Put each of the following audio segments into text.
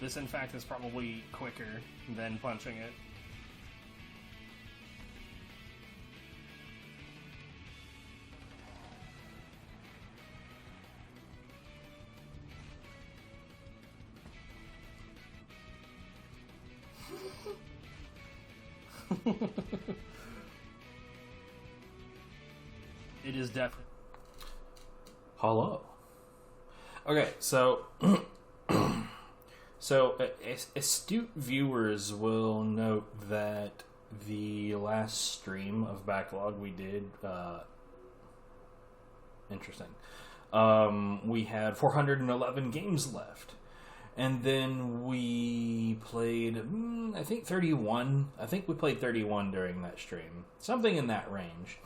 This, in fact, is probably quicker than punching it. It is definitely. Hello. Okay, so astute viewers will note that the last stream of Backlog we did, interesting. We had 411 games left. And then we played, I think 31. I think we played 31 during that stream. Something in that range.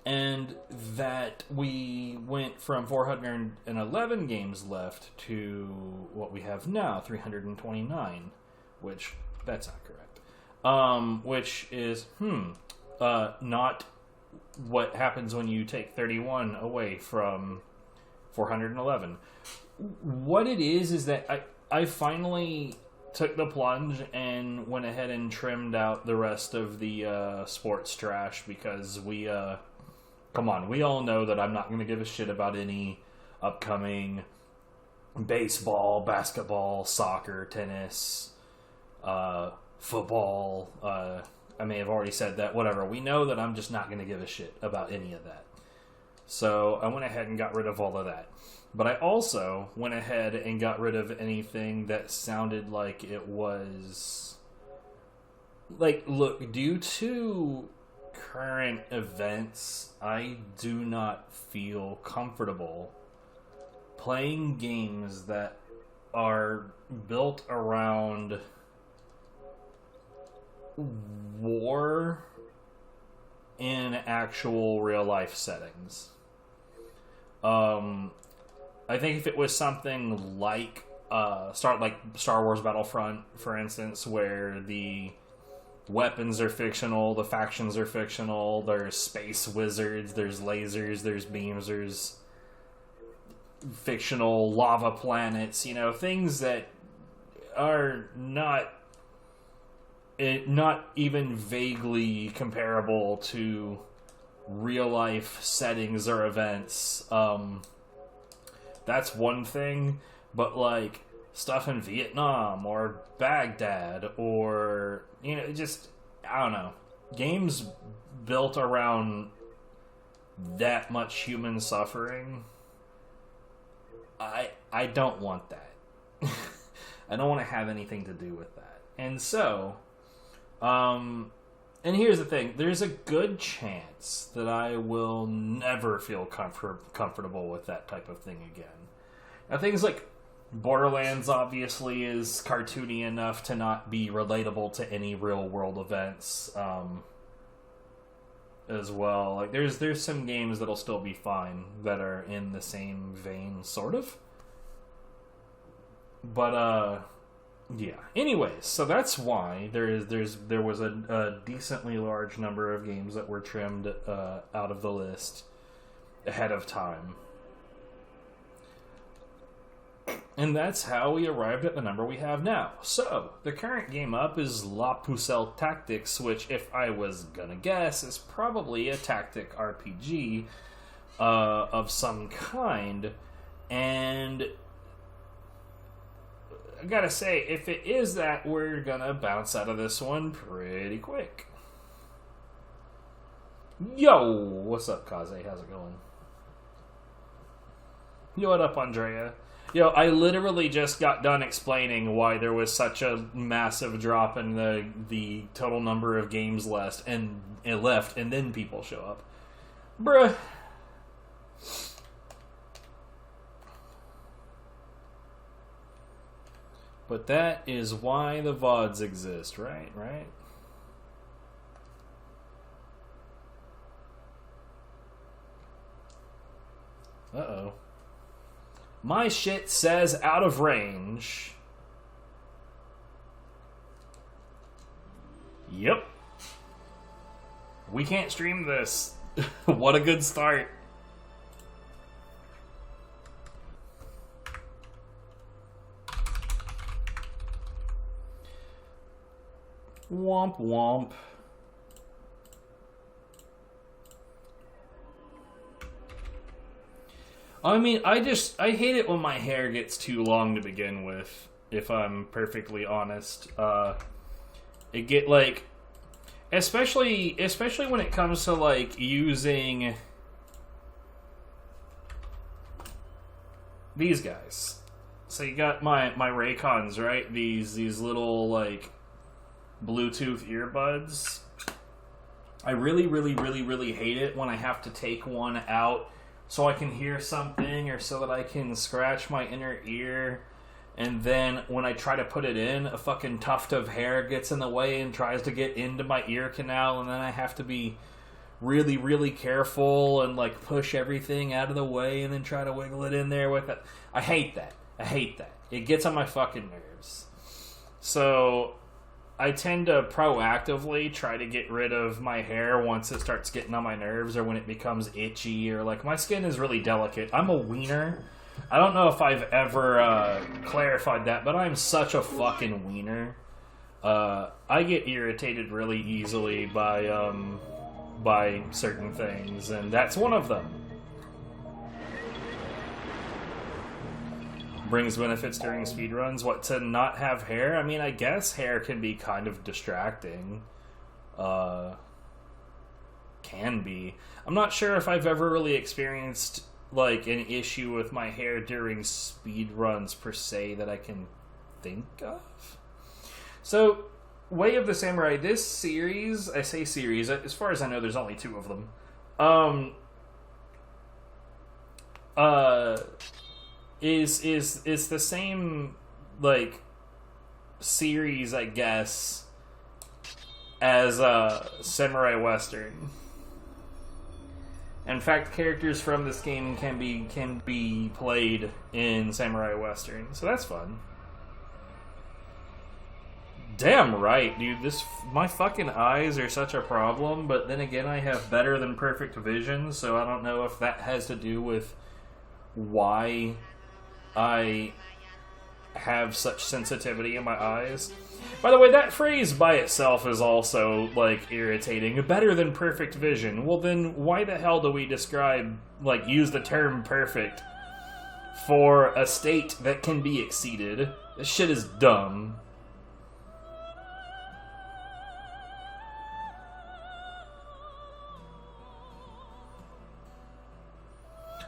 And that we went from 411 games left to what we have now, 329. Which, that's not correct. Which is, not what happens when you take 31 away from 411. What it is that I finally took the plunge and went ahead and trimmed out the rest of the sports trash because we, come on, we all know that I'm not going to give a shit about any upcoming baseball, basketball, soccer, tennis, football. I may have already said that, whatever. We know that I'm just not going to give a shit about any of that. So I went ahead and got rid of all of that. But I also went ahead and got rid of anything that sounded like it was... Like, look, due to current events, I do not feel comfortable playing games that are built around war in actual real-life settings. I think if it was something like Star Wars Battlefront, for instance, where the weapons are fictional, the factions are fictional, there's space wizards, there's lasers, there's beams, there's fictional lava planets, things that are not even vaguely comparable to real-life settings or events. That's one thing, but like stuff in Vietnam or Baghdad or just I don't know, games built around that much human suffering. I don't want that. I don't want to have anything to do with that. And so, and here's the thing, there's a good chance that I will never feel comfortable with that type of thing again. Now, things like Borderlands obviously is cartoony enough to not be relatable to any real-world events as well. Like, there's some games that'll still be fine that are in the same vein, sort of. But, yeah. Anyways, so that's why there was a decently large number of games that were trimmed out of the list ahead of time. And that's how we arrived at the number we have now. So, the current game up is La Pucelle Tactics, which, if I was gonna guess, is probably a tactic RPG of some kind. And I gotta say, if it is that, we're gonna bounce out of this one pretty quick. Yo! What's up, Kaze? How's it going? Yo, what up, Andrea? Yo, I literally just got done explaining why there was such a massive drop in the total number of games left, and then people show up. Bruh. But that is why the VODs exist, right? Right? Uh-oh. My shit says out of range. Yep. We can't stream this. What a good start. Womp womp. I mean, I hate it when my hair gets too long to begin with, if I'm perfectly honest. It get, like, especially when it comes to, like, using these guys. So you got my Raycons, right? These little, like, Bluetooth earbuds. I really, really, really, really hate it when I have to take one out so I can hear something or so that I can scratch my inner ear. And then when I try to put it in, a fucking tuft of hair gets in the way and tries to get into my ear canal, and then I have to be really, really careful and, like, push everything out of the way and then try to wiggle it in there with it. I hate that. It gets on my fucking nerves. So I tend to proactively try to get rid of my hair once it starts getting on my nerves or when it becomes itchy or, like, my skin is really delicate. I'm a wiener. I don't know if I've ever clarified that, but I'm such a fucking wiener. I get irritated really easily by certain things, and that's one of them. Brings benefits during speedruns. What, to not have hair? I mean, I guess hair can be kind of distracting. Can be. I'm not sure if I've ever really experienced, like, an issue with my hair during speedruns per se that I can think of. So, Way of the Samurai, this series, I say series, as far as I know there's only 2 of them, is the same, like, series, I guess, as Samurai Western. In fact, characters from this game can be played in Samurai Western, so that's fun. Damn right, dude. My fucking eyes are such a problem, but then again, I have better than perfect vision, so I don't know if that has to do with why I have such sensitivity in my eyes. By the way, that phrase by itself is also, like, irritating. Better than perfect vision. Well, then why the hell do we use the term perfect for a state that can be exceeded? This shit is dumb.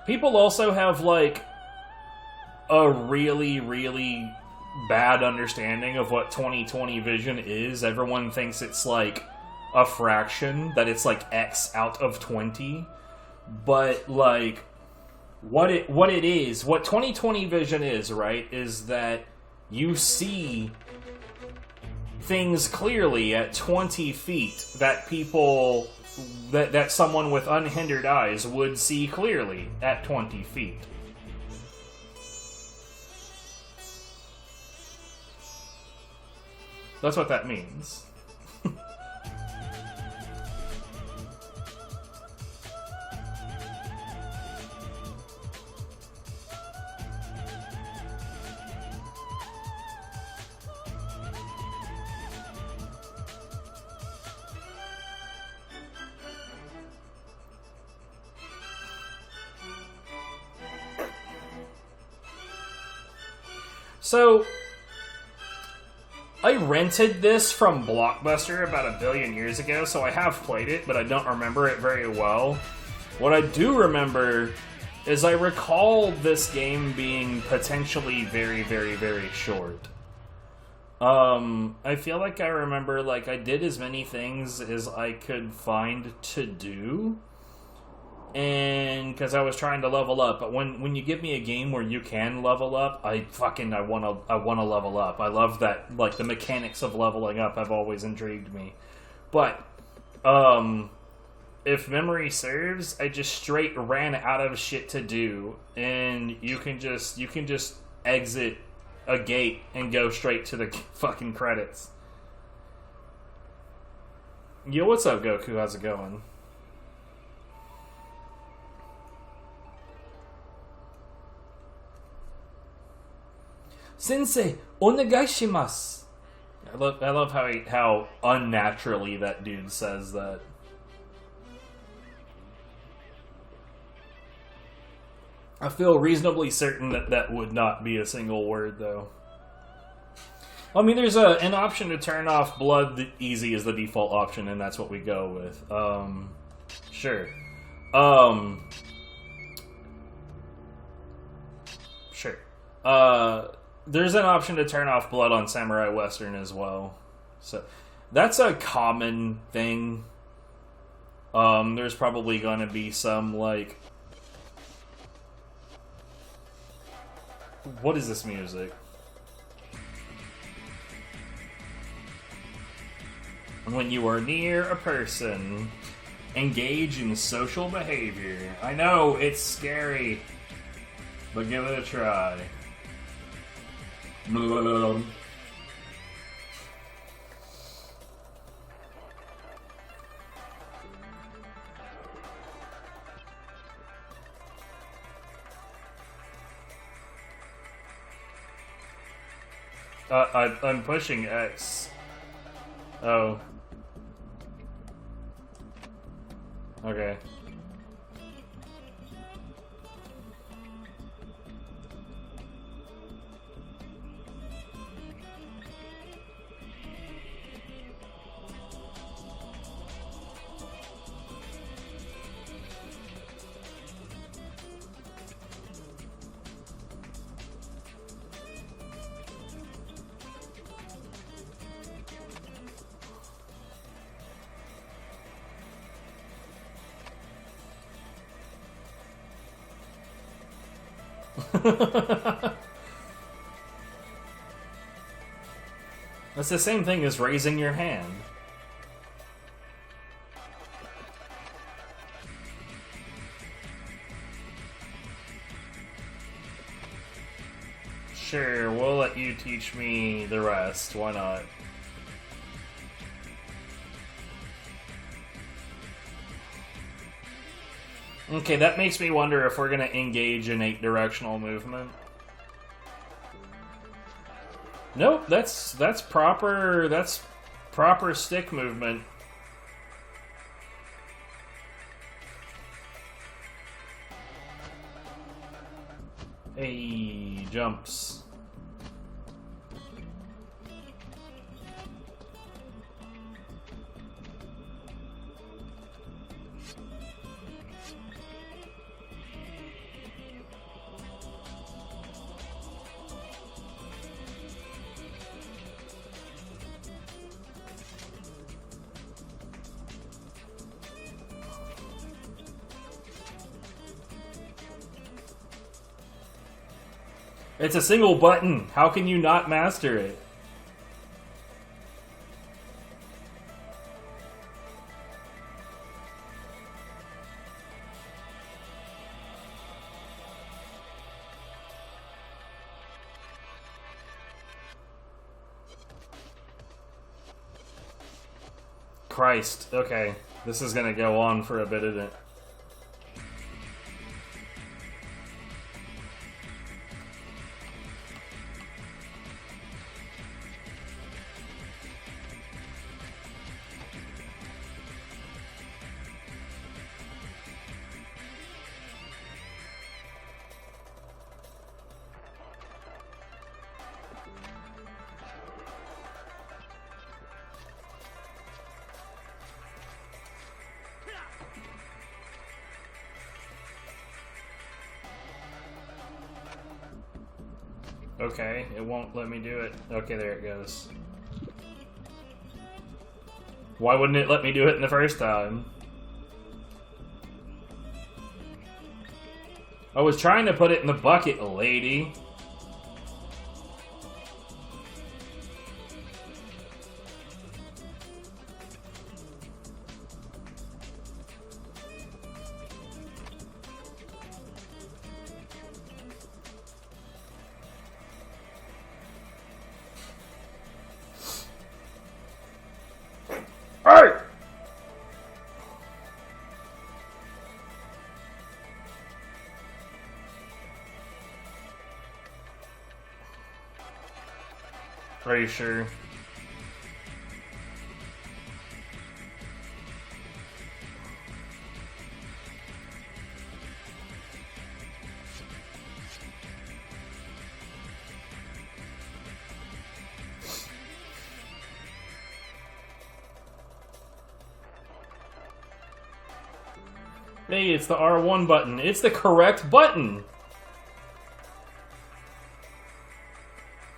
People also have, like, a really, really bad understanding of what 20/20 vision is. Everyone thinks it's, like, a fraction, that it's, like, X out of 20. But, like, what it is, what 20/20 vision is, right, is that you see things clearly at 20 feet that people, that someone with unhindered eyes would see clearly at 20 feet. That's what that means. So, I rented this from Blockbuster about 1 billion years ago, so I have played it, but I don't remember it very well. What I do remember is I recall this game being potentially very, very, very short. I feel like I remember, like, I did as many things as I could find to do, and because I was trying to level up. But when you give me a game where you can level up, I want to level up. I love that, like, the mechanics of leveling up have always intrigued me. But if memory serves, I just straight ran out of shit to do, and you can just exit a gate and go straight to the fucking credits. Yo, what's up, Goku? How's it going? Sensei, onegai shimasu. I love how unnaturally that dude says that. I feel reasonably certain that that would not be a single word, though. I mean, there's an option to turn off blood easy as the default option, and that's what we go with. Sure. Sure. There's an option to turn off blood on Samurai Western as well. So, that's a common thing. There's probably gonna be some, like... What is this music? When you are near a person, engage in social behavior. I know, it's scary, but give it a try. I'm pushing X. Oh. Okay. That's the same thing as raising your hand. Sure, we'll let you teach me the rest. Why not? Okay, that makes me wonder if we're gonna engage in 8-directional movement. Nope, that's proper stick movement. Hey, jumps. It's a single button. How can you not master it? Christ. Okay. This is gonna go on for a bit, isn't it? Okay, it won't let me do it. Okay, there it goes. Why wouldn't it let me do it in the first time? I was trying to put it in the bucket, lady. Are you sure? Hey, it's the R1 button. It's the correct button!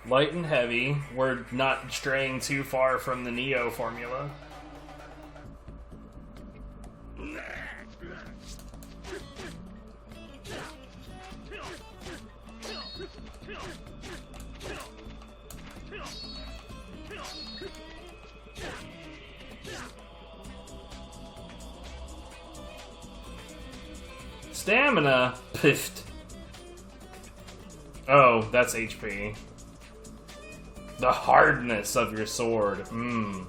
Light and heavy. We're not straying too far from the Neo formula. Stamina? Piffed. Oh, that's HP. The hardness of your sword. Mmm.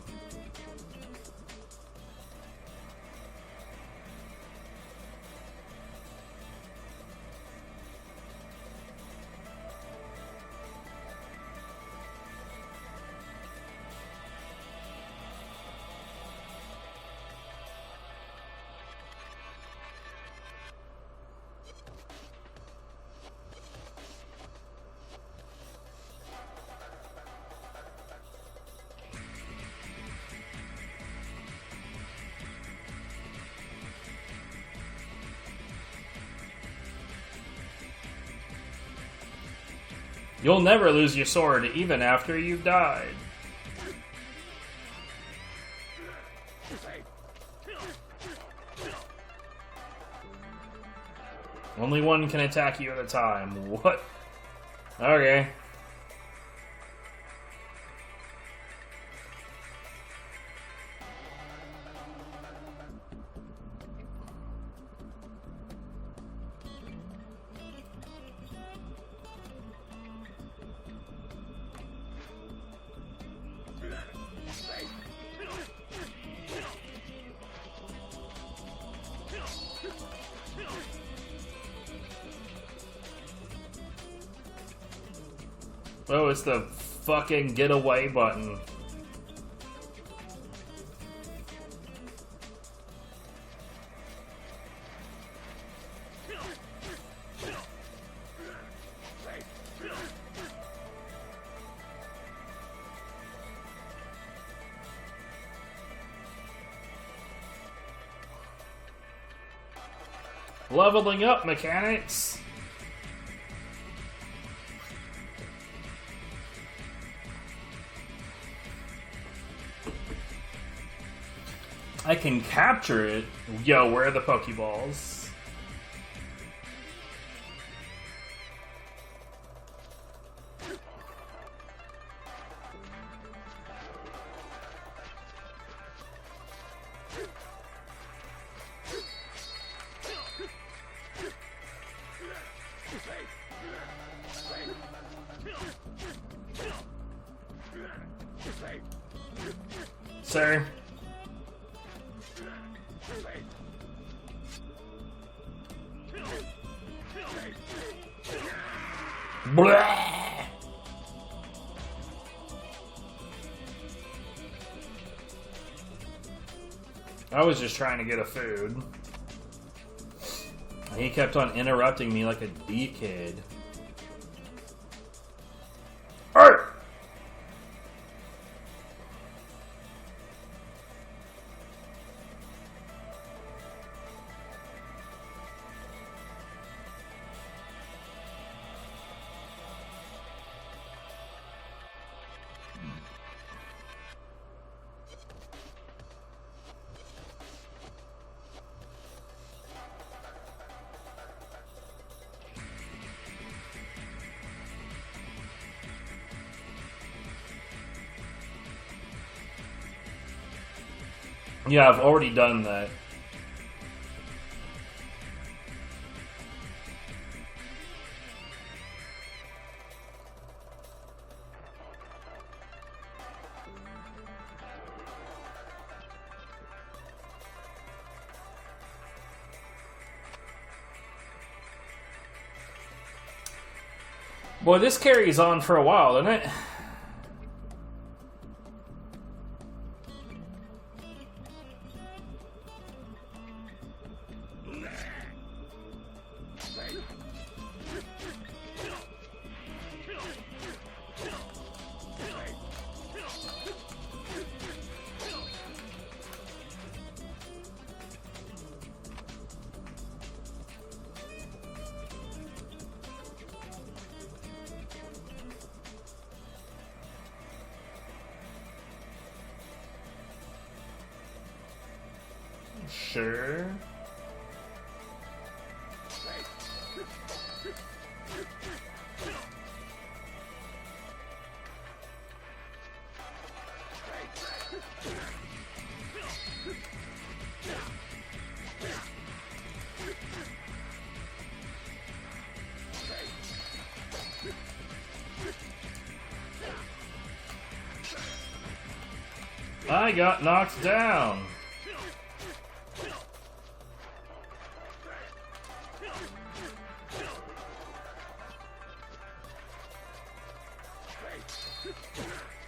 You'll never lose your sword, even after you've died. Only one can attack you at a time. What? Okay. Oh, it's the fucking get away button. Leveling up, mechanics! I can capture it. Yo, where are the Pokeballs? Sir? Blah! I was just trying to get a food. He kept on interrupting me like a D-kid. Arr! Yeah, I've already done that. Boy, this carries on for a while, doesn't it? Sure. I got knocked down.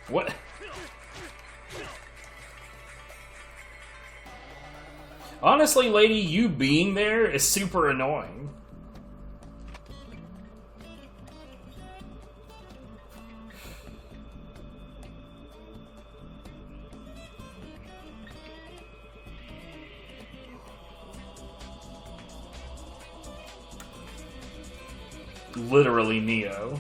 What? Honestly, lady, you being there is super annoying. Literally Neo.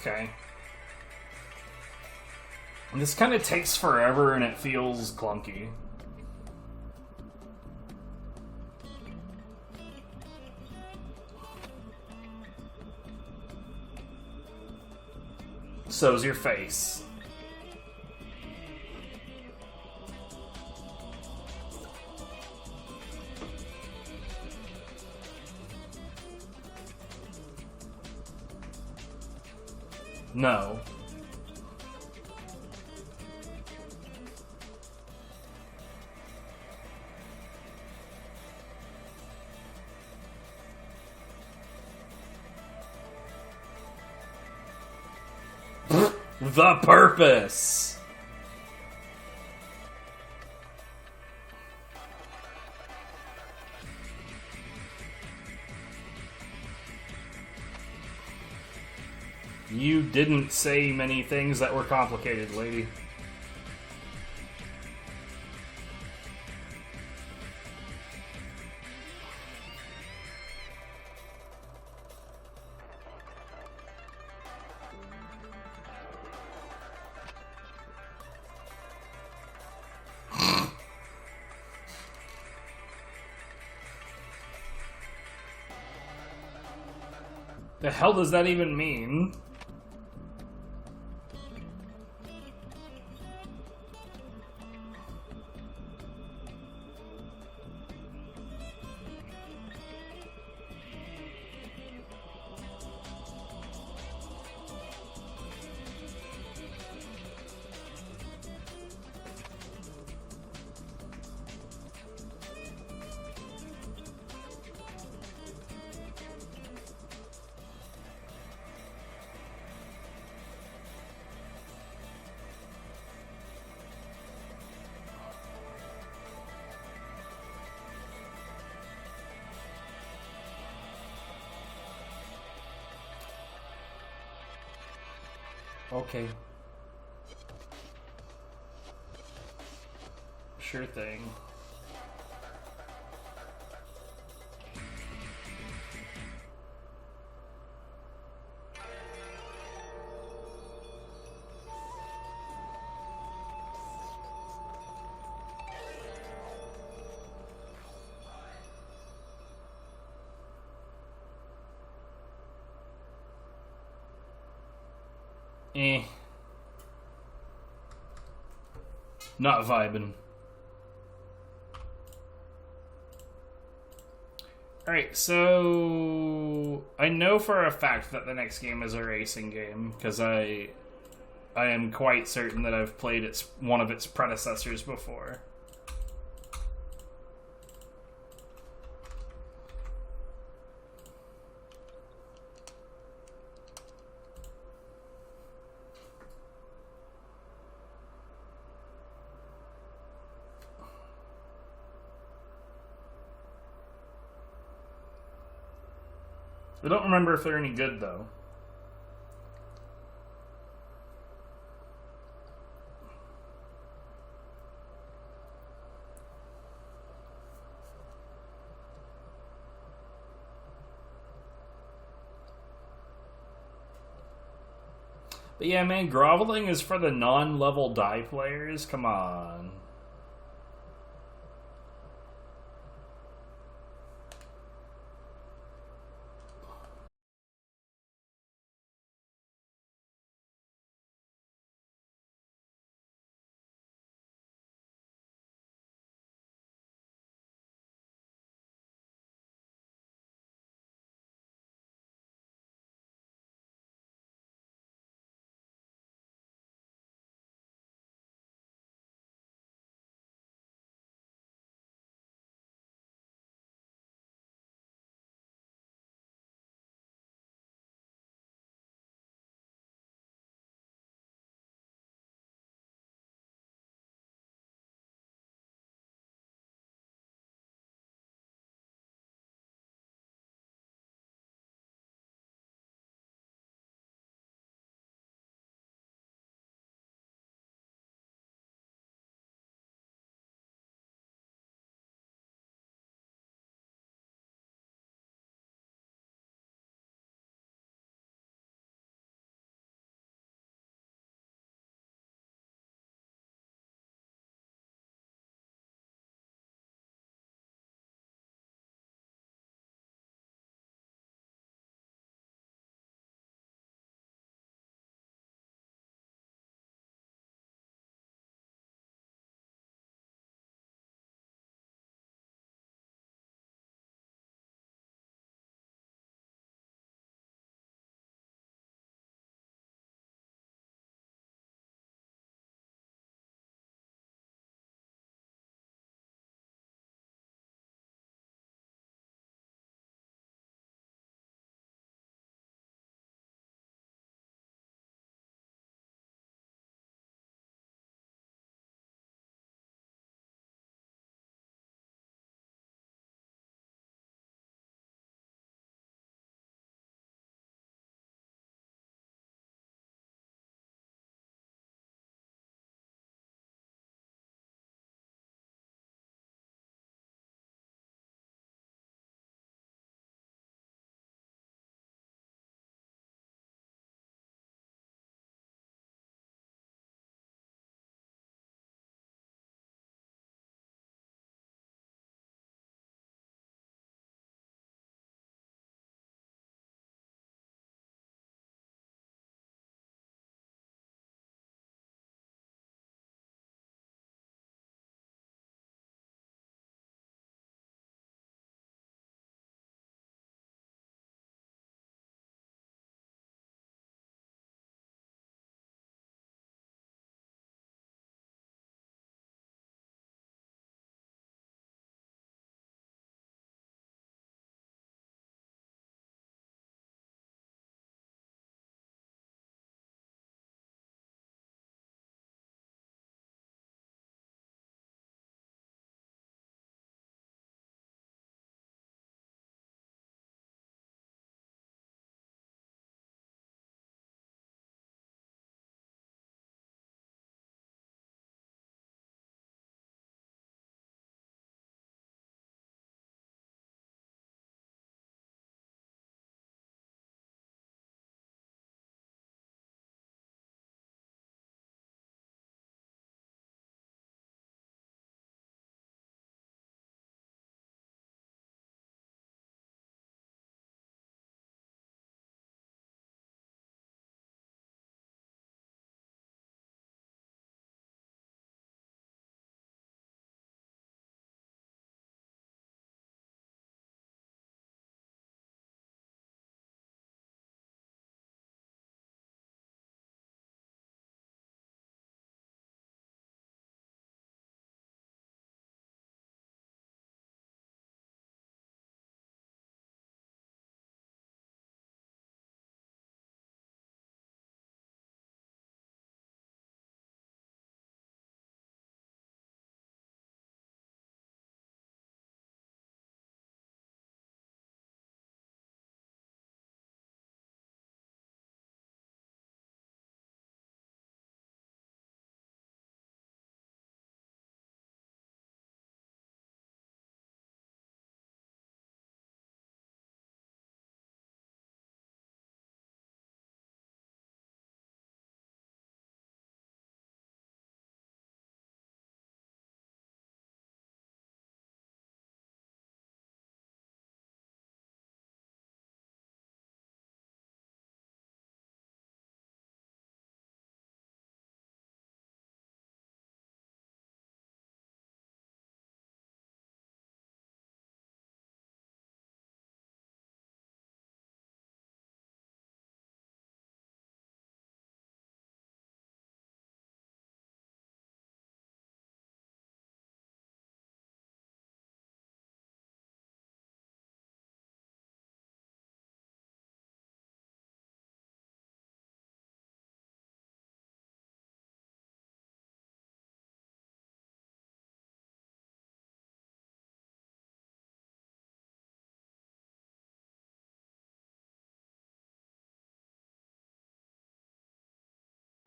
Okay. This kind of takes forever and it feels clunky. So's your face. No. The purpose. You didn't say many things that were complicated, lady. The hell does that even mean? Okay. Sure thing. Eh. Not vibing. Alright, so I know for a fact that the next game is a racing game, because I am quite certain that I've played one of its predecessors before. I don't remember if they're any good, though. But yeah, man, groveling is for the non-level die players. Come on.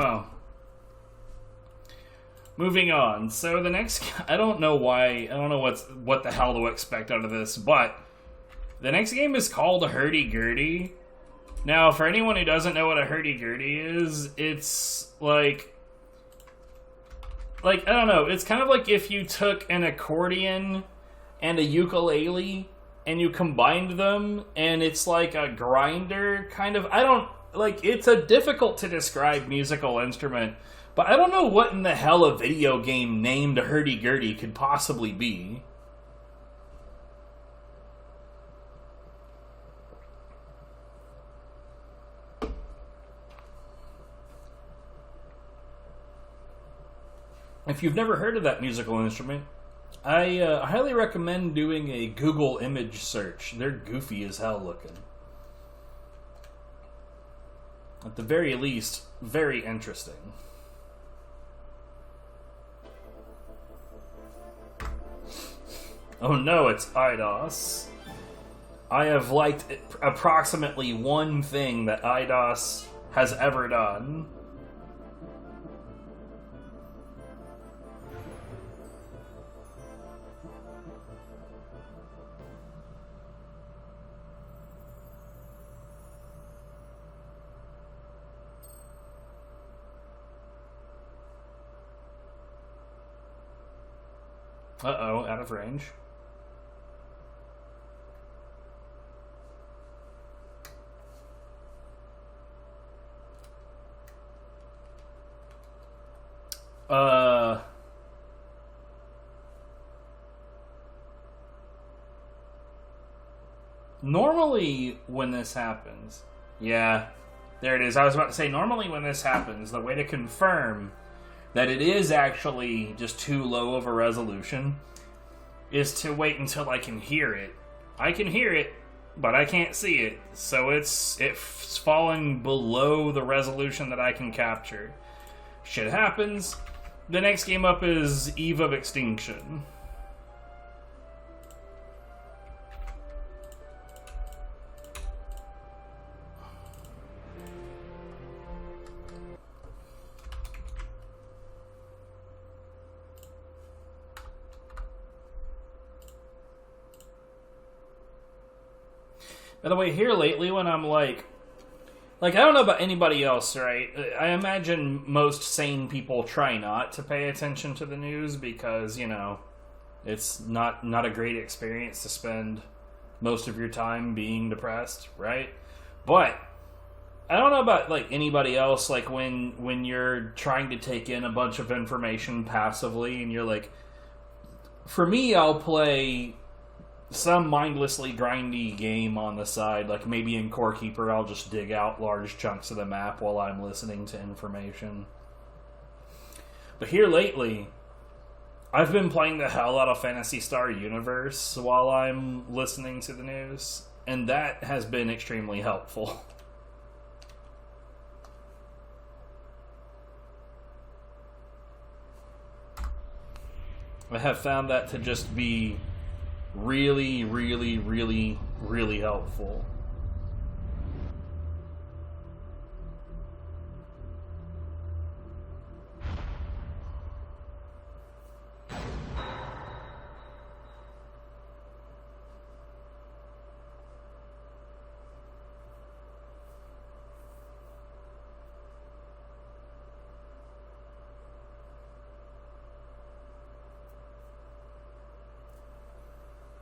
Oh. Moving on. So the next... I don't know what the hell to expect out of this, but the next game is called Hurdy-Gurdy. Now, for anyone who doesn't know what a hurdy-gurdy is, it's like, I don't know, it's kind of like if you took an accordion and a ukulele and you combined them, and it's like a grinder, kind of. It's a difficult to describe musical instrument, but I don't know what in the hell a video game named Hurdy-Gurdy could possibly be. If you've never heard of that musical instrument, I highly recommend doing a Google image search. They're goofy as hell looking. At the very least, very interesting. Oh no, it's IDOS. I have liked approximately one thing that IDOS has ever done. Uh-oh, out of range. Normally when this happens... Yeah, there it is. I was about to say, normally when this happens, the way to confirm that it is actually just too low of a resolution is to wait until I can hear it. I can hear it, but I can't see it, so it's falling below the resolution that I can capture. Shit happens. The next game up is Eve of Extinction. By the way, here lately when I'm like, I don't know about anybody else, right? I imagine most sane people try not to pay attention to the news because, you know, it's not a great experience to spend most of your time being depressed, right? But I don't know about anybody else, when you're trying to take in a bunch of information passively and you're like, for me, I'll play some mindlessly grindy game on the side, like maybe in Core Keeper I'll just dig out large chunks of the map while I'm listening to information. But here lately, I've been playing the hell out of Phantasy Star Universe while I'm listening to the news, and that has been extremely helpful. I have found that to just be really, really, really, really helpful.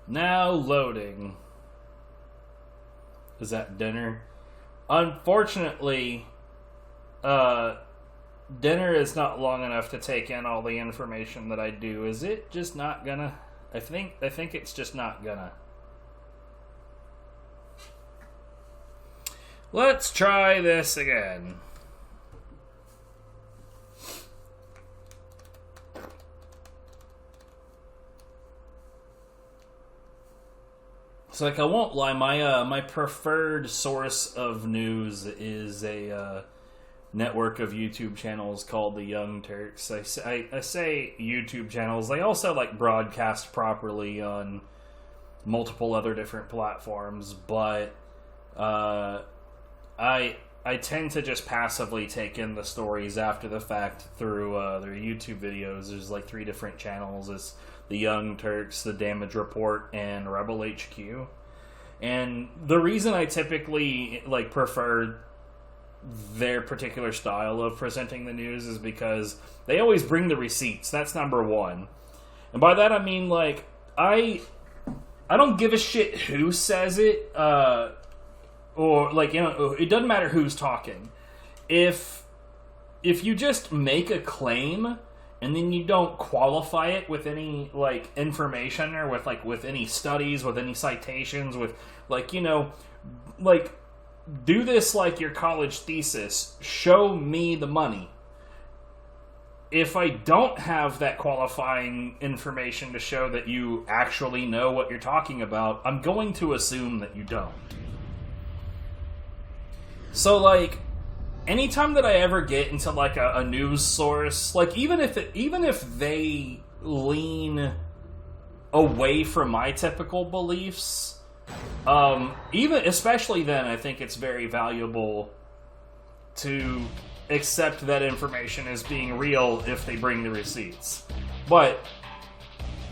Now loading. Is that dinner? Unfortunately, dinner is not long enough to take in all the information that I do. Is it just not gonna? I think it's just not gonna. Let's try this again. So, I won't lie, my preferred source of news is a network of YouTube channels called the Young Turks. I say YouTube channels. They also, broadcast properly on multiple other different platforms, but I I tend to just passively take in the stories after the fact through their YouTube videos. There's like 3 different channels. It's the Young Turks, the Damage Report, and Rebel HQ. And the reason I typically like prefer their particular style of presenting the news is because they always bring the receipts. That's number one. And by that I mean, like, I don't give a shit who says it, or, like, you know, it doesn't matter who's talking. If you just make a claim and then you don't qualify it with any, like, information or with any studies, with any citations, with, like, you know, like, do this like your college thesis. Show me the money. If I don't have that qualifying information to show that you actually know what you're talking about, I'm going to assume that you don't. So, like, anytime that I ever get into, like, a news source, like, even if they lean away from my typical beliefs, especially then, I think it's very valuable to accept that information as being real if they bring the receipts. But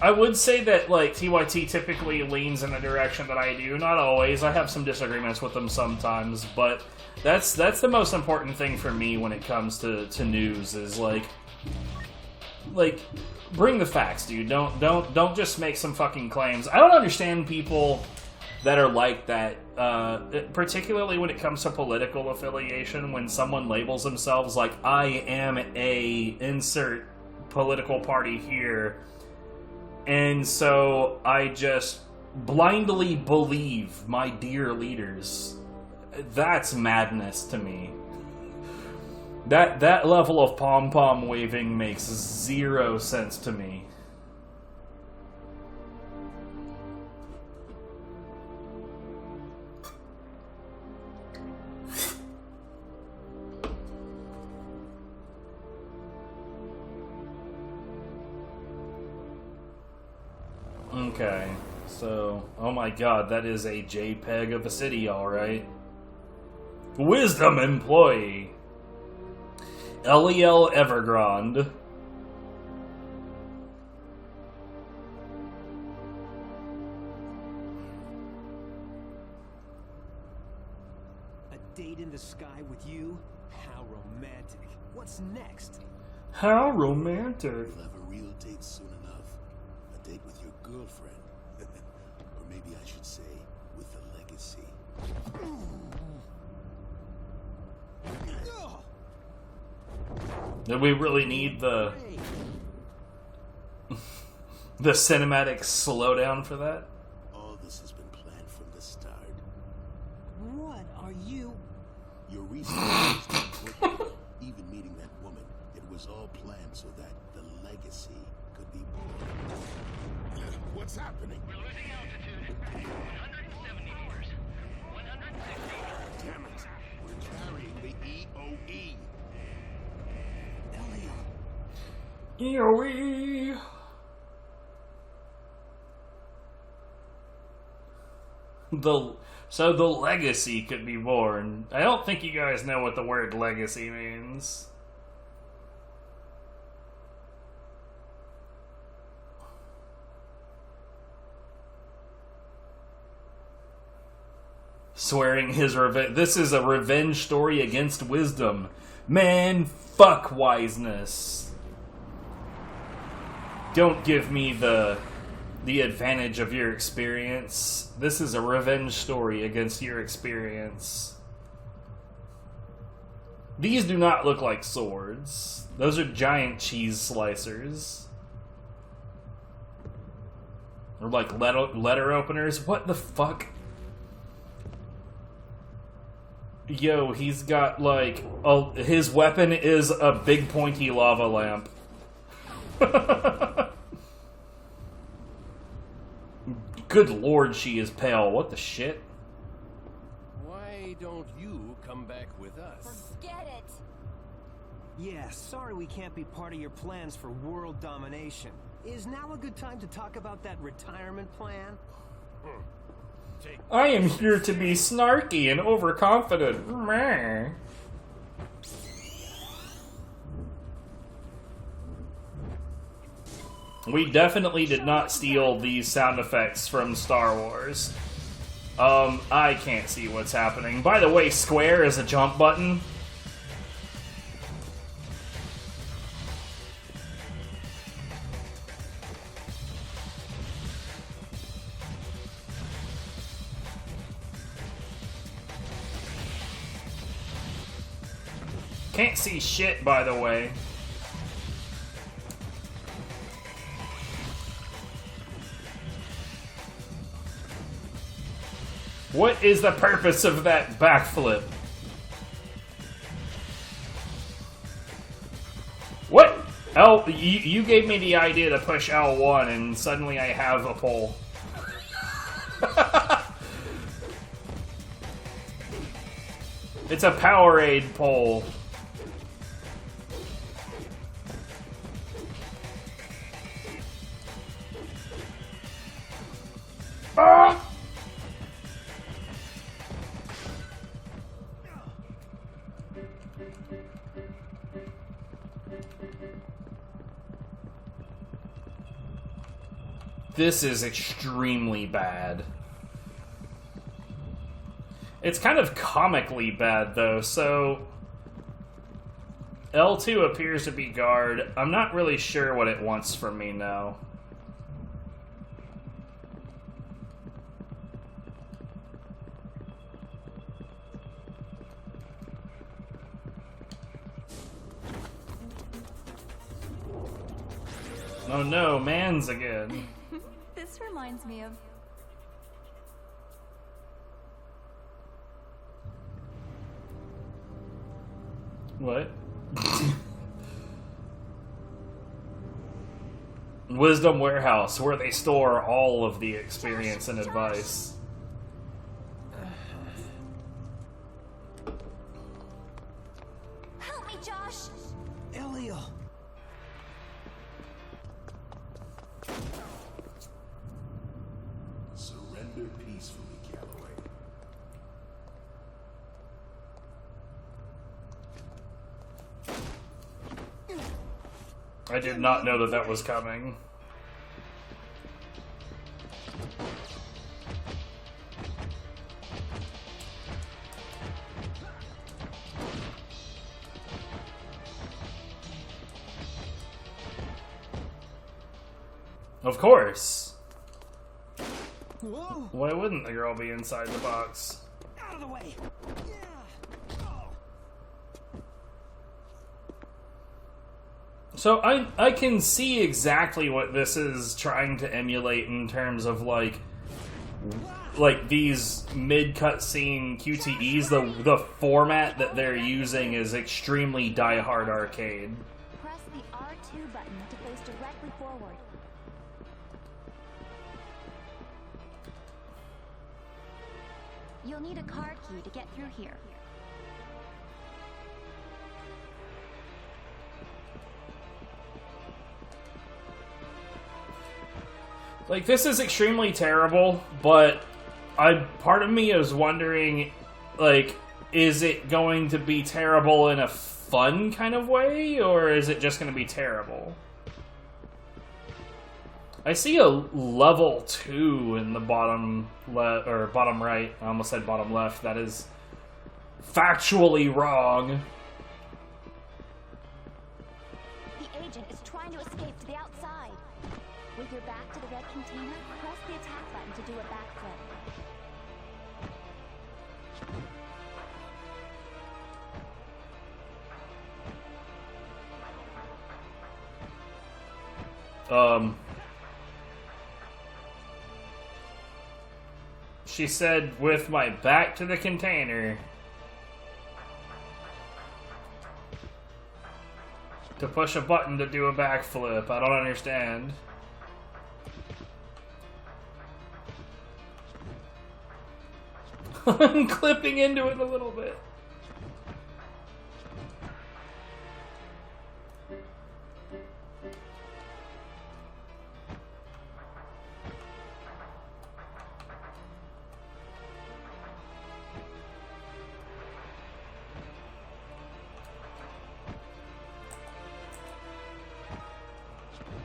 I would say that, like, TYT typically leans in the direction that I do. Not always. I have some disagreements with them sometimes, but that's the most important thing for me when it comes to news is, like, bring the facts, dude. Don't just make some fucking claims. I don't understand people that are like that, particularly when it comes to political affiliation, when someone labels themselves like, I am a insert political party here, and so I just blindly believe my dear leaders. That's madness to me. That level of pom-pom waving makes 0 sense to me. Okay, so, oh my god, that is a JPEG of a city, alright. Wisdom employee. Eliel Evergrande. A date in the sky with you? How romantic. What's next? How romantic. We'll have a real date soon enough. A date with your girlfriend. Or maybe I should say, with the legacy. Do we really need the cinematic slowdown for that? All this has been planned from the start. What are you? Your research is important. Even meeting that woman, it was all planned so that the legacy could be born. What's happening? We're losing altitude. 170 meters. 160. Damn it! We're carrying the EOE. EOE. So the legacy could be born. I don't think you guys know what the word legacy means. Swearing his revenge. This is a revenge story against wisdom. Man, fuck wiseness. Don't give me the advantage of your experience. This is a revenge story against your experience. These do not look like swords. Those are giant cheese slicers. Or like letter openers. What the fuck? Yo, he's got like... his weapon is a big pointy lava lamp. Good lord, she is pale. What the shit? Why don't you come back with us? Forget it. Yeah, sorry we can't be part of your plans for world domination. Is now a good time to talk about that retirement plan? I am here to be snarky and overconfident. Meh. We definitely did not steal these sound effects from Star Wars. I can't see what's happening. By the way, square is a jump button. Can't see shit, by the way. What is the purpose of that backflip? What? You gave me the idea to push L1 and suddenly I have a pole. It's a Powerade pole. Ah! This is extremely bad. It's kind of comically bad, though, so... L2 appears to be guard. I'm not really sure what it wants from me now. Oh no, Mans again. This reminds me of... What? Wisdom Warehouse, where they store all of the experience and advice. Help me, Josh! Elio! Surrender peacefully, Calloway. I did not know that that was coming. Of course. Whoa! Why wouldn't the girl be inside the box? Out of the way! Yeah! Oh. So I can see exactly what this is trying to emulate in terms of like these mid cutscene QTEs. The format that they're using is extremely Die-Hard arcade. Press the R2 button to face directly forward. You'll need a card key to get through here. Like, this is extremely terrible, but part of me is wondering, like, is it going to be terrible in a fun kind of way, or is it just going to be terrible? I see a level 2 in the bottom left, or bottom right. I almost said bottom left. That is factually wrong. The agent is trying to escape to the outside. With your back to the red container, press the attack button to do a backflip. She said, with my back to the container. To push a button to do a backflip. I don't understand. I'm clipping into it a little bit.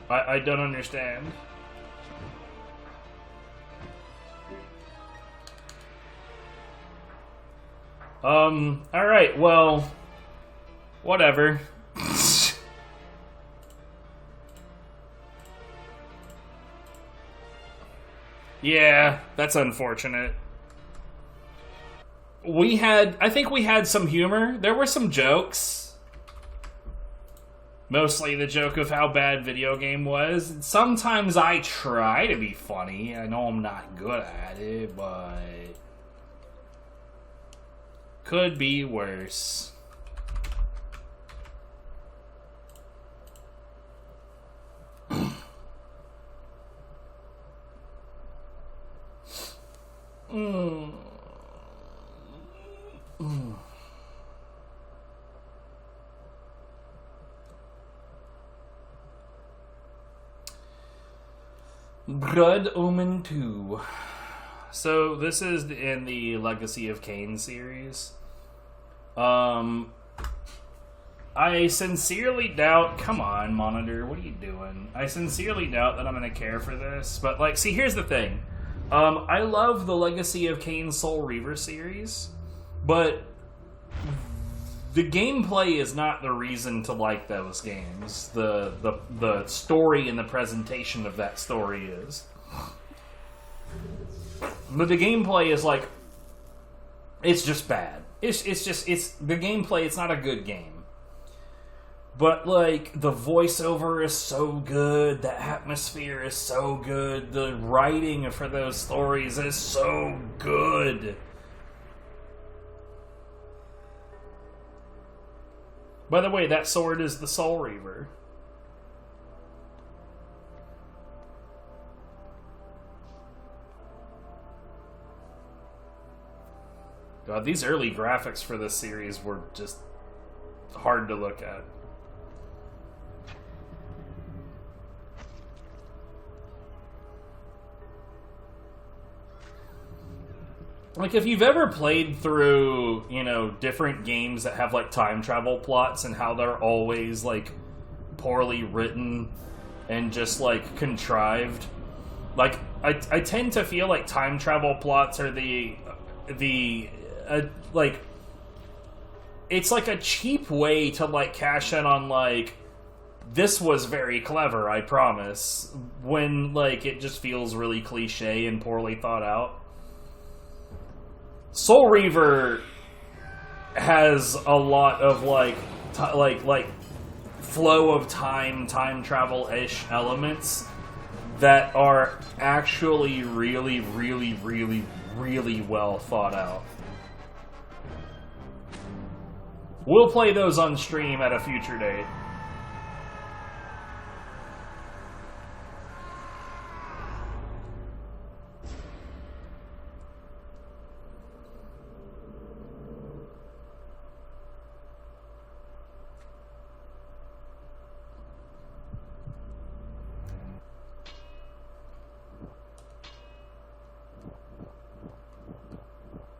I don't understand. Alright, well, whatever. Yeah, that's unfortunate. I think we had some humor. There were some jokes. Mostly the joke of how bad video game was. Sometimes I try to be funny. I know I'm not good at it, but could be worse. Blood Omen 2. So this is in the Legacy of Kain series. I sincerely doubt... Come on, monitor, what are you doing? I sincerely doubt that I'm going to care for this. But, like, see, here's the thing. I love the Legacy of Kain Soul Reaver series, but the gameplay is not the reason to like those games. The story and the presentation of that story is. But the gameplay is like, it's just bad. It's the gameplay, it's not a good game. But, like, the voiceover is so good, the atmosphere is so good, the writing for those stories is so good. By the way, that sword is the Soul Reaver. God, these early graphics for this series were just hard to look at. Like, if you've ever played through, you know, different games that have, like, time travel plots and how they're always, like, poorly written and just, like, contrived. Like, I tend to feel like time travel plots are like, it's like a cheap way to, like, cash in on, like, this was very clever, I promise, when, like, it just feels really cliche and poorly thought out. Soul Reaver has a lot of like flow of time travel-ish elements that are actually really well thought out. We'll play those on stream at a future date.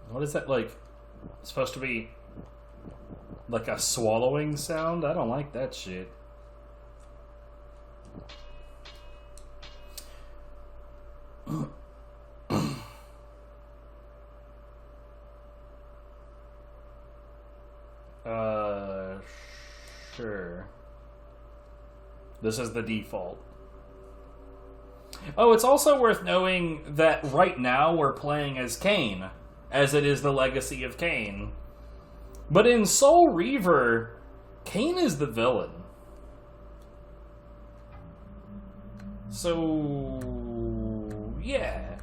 What is that, like, supposed to be like a swallowing sound? I don't like that shit. Sure. This is the default. Oh, it's also worth knowing that right now we're playing as Kain, as it is the Legacy of Kain. But in Soul Reaver, Kain is the villain. So, yeah.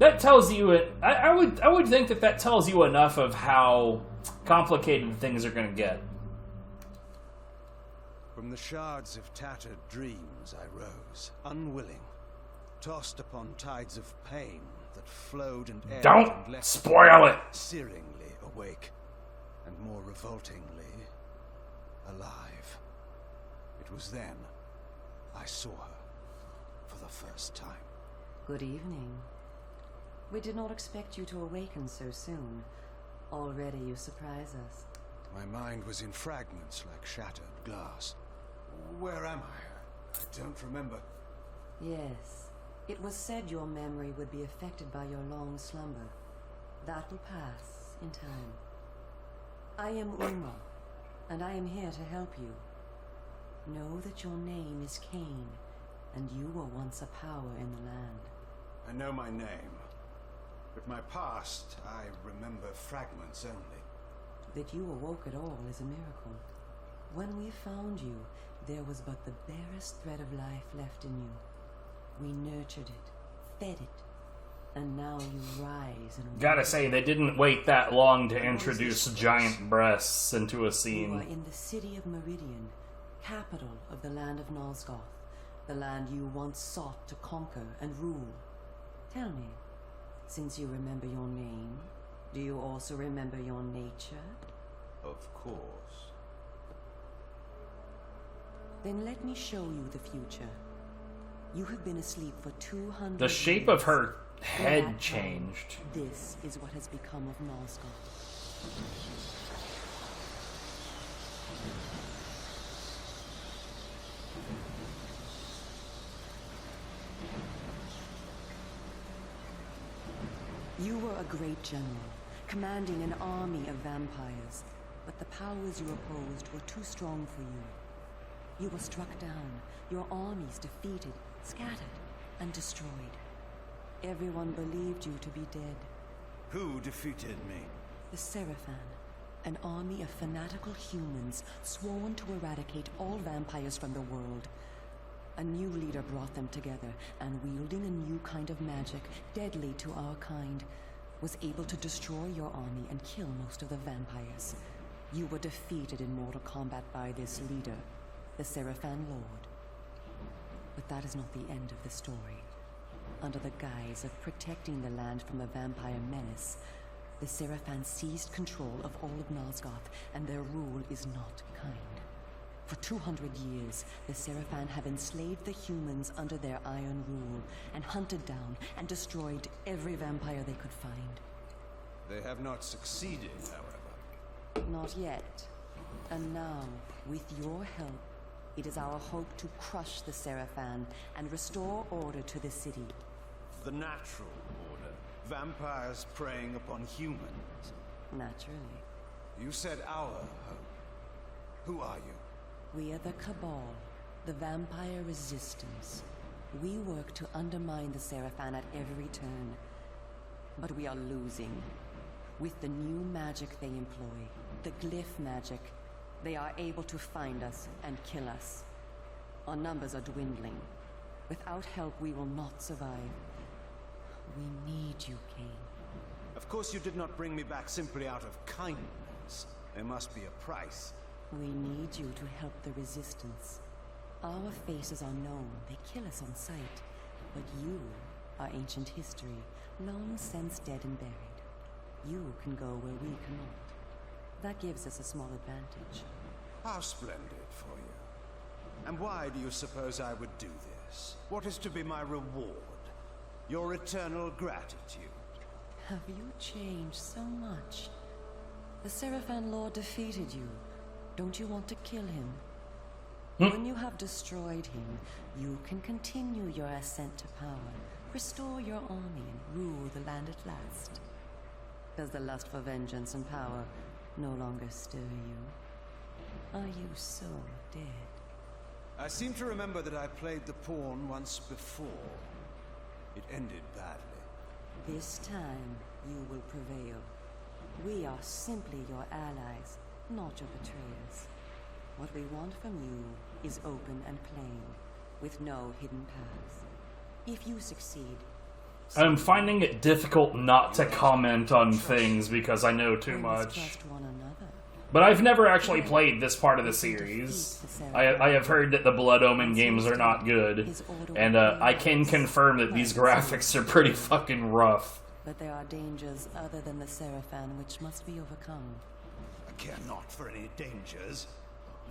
That tells you it. I would think that tells you enough of how complicated things are going to get. From the shards of tattered dreams I rose, unwilling, tossed upon tides of pain that flowed and ebbed and Don't left spoil it! searingly awake, and more revoltingly, alive. It was then I saw her for the first time. Good evening. We did not expect you to awaken so soon. Already you surprise us. My mind was in fragments like shattered glass. Where am I? I don't remember. Yes. It was said your memory would be affected by your long slumber. That will pass in time. I am Uma, and I am here to help you. Know that your name is Cain, and you were once a power in the land. I know my name, but my past, I remember fragments only. That you awoke at all is a miracle. When we found you, there was but the barest thread of life left in you. We nurtured it, fed it, and now you rise and... Gotta say, they didn't wait that long to introduce giant breasts into a scene. You are in the city of Meridian, capital of the land of Nosgoth, the land you once sought to conquer and rule. Tell me, since you remember your name, do you also remember your nature? Of course. Then let me show you the future. You have been asleep for 200 The shape years. of her head In that time, changed. This is what has become of Nosgoth. You were a great general, commanding an army of vampires, but the powers you opposed were too strong for you. You were struck down, your armies defeated, scattered, and destroyed. Everyone believed you to be dead. Who defeated me? The Seraphan, an army of fanatical humans sworn to eradicate all vampires from the world. A new leader brought them together, and wielding a new kind of magic, deadly to our kind, was able to destroy your army and kill most of the vampires. You were defeated in mortal combat by this leader, the Seraphan Lord. But that is not the end of the story. Under the guise of protecting the land from a vampire menace, the Seraphan seized control of all of Nosgoth, and their rule is not kind. For 200 years, the Seraphan have enslaved the humans under their iron rule, and hunted down and destroyed every vampire they could find. They have not succeeded, however. Not yet. And now, with your help, it is our hope to crush the Seraphan and restore order to the city. The natural order. Vampires preying upon humans. Naturally. You said our hope. Who are you? We are the Cabal, the vampire resistance. We work to undermine the Seraphan at every turn. But we are losing. With the new magic they employ, the glyph magic, they are able to find us and kill us. Our numbers are dwindling. Without help, we will not survive. We need you, Cain. Of course you did not bring me back simply out of kindness. There must be a price. We need you to help the Resistance. Our faces are known, they kill us on sight. But you are ancient history, long since dead and buried. You can go where we cannot. That gives us a small advantage. How splendid for you. And why do you suppose I would do this? What is to be my reward? Your eternal gratitude. Have you changed so much? The Seraphan Lord defeated you. Don't you want to kill him? When you have destroyed him, you can continue your ascent to power, restore your army, and rule the land at last. Does the lust for vengeance and power no longer stir you? Are you so dead? I seem to remember that I played the pawn once before. It ended badly. This time, you will prevail. We are simply your allies, not your betrayers. What we want from you is open and plain, with no hidden paths. If you succeed... I'm finding it difficult not to comment on things because I know too much. Trust one another. But I've never actually played this part of the series. I have heard that the Blood Omen games are not good, and I can confirm that these graphics are pretty fucking rough. But there are dangers other than the Seraphan which must be overcome. I care not for any dangers.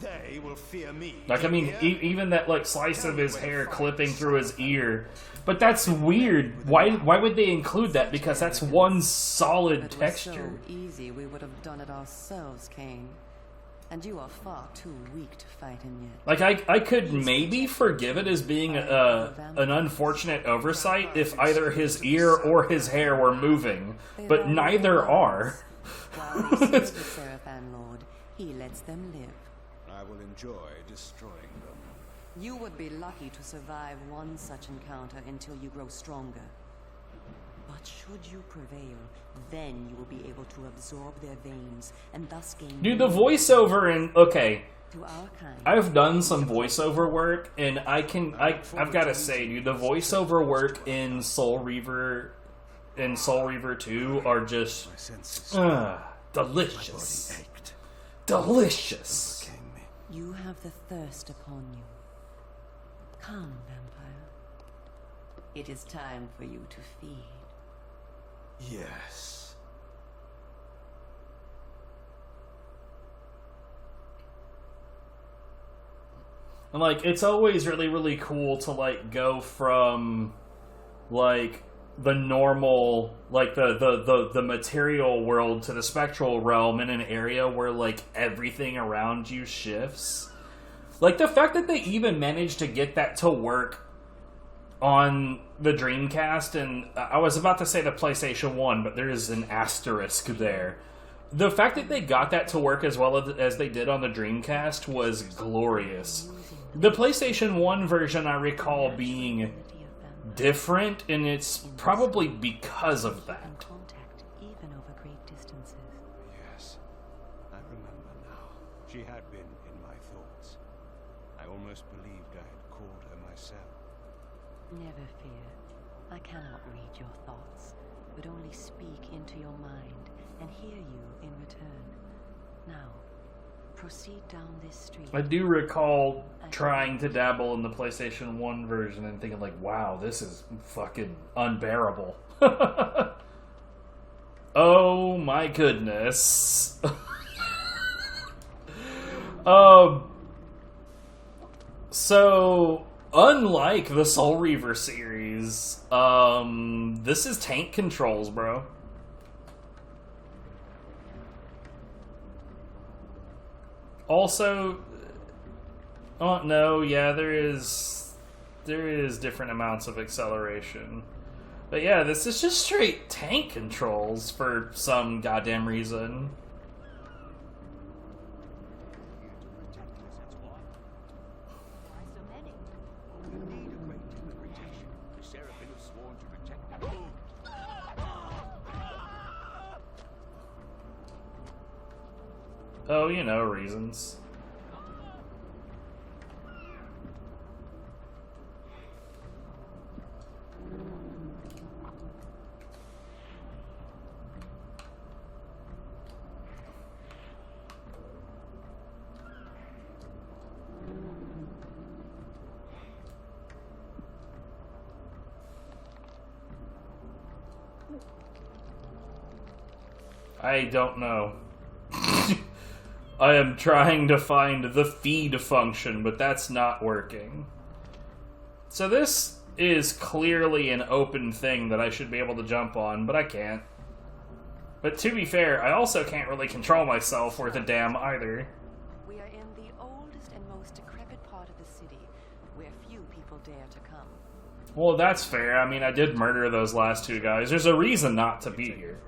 They will fear me. Like, I mean, even that, like, slice of his hair clipping through his ear. But that's weird. Why would they include that? Because that's one solid texture. If it was so easy, we would have done it ourselves, Cain. And you are far too weak to fight him yet. Like, I could maybe forgive it as being an unfortunate oversight if either his ear or his hair were moving, but neither are. While they serve the Seraphan Lord, he lets them live. I will enjoy destroying them. You would be lucky to survive one such encounter until you grow stronger. But should you prevail, then you will be able to absorb their veins and thus gain... Dude, the voiceover in... Okay. To our kind. I've done some voiceover work, and I've got to say, dude, the voiceover work in Soul Reaver 2 are just delicious. Delicious. You have the thirst upon you. Come, vampire. It is time for you to feed. Yes. And, like, it's always really, really cool to, like, go from, like, the normal, like, the material world to the spectral realm in an area where, like, everything around you shifts. Like, the fact that they even managed to get that to work on the Dreamcast, and I was about to say the PlayStation 1, but there is an asterisk there. The fact that they got that to work as well as they did on the Dreamcast was glorious. The PlayStation 1 version I recall being different, and it's probably because of that. Contact even over great distances. Yes. I remember now. She had been in my thoughts. I almost believed I had called her myself. Never fear. I cannot read your thoughts, but only speak into your mind and hear you in return. Now, proceed down this street. I do recall trying to dabble in the PlayStation 1 version and thinking, like, wow, this is fucking unbearable. Oh my goodness. So, unlike the Soul Reaver series, this is tank controls, bro. Also, oh no, yeah, there is different amounts of acceleration. But yeah, this is just straight tank controls for some goddamn reason. Oh, you know, reasons. I don't know. I am trying to find the feed function, but that's not working. So this is clearly an open thing that I should be able to jump on, but I can't. But to be fair, I also can't really control myself worth a damn either. We are in the oldest and most decrepit part of the city, where few people dare to come. Well, that's fair. I mean, I did murder those last two guys. There's a reason not to be here.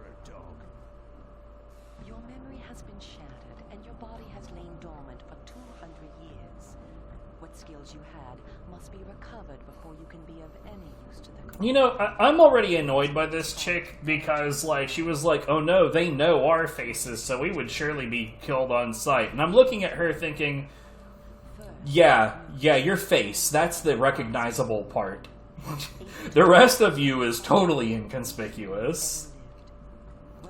Your memory has been shattered, and your body has lain dormant for 200 years. What skills you had must be recovered before you can be of any use to the cause. You know, I'm already annoyed by this chick because, like, she was like, oh no, they know our faces, so we would surely be killed on sight. And I'm looking at her thinking, yeah, your face, that's the recognizable part. The rest of you is totally inconspicuous.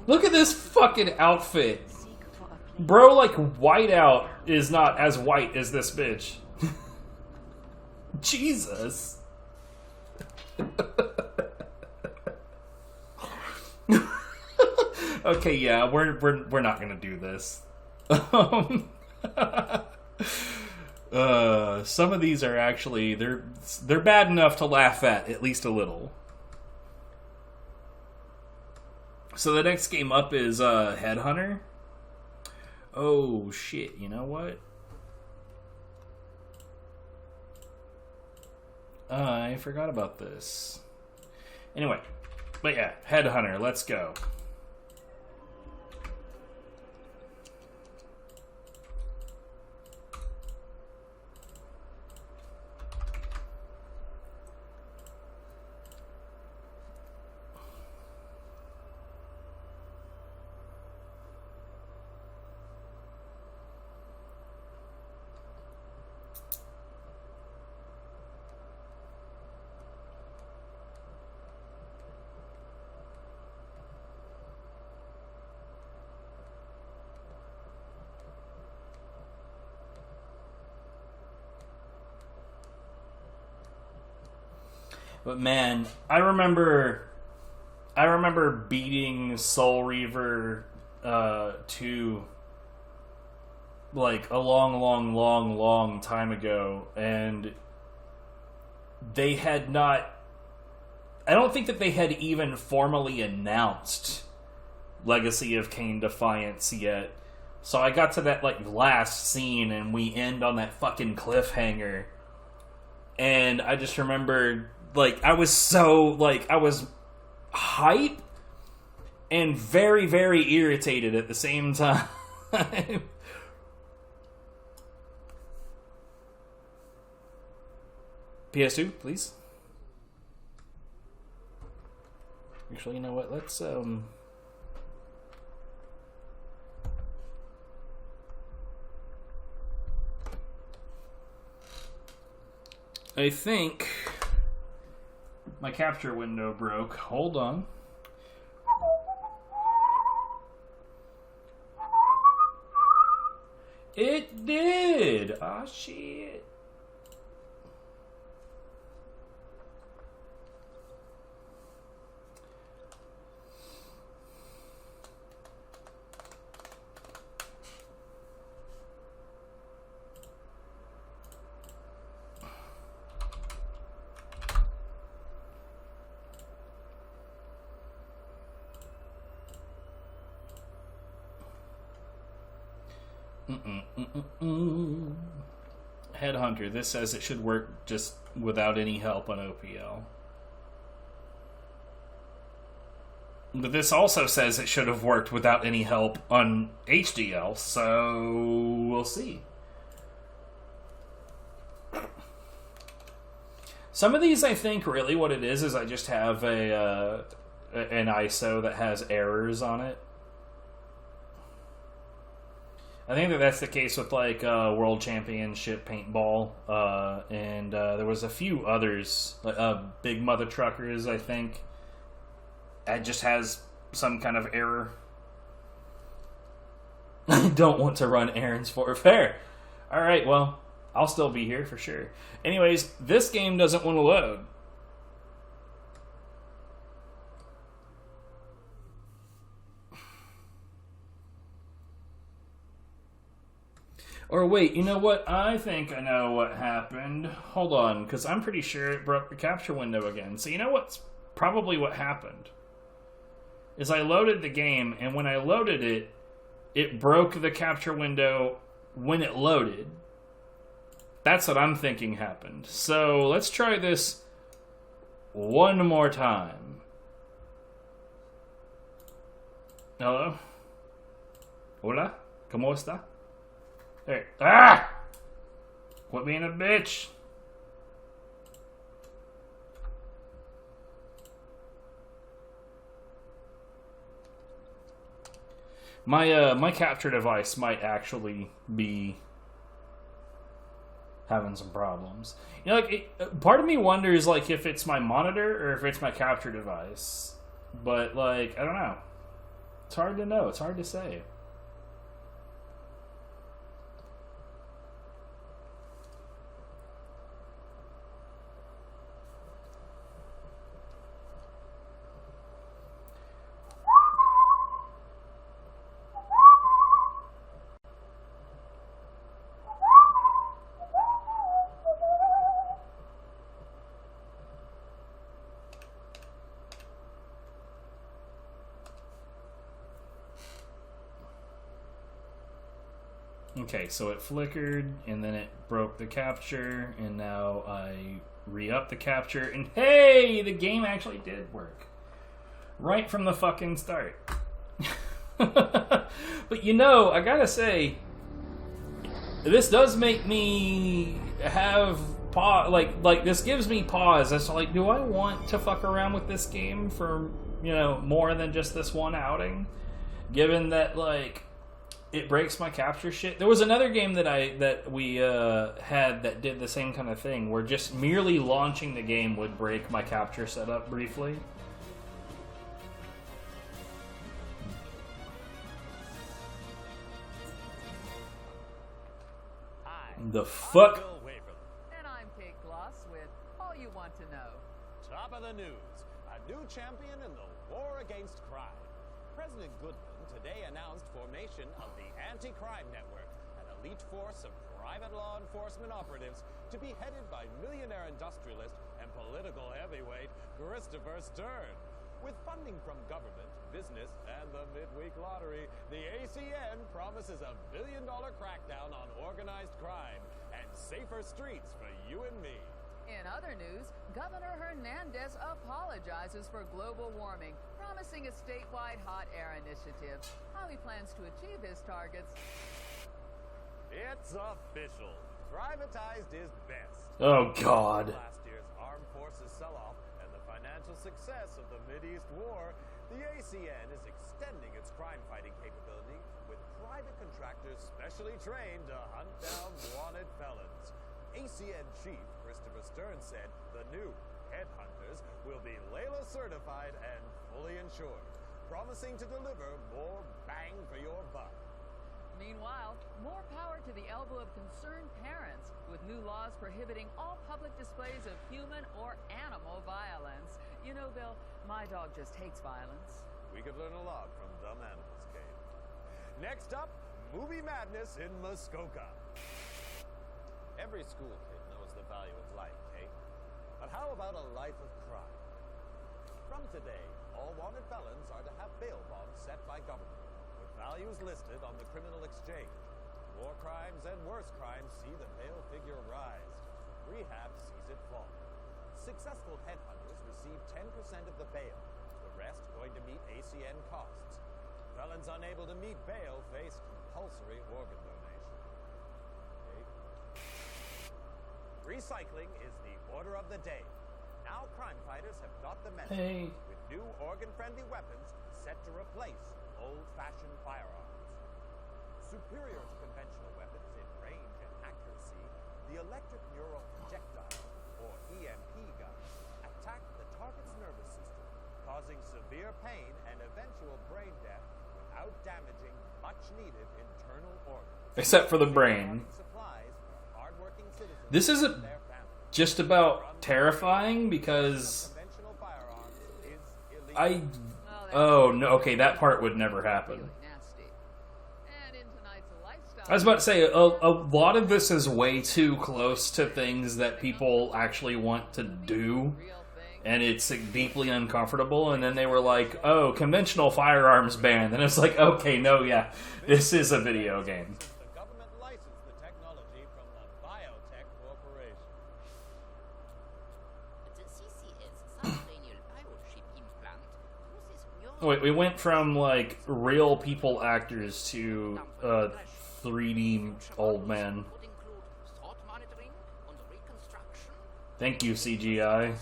Look at this fucking outfit. Bro, like, whiteout is not as white as this bitch. Jesus. Okay, yeah, we're not gonna do this. Some of these are actually they're bad enough to laugh at least a little. So the next game up is Headhunter. Oh, shit. You know what? I forgot about this. Anyway. But yeah, Headhunter. Let's go. But man, I remember beating Soul Reaver 2 like a long time ago, and they had not. I don't think that they had even formally announced Legacy of Kain Defiance yet. So I got to that like last scene, and we end on that fucking cliffhanger, and I just remembered. Like, I was hype and very, very irritated at the same time. PS2, please. Actually, you know what? Let's, I think my capture window broke. Hold on. It did! Ah, shit. Headhunter. This says it should work just without any help on OPL. But this also says it should have worked without any help on HDL, so we'll see. Some of these, I think, really what it is I just have an ISO that has errors on it. I think that's the case with like World Championship Paintball, and there was a few others, like Big Mother Truckers. I think it just has some kind of error. I don't want to run errands for fair. All right, well, I'll still be here for sure. Anyways, this game doesn't want to load. Or wait, you know what? I think I know what happened. Hold on, because I'm pretty sure it broke the capture window again. So you know what's probably what happened? Is I loaded the game, and when I loaded it, it broke the capture window when it loaded. That's what I'm thinking happened. So let's try this one more time. Hello? Hola? ¿Cómo está? Hey. Ah! Quit being a bitch. My capture device might actually be having some problems. You know, like part of me wonders like if it's my monitor or if it's my capture device. But like I don't know. It's hard to know. It's hard to say. Okay, so it flickered, and then it broke the capture, and now I re-up the capture, and hey! The game actually did work. Right from the fucking start. But you know, I gotta say, this does make me have pause. Like this gives me pause as to, like, do I want to fuck around with this game for, you know, more than just this one outing? Given that, like, it breaks my capture shit. There was another game that we had that did the same kind of thing, where just merely launching the game would break my capture setup briefly. The fuck? And I'm Kate Gloss with All You Want to Know. Top of the news. A new champion in the war against crime. President Goodman today announced formation of the Anti-Crime Network, an elite force of private law enforcement operatives to be headed by millionaire industrialist and political heavyweight Christopher Stern. With funding from government, business, and the midweek lottery, the ACN promises $1 billion crackdown on organized crime and safer streets for you and me. In other news, Governor Hernandez apologizes for global warming, promising a statewide hot air initiative. How he plans to achieve his targets. It's official. Privatized is best. Oh, God. Last year's armed forces sell-off and the financial success of the Mideast War, the ACN is extending its crime-fighting capability with private contractors specially trained to hunt down wanted felons. ACN Chief Christopher Stern said the new Headhunters will be Layla certified and fully insured, promising to deliver more bang for your buck. Meanwhile, more power to the elbow of concerned parents, with new laws prohibiting all public displays of human or animal violence. You know, Bill, my dog just hates violence. We could learn a lot from dumb animals, Kate. Next up, movie madness in Muskoka. Every school kid knows the value of life, Kate. But how about a life of crime? From today, all wanted felons are to have bail bonds set by government, with values listed on the criminal exchange. More crimes and worse crimes see the bail figure rise. Rehab sees it fall. Successful headhunters receive 10% of the bail, the rest going to meet ACN costs. Felons unable to meet bail face compulsory organ donation. Kate? Recycling is the order of the day. Now crime fighters have got the message, with new organ-friendly weapons set to replace old-fashioned firearms. Superior to conventional weapons in range and accuracy, the electric neural projectile, or EMP gun, attack the target's nervous system, causing severe pain and eventual brain death without damaging much-needed internal organs. Except for the brain. This isn't just about terrifying, because oh no, okay, that part would never happen. I was about to say, a lot of this is way too close to things that people actually want to do, and it's deeply uncomfortable, and then they were like, oh, conventional firearms banned, and it's like, okay, no, yeah, this is a video game. Wait, we went from, like, real people actors to 3D old man. Thank you, CGI.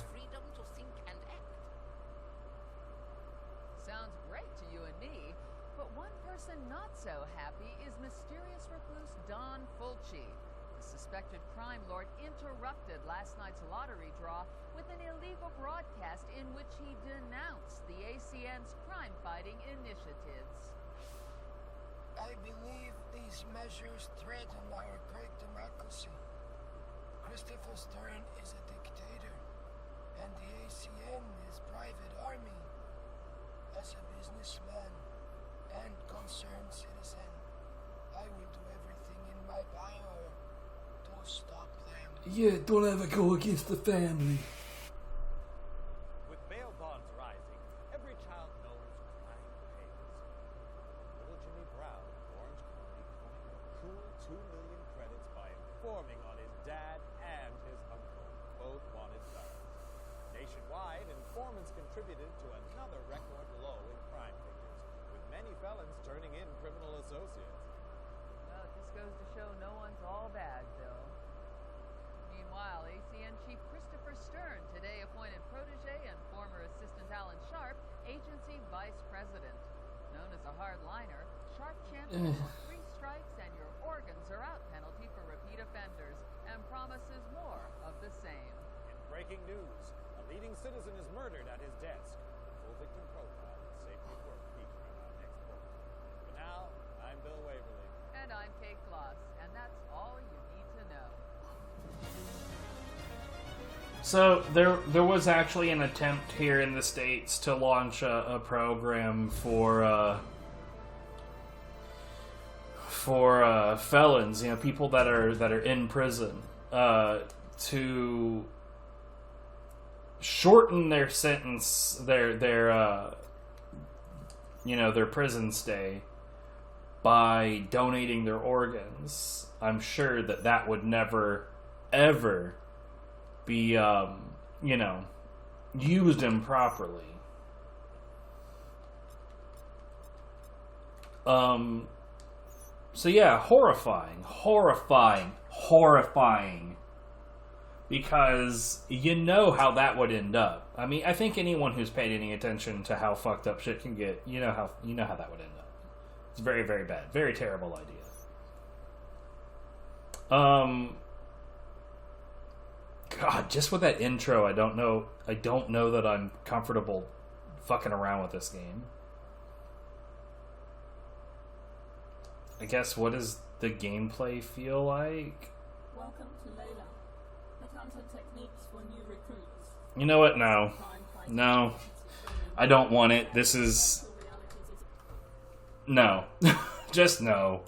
Sounds great to you and me, but one person not so happy is mysterious recluse Don Fulci. The suspected crime lord interrupted last night's lottery draw with an illegal broadcast in which he denounced the ACN's crime-fighting initiatives. I believe these measures threaten our great democracy. Christopher Stern is a dictator, and the ACN is private army. As a businessman and concerned citizen, I will do everything in my power to stop them. Yeah, don't ever go against the family. With bail bonds rising, every child knows crime pays. Little Jimmy Brown of Orange County coined a cool $2 dad and his uncle both wanted stars. Nationwide, informants contributed to another record low in crime figures, with many felons turning in criminal associates. Well, it just goes to show no one's all bad, Bill. Meanwhile, ACN Chief Christopher Stern today appointed protege and former assistant Alan Sharp agency vice president. Known as a hardliner, Sharp champions for 3 strikes and your organs are out penalty for repeat offenders and promises more of the same. In breaking news, a leading citizen is murdered at his desk. Full victim profile and safety at work feature in our next program. For now, I'm Bill Waverly. And I'm Kate Gloss, and that's all you need to know. So there was actually an attempt here in the States to launch a program for felons, you know, people that are in prison, to shorten their sentence, their prison stay by donating their organs. I'm sure that would never ever be used improperly. So yeah, horrifying. Because you know how that would end up. I mean, I think anyone who's paid any attention to how fucked up shit can get, you know how that would end up. It's very, very bad. Very terrible idea. God, just with that intro, I don't know that I'm comfortable fucking around with this game. I guess, what does the gameplay feel like? Welcome to Layla. Headhunter techniques for new recruits. You know what? No. I don't want it. This is... No. Just no.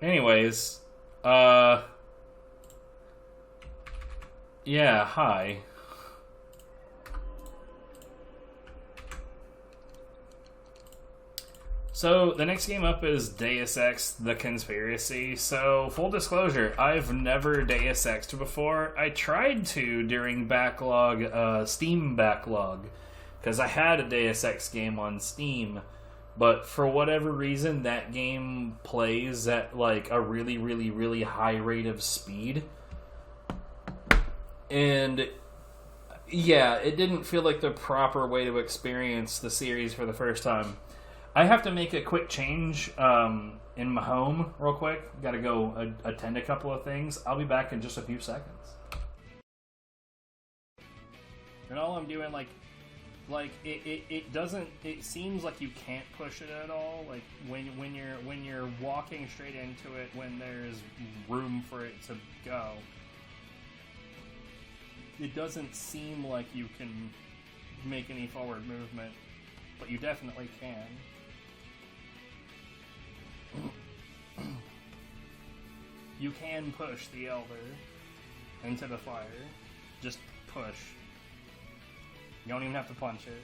Anyways, yeah, hi. So, the next game up is Deus Ex: The Conspiracy. So, full disclosure, I've never Deus Ex'd before. I tried to during backlog, Steam backlog, because I had a Deus Ex game on Steam, but for whatever reason, that game plays at like a really, really, really high rate of speed. And yeah, it didn't feel like the proper way to experience the series for the first time. I have to make a quick change in my home real quick. Gotta go attend a couple of things. I'll be back in just a few seconds. And all I'm doing, it doesn't, it seems like you can't push it at all. Like when you're walking straight into it, when there's room for it to go, it doesn't seem like you can make any forward movement, but you definitely can. You can push the Elder into the fire. Just push. You don't even have to punch it.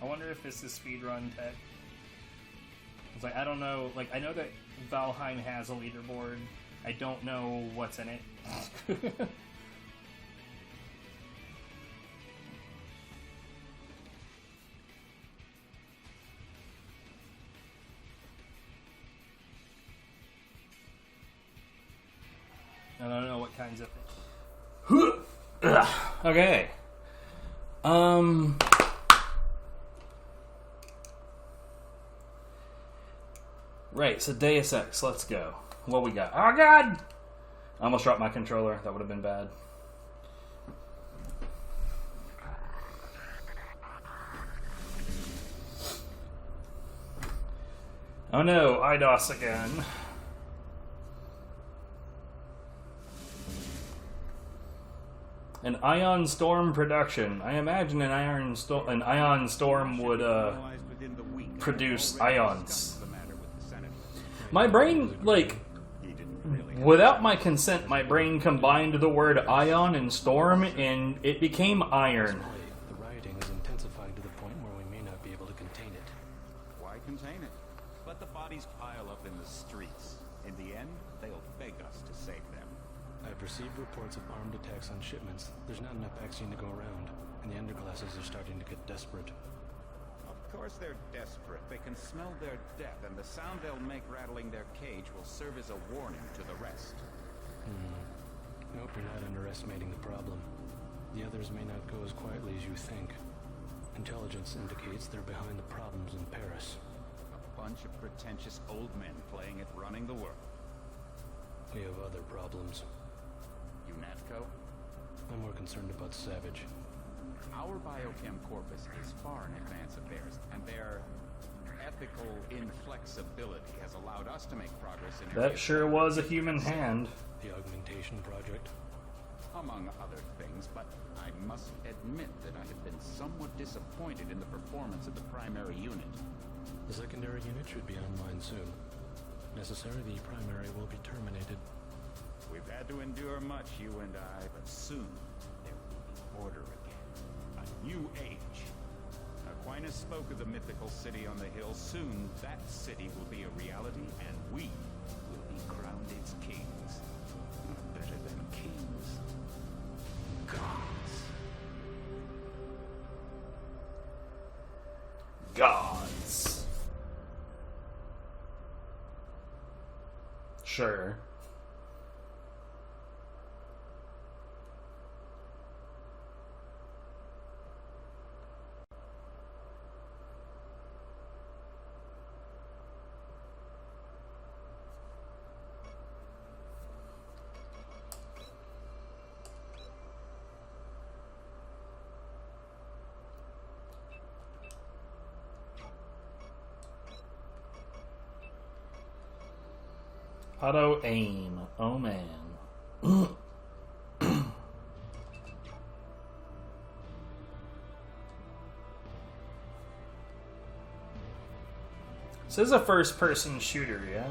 I wonder if this is speedrun tech. It's like, I don't know. Like, I know that Valheim has a leaderboard. I don't know what's in it. I don't know what kinds of things. Okay. Right, so Deus Ex, let's go. What we got? Oh god! I almost dropped my controller. That would have been bad. Oh no, IDOS again. An Ion Storm production. I imagine an Ion Storm would produce ions. My brain, like, without my consent, my brain combined the word ion and storm, and it became iron. The rioting is intensifying to the point where we may not be able to contain it. Why contain it? But the bodies pile up in the streets. In the end, they'll beg us to save them. I've received reports of armed attacks on shipments. There's not enough vaccine to go around, and the underclasses are starting to get desperate. Of course they're desperate. They can smell their death, and the sound they'll make rattling their cage will serve as a warning to the rest. I hope you're not underestimating the problem. The others may not go as quietly as you think. Intelligence indicates they're behind the problems in Paris. A bunch of pretentious old men playing at running the world. We have other problems. UNATCO? I'm more concerned about Savage. Our biochem corpus is far in advance of theirs, and their ethical inflexibility has allowed us to make progress in That sure was a human hand. The augmentation project? Among other things, but I must admit that I have been somewhat disappointed in the performance of the primary unit. The secondary unit should be online soon. Necessary, the primary will be terminated. We've had to endure much, you and I, but soon there will be order again. A new age. Aquinas spoke of the mythical city on the hill. Soon that city will be a reality, and we will be crowned its kings. Better than kings. Gods. Gods. Sure. Auto aim. Oh man. This is a first person shooter, yeah?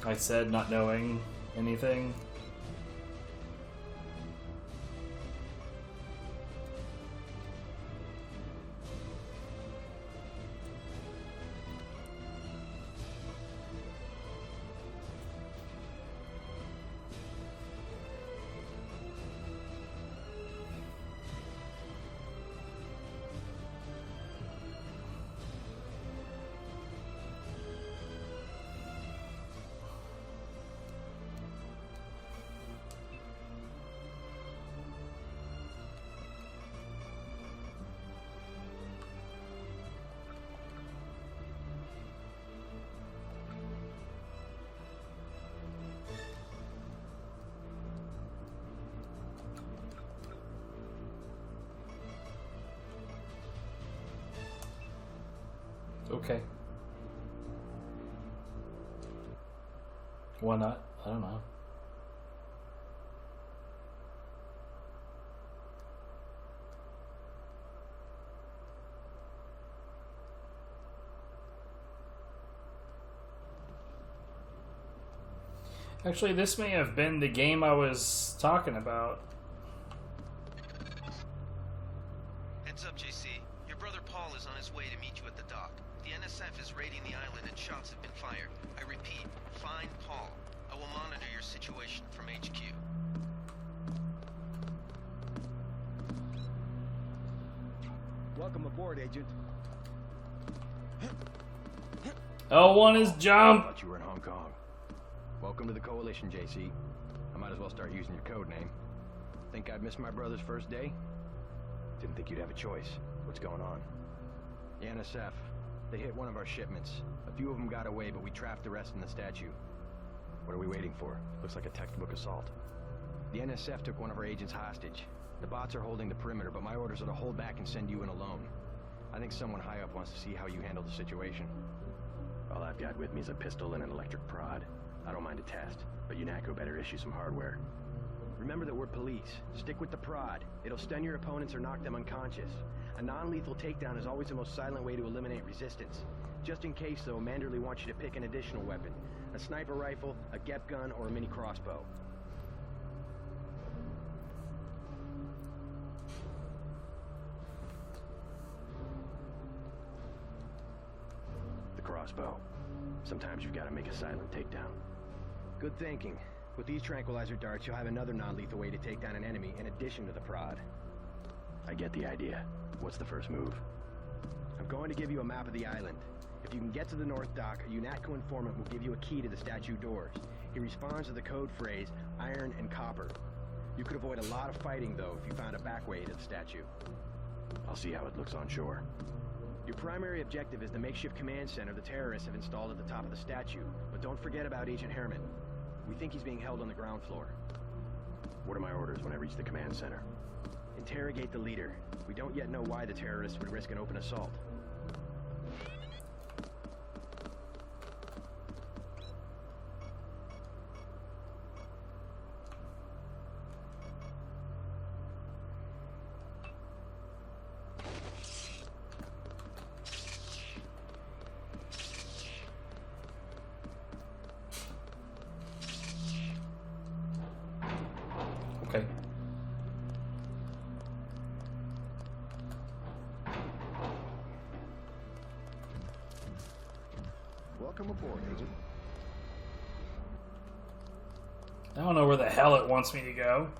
I said not knowing anything. Okay. Why not? I don't know. Actually, this may have been the game I was talking about. Heads up, JC. Your brother Paul is on his way to meet you at the dock. The NSF is raiding the island and shots have been fired. I repeat, find Paul. I will monitor your situation from HQ. Welcome aboard, Agent. L1 is jump. I thought you were in Hong Kong. Welcome to the Coalition, JC. I might as well start using your code name. Think I've missed my brother's first day? Didn't think you'd have a choice. What's going on? The NSF. They hit one of our shipments. A few of them got away, but we trapped the rest in the statue. What are we waiting for? Looks like a textbook assault. The NSF took one of our agents hostage. The bots are holding the perimeter, but my orders are to hold back and send you in alone. I think someone high up wants to see how you handle the situation. All I've got with me is a pistol and an electric prod. I don't mind a test, but UNATCO better issue some hardware. Remember that we're police. Stick with the prod. It'll stun your opponents or knock them unconscious. A non-lethal takedown is always the most silent way to eliminate resistance. Just in case, though, Manderley wants you to pick an additional weapon. A sniper rifle, a GEP gun, or a mini crossbow. crossbow. Sometimes you've got to make a silent takedown. Good thinking. With these tranquilizer darts, you'll have another non-lethal way to take down an enemy in addition to the prod. I get the idea. What's the first move? I'm going to give you a map of the island. If you can get to the North Dock, a UNATCO informant will give you a key to the statue doors. He responds to the code phrase, iron and copper. You could avoid a lot of fighting, though, if you found a back way to the statue. I'll see how it looks on shore. Your primary objective is the makeshift command center the terrorists have installed at the top of the statue, but don't forget about Agent Herman. We think he's being held on the ground floor. What are my orders when I reach the command center? Interrogate the leader. We don't yet know why the terrorists would risk an open assault. Okay. Welcome aboard, Agent. I don't know where the hell it wants me to go.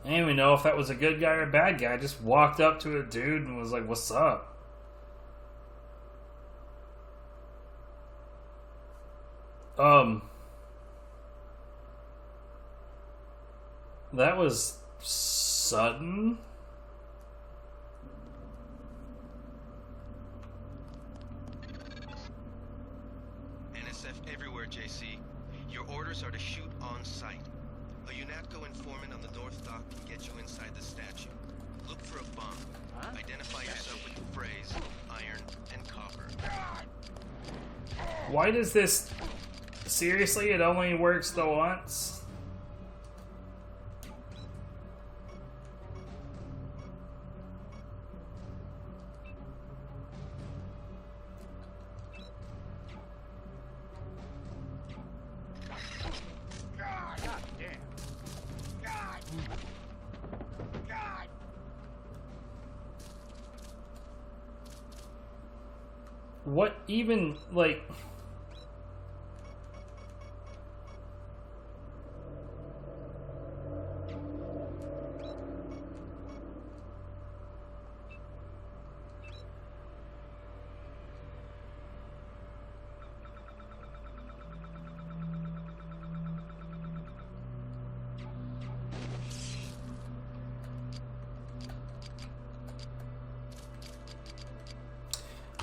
I didn't even know if that was a good guy or a bad guy. I just walked up to a dude and was like, what's up? That was sudden. NSF everywhere, JC. Your orders are to shoot on sight. A UNATCO informant on the North Dock can get you inside the statue. Look for a bomb. Identify yourself with the phrase, iron and copper. Why does this... Seriously, it only works the once? What even, like...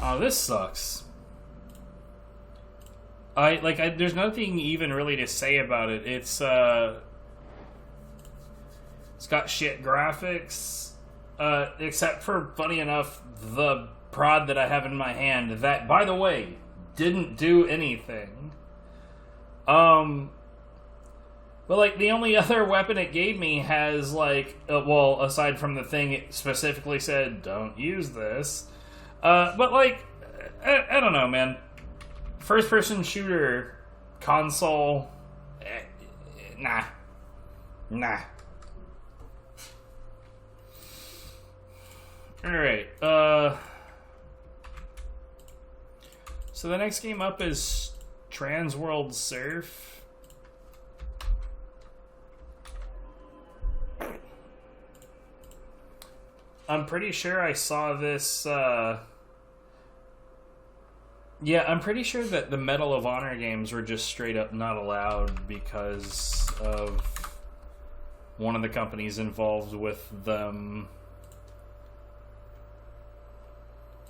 Oh, this sucks. There's nothing even really to say about it. It's got shit graphics, except for, funny enough, the prod that I have in my hand that, by the way, didn't do anything. But, like, the only other weapon it gave me has, like, well, aside from the thing it specifically said, don't use this. But, like, I don't know, man. First-person shooter console, nah. Alright, so the next game up is Transworld Surf. I'm pretty sure I saw this, yeah, I'm pretty sure that the Medal of Honor games were just straight up not allowed because of one of the companies involved with them.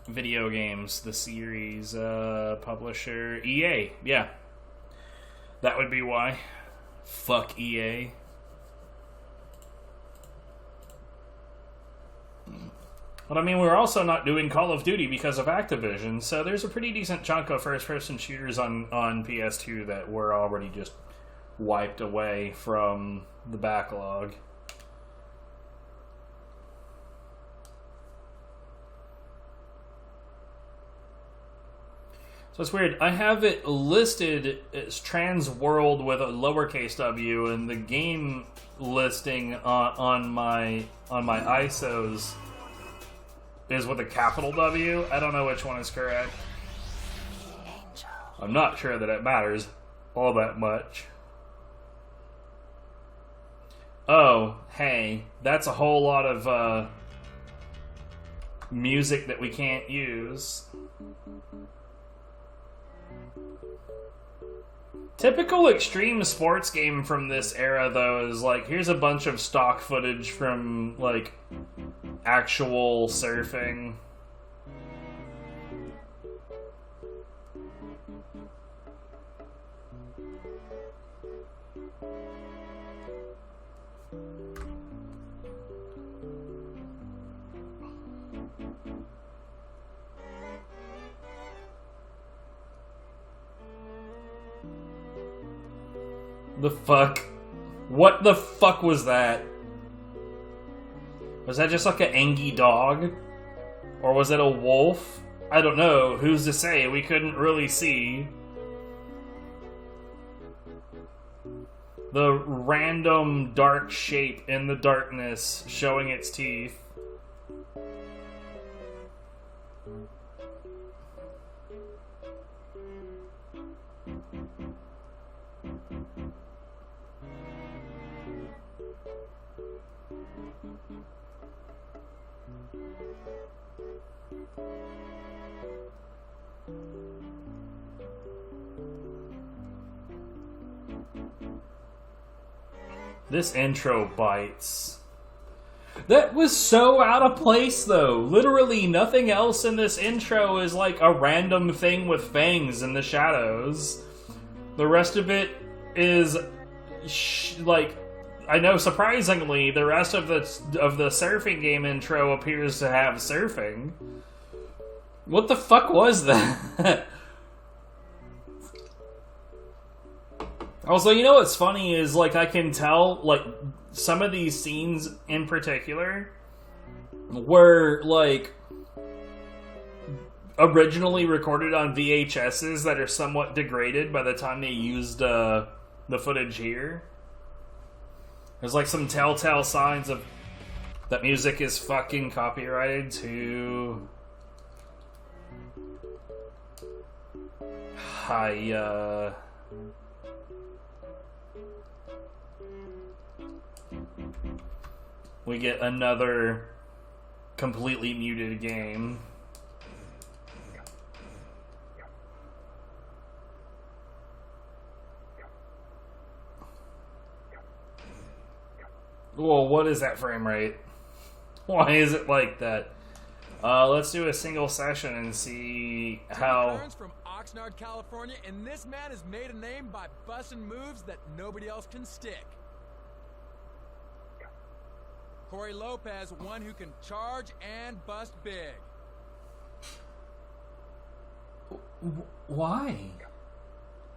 Video games, the series, publisher, EA, yeah. That would be why. Fuck EA. But I mean, we're also not doing Call of Duty because of Activision, so there's a pretty decent chunk of first-person shooters on PS2 that were already just wiped away from the backlog. So it's weird. I have it listed as Transworld with a lowercase w, and the game listing on my ISOs is with a capital W. I don't know which one is correct. I'm not sure that it matters all that much. Oh, hey, that's a whole lot of music that we can't use. Typical extreme sports game from this era, though, is like, here's a bunch of stock footage from, like, actual surfing. The fuck? What the fuck was that? Was that just like an angry dog? Or was it a wolf? I don't know. Who's to say? We couldn't really see. The random dark shape in the darkness showing its teeth. This intro bites. That was so out of place, though. Literally nothing else in this intro is like a random thing with fangs in the shadows. The rest of it is like, I know surprisingly, the rest of the surfing game intro appears to have surfing. What the fuck was that? Also, you know what's funny is, like, I can tell, like, some of these scenes in particular were, like, originally recorded on VHSs that are somewhat degraded by the time they used the footage here. There's, like, some telltale signs of that music is fucking copyrighted too. We get another completely muted game. Whoa, what is that frame rate? Why is it like that? Let's do a single session and see how... From Oxnard, California, and this man has made a name by busting moves that nobody else can stick. Corey Lopez, one who can charge and bust big. Why?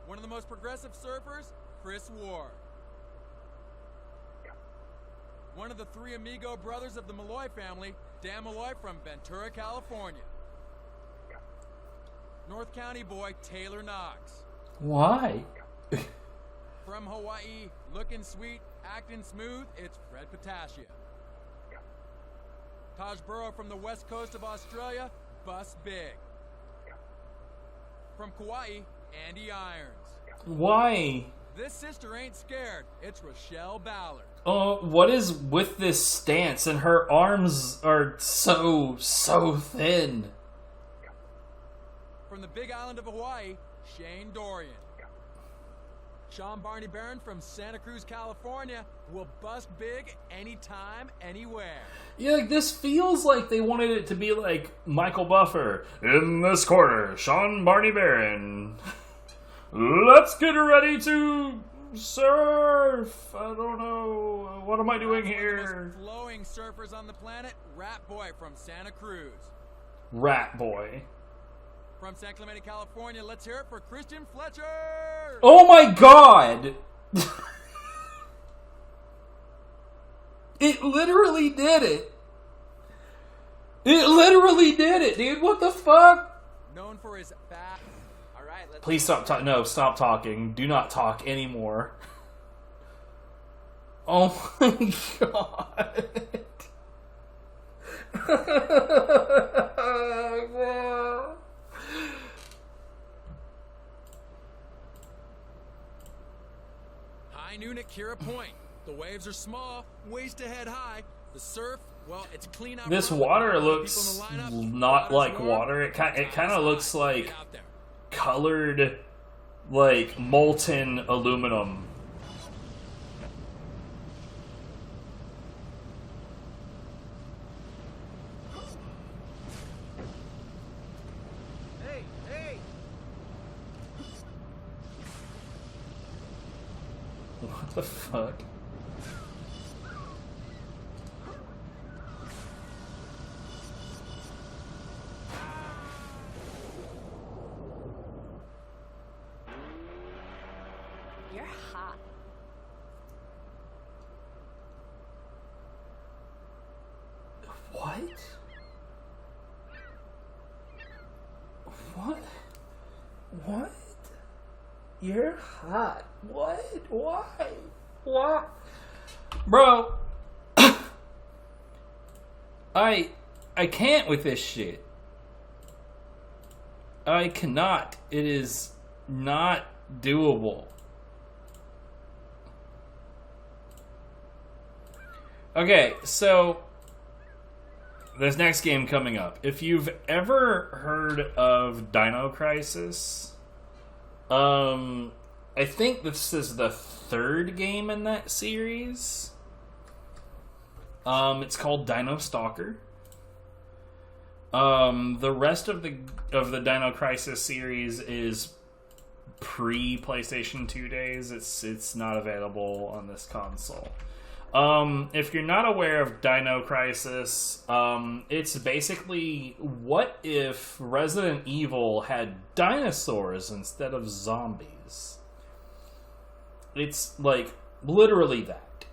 One of the most progressive surfers, Chris Ward. One of the three amigo brothers of the Malloy family, Dan Malloy from Ventura, California. North County boy, Taylor Knox. Why? From Hawaii, looking sweet, acting smooth, it's Fred Patacia. Taj Burrow from the west coast of Australia, bust big. From Kauai, Andy Irons. Why? This sister ain't scared. It's Rochelle Ballard. What is with this stance? And her arms are so thin. From the big island of Hawaii, Shane Dorian. Sean Barney Barron from Santa Cruz, California, will bust big anytime, anywhere. Yeah, like, this feels like they wanted it to be like Michael Buffer. In this corner, Sean Barney Barron. Let's get ready to surf. I don't know. What am I doing here? One of the most flowing surfers on the planet, Rat Boy from Santa Cruz. Rat Boy. From San Clemente, California, let's hear it for Christian Fletcher! Oh my god! It literally did it! It literally did it, dude! What the fuck? Known for his fat... Alright, let's... Please stop talking. No, stop talking. Do not talk anymore. Oh my god. High noon at Kira Point. The waves are small, waist to head high. The surf, well, it's clean out. This water looks not like water. It kind of looks like colored, like molten aluminum. Hey! What the fuck? You're hot. What? What? What? You're hot. What? Why? What? Bro. I can't with this shit. I cannot. It is not doable. Okay, so this next game coming up. If you've ever heard of Dino Crisis, I think this is the third game in that series. It's called Dino Stalker. The rest of the Dino Crisis series is pre-PlayStation 2 days. It's not available on this console. If you're not aware of Dino Crisis, it's basically what if Resident Evil had dinosaurs instead of zombies? It's like literally that,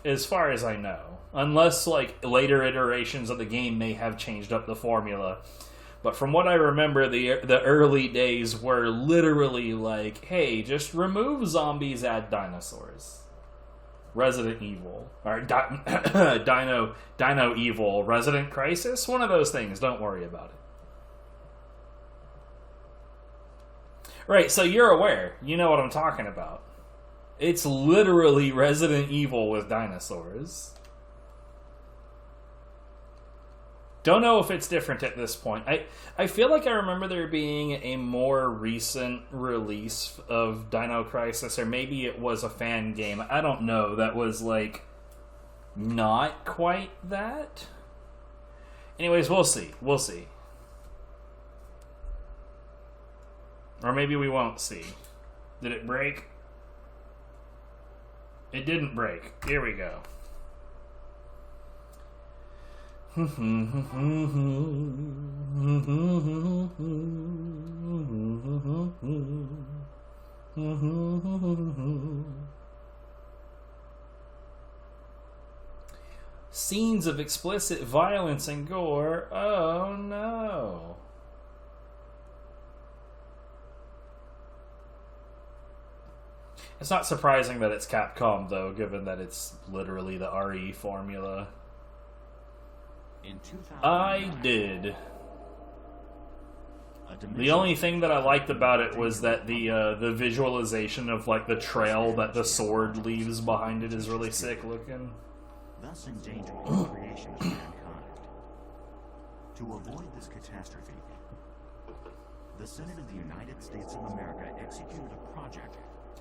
as far as I know. Unless like later iterations of the game may have changed up the formula. But from what I remember, the early days were literally like, hey, just remove zombies, add dinosaurs. Resident Evil. Or Dino Evil. Resident Crisis? One of those things. Don't worry about it. Right, so you're aware. You know what I'm talking about. It's literally Resident Evil with dinosaurs. Don't know if it's different at this point. I feel like I remember there being a more recent release of Dino Crisis, or maybe it was a fan game. I don't know. That was, like, not quite that. Anyways, we'll see. We'll see. Or maybe we won't see. Did it break? It didn't break. Here we go. Scenes of explicit violence and gore. Oh no. It's not surprising that it's Capcom, though, given that it's literally the RE formula. I did. The only thing that I liked about it was that the visualization of like the trail that the sword leaves behind it is really sick looking. Thus endangering the creation of mankind. To avoid this catastrophe, the Senate of the United States of America executed a project.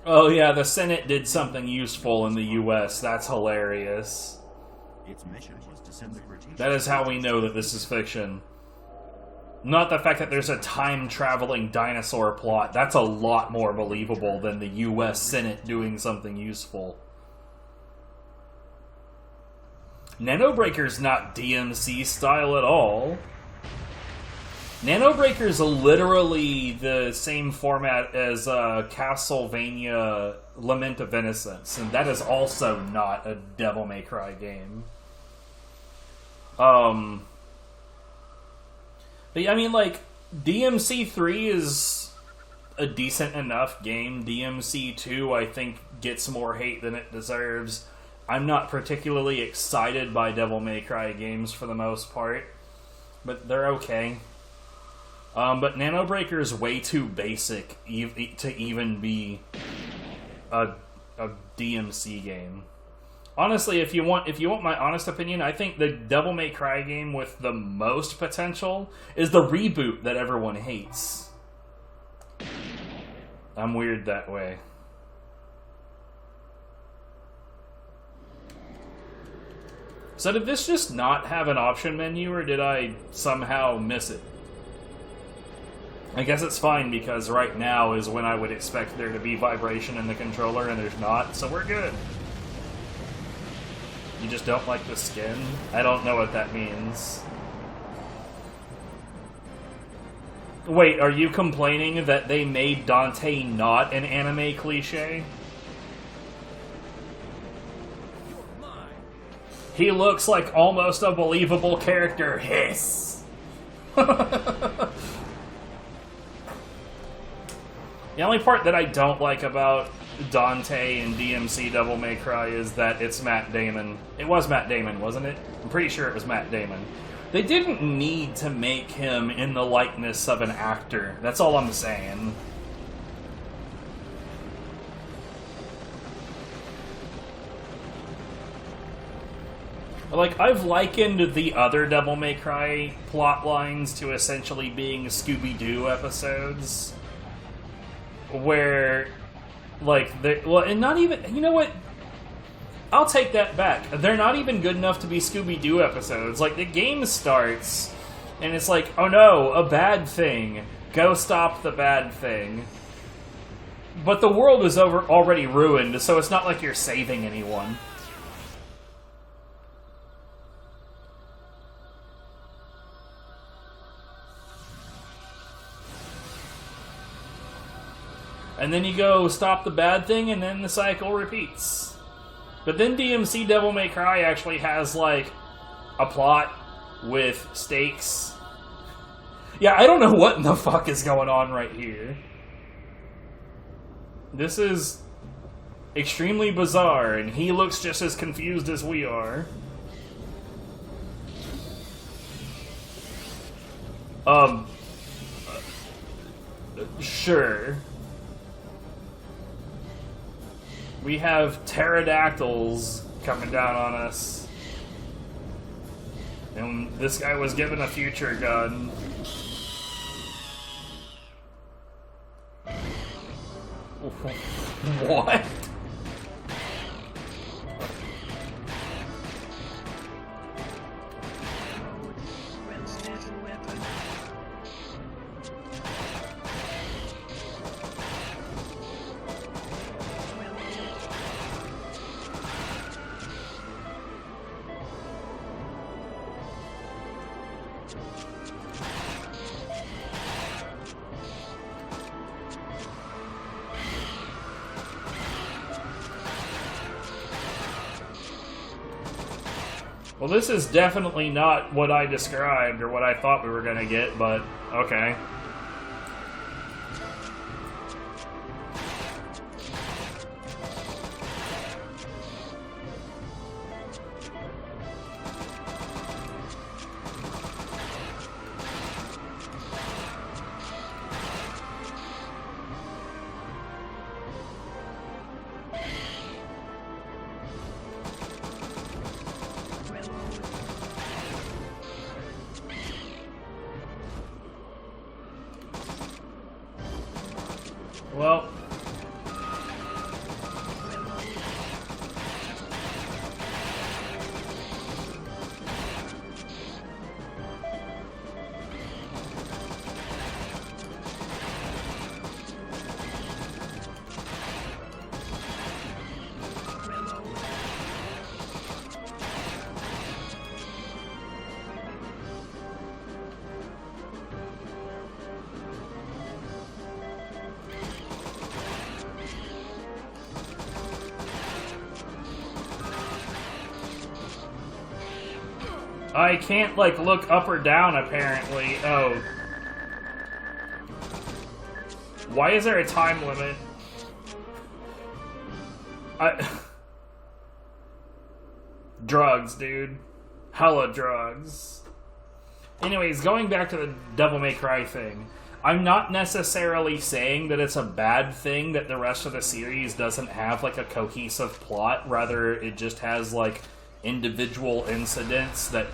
Oh yeah, the Senate did something useful in the U.S. That's hilarious. Its mission was to send the Cretaceous. That is how we know that this is fiction. Not the fact that there's a time-traveling dinosaur plot. That's a lot more believable than the U.S. Senate doing something useful. Nanobreaker's not DMC style at all. Nanobreaker's literally the same format as Castlevania Lament of Innocence, and that is also not a Devil May Cry game. But yeah, I mean, like, DMC 3 is a decent enough game. DMC 2, I think, gets more hate than it deserves. I'm not particularly excited by Devil May Cry games for the most part, but they're okay. But Nanobreaker is way too basic to even be a a DMC game. Honestly, if you want my honest opinion, I think the Devil May Cry game with the most potential is the reboot that everyone hates. I'm weird that way. So did this just not have an option menu, or did I somehow miss it? I guess it's fine, because right now is when I would expect there to be vibration in the controller, and there's not, so we're good. You just don't like the skin? I don't know what that means. Wait, are you complaining that they made Dante not an anime cliché? He looks like almost a believable character. Hiss! The only part that I don't like about Dante and DMC Devil May Cry is that it's Matt Damon. It was Matt Damon, wasn't it? I'm pretty sure it was Matt Damon. They didn't need to make him in the likeness of an actor. That's all I'm saying. Like, I've likened the other Devil May Cry plot lines to essentially being Scooby-Doo episodes. Where, like, and not even, you know what? I'll take that back. They're not even good enough to be Scooby-Doo episodes. Like, the game starts, and it's like, oh no, a bad thing. Go stop the bad thing. But the world is already ruined, so it's not like you're saving anyone. And then you go stop the bad thing, and then the cycle repeats. But then DMC Devil May Cry actually has, like, a plot with stakes. Yeah, I don't know what in the fuck is going on right here. This is extremely bizarre, and he looks just as confused as we are. Sure. We have pterodactyls coming down on us. And this guy was given a future gun. What? Well, this is definitely not what I described or what I thought we were going to get, but okay. Well, I can't, like, look up or down, apparently. Oh. Why is there a time limit? Drugs, dude. Hella drugs. Anyways, going back to the Devil May Cry thing. I'm not necessarily saying that it's a bad thing that the rest of the series doesn't have, like, a cohesive plot. Rather, it just has, like, individual incidents that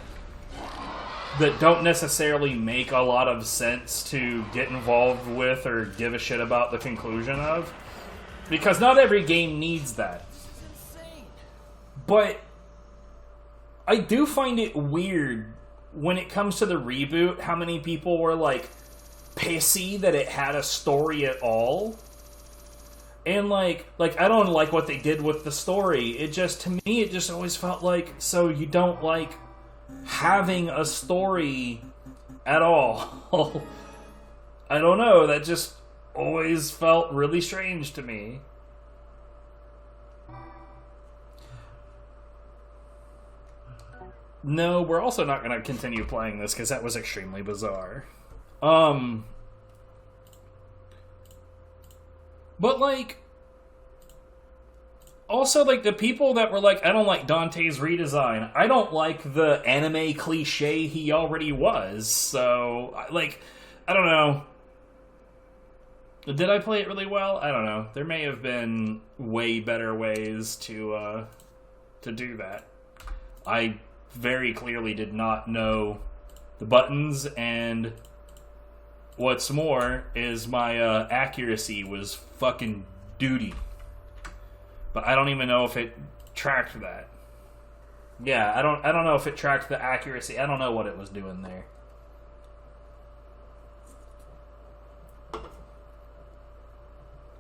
don't necessarily make a lot of sense to get involved with or give a shit about the conclusion of. Because not every game needs that. But I do find it weird when it comes to the reboot, how many people were, like, pissy that it had a story at all. And, like, I don't like what they did with the story. It just, to me, it just always felt like, so you don't like having a story at all. I don't know, that just always felt really strange to me. No, we're also not going to continue playing this because that was extremely bizarre. But, like, also, like, the people that were like, I don't like Dante's redesign. I don't like the anime cliche he already was. So, like, I don't know. Did I play it really well? I don't know. There may have been way better ways to do that. I very clearly did not know the buttons, and what's more is my accuracy was fucking duty. But I don't even know if it tracked that. Yeah, I don't know if it tracked the accuracy. I don't know what it was doing there.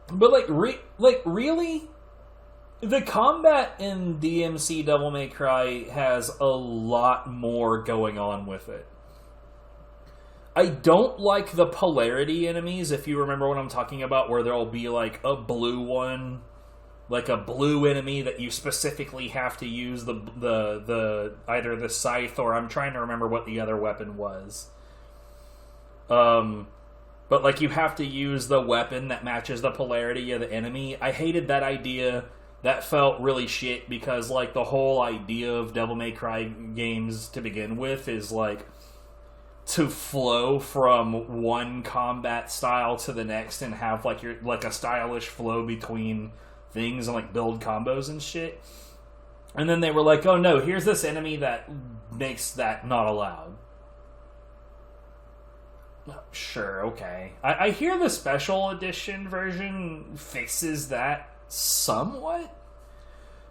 But really? The combat in DMC Devil May Cry has a lot more going on with it. I don't like the polarity enemies, if you remember what I'm talking about, where there'll be like a blue one, like a blue enemy that you specifically have to use the either the scythe, or I'm trying to remember what the other weapon was. But like you have to use the weapon that matches the polarity of the enemy. I hated that idea. That felt really shit because, like, the whole idea of Devil May Cry games to begin with is, like, to flow from one combat style to the next and have, like, a stylish flow between things and, like, build combos and shit. And then they were like, oh no, here's this enemy that makes that not allowed. Sure, okay. I hear the special edition version fixes that somewhat,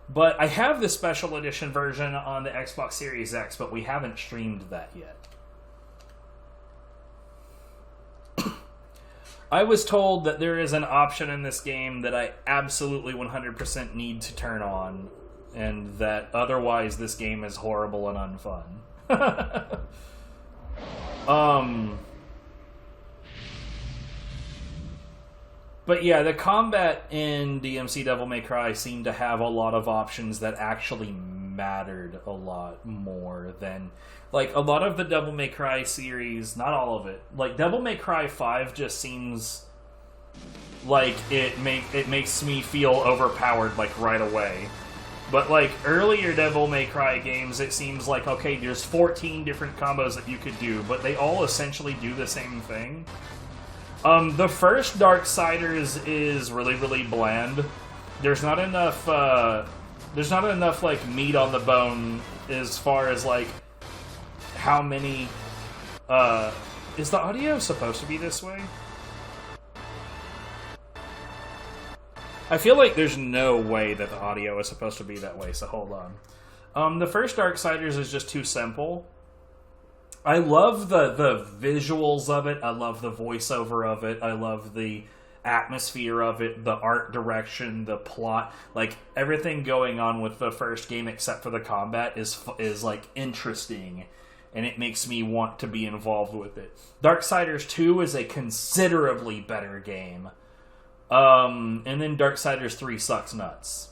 but I have the special edition version on the Xbox Series X, but we haven't streamed that yet. I was told that there is an option in this game that I absolutely 100% need to turn on, and that otherwise this game is horrible and unfun. But yeah, the combat in DMC Devil May Cry seemed to have a lot of options that actually mattered a lot more than... Like, a lot of the Devil May Cry series, not all of it, like, Devil May Cry 5 just seems like it makes me feel overpowered, like, right away. But, like, earlier Devil May Cry games, it seems like, okay, there's 14 different combos that you could do, but they all essentially do the same thing. The first Darksiders is really, really bland. There's not enough, like, meat on the bone as far as, like, how many, is the audio supposed to be this way? I feel like there's no way that the audio is supposed to be that way, so hold on. The first Darksiders is just too simple. I love the visuals of it. I love the voiceover of it. I love the atmosphere of it, the art direction, the plot. Like, everything going on with the first game except for the combat is like, interesting. And it makes me want to be involved with it. Darksiders 2 is a considerably better game. And then Darksiders 3 sucks nuts.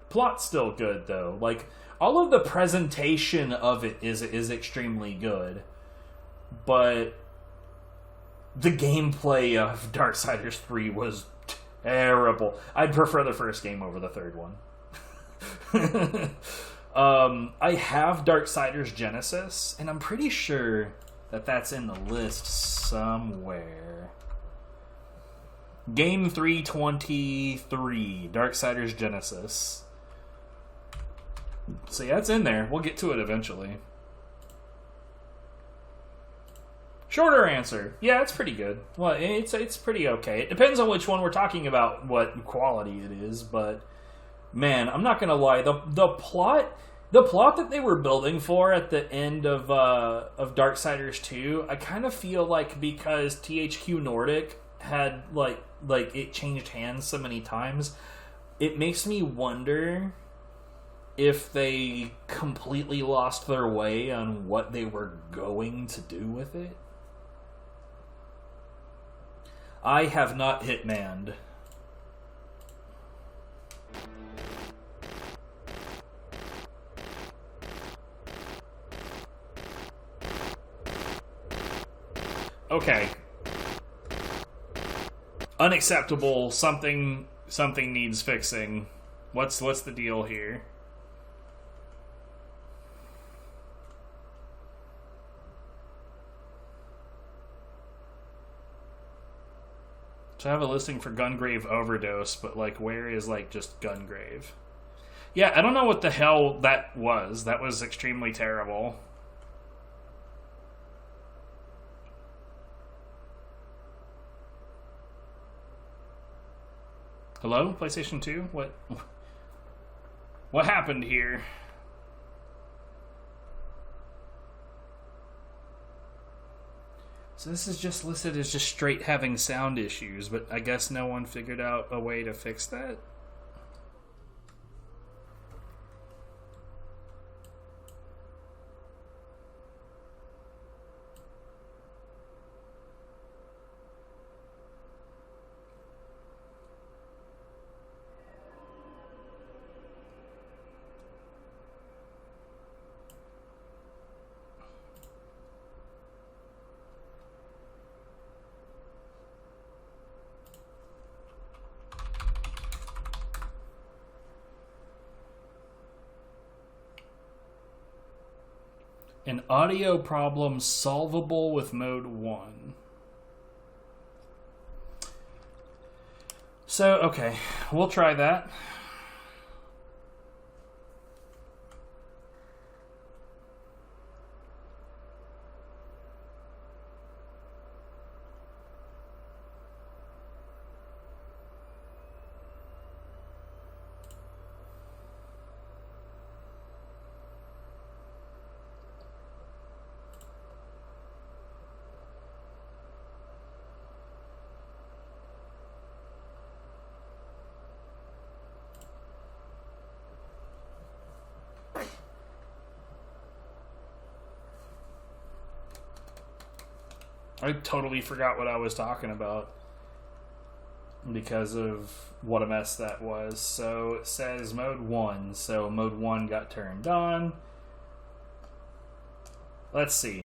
Plot's still good, though. Like, all of the presentation of it is extremely good, but the gameplay of Darksiders 3 was terrible. I'd prefer the first game over the third one. I have Darksiders Genesis, and I'm pretty sure that's in the list somewhere. Game 323, Darksiders Genesis. So yeah, it's in there. We'll get to it eventually. Shorter answer. Yeah, it's pretty good. Well, it's pretty okay. It depends on which one we're talking about, what quality it is, but man, I'm not gonna lie. The plot that they were building for at the end of Darksiders 2, I kind of feel like because THQ Nordic had like it changed hands so many times, it makes me wonder if they completely lost their way on what they were going to do with it. I have not Hitmaned. Okay. Unacceptable. Something needs fixing. What's the deal here? So I have a listing for Gungrave Overdose, but like where is like just Gungrave? Yeah, I don't know what the hell that was. That was extremely terrible. Hello, PlayStation 2? What happened here? So this is just listed as just straight having sound issues, but I guess no one figured out a way to fix that? An audio problem solvable with mode 1. So, okay, we'll try that. I totally forgot what I was talking about because of what a mess that was. So it says mode 1. So mode 1 got turned on. Let's see.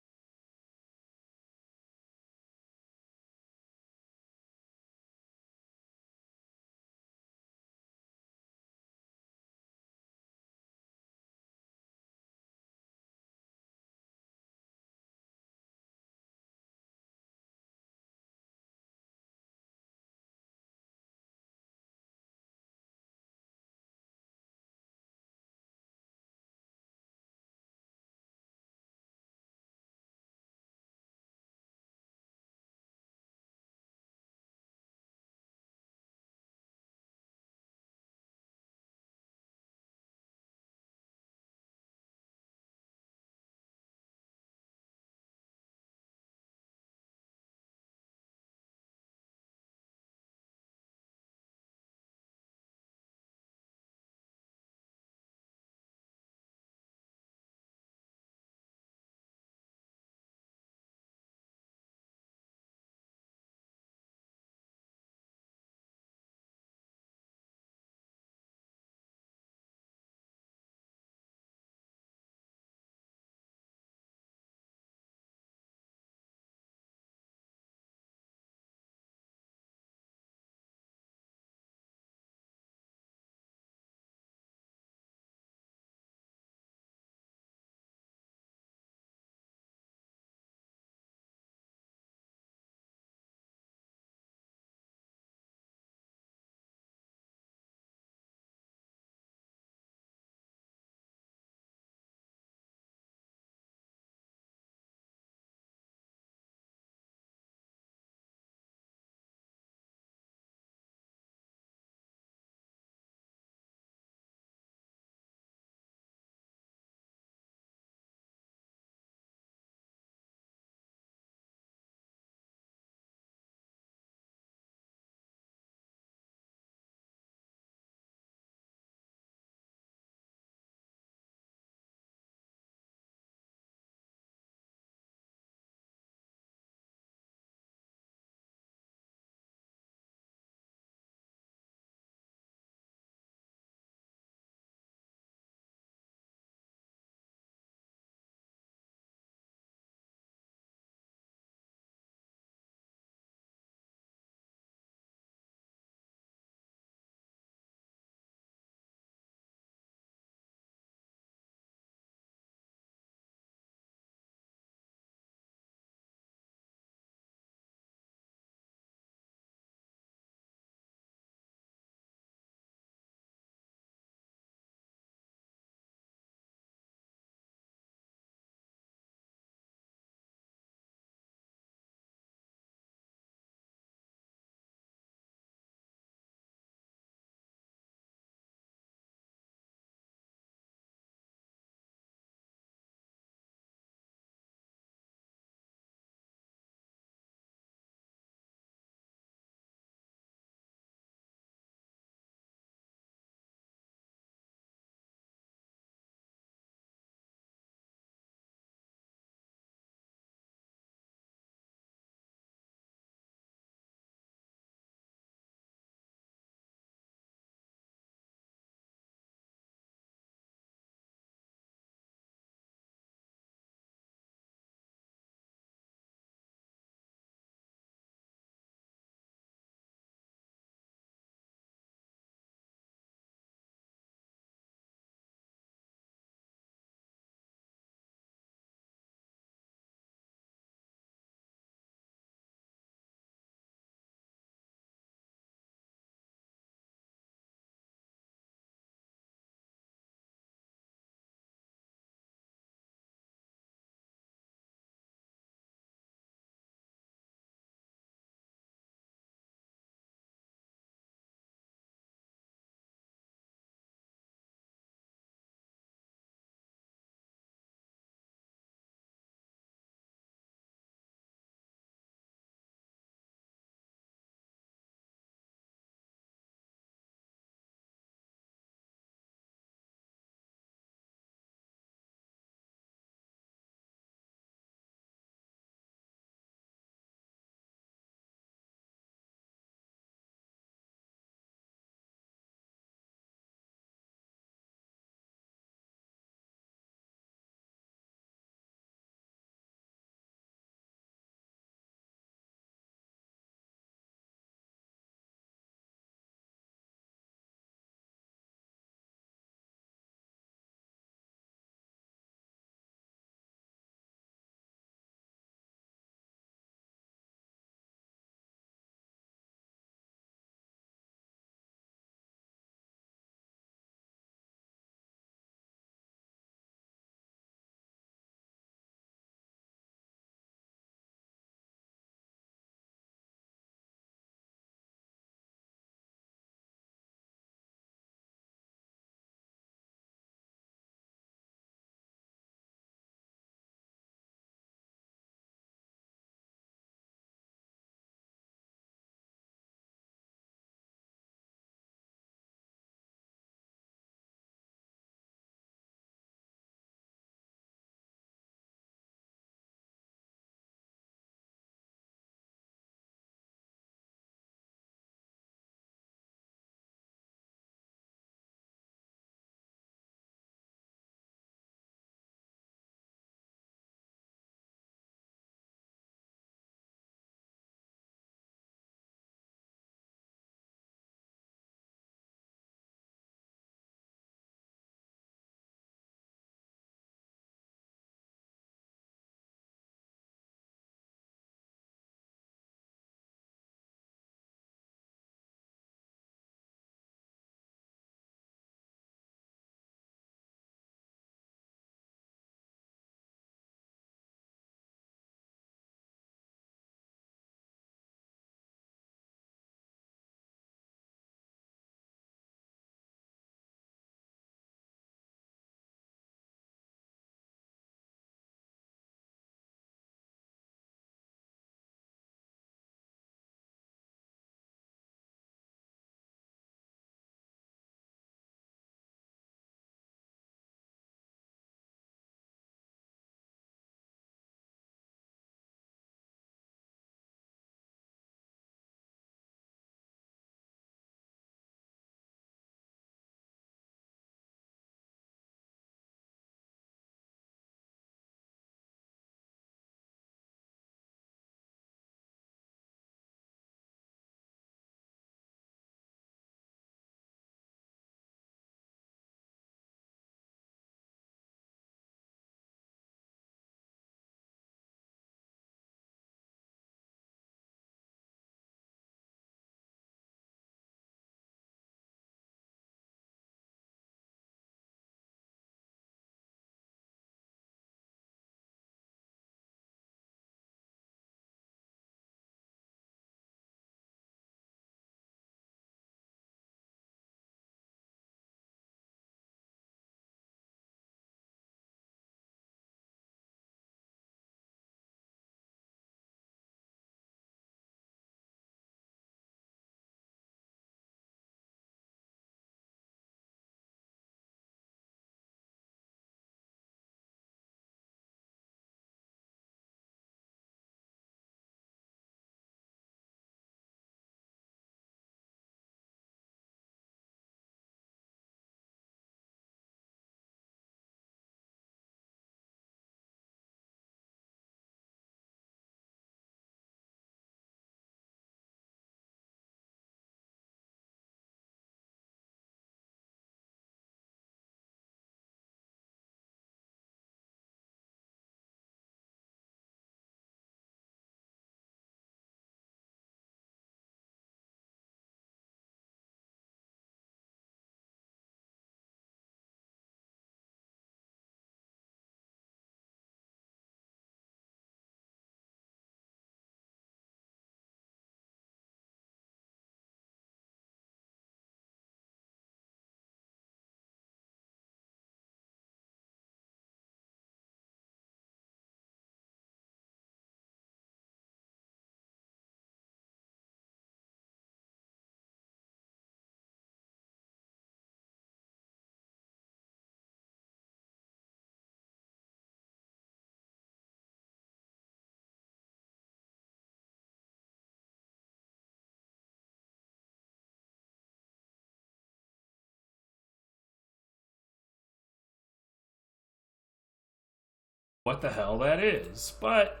what the hell that is, but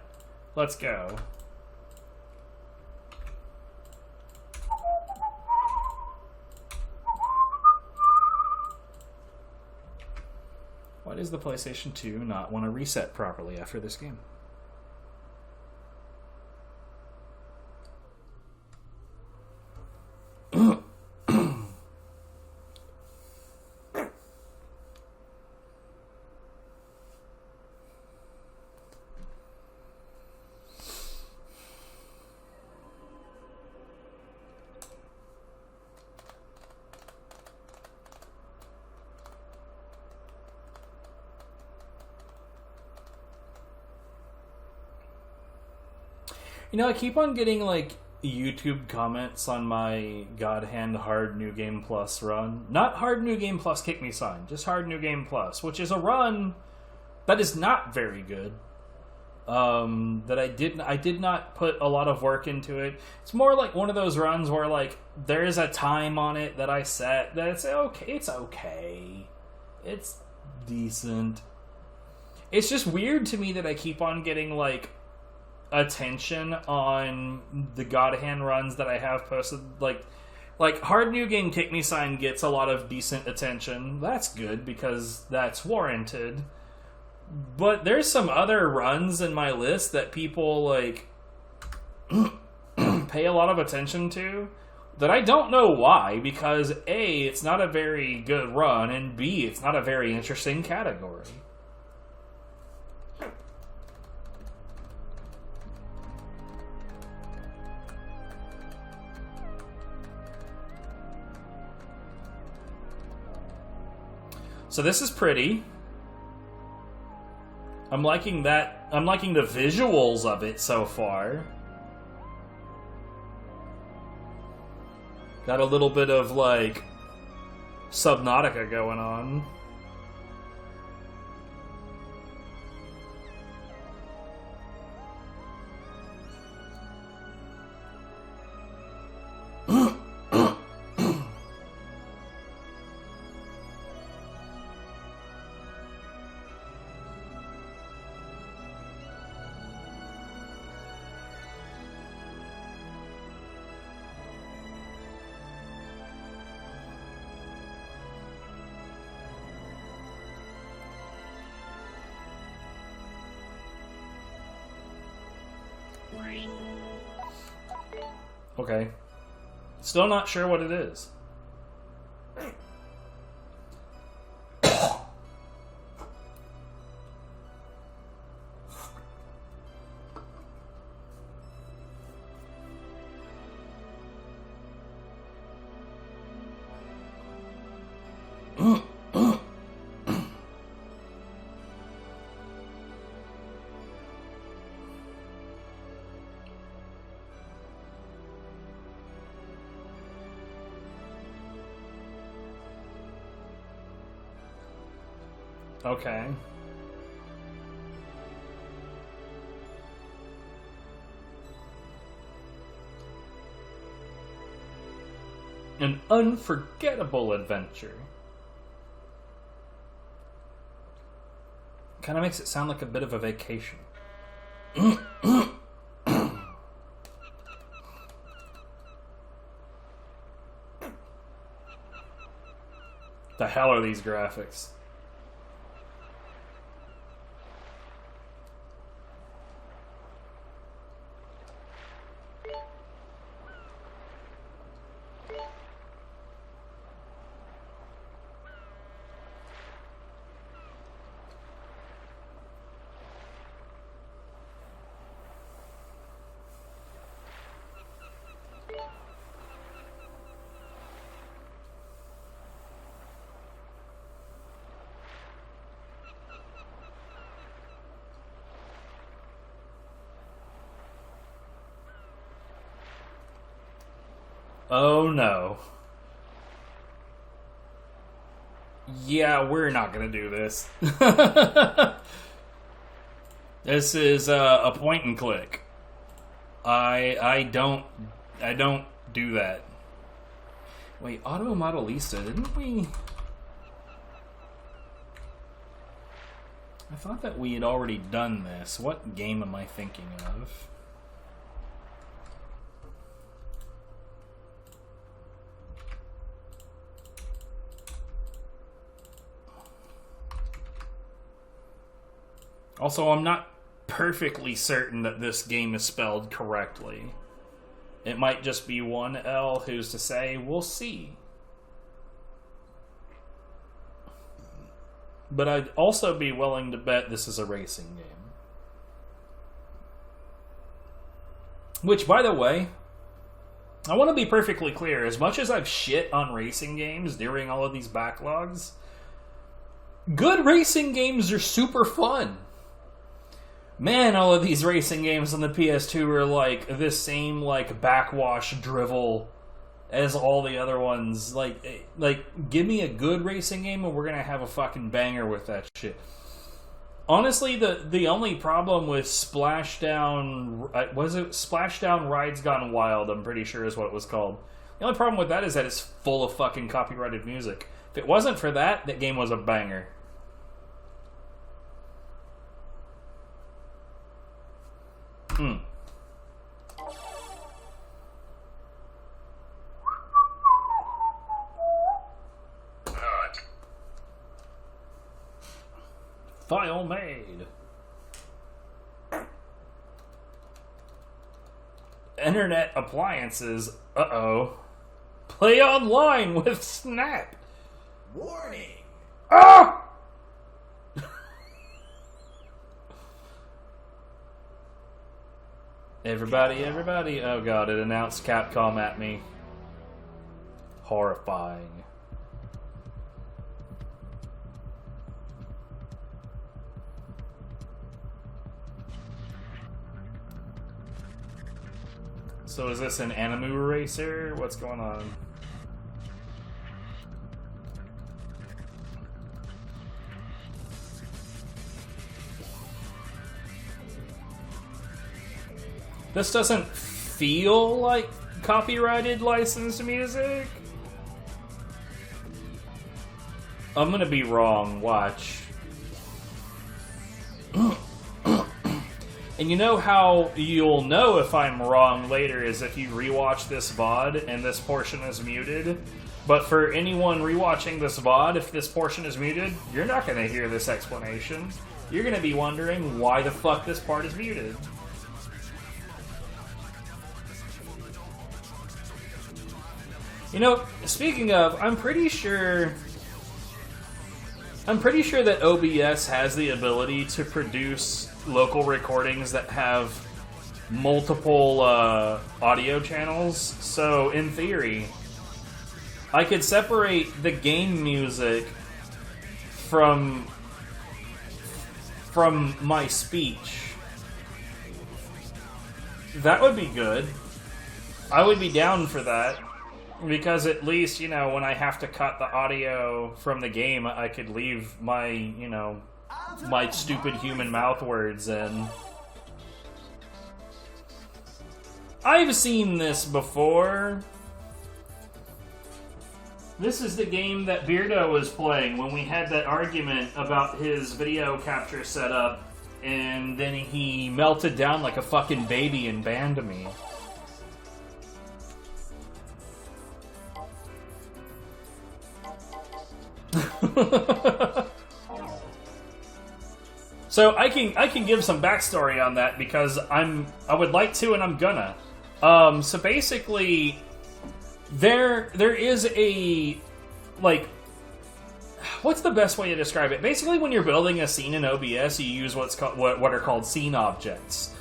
let's go. Why does the PlayStation 2 not want to reset properly after this game? You know, I keep on getting, like, YouTube comments on my God Hand Hard New Game Plus run. Not Hard New Game Plus Kick Me Sign, just Hard New Game Plus, which is a run that is not very good. That I did not put a lot of work into it. It's more like one of those runs where, like, there's a time on it that I set that it's okay. It's decent. It's just weird to me that I keep on getting, like, attention on the God Hand runs that I have posted. Like Hard New Game Kick Me Sign gets a lot of decent attention. That's good because that's warranted. But there's some other runs in my list that people like pay a lot of attention to that I don't know why, because A, it's not a very good run, and B, it's not a very interesting category. So this is pretty. I'm liking that. I'm liking the visuals of it so far. Got a little bit of, like, Subnautica going on. Okay. Still not sure what it is. Okay. An unforgettable adventure. Kind of makes it sound like a bit of a vacation. The hell are these graphics? Oh no. Yeah, we're not gonna do this. This is a point and click. I don't do that. Wait, Auto Modellista, didn't we? I thought that we had already done this. What game am I thinking of? Also, I'm not perfectly certain that this game is spelled correctly. It might just be one L, who's to say? We'll see. But I'd also be willing to bet this is a racing game. Which, by the way, I want to be perfectly clear. As much as I've shit on racing games during all of these backlogs, good racing games are super fun. Man, all of these racing games on the PS2 are like this same like backwash drivel as all the other ones. Like, give me a good racing game and we're gonna have a fucking banger with that shit. Honestly, the only problem with Splashdown... was it Splashdown Rides Gone Wild, I'm pretty sure is what it was called. The only problem with that is that it's full of fucking copyrighted music. If it wasn't for that, that game was a banger. File made. Internet appliances. Uh-oh. Play online with Snap. Warning. Ah! Everybody. Oh god, it announced Capcom at me. Horrifying. So is this an Animu Racer? What's going on? This doesn't feel like copyrighted licensed music. I'm gonna be wrong, watch. And you know how you'll know if I'm wrong later is if you rewatch this VOD and this portion is muted. But for anyone rewatching this VOD, if this portion is muted, you're not gonna hear this explanation. You're gonna be wondering why the fuck this part is muted. You know, speaking of, I'm pretty sure that OBS has the ability to produce local recordings that have multiple audio channels. So, in theory, I could separate the game music from my speech. That would be good. I would be down for that. Because at least, you know, when I have to cut the audio from the game, I could leave my, you know, my stupid human mouth words in. I've seen this before. This is the game that Beardo was playing when we had that argument about his video capture setup, and then he melted down like a fucking baby and banned me. So I can give some backstory on that because I would like to and I'm gonna. So basically, there is a, like, what's the best way to describe it? Basically, when you're building a scene in OBS, you use what are called scene objects.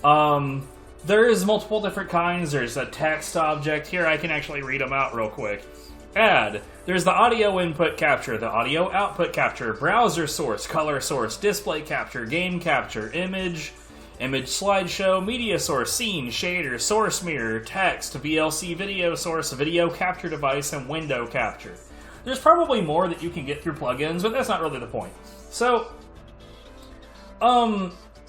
There is multiple different kinds. There's a text object. Here, I can actually read them out real quick. Add. There's the audio input capture, the audio output capture, browser source, color source, display capture, game capture, image slideshow, media source, scene, shader, source mirror, text, VLC video source, video capture device, and window capture. There's probably more that you can get through plugins, but that's not really the point. So,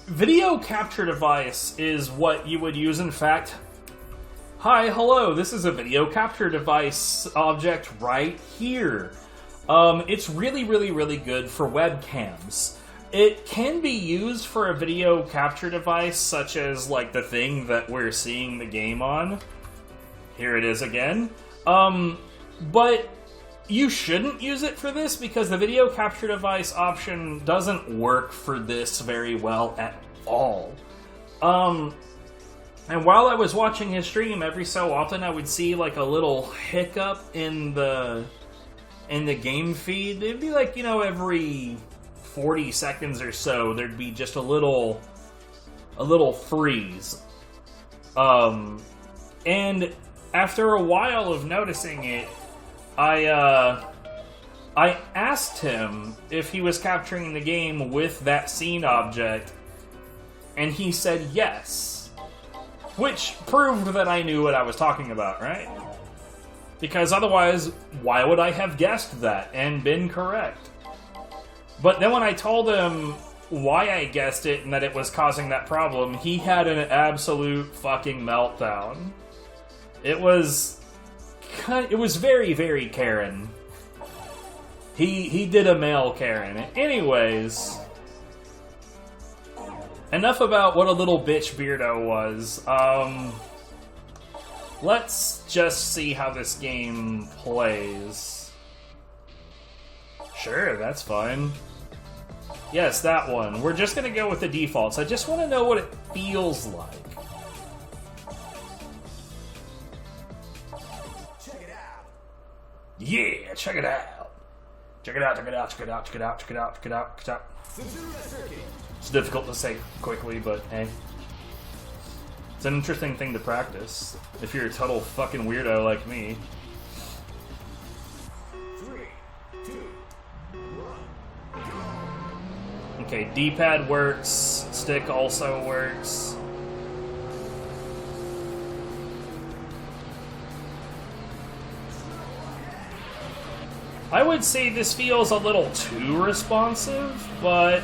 video capture device is what you would use, in fact. Hi, hello, this is a video capture device object right here. It's really, really, really good for webcams. it can be used for a video capture device, such as, like, the thing that we're seeing the game on. Here it is again. But you shouldn't use it for this, because the video capture device option doesn't work for this very well at all. And while I was watching his stream, every so often I would see, like, a little hiccup in the game feed. It'd be like, you know, every 40 seconds or so, there'd be just a little freeze. And after a while of noticing it, I asked him if he was capturing the game with that scene object, and he said yes. Which proved that I knew what I was talking about, right? Because otherwise, why would I have guessed that and been correct? But then when I told him why I guessed it and that it was causing that problem, he had an absolute fucking meltdown. It was very, very Karen. He did a male Karen. Anyways, enough about what a little bitch Beardo was. Let's just see how this game plays. Sure, that's fine. Yes, that one. We're just gonna go with the defaults. I just want to know what it feels like. Check it out. Yeah, check it out. Check it out, check it out, check it out, check it out, check it out, check it out, check it out. It's difficult to say quickly, but hey. It's an interesting thing to practice, if you're a total fucking weirdo like me. 3, 2, 1. Okay, D-pad works, stick also works. I would say this feels a little too responsive, but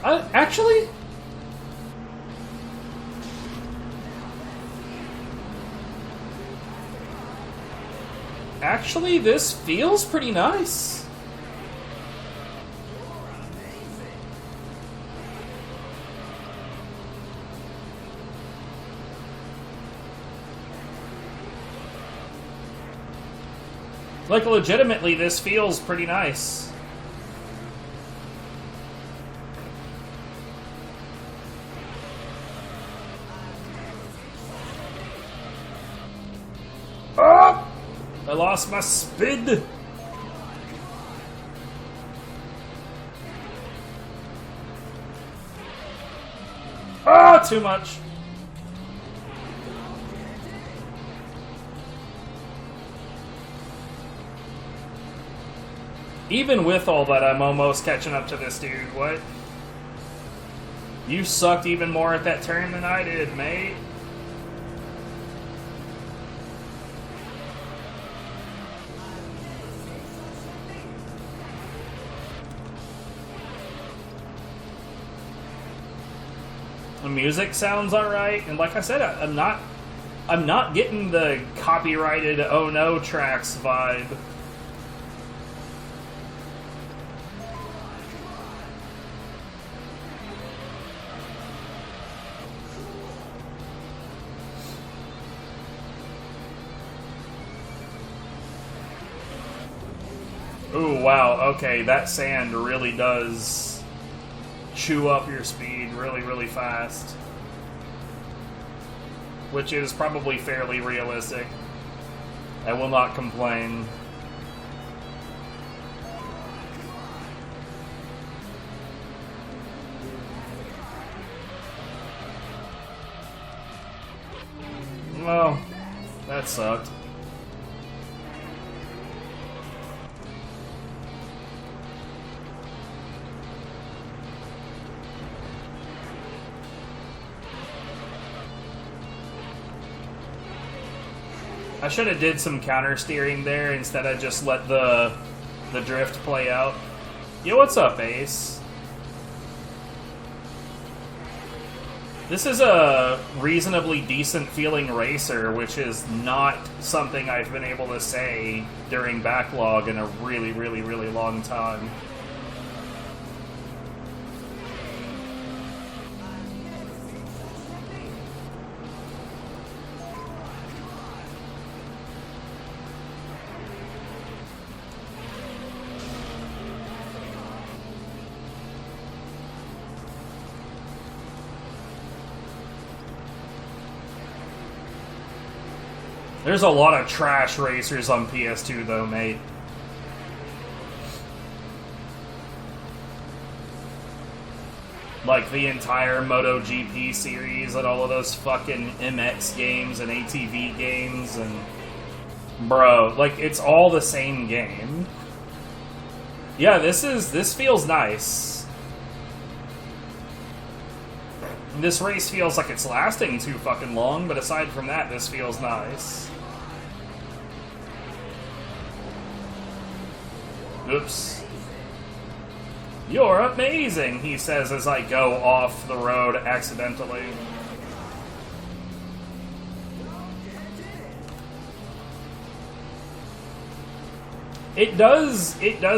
actually, this feels pretty nice. Like, legitimately, this feels pretty nice. Oh! I lost my speed. Ah, too much. Even with all that, I'm almost catching up to this dude. What? You sucked even more at that turn than I did, mate. The music sounds alright, and like I said, I'm not getting the copyrighted "Oh No" tracks vibe. Ooh, wow, okay, that sand really does chew up your speed really, really fast. Which is probably fairly realistic. I will not complain. Well, that sucked. I should have did some counter steering there instead of just let the drift play out. Yo, what's up, Ace? This is a reasonably decent feeling racer, which is not something I've been able to say during backlog in a really, really, really long time. There's a lot of trash racers on PS2 though, mate. Like the entire MotoGP series and all of those fucking MX games and ATV games and... Bro, like, it's all the same game. Yeah, this feels nice. This race feels like it's lasting too fucking long, but aside from that, this feels nice. Oops. You're amazing, he says as I go off the road accidentally. It does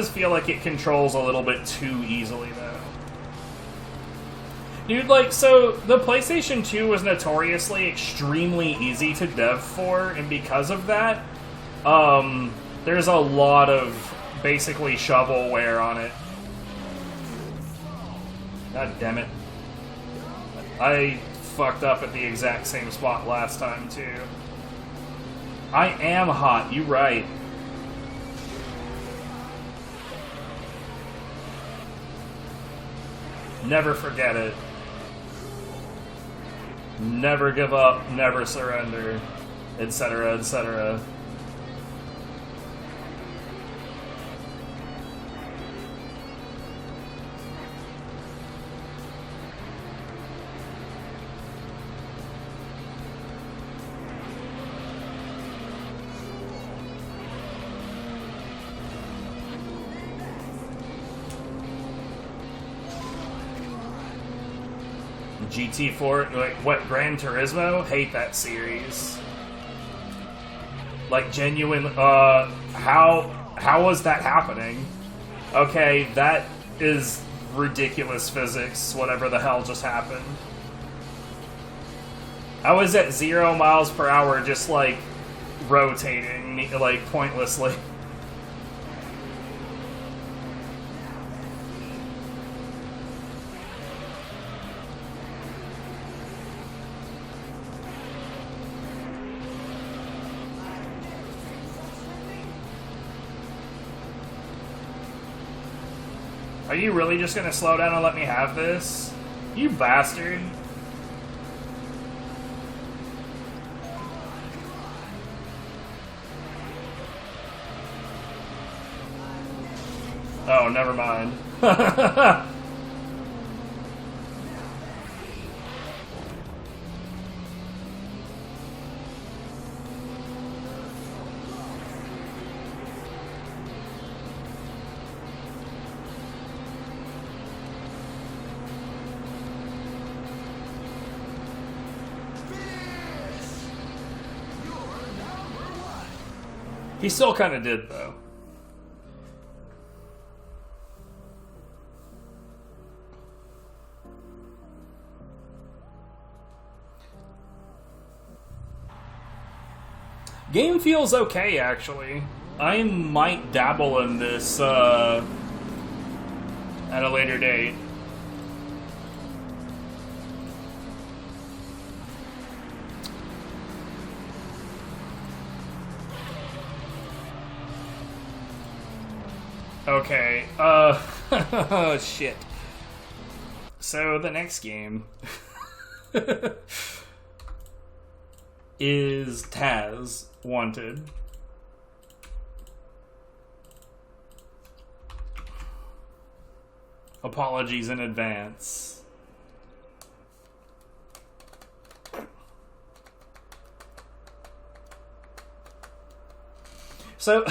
feel like it controls a little bit too easily, though. Dude, like, so, the PlayStation 2 was notoriously extremely easy to dev for, and because of that, there's a lot of, basically, shovelware on it. God damn it. I fucked up at the exact same spot last time, too. I am hot, you right. Never forget it. Never give up, never surrender, etc., etc. GT4, like, what, Gran Turismo? Hate that series. Like, genuine, how was that happening? Okay, that is ridiculous physics, whatever the hell just happened. I was at 0 miles per hour just, like, rotating, like, pointlessly. Are you really just gonna slow down and let me have this? You bastard. Oh, never mind. He still kind of did, though. Game feels okay, actually. I might dabble in this at a later date. Okay, oh shit. So the next game is Taz Wanted. Apologies in advance. So,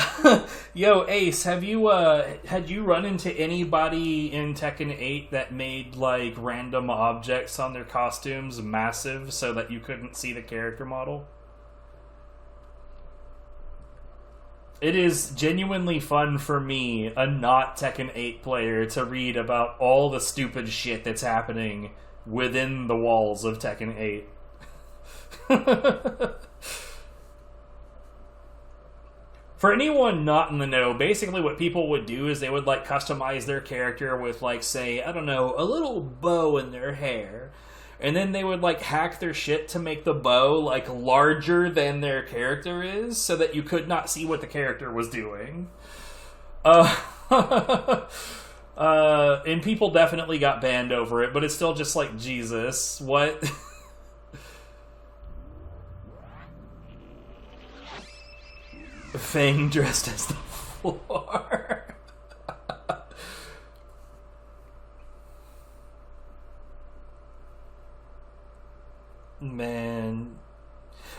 yo, Ace, have you, had you run into anybody in Tekken 8 that made, like, random objects on their costumes massive so that you couldn't see the character model? It is genuinely fun for me, a not Tekken 8 player, to read about all the stupid shit that's happening within the walls of Tekken 8. For anyone not in the know, basically what people would do is they would, like, customize their character with, like, say, I don't know, a little bow in their hair. and then they would like hack their shit to make the bow like larger than their character is, so that you could not see what the character was doing. And people definitely got banned over it, but it's still just like, Jesus, what? Fang dressed as the floor. Man.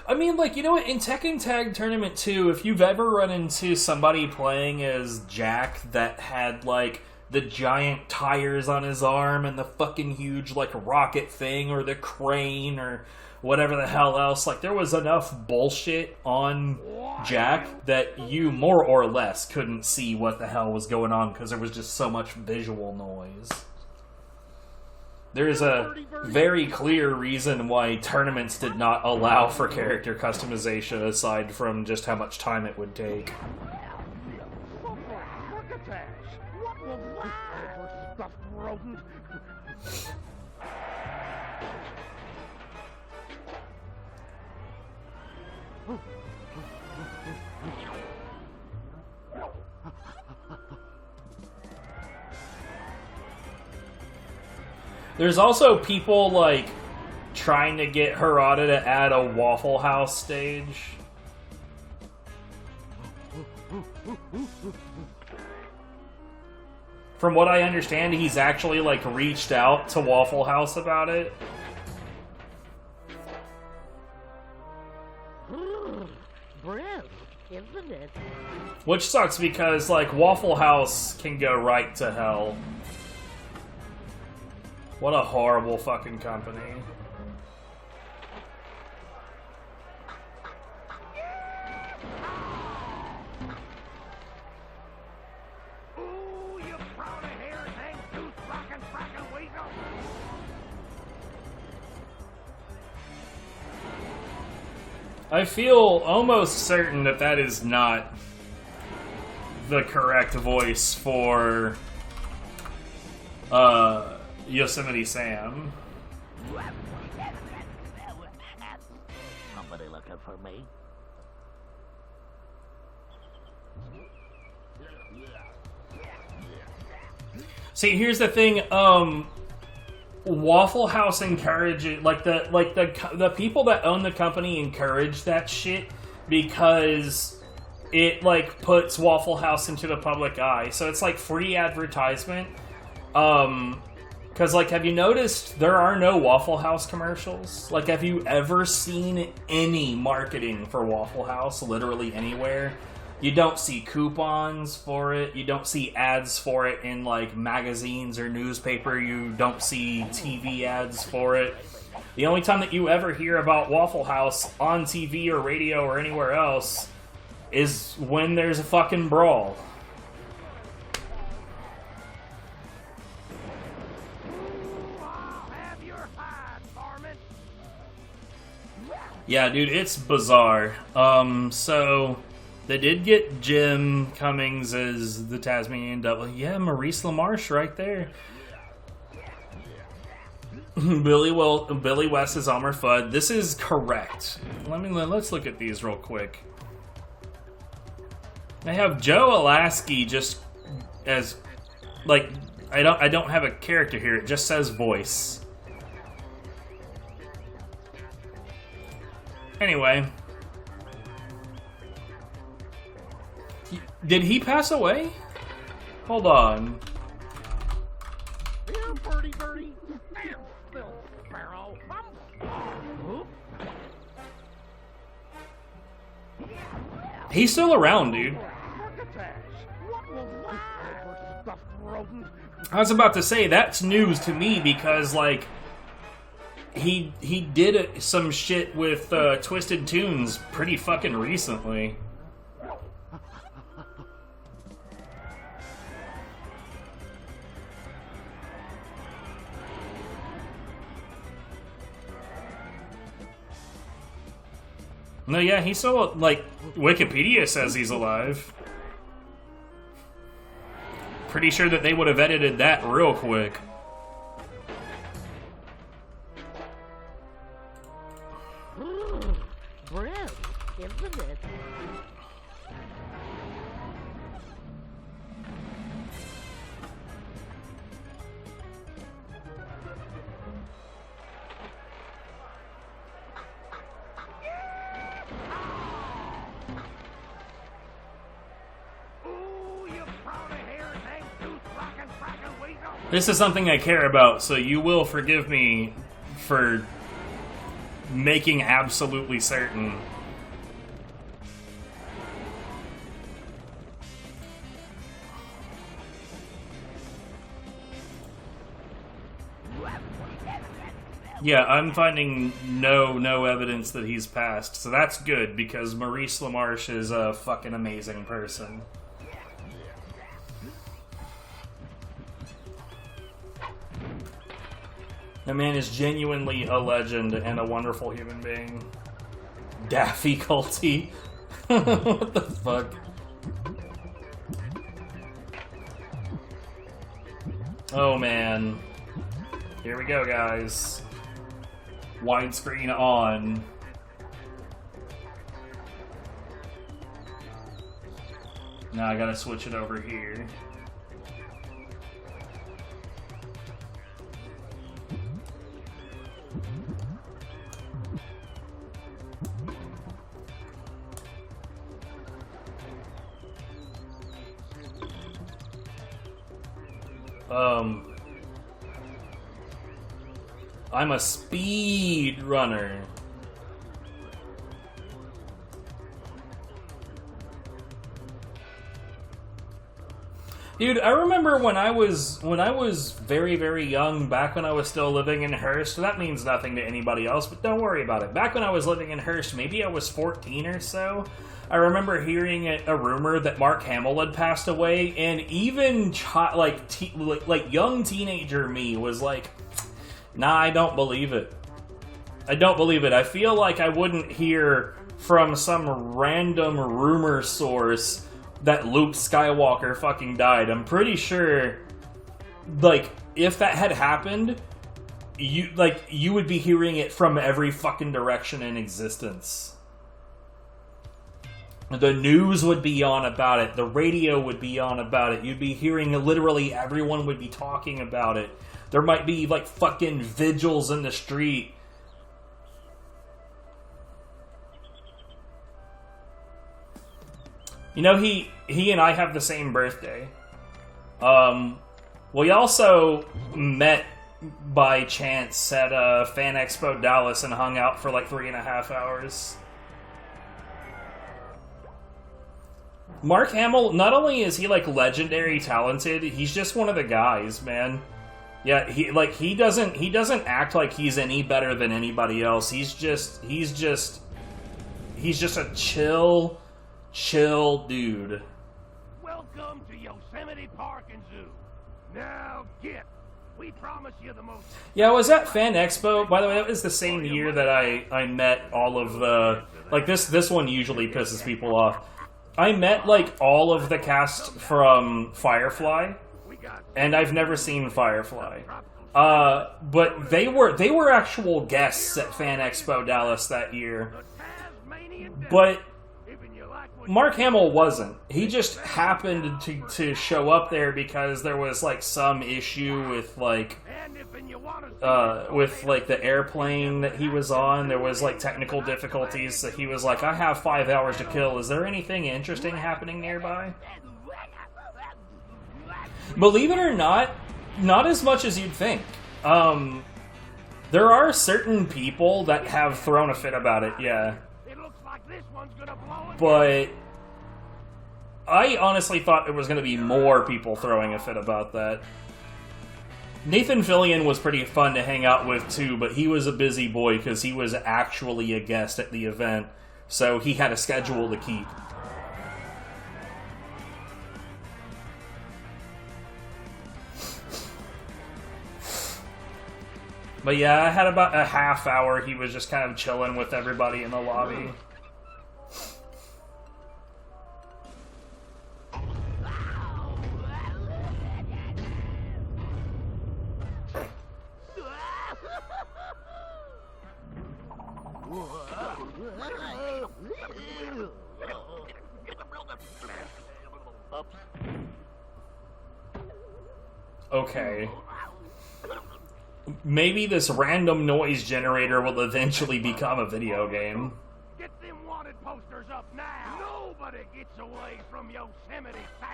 I mean, like, you know what? In Tekken Tag Tournament 2, if you've ever run into somebody playing as Jack that had, like, the giant tires on his arm and the fucking huge, like, rocket thing or the crane or whatever the hell else, like, there was enough bullshit on Jack that you more or less couldn't see what the hell was going on because there was just so much visual noise. There's a very clear reason why tournaments did not allow for character customization aside from just how much time it would take. There's also people, like, trying to get Harada to add a Waffle House stage. From what I understand, he's actually, like, reached out to Waffle House about it. Bread, isn't it? Which sucks because, like, Waffle House can go right to hell. What a horrible fucking company. Ooh, you proud of hair, hang tooth, rockin' weasel. I feel almost certain that that is not the correct voice for, Yosemite Sam. Somebody looking for me? See, here's the thing. Waffle House encourages, like the people that own the company encourage that shit because it like puts Waffle House into the public eye. So it's like free advertisement. Because, like, have you noticed there are no Waffle House commercials? Like, have you ever seen any marketing for Waffle House, literally anywhere? You don't see coupons for it. You don't see ads for it in, like, magazines or newspaper. You don't see TV ads for it. The only time that you ever hear about Waffle House on TV or radio or anywhere else is when there's a fucking brawl. Yeah, dude, it's bizarre. So they did get Jim Cummings as the Tasmanian Devil. Yeah, Maurice LaMarche right there. Billy West is Elmer Fudd. This is correct. Let's look at these real quick. They have Joe Alasky just as, like, I don't have a character here. It just says voice. Anyway. Did he pass away? Hold on. Here, birdie. Stand still, sparrow. He's still around, dude. I was about to say, that's news to me because, like, he did some shit with Twisted Tunes pretty fucking recently. No, yeah, he's still, like, Wikipedia says he's alive. Pretty sure that they would have edited that real quick. This is something I care about, so you will forgive me for making absolutely certain. Yeah, I'm finding no evidence that he's passed, so that's good, because Maurice LaMarche is a fucking amazing person. That man is genuinely a legend and a wonderful human being. Daffy Culty. What the fuck? Oh man. Here we go, guys. Widescreen on. Now I gotta switch it over here. I'm a speed runner. Dude, I remember when I was very young, back when I was still living in Hearst. That means nothing to anybody else, but don't worry about it. Back when I was living in Hearst, maybe I was 14 or so. I remember hearing a rumor that Mark Hamill had passed away, and even young teenager me was like, nah, I don't believe it. I don't believe it. I feel like I wouldn't hear from some random rumor source that Luke Skywalker fucking died. I'm pretty sure, like, if that had happened, you would be hearing it from every fucking direction in existence. The news would be on about it. The radio would be on about it. You'd be hearing literally everyone would be talking about it. There might be, like, fucking vigils in the street. You know, he and I have the same birthday. We also met by chance at Fan Expo Dallas and hung out for like 3.5 hours. Mark Hamill, not only is he like legendary talented, he's just one of the guys, man. Yeah, he doesn't act like he's any better than anybody else. He's just a chill dude. Welcome to Yosemite Park and Zoo. Now get. We promise you the most. Yeah, I was at Fan Expo. By the way, that was the same year that I met all of the, like, this one usually pisses people off. I met like all of the cast from Firefly, and I've never seen Firefly. But they were actual guests at Fan Expo Dallas that year. But Mark Hamill wasn't. He just happened to show up there because there was like some issue with like the airplane that he was on. There was like technical difficulties, so he was like, I have 5 hours to kill. Is there anything interesting happening nearby? Believe it or not as much as you'd think. There are certain people that have thrown a fit about it, yeah. But I honestly thought there was going to be more people throwing a fit about that. Nathan Fillion was pretty fun to hang out with too, but he was a busy boy because he was actually a guest at the event, so he had a schedule to keep. But yeah, I had about a half hour. He was just kind of chilling with everybody in the lobby. Okay. Maybe this random noise generator will eventually become a video game. Get them wanted posters up now. Nobody gets away from Yosemite Sam.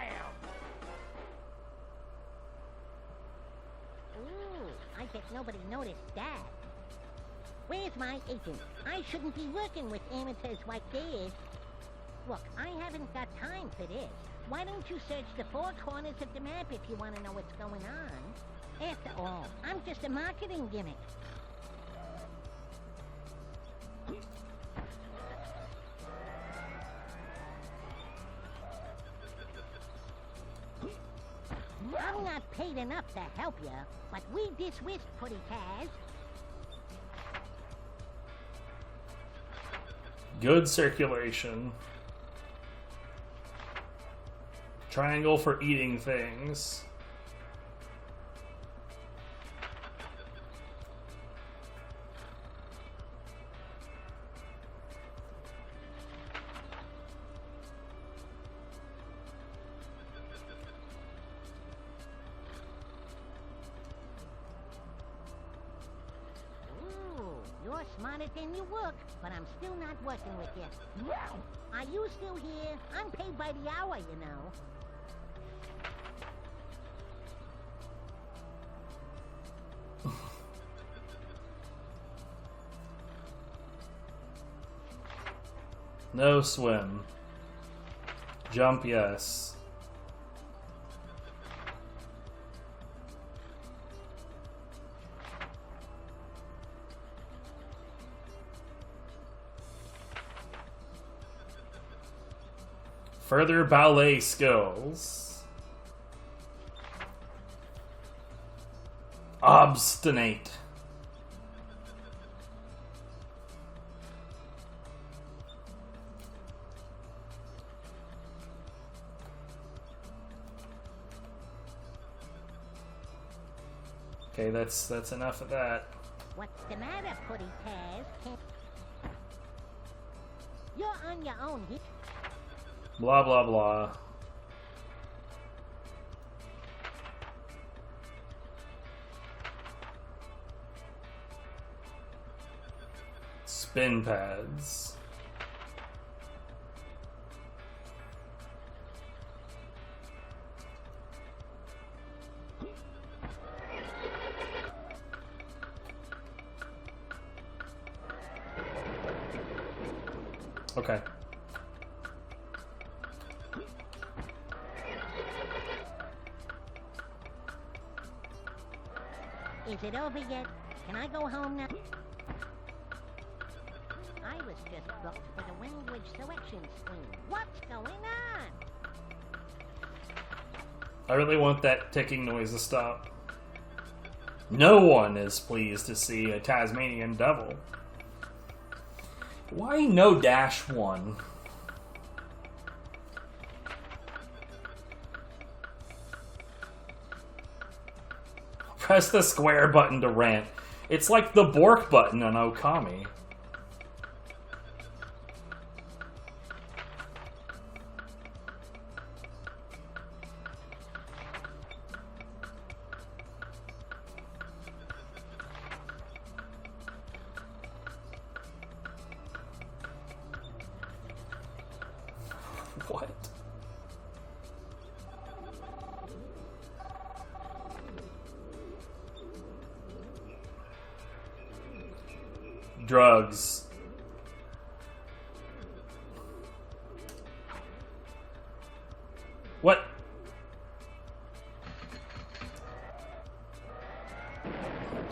bet nobody noticed that. Where's my agent? I shouldn't be working with amateurs like this. Look, I haven't got time for this. Why don't you search the four corners of the map if you want to know what's going on? After all, I'm just a marketing gimmick. I'm not paid enough to help you, but we dismissed Pretty Taz. Good circulation. Triangle for eating things. You're smarter than you look, but I'm still not working with you. Are you still here? I'm paid by the hour, you know. No swim. Jump, yes. Further ballet skills. Obstinate. Okay, that's enough of that. What's the matter, Pretty Taz? You're on your own here. Blah, blah, blah. Spin pads. Okay. Is it over yet? Can I go home now? I was just booked for the language selection screen. What's going on? I really want that ticking noise to stop. No one is pleased to see a Tasmanian devil. Why no -1? Press the square button to rant. It's like the Bork button on Okami. What? Drugs. What?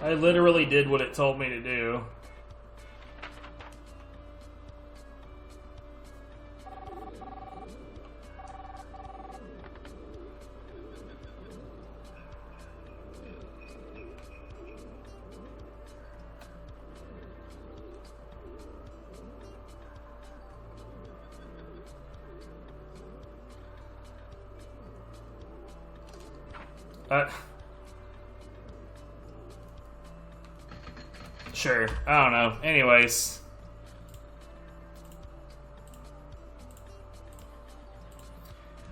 I literally did what it told me to do. Sure. I don't know. Anyways.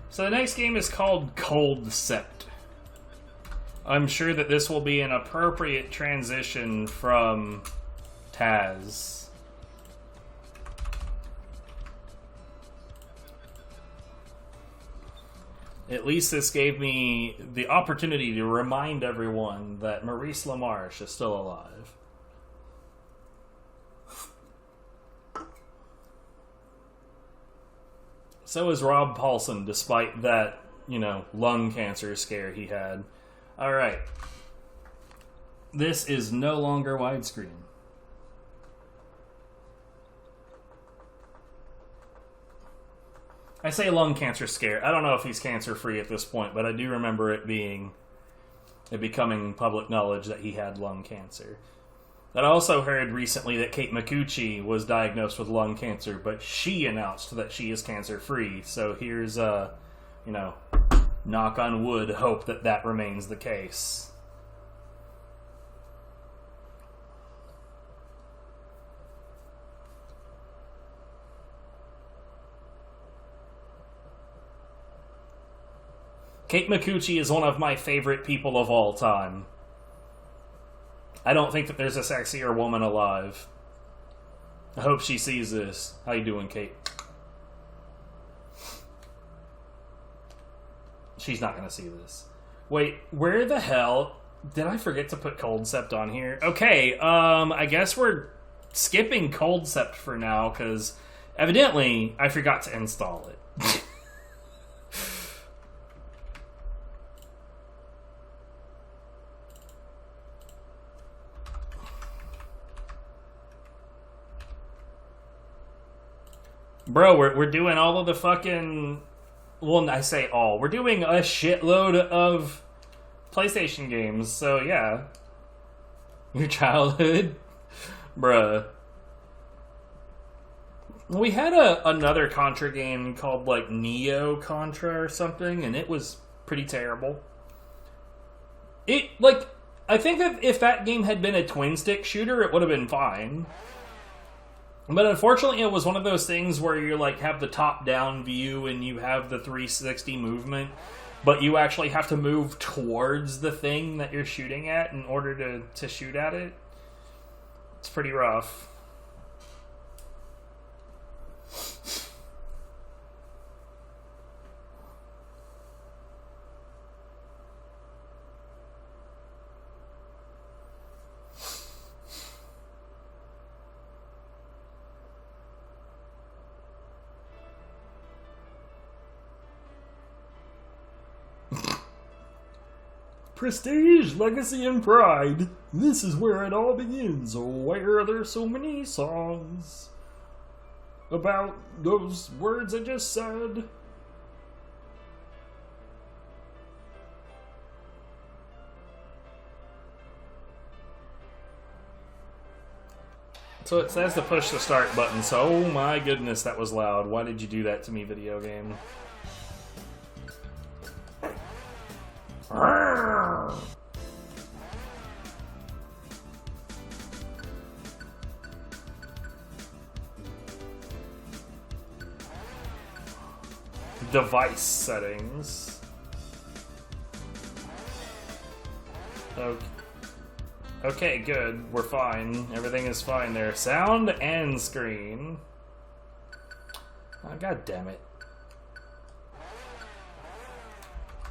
So the next game is called Culdcept. I'm sure that this will be an appropriate transition from Taz. At least this gave me the opportunity to remind everyone that Maurice LaMarche is still alive. So is Rob Paulson, despite that, lung cancer scare he had. Alright. This is no longer widescreen. I say lung cancer scare. I don't know if he's cancer-free at this point, but I do remember it becoming public knowledge that he had lung cancer. I also heard recently that Kate Micucci was diagnosed with lung cancer, but she announced that she is cancer-free. So here's, knock on wood, hope that remains the case. Kate Micucci is one of my favorite people of all time. I don't think that there's a sexier woman alive. I hope she sees this. How you doing, Kate? She's not going to see this. Wait, where the hell... Did I forget to put Culdcept on here? Okay, I guess we're skipping Culdcept for now, because evidently I forgot to install it. Bro, we're doing all of the fucking... Well, I say all. We're doing a shitload of PlayStation games, so yeah. Your childhood? Bruh. We had another Contra game called, Neo Contra or something, and it was pretty terrible. I think that if that game had been a twin-stick shooter, it would have been fine. But unfortunately, it was one of those things where you have the top-down view and you have the 360 movement, but you actually have to move towards the thing that you're shooting at in order to shoot at it. It's pretty rough. Prestige, legacy, and pride. This is where it all begins. Why are there so many songs about those words I just said? So it says to push the start button, so oh my goodness, that was loud. Why did you do that to me, video game? Device settings. Okay, good. We're fine. Everything is fine there. Sound and screen. Oh, God damn it.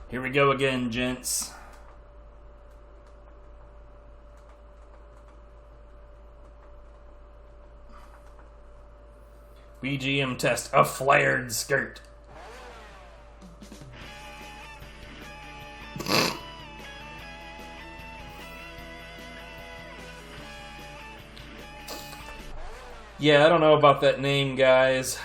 Here we go again, gents. BGM test, a flared skirt. Yeah, I don't know about that name, guys.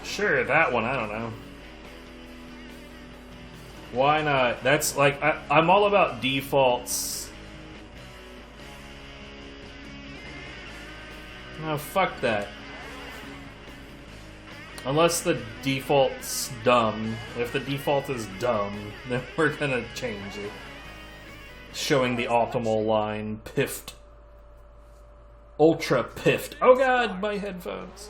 Sure, that one, I don't know. Why not? That's like, I'm all about defaults. No, fuck that. Unless the default's dumb. If the default is dumb, then we're gonna change it. Showing the optimal line. Piffed. Ultra piffed. Oh god, my headphones.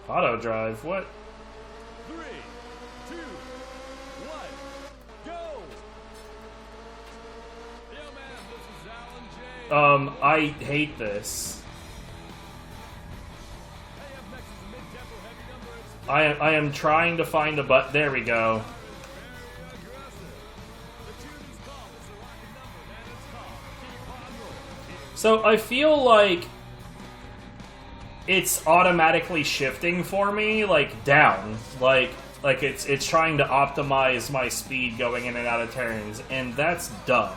Auto drive, what? 3, 2, 1, go! Yo, man, this is Alan J. I hate this. I am trying to find the button. There we go. So I feel like it's automatically shifting for me, like down, like it's trying to optimize my speed going in and out of turns, and that's dumb.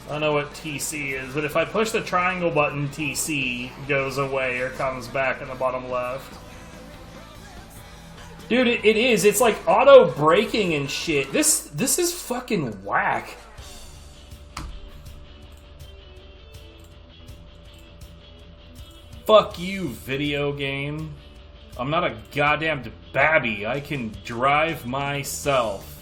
I don't know what TC is, but if I push the triangle button, TC goes away or comes back in the bottom left. Dude, it is. It's like auto braking and shit. This is fucking whack. Fuck you, video game. I'm not a goddamn babby. I can drive myself.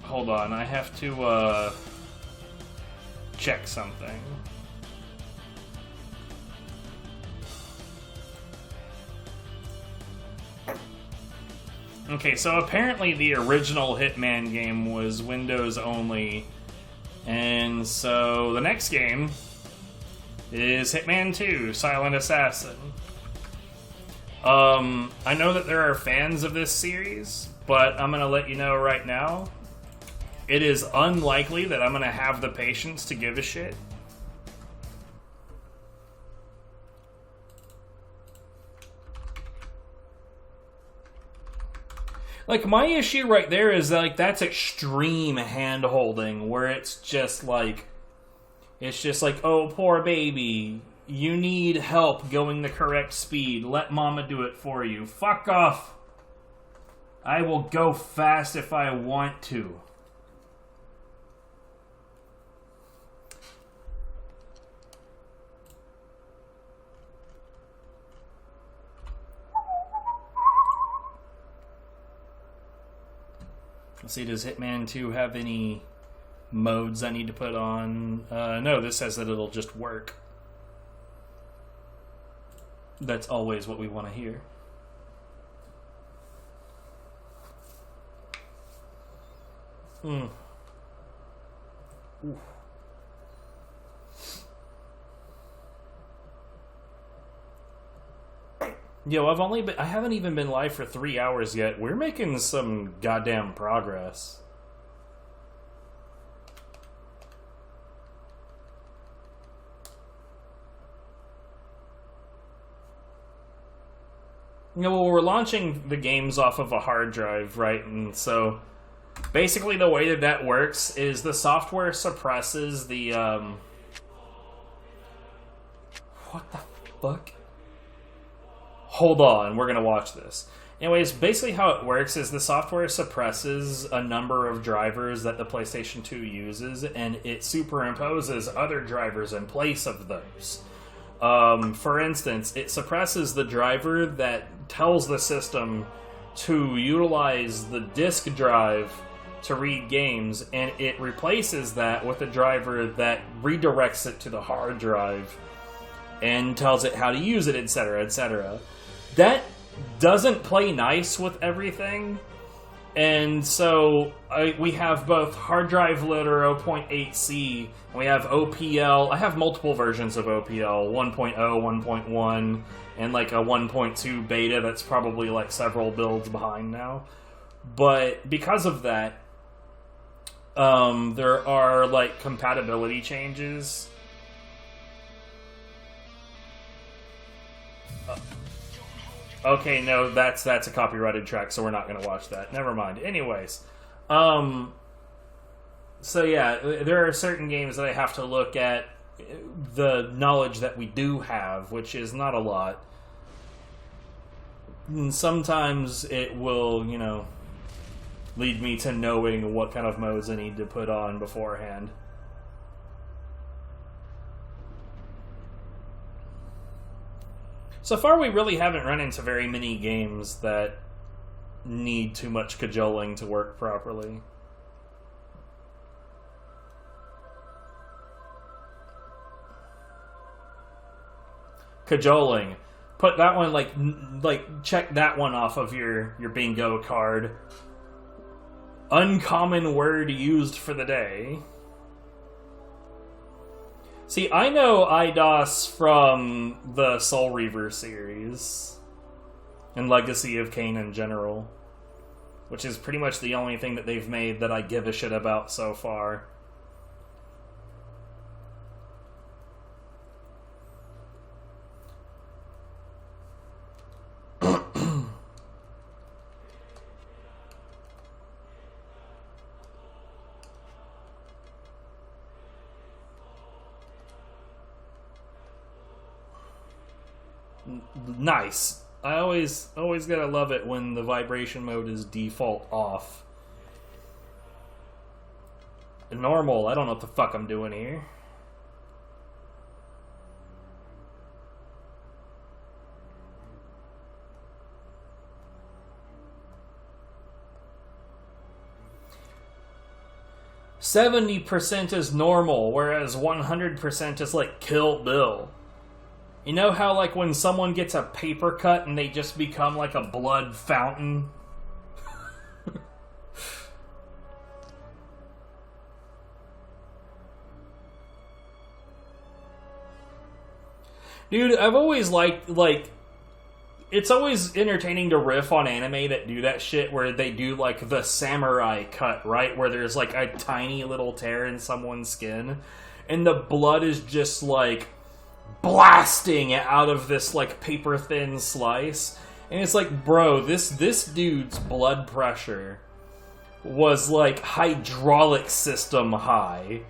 Hold on, I have to, check something. Okay, so apparently the original Hitman game was Windows only, and so the next game is Hitman 2, Silent Assassin. I know that there are fans of this series, but I'm gonna let you know right now, it is unlikely that I'm gonna have the patience to give a shit. Like, my issue right there is that, like, that's extreme hand-holding, where it's just like, oh, poor baby, you need help going the correct speed, let mama do it for you. Fuck off! I will go fast if I want to. Let's see, does Hitman 2 have any modes I need to put on? No, this says that it'll just work. That's always what we want to hear. Ooh. Yo, I haven't even been live for 3 hours yet. We're making some goddamn progress. You know, well, we're launching the games off of a hard drive, right? And so, basically the way that works is the software suppresses the, What the fuck? Hold on, we're gonna watch this. Anyways, basically how it works is the software suppresses a number of drivers that the PlayStation 2 uses, and it superimposes other drivers in place of those. For instance, it suppresses the driver that tells the system to utilize the disk drive to read games, and it replaces that with a driver that redirects it to the hard drive and tells it how to use it, etc., etc. That doesn't play nice with everything, and so we have both hard drive loader 0.8c, and we have OPL. I have multiple versions of OPL, 1.0, 1.1, and like a 1.2 beta that's probably like several builds behind now. But because of that, there are like compatibility changes. Okay, no, that's a copyrighted track, so we're not going to watch that. Never mind. Anyways, so yeah, there are certain games that I have to look at the knowledge that we do have, which is not a lot. And sometimes it will, you know, lead me to knowing what kind of modes I need to put on beforehand. So far, we really haven't run into very many games that need too much cajoling to work properly. Cajoling. Put that one, like check that one off of your bingo card. Uncommon word used for the day. See, I know IDOS from the Soul Reaver series. And Legacy of Kain in general. Which is pretty much the only thing that they've made that I give a shit about so far. Nice. I always gotta love it when the vibration mode is default off. Normal, I don't know what the fuck I'm doing here. %70 is normal, whereas 100% is like Kill Bill. You know how, like, when someone gets a paper cut and they just become like a blood fountain? Dude, I've always liked, like, it's always entertaining to riff on anime that do that shit where they do, like, the samurai cut, right? Where there's, like, a tiny little tear in someone's skin, and the blood is just, like, blasting out of this, like, paper-thin slice. And it's like, bro, this dude's blood pressure was, like, hydraulic system high.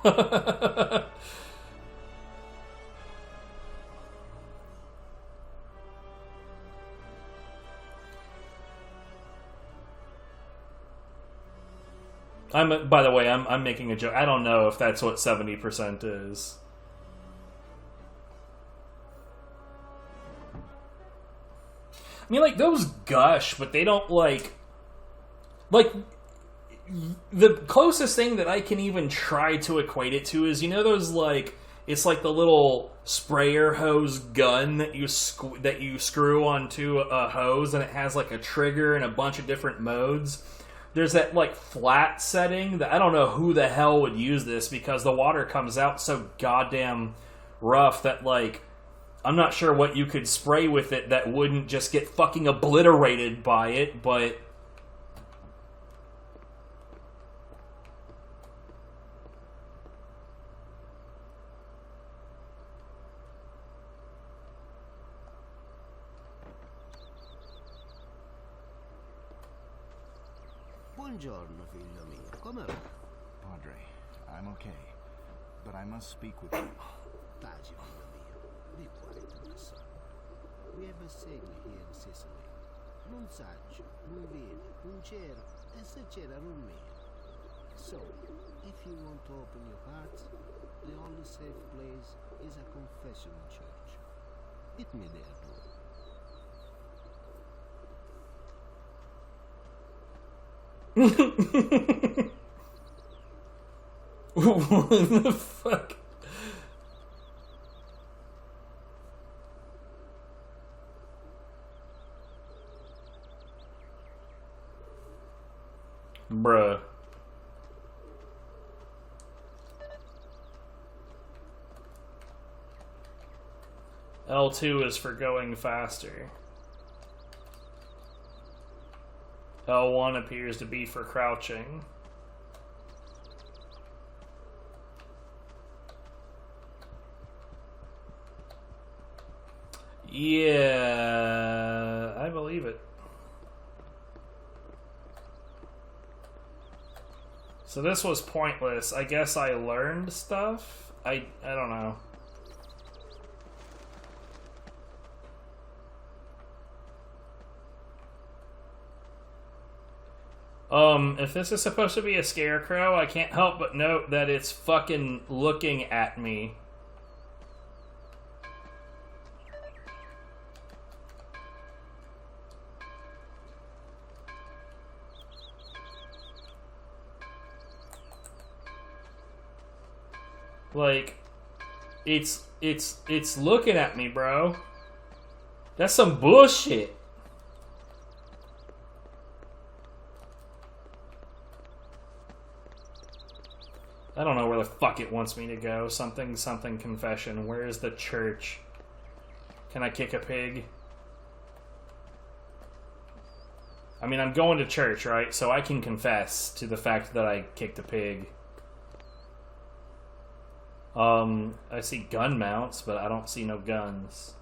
By the way, I'm making a joke. I don't know if that's what 70% is. I mean, like, those gush, but they don't, like, the closest thing that I can even try to equate it to is, you know those, like, it's like the little sprayer hose gun that you screw onto a hose, and it has, like, a trigger and a bunch of different modes. There's that, like, flat setting that I don't know who the hell would use this, because the water comes out so goddamn rough that, like, I'm not sure what you could spray with it that wouldn't just get fucking obliterated by it, but... Buongiorno, figlio mio. Come va? Padre, I'm okay, but I must speak with you. Taci, figlio mio. Be quiet, my son. We have a segno here in Sicily. Non saggio, non vedi, non c'era, e se c'era non mio. So, if you want to open your heart, the only safe place is a confessional church. Hit me there, bro. What the fuck? Bruh. L2 is for going faster. L1 appears to be for crouching. Yeah, I believe it. So this was pointless. I guess I learned stuff? I don't know. If this is supposed to be a scarecrow, I can't help but note that it's fucking looking at me. Like, it's looking at me, bro. That's some bullshit. I don't know where the fuck it wants me to go. Something confession. Where is the church? Can I kick a pig? I mean, I'm going to church, right? So I can confess to the fact that I kicked a pig. I see gun mounts, but I don't see no guns.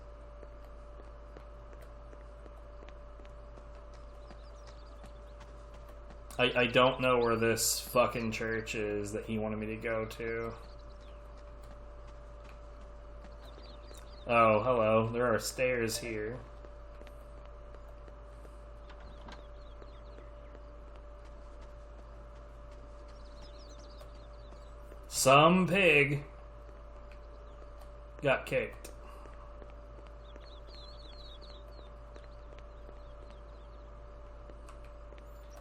I don't know where this fucking church is that he wanted me to go to. Oh, hello. There are stairs here. Some pig got kicked.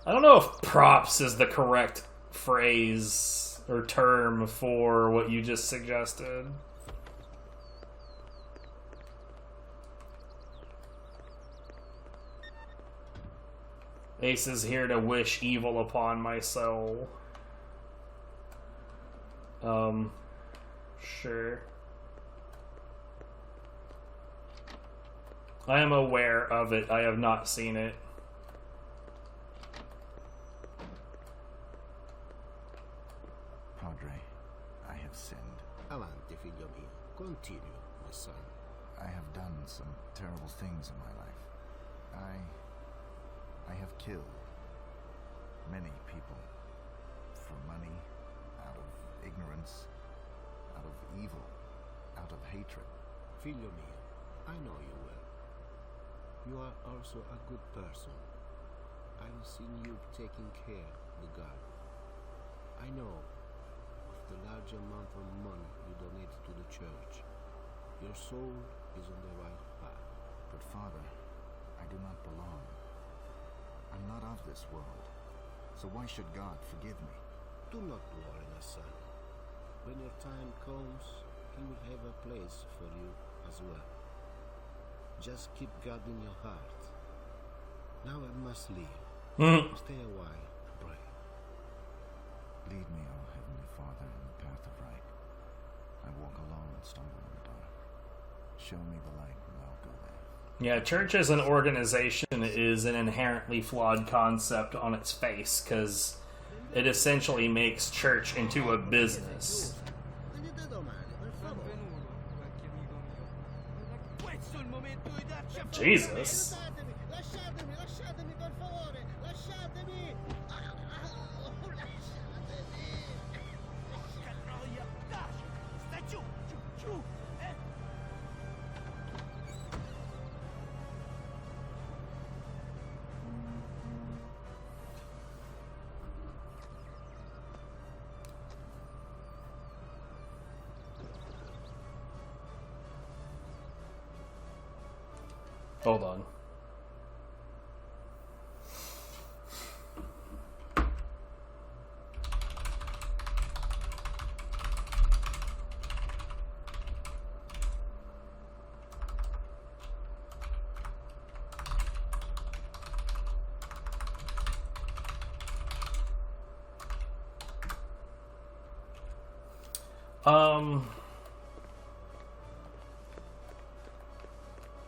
I don't know if props is the correct phrase or term for what you just suggested. Ace is here to wish evil upon my soul. Sure. I am aware of it. I have not seen it. Padre, I have sinned. Avanti, figlio mio. Continue, my son. I have done some terrible things in my life. I have killed many people for money, out of ignorance, out of evil, out of hatred. Figlio mio, I know you well. You are also a good person. I've seen you taking care of the God. I know of the large amount of money you donate to the church. Your soul is on the right path. But Father, I do not belong. I'm not of this world. So why should God forgive me? Do not worry, my son. When your time comes, He will have a place for you as well. Just keep God in your heart. Now I must leave. Stay a while, pray. Lead me, O Heavenly Father, in the path of right. I walk alone and stumble in the dark. Show me the light and I'll go there. Yeah, church as an organization is an inherently flawed concept on its face, because it essentially makes church into a business. Jesus. Hold on.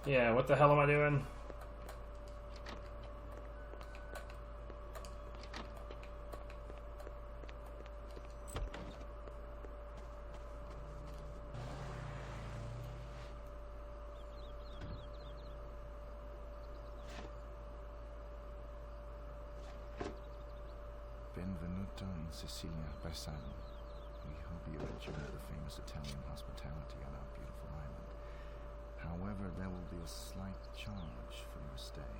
Yeah, what the hell am I doing? Benvenuto in Sicilia, Bersano. We hope you enjoy the famous Italian hospitality on our beautiful island. However, there will be a slight charge for your stay.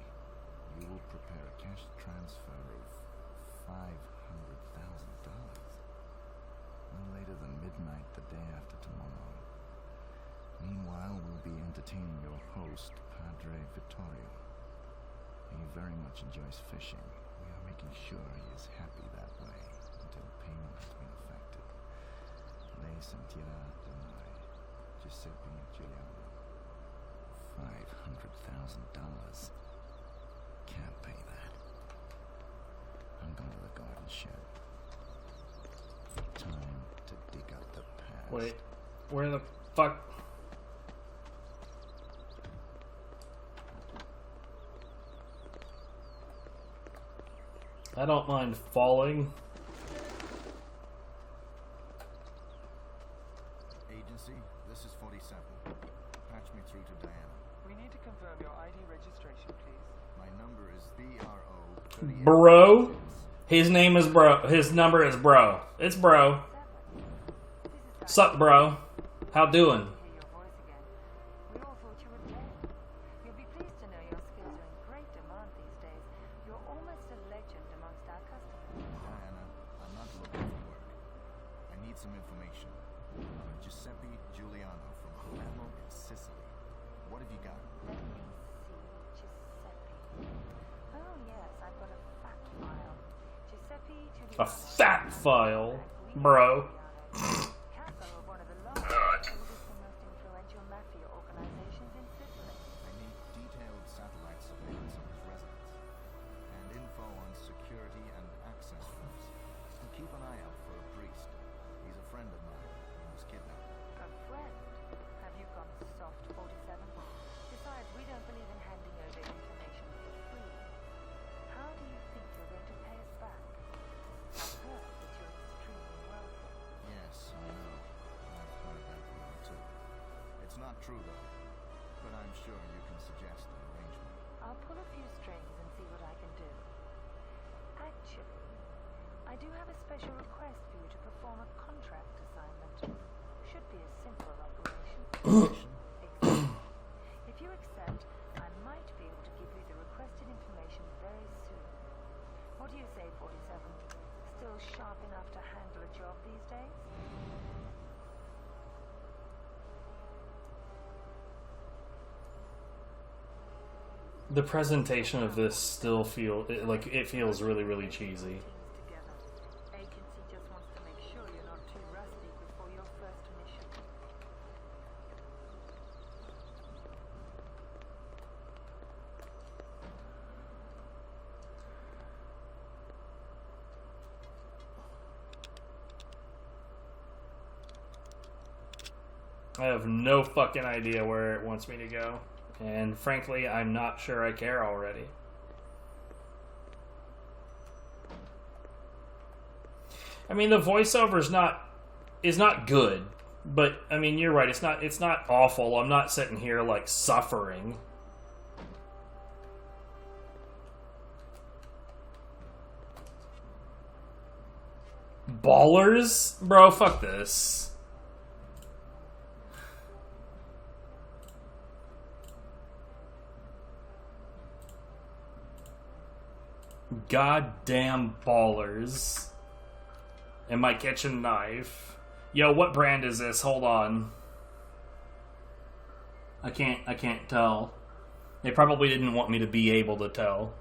You will prepare a cash transfer of No later than midnight the day after tomorrow. Meanwhile, we'll be entertaining your host, Padre Vittorio. He very much enjoys fishing. We are making sure he is happy that way until payment has been effected. Lei sentirà tonight. Giuseppe Giuliano. $500,000. Can't pay that. I'm going to the garden shed. Time to dig up the past. Wait, where the fuck? I don't mind falling. Agency, this is 47. Patch me through to Diana. We need to confirm your ID registration, please. My number is VRO. Bro? His name is Bro. His number is Bro. It's Bro. Sup, bro? How doing? Diana, I'm not looking for work. I need some information. Giuseppe Giuliano from Palermo in Sicily. What have you got? Let me see, Giuseppe. Oh yes, I've got a fact file. Giuseppe Giuliano. A fat file, bro. Capo of one of the largest and most influential mafia organizations in Sicily. I need detailed satellite surveillance of his residence and info on security and access routes. And keep an eye out for a priest. He's a friend of mine who was kidnapped. A friend? Have you gone soft, 47? Besides, we don't believe in handing over information for free. How do you think you're going to pay us back? I've heard that you're extremely wealthy. Yes, I know. I've heard that one too. It's not true though, but I'm sure you can suggest an arrangement. I'll pull a few strings and see what I can do. Actually, I do have a special request for you to perform a contract assignment. Should be a simple operation. Exactly. If you accept, I might be able to give you the requested information very soon. What do you say, 47? Still sharp enough to handle a job these days? The presentation of this still it feels really, really cheesy. Agency just wants to make sure you're not too rusty before your first mission. I have no fucking idea where it wants me to go. And frankly, I'm not sure I care already. I mean, the voiceover is not good, but I mean, you're right. It's not awful. I'm not sitting here like suffering. Ballers? Bro, fuck this. Goddamn ballers. And my kitchen knife. Yo, what brand is this? Hold on. I can't tell. They probably didn't want me to be able to tell.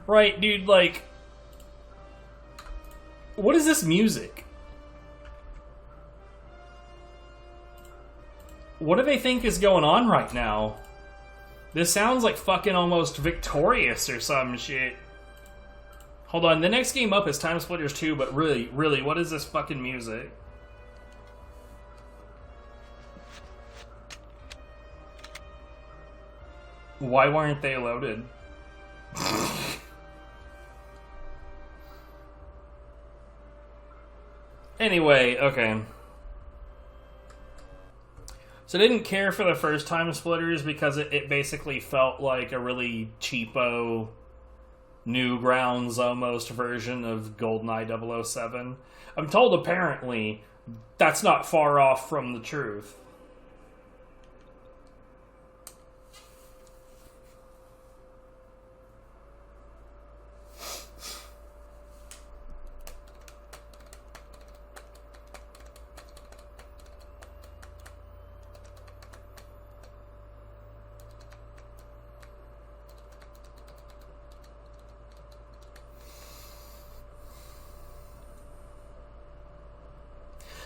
Right, dude, like... What is this music? What do they think is going on right now? This sounds like fucking almost Victorious or some shit. Hold on, the next game up is TimeSplitters 2, but really, what is this fucking music? Why weren't they loaded? Anyway, okay. So I didn't care for the first TimeSplitters because it basically felt like a really cheapo, Newgrounds almost version of GoldenEye 007. I'm told apparently that's not far off from the truth.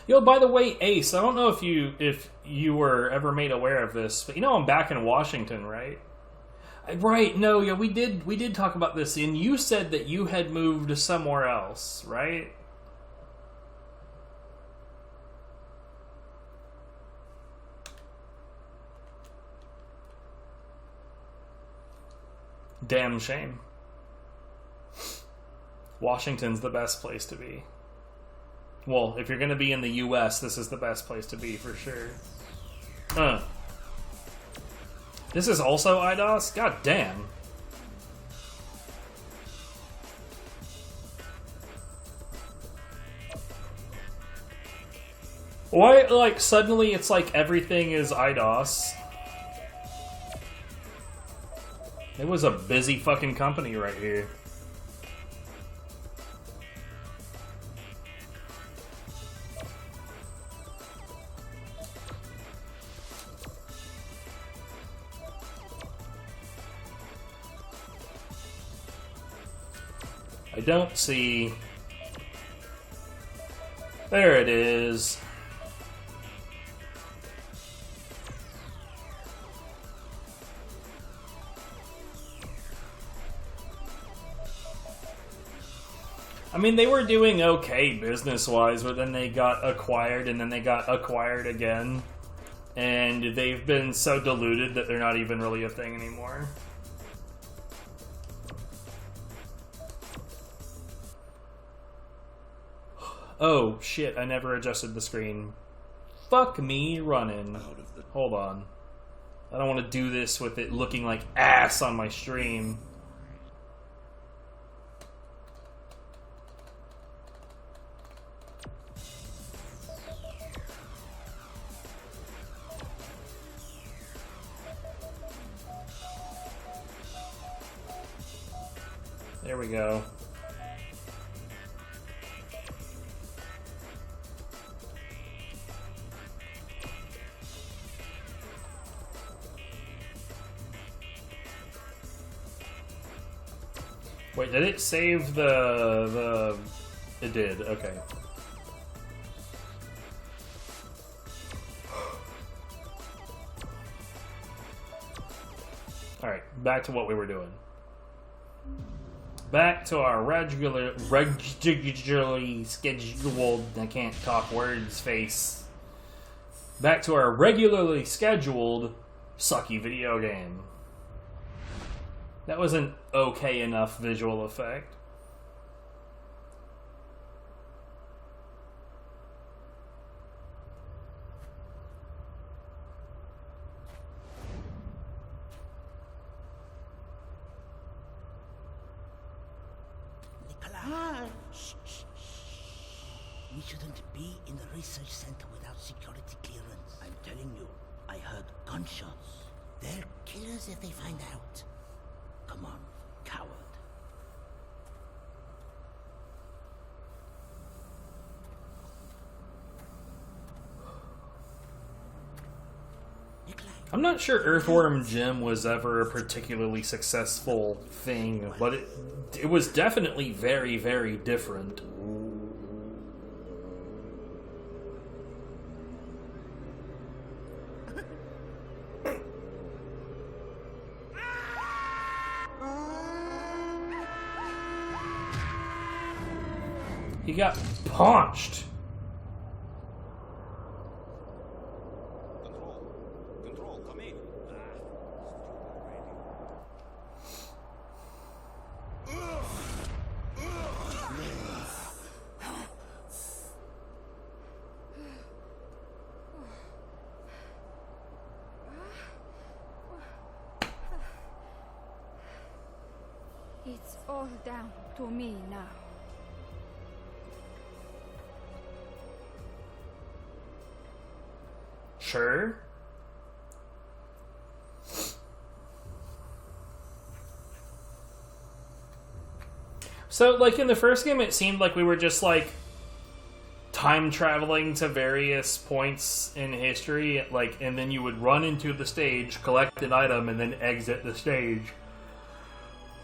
Yo, by the way, Ace, I don't know if you were ever made aware of this, but you know I'm back in Washington, right? Right, no, yeah, we did talk about this, and you said that you had moved somewhere else, right? Damn shame. Washington's the best place to be. Well, if you're gonna be in the US, this is the best place to be for sure. This is also IDOS? God damn. Why, like, suddenly it's like everything is IDOS? It was a busy fucking company right here. I don't see... There it is. I mean, they were doing okay business-wise, but then they got acquired, and then they got acquired again. And they've been so diluted that they're not even really a thing anymore. Oh, shit, I never adjusted the screen. Fuck me running. Hold on. I don't want to do this with it looking like ass on my stream. There we go. Wait, did it save the... It did, okay. Alright, back to what we were doing. Back to our regularly scheduled... I can't talk words, face. Back to our regularly scheduled sucky video game. That was an okay enough visual effect. Nikolai! Shh, shh, shh. We shouldn't be in the research center without security clearance. I'm telling you, I heard gunshots. They're killers if they find out. Come on, coward. I'm not sure Earthworm Jim was ever a particularly successful thing, but it was definitely very, very different. He got punched. Control, come in. It's all down to me now. Sure. So, like, in the first game, it seemed like we were just, like, time traveling to various points in history, like, and then you would run into the stage, collect an item, and then exit the stage.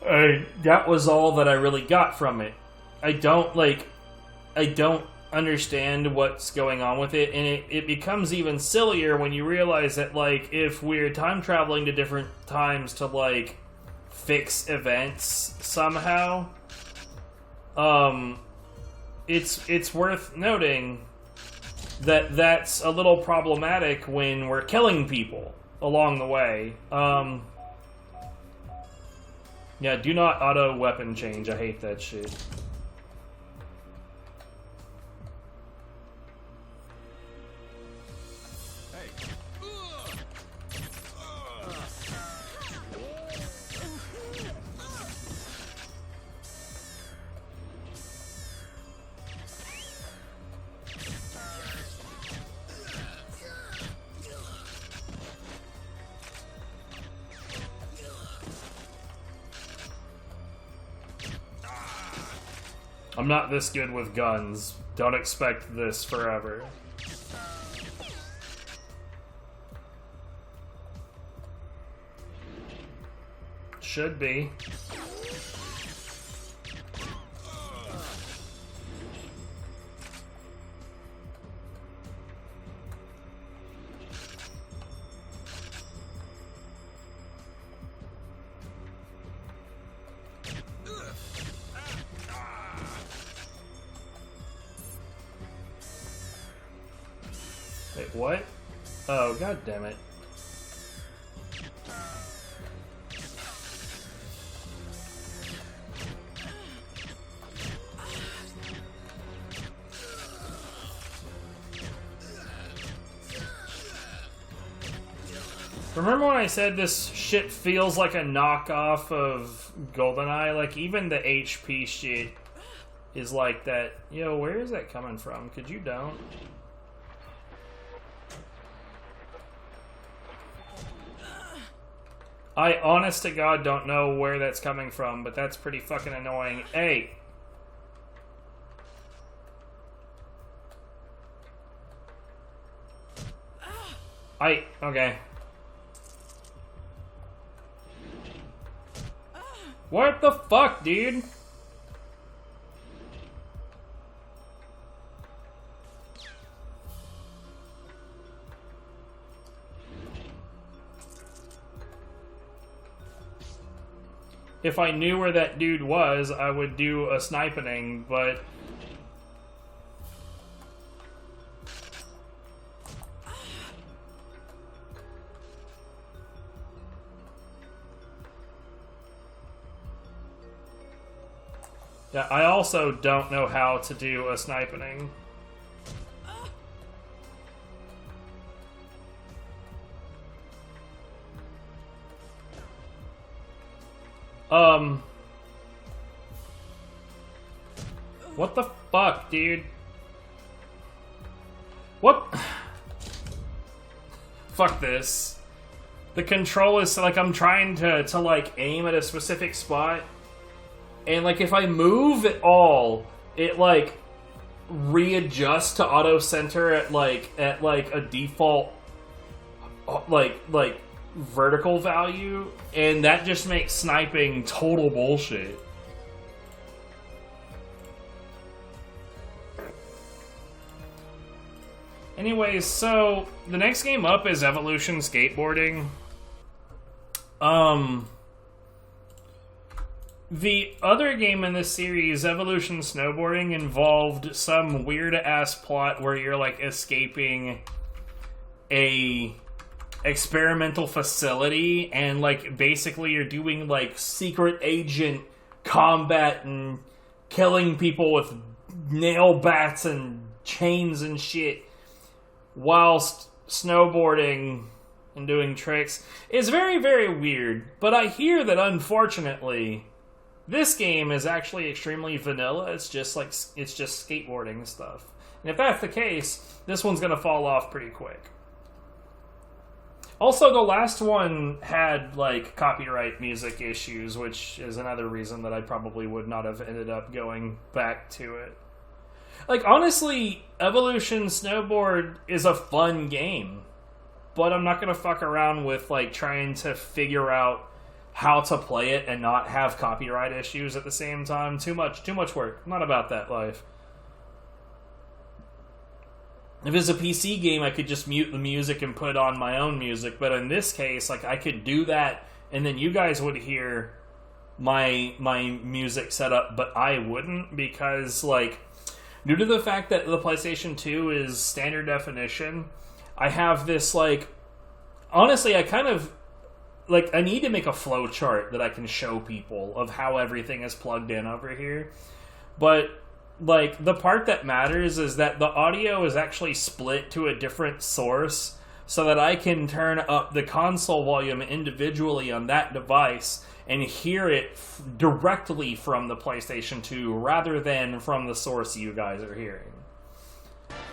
That was all that I really got from it. I don't understand what's going on with it, and it becomes even sillier when you realize that, like, if we're time traveling to different times to, like, fix events somehow, it's worth noting that that's a little problematic when we're killing people along the way. Yeah, do not auto weapon change. I hate that shit. I'm not this good with guns. Don't expect this forever. Should be. Wait, what? Oh, god damn it. Remember when I said this shit feels like a knockoff of GoldenEye? Like, even the HP shit is like that. Yo, where is that coming from? Could you don't? I, honest to God, don't know where that's coming from, but that's pretty fucking annoying. Hey! Okay. What the fuck, dude? If I knew where that dude was, I would do a sniping, but... yeah, I also don't know how to do a sniping. What the fuck, dude? What? Fuck this. The control is like I'm trying to like aim at a specific spot, and like if I move at all, it like readjusts to auto center at like a default like vertical value, and that just makes sniping total bullshit. Anyways, so the next game up is Evolution Skateboarding. The other game in this series, Evolution Snowboarding, involved some weird-ass plot where you're, like, escaping a experimental facility, and, like, basically you're doing, like, secret agent combat and killing people with nail bats and chains and shit, whilst snowboarding and doing tricks. It's very, very weird, but I hear that, unfortunately, this game is actually extremely vanilla. It's just skateboarding stuff. And if that's the case, this one's gonna fall off pretty quick. Also, the last one had, like, copyright music issues, which is another reason that I probably would not have ended up going back to it. Like, honestly, Evolution Snowboard is a fun game, but I'm not gonna fuck around with, like, trying to figure out how to play it and not have copyright issues at the same time. Too much work. I'm not about that life. If it's a PC game, I could just mute the music and put on my own music. But in this case, like, I could do that, and then you guys would hear my music set up, but I wouldn't, because, like, due to the fact that the PlayStation 2 is standard definition, I have this, like, honestly, I kind of, like, I need to make a flow chart that I can show people of how everything is plugged in over here. But, like, the part that matters is that the audio is actually split to a different source so that I can turn up the console volume individually on that device and hear it directly from the PlayStation 2 rather than from the source you guys are hearing.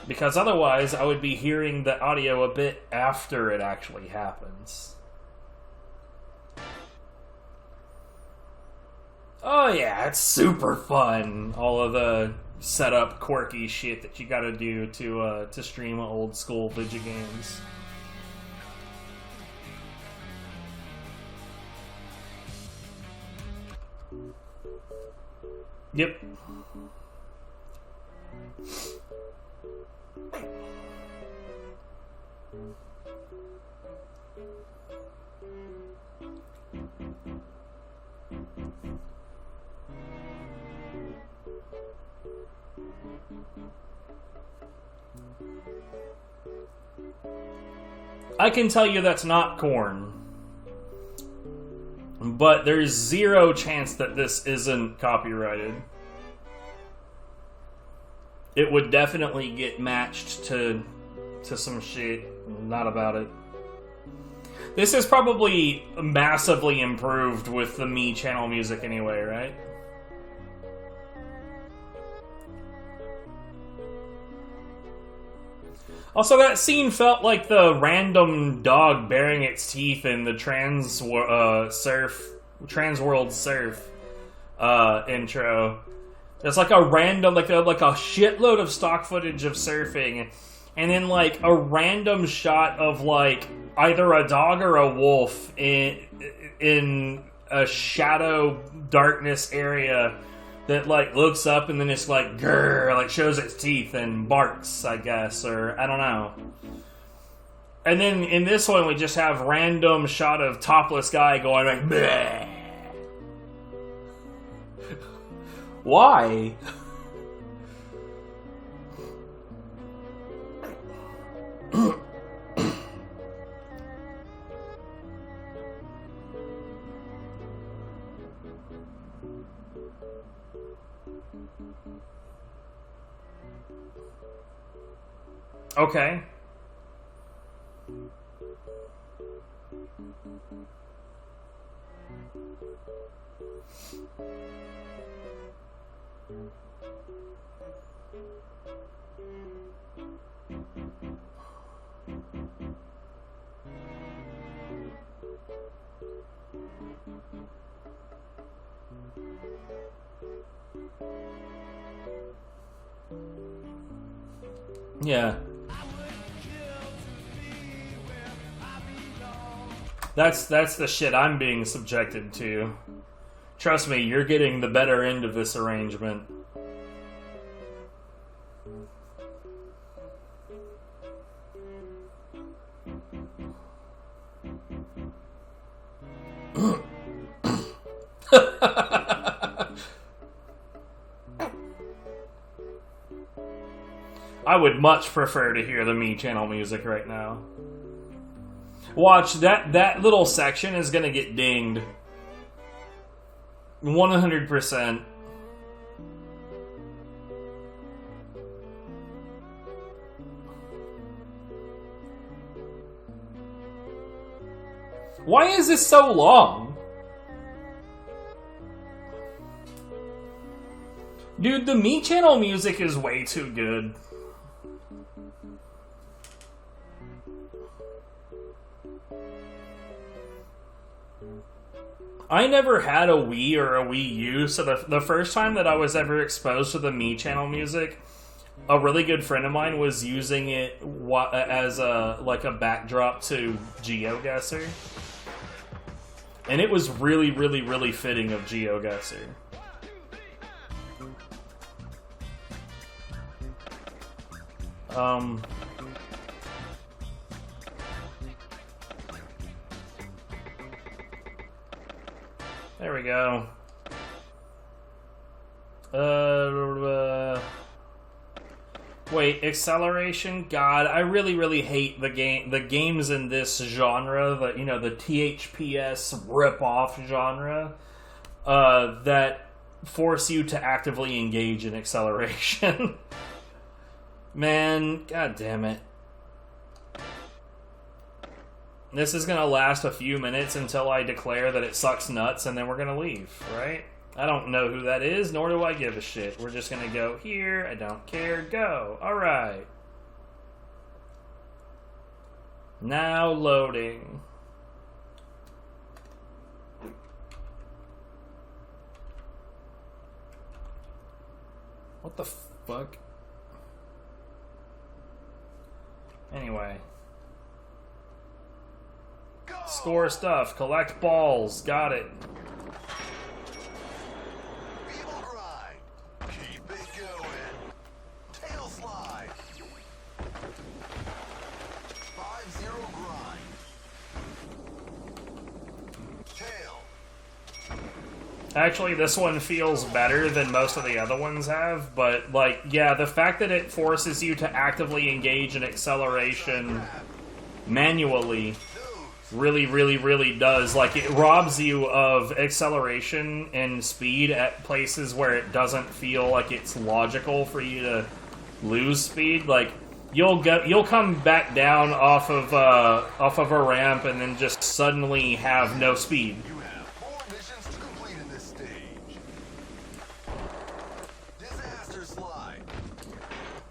Because otherwise, I would be hearing the audio a bit after it actually happens. Oh yeah, it's super fun. All of the setup quirky shit that you gotta do to stream old school video games. Yep. I can tell you that's not corn. But there's zero chance that this isn't copyrighted. It would definitely get matched to some shit. Not about it. This is probably massively improved with the Me channel music anyway, right? Also, that scene felt like the random dog baring its teeth in the Transworld Surf intro. It's like a random, like a shitload of stock footage of surfing, and then like a random shot of like either a dog or a wolf in a shadow darkness area that like looks up and then it's like grrr, like shows its teeth and barks, I guess, or I don't know. And then in this one we just have random shot of topless guy going like bleh. Why? Okay. Yeah. That's the shit I'm being subjected to. Trust me, you're getting the better end of this arrangement. I would much prefer to hear the Me channel music right now. Watch, that little section is gonna get dinged. 100%. Why is this so long? Dude, the Me channel music is way too good. I never had a Wii or a Wii U, so the first time that I was ever exposed to the Me channel music, a really good friend of mine was using it as a backdrop to GeoGuessr. And it was really, really, really fitting of GeoGuessr. There we go. Wait, acceleration? God, I really hate the games in this genre, the THPS rip-off genre, that force you to actively engage in acceleration. Man, god damn it. This is gonna last a few minutes until I declare that it sucks nuts, and then we're gonna leave, right? I don't know who that is, nor do I give a shit. We're just gonna go here, I don't care, go. Alright. Now loading. What the fuck? Anyway. Score stuff, collect balls, got it. Actually, this one feels better than most of the other ones have, but, like, yeah, the fact that it forces you to actively engage in acceleration manually really does. Like, it robs you of acceleration and speed at places where it doesn't feel like it's logical for you to lose speed. Like, you'll come back down off of a ramp and then just suddenly have no speed.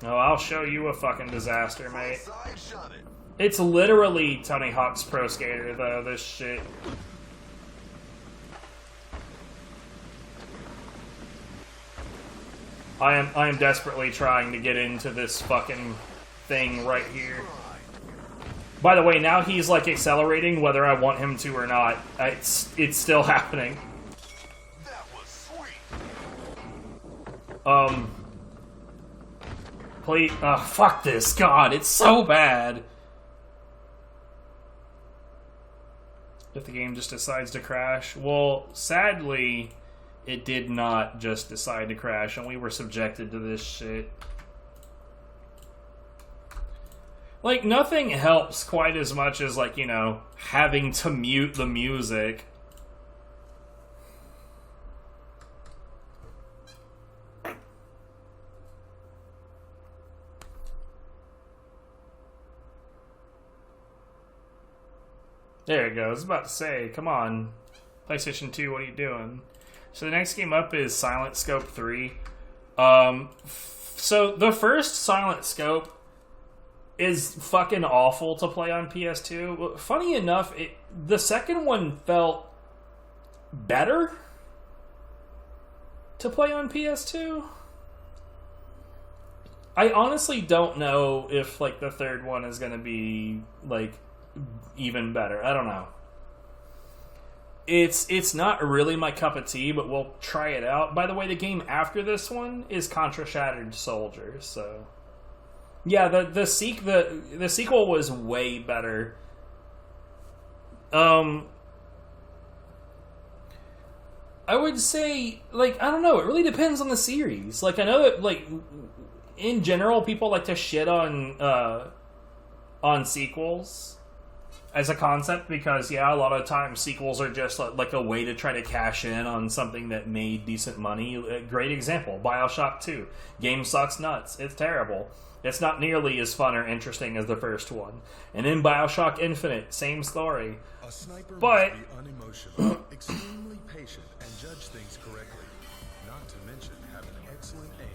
Oh, I'll show you a fucking disaster, mate. It's literally Tony Hawk's Pro Skater, though, this shit. I am desperately trying to get into this fucking thing right here. By the way, now he's, like, accelerating whether I want him to or not. It's still happening. Please, fuck this, God, it's so bad. If the game just decides to crash. Well, sadly, it did not just decide to crash, and we were subjected to this shit. Like, nothing helps quite as much as, like, you know, having to mute the music. There it goes. I was about to say, come on. PlayStation 2, what are you doing? So the next game up is Silent Scope 3. So the first Silent Scope is fucking awful to play on PS2. Funny enough, the second one felt better to play on PS2. I honestly don't know if, like, the third one is going to be, like, even better. I don't know. It's not really my cup of tea, but we'll try it out. By the way, the game after this one is Contra Shattered Soldiers, so yeah, the sequel was way better. I would say, like, I don't know, it really depends on the series. Like, I know that, like, in general, people like to shit on sequels as a concept because, yeah, a lot of times sequels are just like a way to try to cash in on something that made decent money. A great example, BioShock 2. Game sucks nuts. It's terrible. It's not nearly as fun or interesting as the first one. And in BioShock Infinite, same story. A sniper but must be unemotional, extremely patient, and judge things correctly. Not to mention have an excellent aim.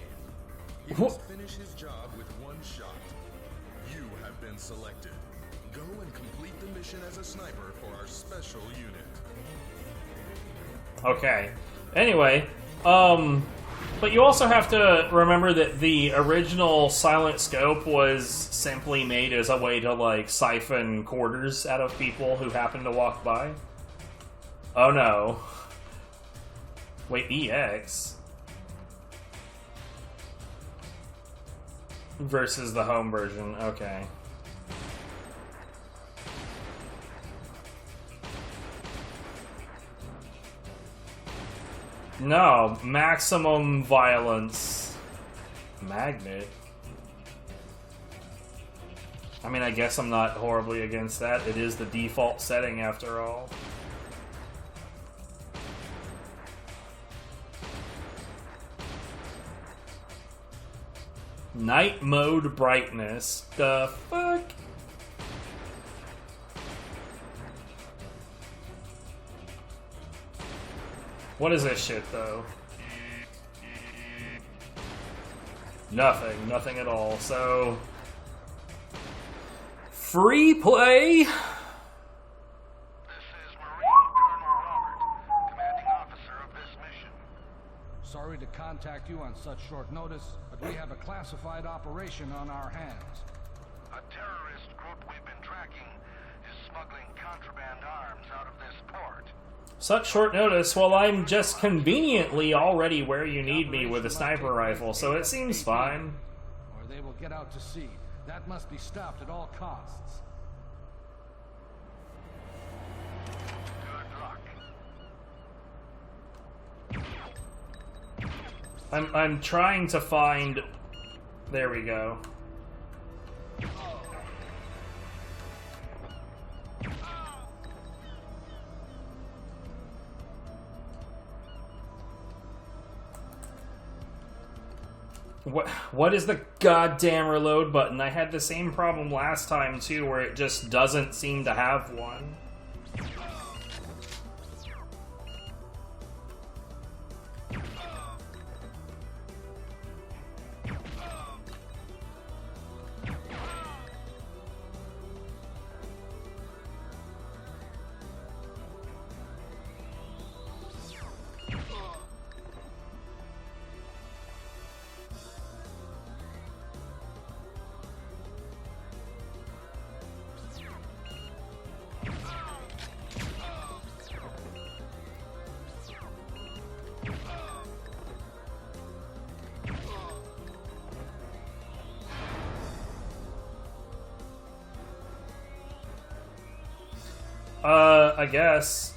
He must finish his job with one shot. You have been selected. Go and complete the mission as a sniper for our special unit. Okay. Anyway, but you also have to remember that the original Silent Scope was simply made as a way to, like, siphon quarters out of people who happen to walk by. Oh no. Wait, EX? Versus the home version, okay. No, maximum violence. Magnet. I mean, I guess I'm not horribly against that. It is the default setting after all. Night mode brightness. The fuck? What is this shit, though? Nothing. Nothing at all. So... free play? Sorry to contact you on such short notice, but we have a classified operation on our hands. A terrorist group we've been tracking is smuggling contraband arms out of this port. Such short notice? Well, I'm just conveniently already where you need me with a sniper rifle, so it seems fine. Or they will get out to sea. That must be stopped at all costs. I'm trying to find... There we go. What is the goddamn reload button? I had the same problem last time too, where it just doesn't seem to have one. I guess.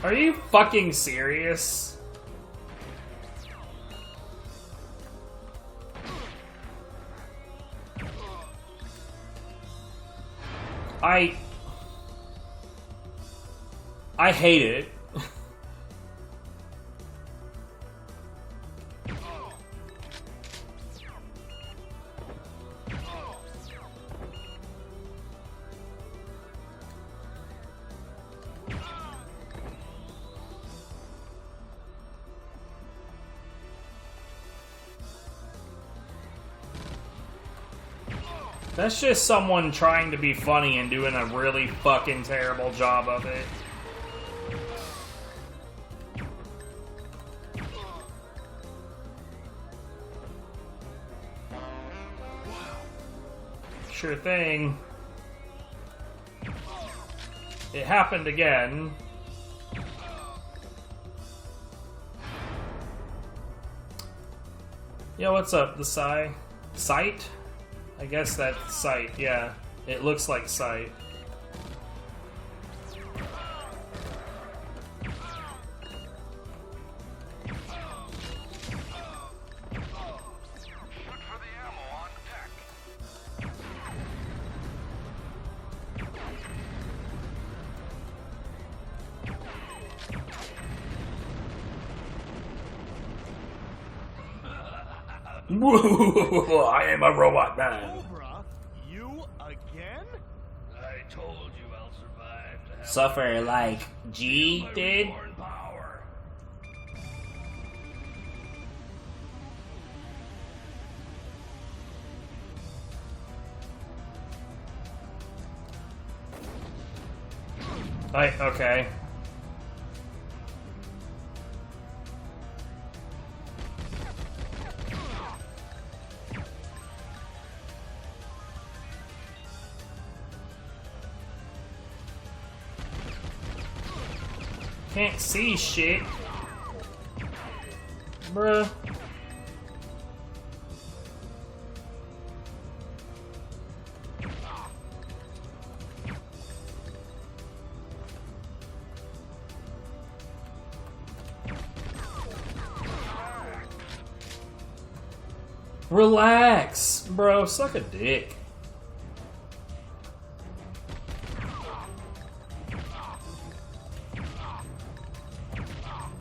Are you fucking serious? I hate it. That's just someone trying to be funny and doing a really fucking terrible job of it. Sure thing. It happened again. Yo, what's up? The Sight? I guess that's Sight, yeah. It looks like Sight. I am a robot man. Cobra, you again? I told you I'll survive. Suffer like G did. Power. Okay. Can't see shit. Bruh. Relax, bro. Suck a dick.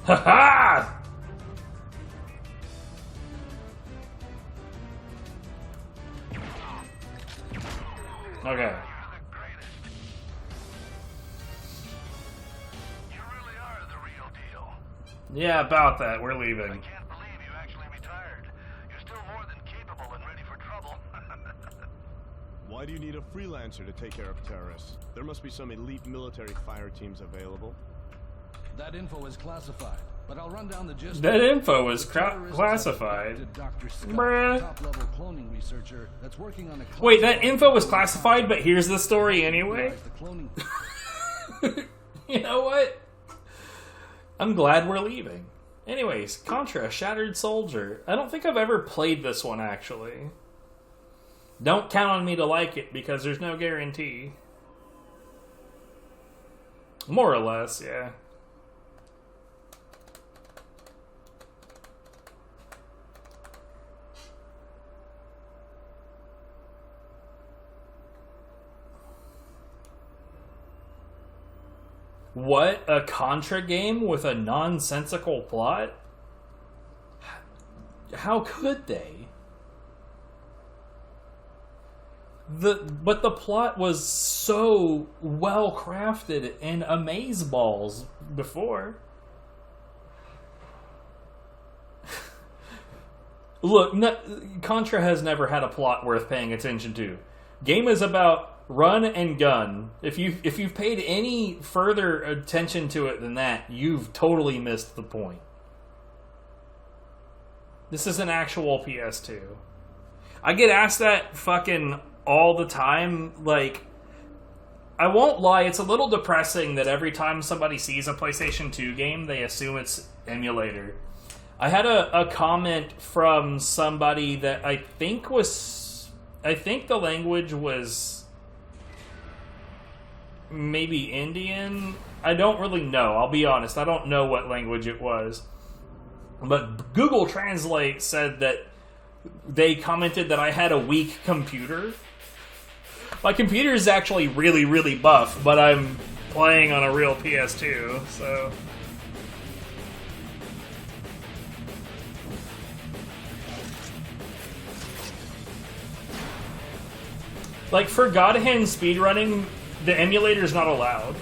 Haha! Okay. Yeah, about that. We're leaving. Why do you need a freelancer to take care of terrorists? There must be some elite military fire teams available. That info is classified, but I'll run down the gist. That info is classified. Dr. Scott, Bruh. top-level cloning researcher that's working on a Wait, that info was classified, but here's the story anyway? You know what? I'm glad we're leaving. Anyways, Contra, Shattered Soldier. I don't think I've ever played this one, actually. Don't count on me to like it, because there's no guarantee. More or less, yeah. What? A Contra game with a nonsensical plot? How could they? But the plot was so well crafted and amazeballs before. Look, Contra has never had a plot worth paying attention to. Game is about run and gun. If you've paid any further attention to it than that, you've totally missed the point. This is an actual PS2. I get asked that fucking all the time. Like, I won't lie, it's a little depressing that every time somebody sees a PlayStation 2 game, they assume it's emulator. I had a comment from somebody that I think the language was maybe Indian. I don't really know. I'll be honest. I don't know what language it was. But Google Translate said that they commented that I had a weak computer. My computer is actually really, really buff, but I'm playing on a real PS2, so... Like, for God Hand speedrunning, the emulator is not allowed.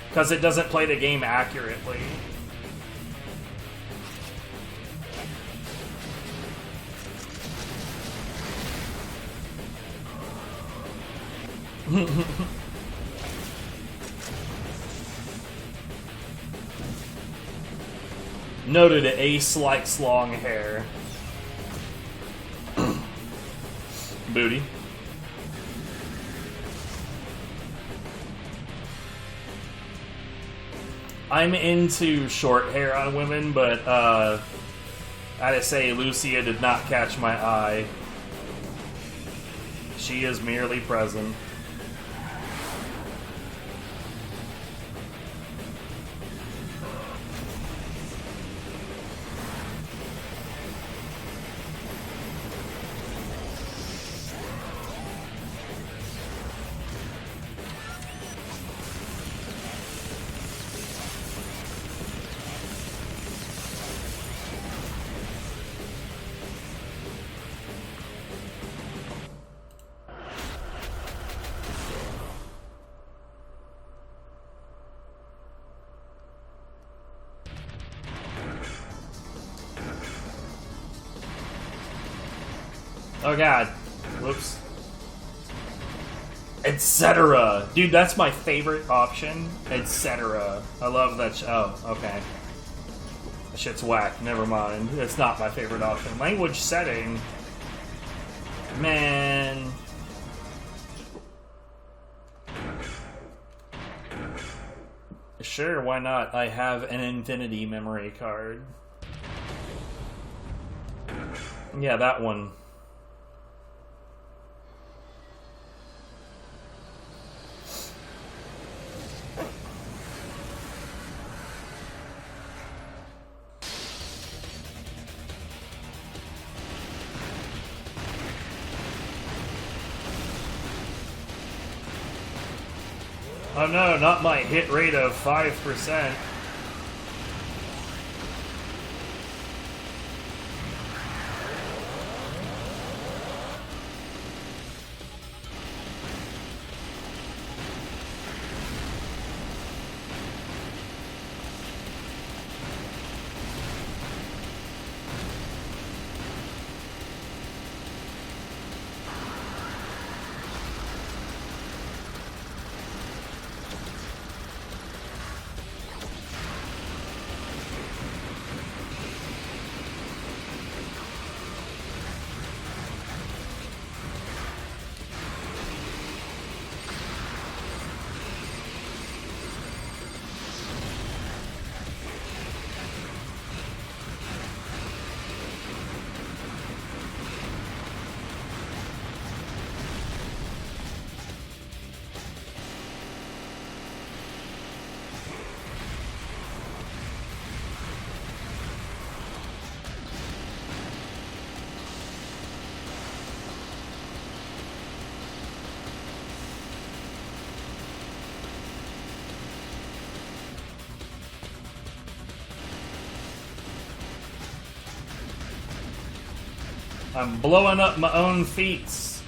Because it doesn't play the game accurately. Noted Ace likes long hair. Booty. I'm into short hair on women, but I gotta say, Lucia did not catch my eye. She is merely present. Oh god. Whoops. Etc. Dude, that's my favorite option. Etc. I love that. Oh, okay. That shit's whack. Never mind. It's not my favorite option. Language setting. Man. Sure, why not? I have an infinity memory card. Yeah, that one. Oh no, not my hit rate of 5%. I'm blowing up my own feats.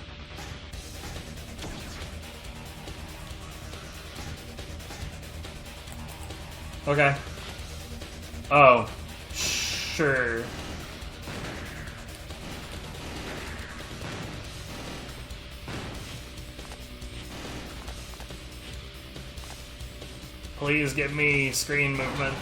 Okay. Oh. Sure. Please give me screen movement.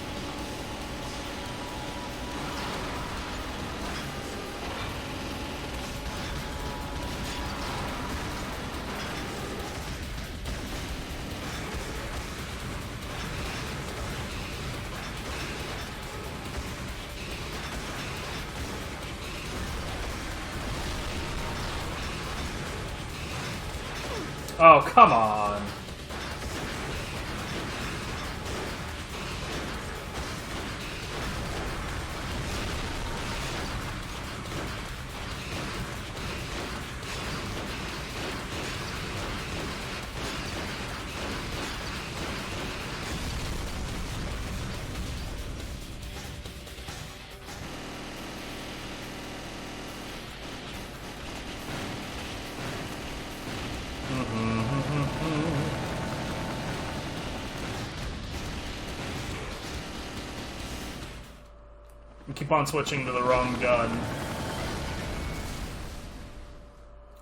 Oh, come on. Keep on switching to the wrong gun.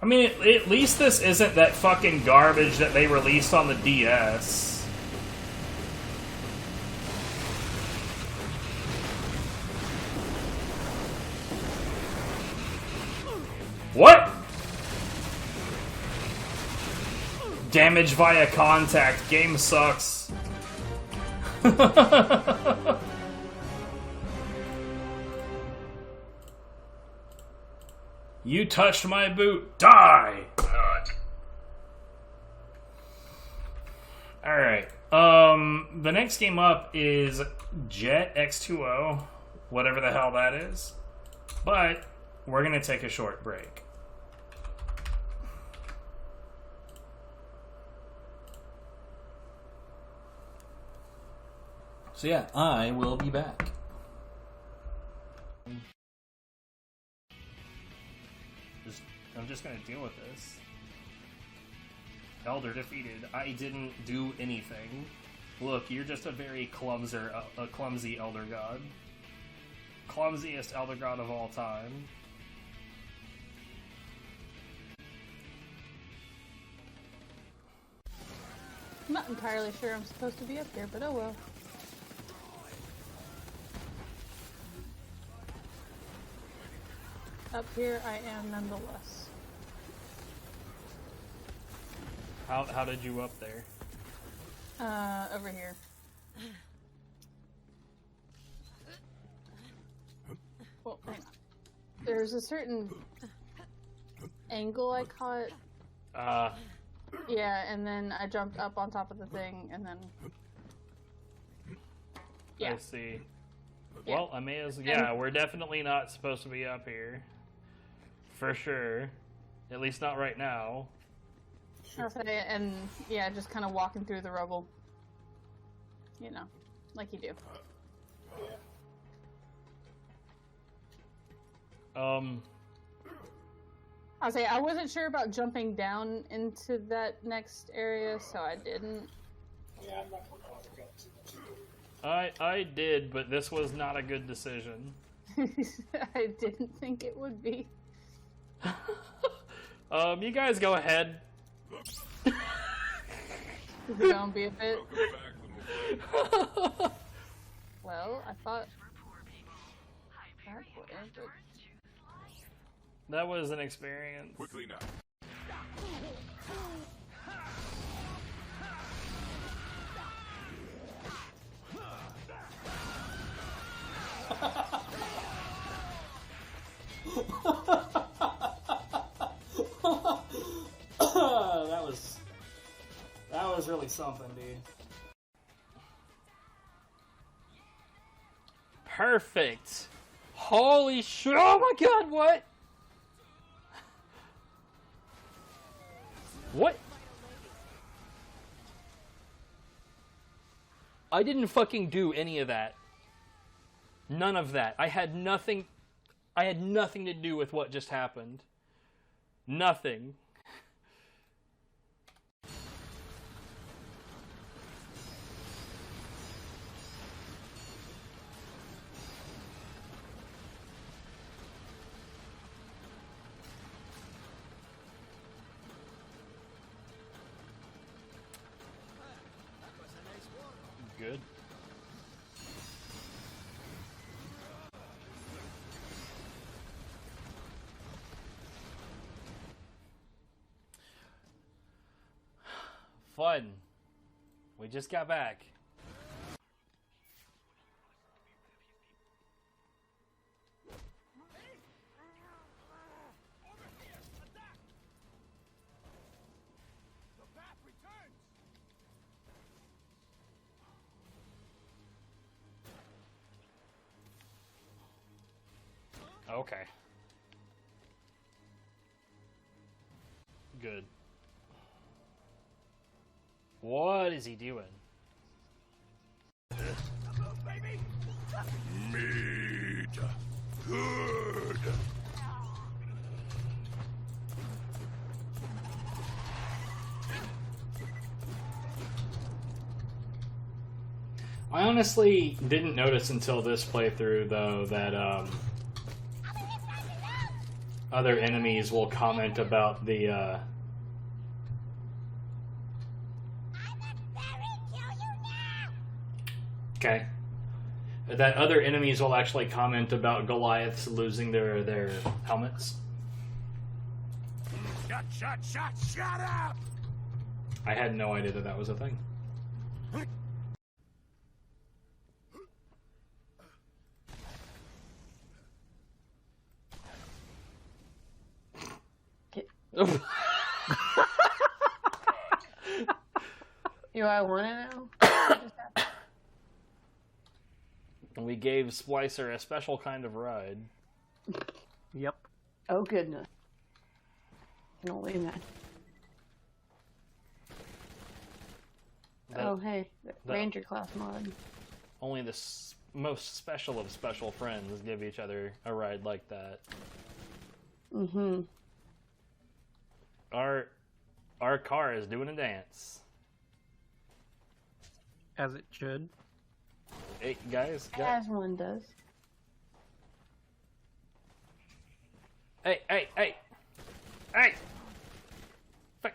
I mean, at least this isn't that fucking garbage that they released on the DS. What? Damage via contact. Game sucks. You touched my boot. Die! Alright. The next game up is Jet X2O. Whatever the hell that is. But we're going to take a short break. So yeah, I will be back. I'm just gonna deal with this. Elder defeated. I didn't do anything. Look, you're just a very clumsy Elder God. Clumsiest Elder God of all time. I'm not entirely sure I'm supposed to be up here, but oh well. Up here I am nonetheless. How did you up there? Over here. Well, hang on. There's a certain angle I caught. Yeah, and then I jumped up on top of the thing, and then... Yeah. I see. Well, I may as... Yeah, we're definitely not supposed to be up here. For sure. At least not right now. Okay, and yeah, just kind of walking through the rubble. You know, like you do. I'll say I wasn't sure about jumping down into that next area, so I didn't. Yeah, I'm not gonna bother going too much into it. I did, but this was not a good decision. I didn't think it would be. You guys go ahead. Is it gonna be a bit? Well, I thought that was an experience. Quickly now. That was really something, dude. Perfect. Holy shit! Oh my god! What? What? I didn't fucking do any of that. None of that. I had nothing to do with what just happened. Nothing. Good. Fun. We just got back. Okay. Good. What is he doing? Meat. Good. I honestly didn't notice until this playthrough, though, that other enemies will comment about the Okay. That other enemies will actually comment about Goliaths losing their helmets. Shut up! I had no idea that was a thing. Do I want to know? We gave Splicer a special kind of ride. Yep. Oh goodness. Can only imagine. Oh hey, Ranger class mod. Only the most special of special friends give each other a ride like that. Mm-hmm. Our car is doing a dance. As it should. Hey, guys. As one does. Hey! Fuck.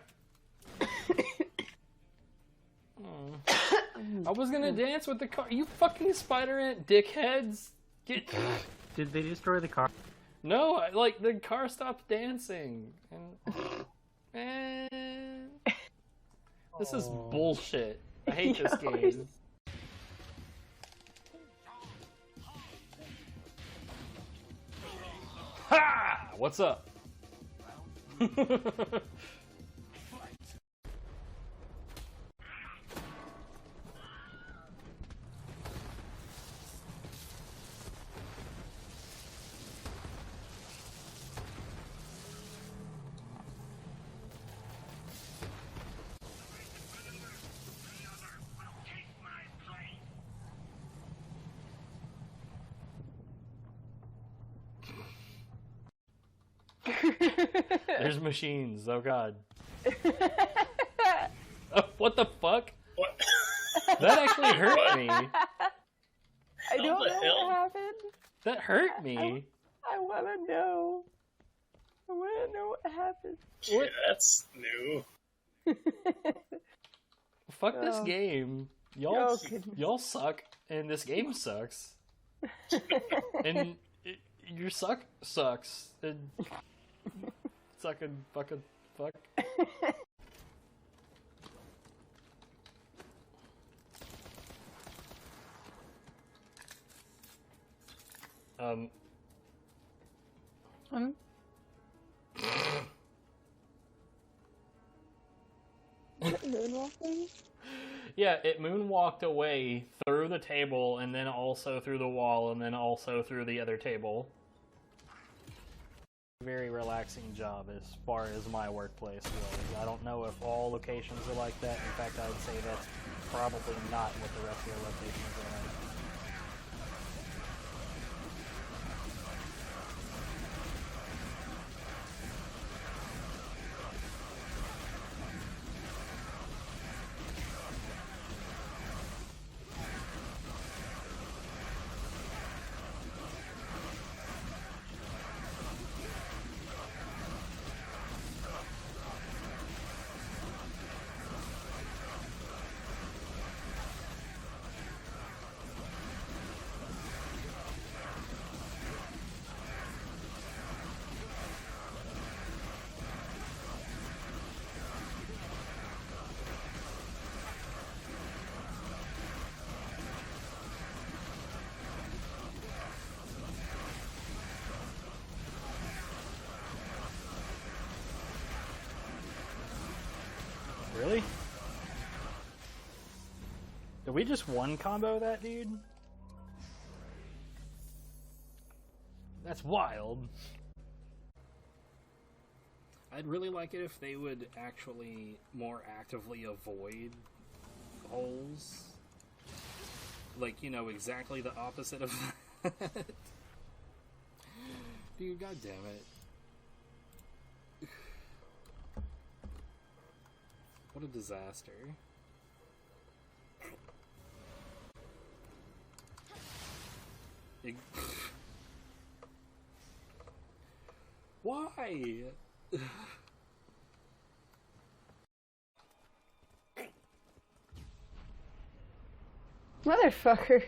I was gonna dance with the car. You fucking spider ant dickheads. Get. Did they destroy the car? No, like the car stopped dancing, and man, this is bullshit. I hate this game. Ha! What's up? There's machines. Oh god. Oh, what the fuck? What? That actually hurt me. I don't know what happened. That hurt me. I want to know. I want to know what happened. Yeah, that's new. Fuck this game. Y'all suck, and this game sucks. And your sucks. And sucking fucking fuck. Moonwalking? Yeah, it moonwalked away through the table, and then also through the wall, and then also through the other table. Very relaxing job as far as my workplace goes. I don't know if all locations are like that. In fact, I'd say that's probably not what the rest of your locations are like. Really? Did we just one combo that dude? That's wild. I'd really like it if they would actually more actively avoid holes. Like, you know, exactly the opposite of that. Dude, god damn it. What a disaster. Why? Motherfucker.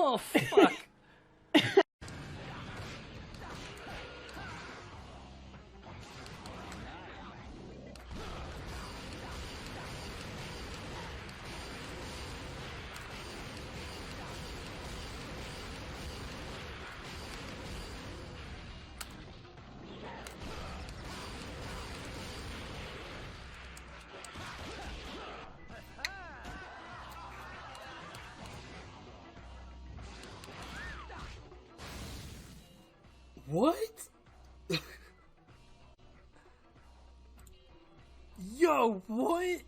Oh, fuck. What? Yo, what?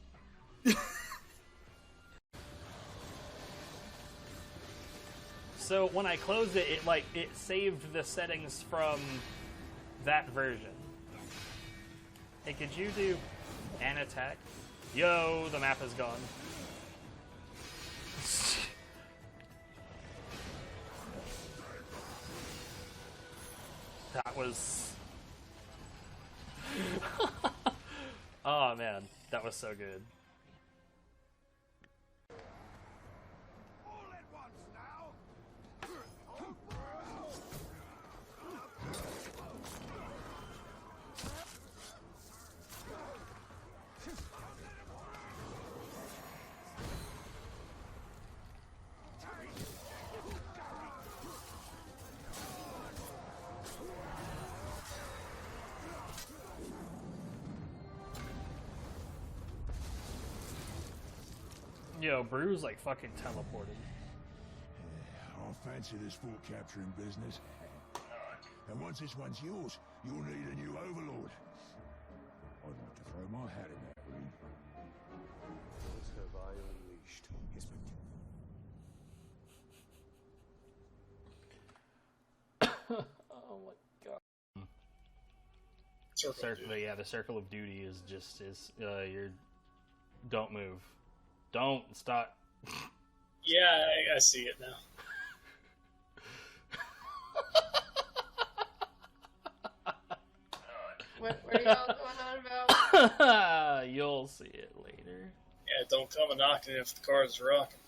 So when I closed it, it saved the settings from that version. Hey, could you do an attack? Yo, the map is gone. That was... Oh man, that was so good. Yo, Brew's like fucking teleported. I fancy this fort capturing business. And once this one's yours, you'll need a new overlord. I'd like to throw my hat in that ring. What have I unleashed? Yes, Oh my god. Yeah, the circle of duty is just you're don't move. Don't stop. Yeah, I see it now. What are y'all going on about? You'll see it later. Yeah, don't come a knocking if the car's rocking.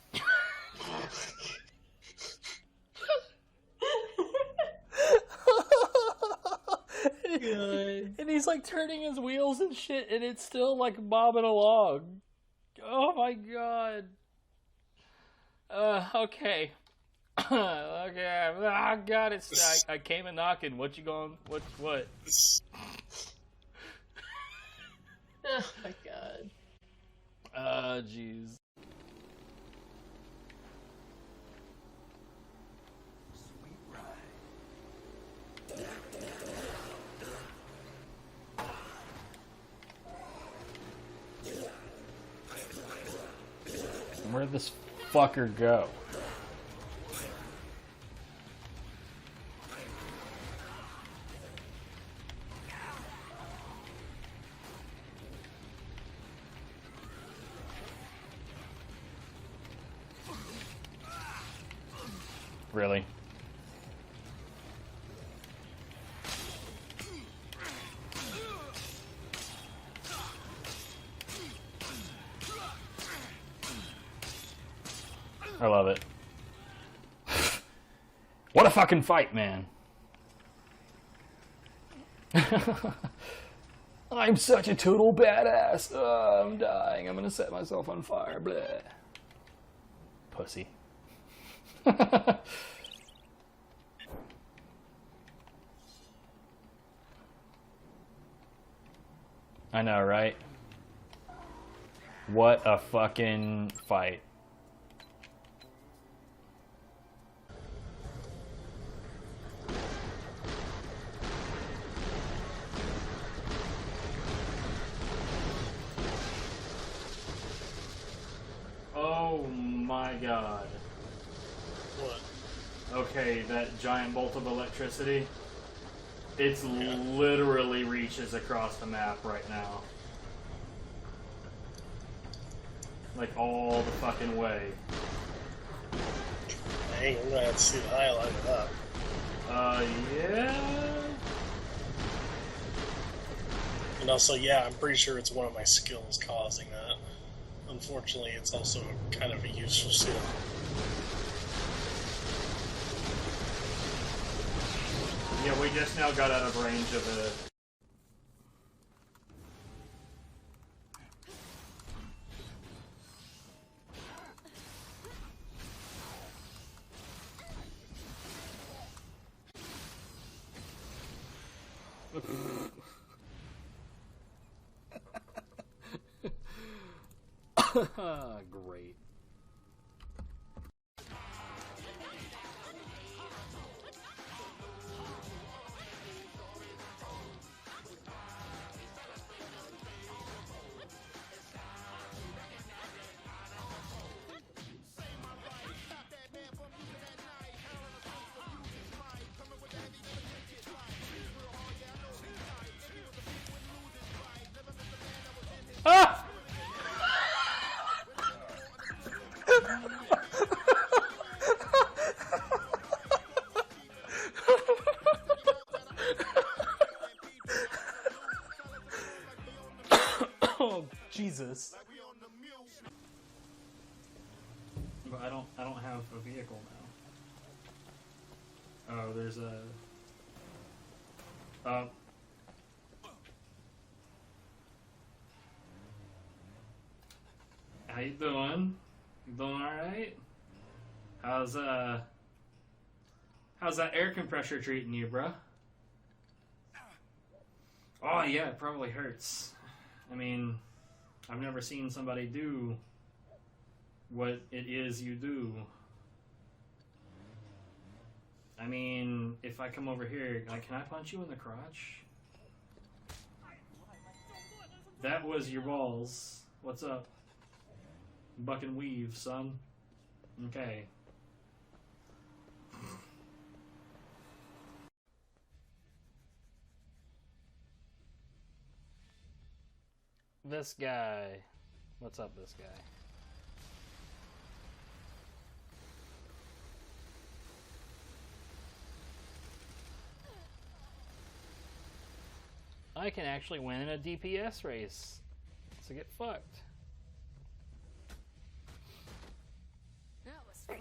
And he's like turning his wheels and shit, and it's still like bobbing along. Oh my god. Okay. Okay. Oh god, it's I came a knocking. What you going? What? Oh my god. Jeez. Where'd this fucker go? Really? I love it. What a fucking fight, man. I'm such a total badass. Oh, I'm dying. I'm gonna set myself on fire. Blah. Pussy. I know, right? What a fucking fight. Oh my god. What? Okay, that giant bolt of electricity. It's literally reaches across the map right now. Like all the fucking way. Dang, I'm gonna have to see the highlight of that. Yeah. And also, yeah, I'm pretty sure it's one of my skills causing that. Unfortunately, it's also kind of a useful skill. Yeah, we just now got out of range of a... Great. Ah! Jesus. But I don't have a vehicle now. Oh, there's a how you doing? You doing alright? How's that air compressor treating you, bruh? Oh yeah, it probably hurts. I mean, I've never seen somebody do what it is you do. I mean, if I come over here, like, can I punch you in the crotch? That was your balls. What's up? Buck and weave, son. Okay. This guy. What's up, this guy? I can actually win in a DPS race. So get fucked. That was fun.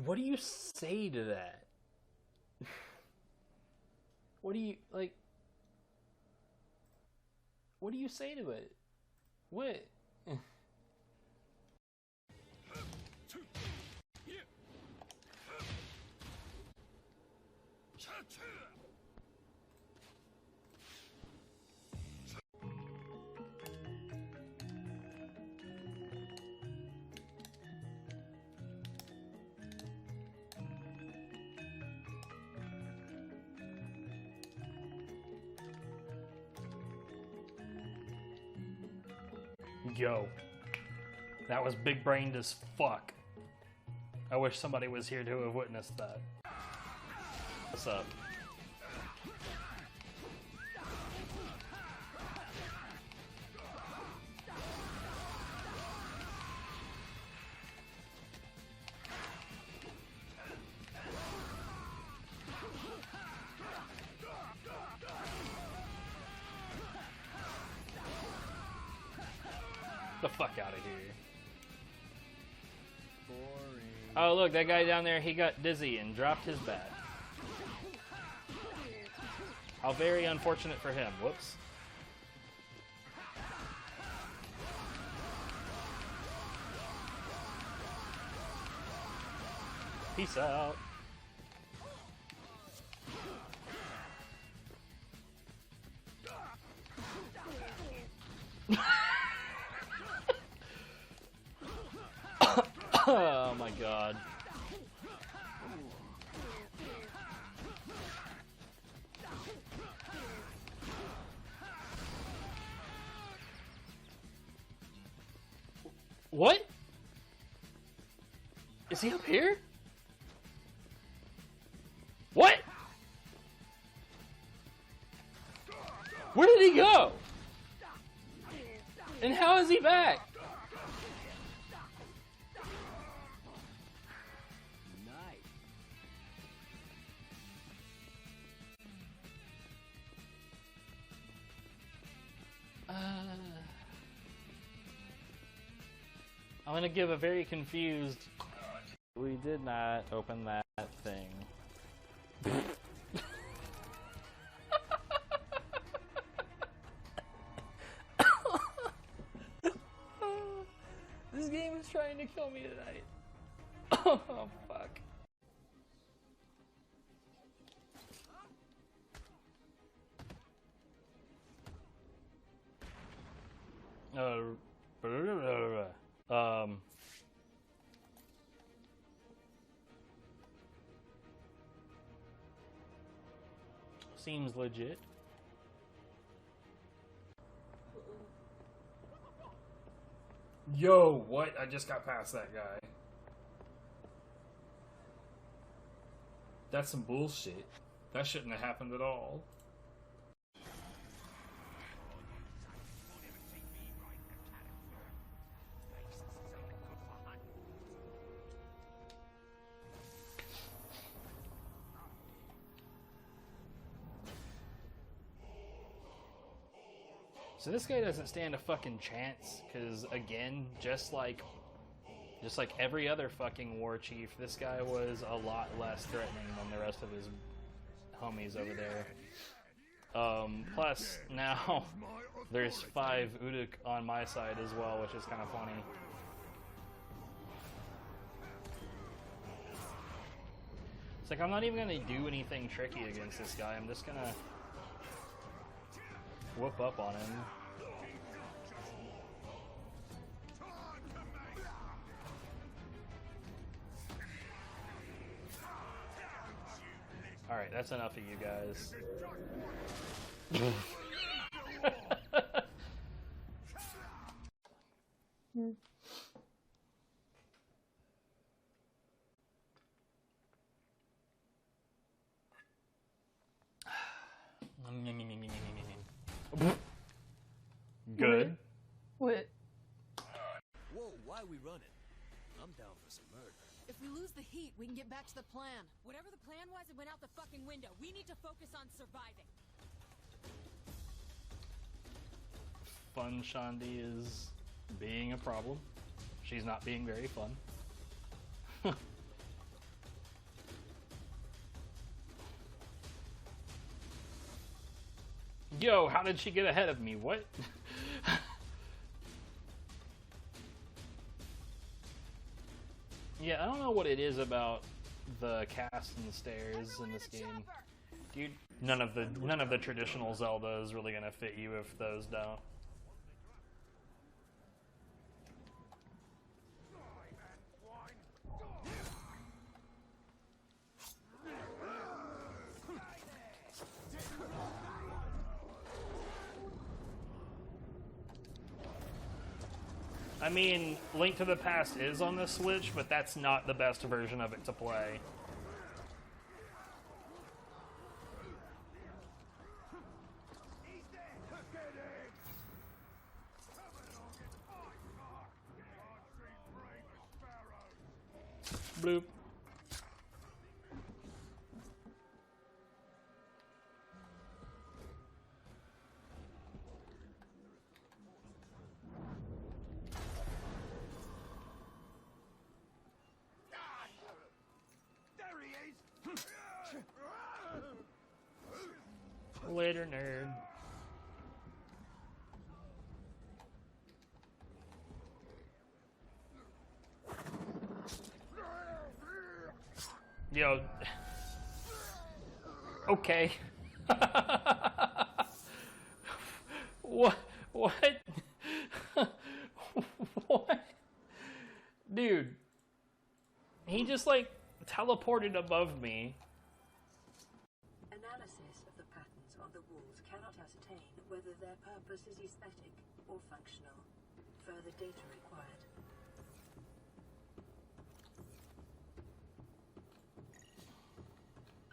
What do you say to that? What do you, like... What do you say to it? What? Yo, that was big-brained as fuck. I wish somebody was here to have witnessed that. What's up? The fuck out of here. Boring. Oh look, that guy down there, he got dizzy and dropped his bat. How very unfortunate for him. Whoops. Peace out. Oh my god. What? Is he up here? What? Where did he go? And how is he back? I'm gonna give a very confused... We did not open that thing. This game is trying to kill me tonight. Oh, fuck. Seems legit. Yo, what? I just got past that guy. That's some bullshit. That shouldn't have happened at all. So this guy doesn't stand a fucking chance, because again, just like every other fucking war chief, this guy was a lot less threatening than the rest of his homies over there. Plus, now there's 5 Uduk on my side as well, which is kind of funny. It's like, I'm not even gonna do anything tricky against this guy, I'm just gonna whoop up on him. Alright, that's enough of you guys. Good. What? Whoa, why are we running? I'm down for some murder. If we lose the heat, we can get back to the plan. Whatever the plan was, it went out the fucking window. We need to focus on surviving. Fun Shandi is being a problem. She's not being very fun. Yo, how did she get ahead of me? What? Yeah, I don't know what it is about the cast and the stairs in this game. Dude, none of the traditional Zelda is really gonna fit you if those don't. I mean, Link to the Past is on the Switch, but that's not the best version of it to play. Bloop. Later, nerd. Yo. Okay. What? What? What? Dude. He just, like, teleported above me. Analysis of the patterns on the walls cannot ascertain whether their purpose is aesthetic or functional. Further data required.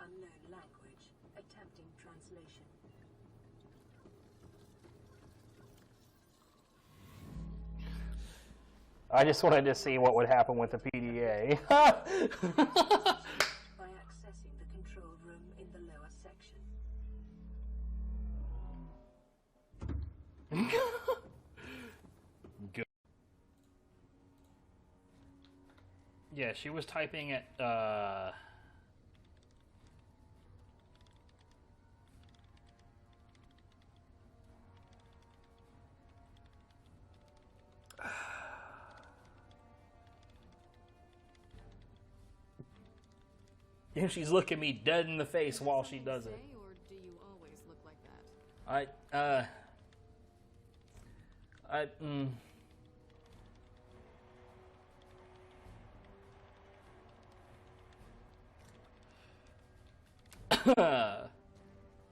Unknown language. Attempting translation. I just wanted to see what would happen with the PDA. By accessing the control room in the lower section. Good. Yeah, she was typing at and she's looking me dead in the face while she does it. Or do you always look like that?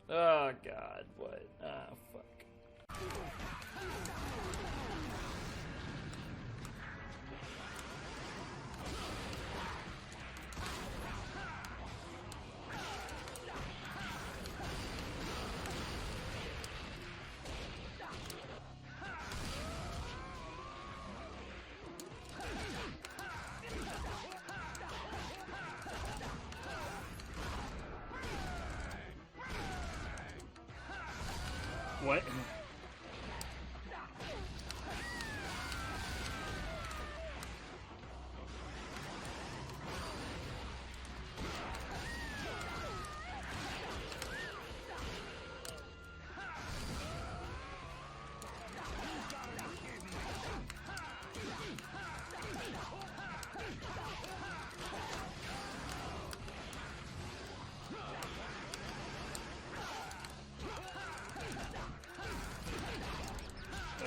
Oh god, what? Ah, fuck. What?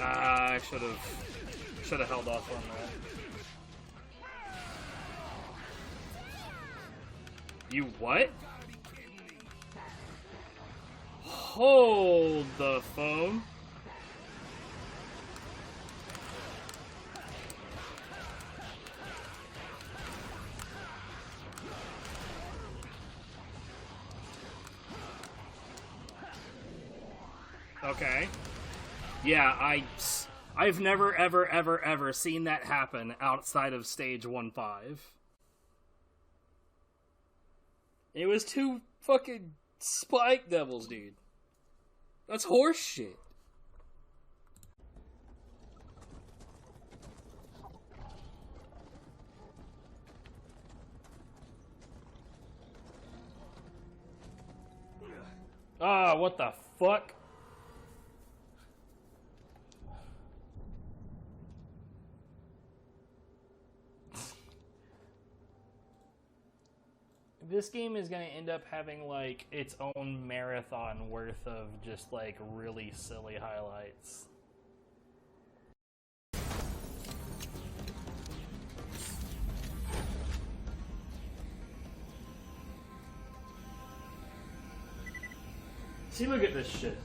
I should have held off on that. You what? Hold the phone. Okay. Yeah, I've never, ever seen that happen outside of stage 1-5. It was 2 fucking spike devils, dude. That's horse shit. Ah, what the fuck? This game is going to end up having, like, its own marathon worth of just, like, really silly highlights. See, look at this shit.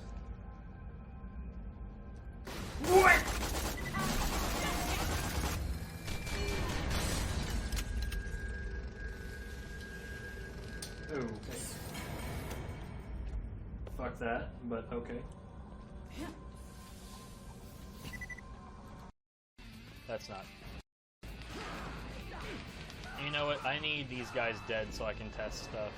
What? Okay. Fuck that, but okay. That's not. You know what? I need these guys dead so I can test stuff.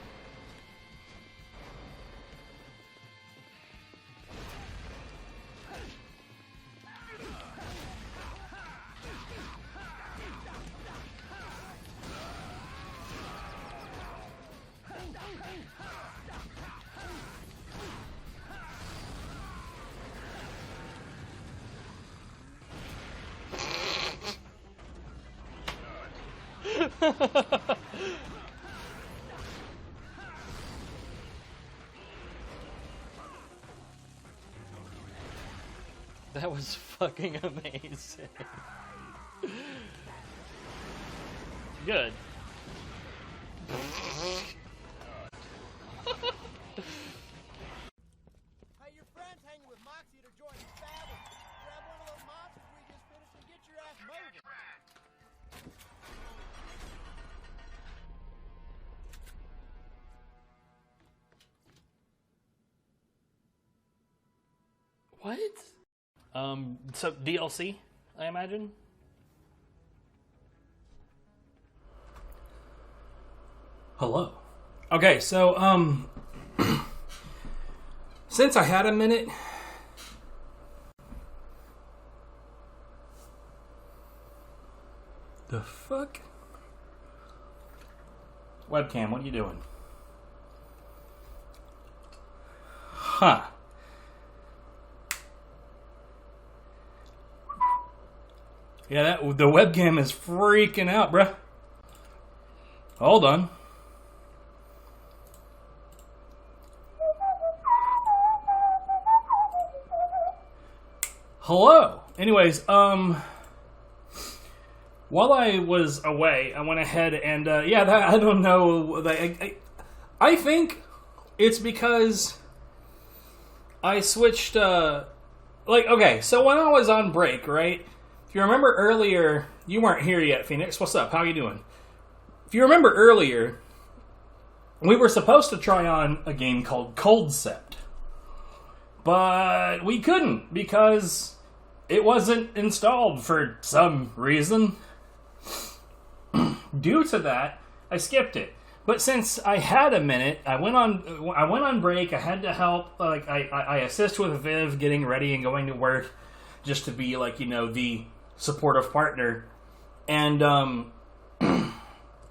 That was fucking amazing. Good. Hey, your friend's hanging with Moxie to join his family. Grab one of those monsters we just finished and get your ass moving. What? So DLC, I imagine? Hello. Okay, so, since I had a minute, the fuck? Webcam, what are you doing? Huh. Yeah, the webcam is freaking out, bruh. Hold on. Hello. Anyways, while I was away, I went ahead and, I don't know. I think it's because I switched, okay, so when I was on break, right? If you remember earlier, you weren't here yet, Phoenix. What's up? How you doing? If you remember earlier, we were supposed to try on a game called Culdcept. But we couldn't because it wasn't installed for some reason. Due to that, I skipped it. But since I had a minute, I went on break. I had to help. I assist with Viv getting ready and going to work, just to be the supportive partner. And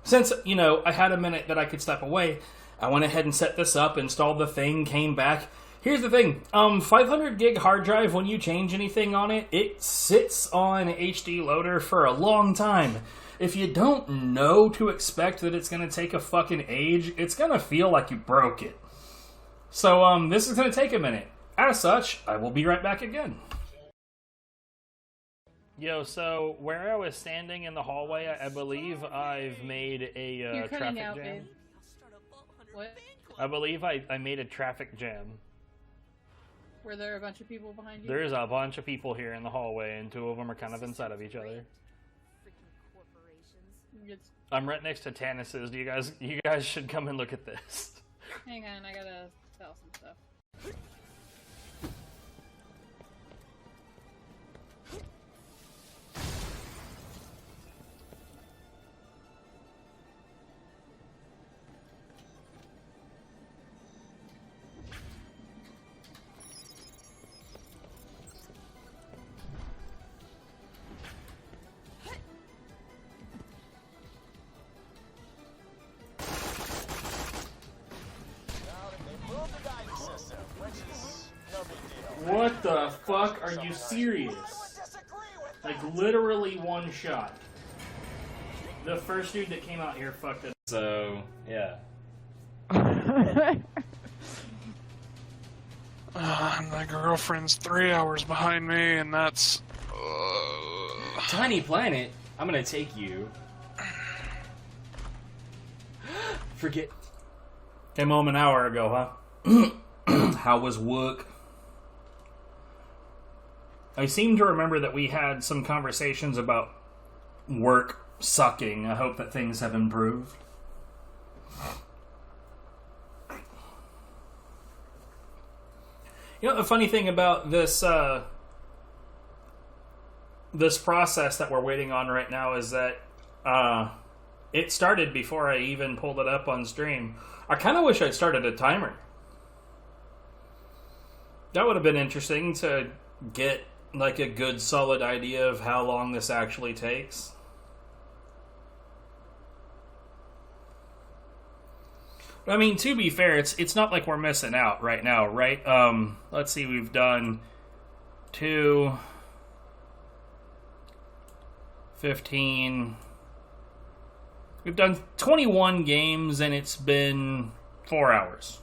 since I had a minute that I could step away, I went ahead and set this up, installed the thing, came back. Here's the thing. 500 gig hard drive. When you change anything on it, it sits on HD loader for a long time. If you don't know to expect that it's going to take a fucking age, it's going to feel like you broke it. So, this is going to take a minute. As such, I will be right back again. Yo, so where I was standing in the hallway, I believe I've made a traffic jam. Babe. What? I believe I made a traffic jam. Were there a bunch of people behind you? There's a bunch of people here in the hallway, and two of them are kind of inside of each other. I'm right next to Tannis's. You guys should come and look at this. Hang on, I gotta sell some stuff. What the fuck? Are you serious? Like, literally one shot. The first dude that came out here fucked it. So, yeah. My girlfriend's 3 hours behind me, and that's... Tiny planet? I'm gonna take you. Forget. Came home an hour ago, huh? How was work? I seem to remember that we had some conversations about work sucking. I hope that things have improved. You know, the funny thing about this this process that we're waiting on right now is that it started before I even pulled it up on stream. I kind of wish I'd started a timer. That would have been interesting to get like a good solid idea of how long this actually takes. I mean, to be fair, it's not like we're missing out right now, right? Let's see, we've done 2, 15. We've done 21 games and it's been 4 hours.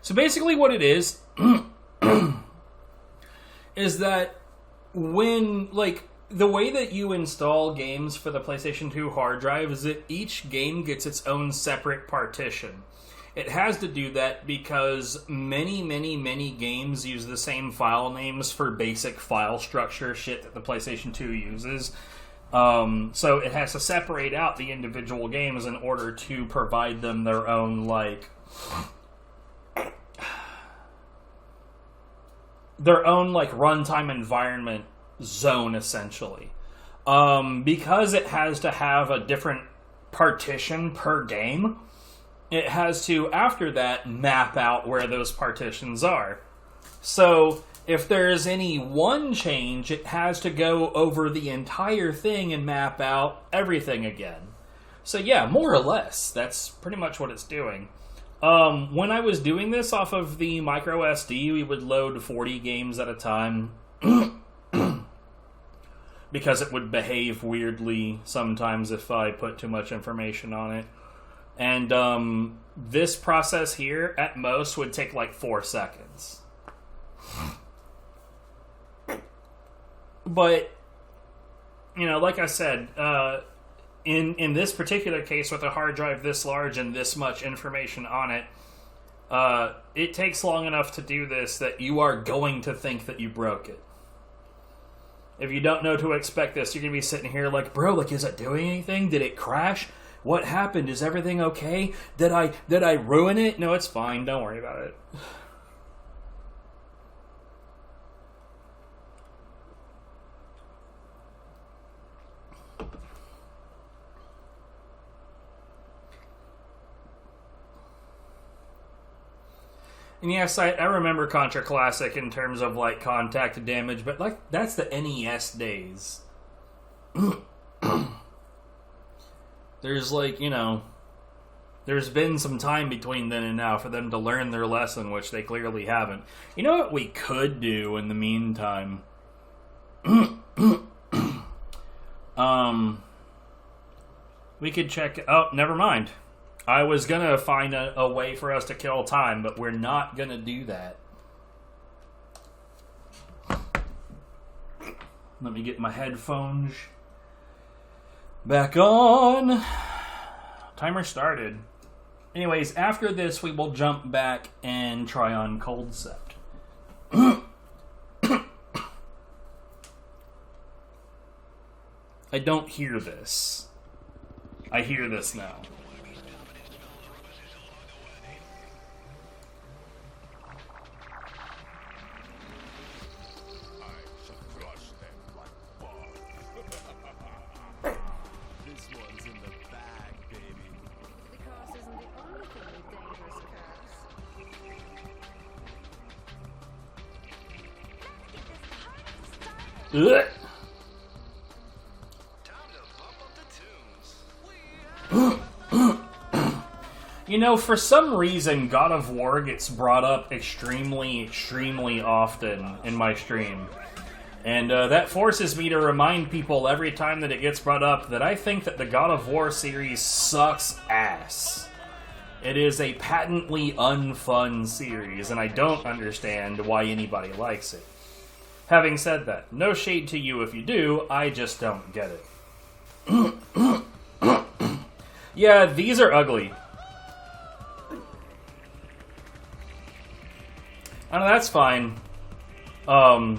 So basically what it is is that when, like, the way that you install games for the PlayStation 2 hard drive is that each game gets its own separate partition. It has to do that because many games use the same file names for basic file structure shit that the PlayStation 2 uses. So it has to separate out the individual games in order to provide them their own, like... their own, like, runtime environment zone, essentially. Because it has to have a different partition per game, it has to, after that, map out where those partitions are. So, if there's any one change, it has to go over the entire thing and map out everything again. So yeah, more or less, that's pretty much what it's doing. When I was doing this off of the micro SD, we would load 40 games at a time. Because it would behave weirdly sometimes if I put too much information on it. And this process here, at most, would take like 4 seconds. But, you know, like I said, in this particular case with a hard drive this large and this much information on it, it takes long enough to do this that you are going to think that you broke it. If you don't know to expect this, you're going to be sitting here like, bro, like, is it doing anything? Did it crash? What happened? Is everything okay? Did I ruin it? No, it's fine. Don't worry about it. And yes, I remember Contra Classic in terms of, like, contact damage, but, like, that's the NES days. There's, like, you know, there's been some time between then and now for them to learn their lesson, which they clearly haven't. You know what we could do in the meantime? We could check... Oh, never mind. I was gonna find a way for us to kill time, but we're not gonna do that. Let me get my headphones back on. Timer started. Anyways, after this, we will jump back and try on Culdcept. I don't hear this. I hear this now. You know, for some reason, God of War gets brought up extremely, extremely often in my stream. And that forces me to remind people every time that it gets brought up that I think that the God of War series sucks ass. It is a patently unfun series, and I don't understand why anybody likes it. Having said that, no shade to you if you do, I just don't get it. Yeah, these are ugly. Oh, that's fine. But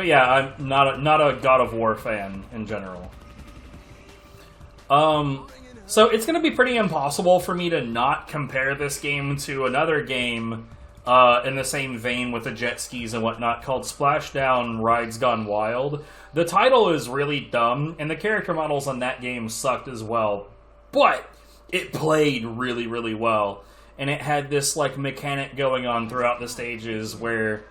yeah, I'm not a God of War fan in general. So it's gonna be pretty impossible for me to not compare this game to another game in the same vein with the jet skis and whatnot called Splashdown Rides Gone Wild. The title is really dumb, and the character models on that game sucked as well. But it played really, really well. And it had this, like, mechanic going on throughout the stages where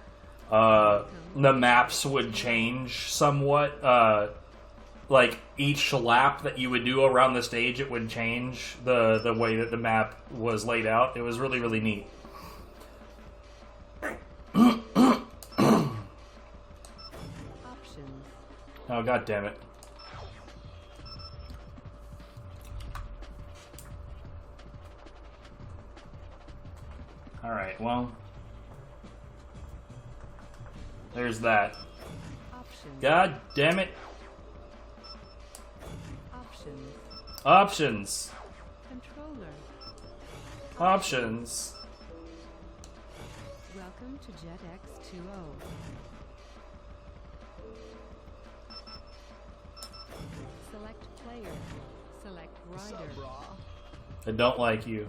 the maps would change somewhat. Like, each lap that you would do around the stage, it would change the way that the map was laid out. It was really, really neat. Oh, god damn it. Alright, well. There's that. God damn it. Options. Controller. Options. Welcome to Jet X 2.0. Select player. Select rider. I don't like you.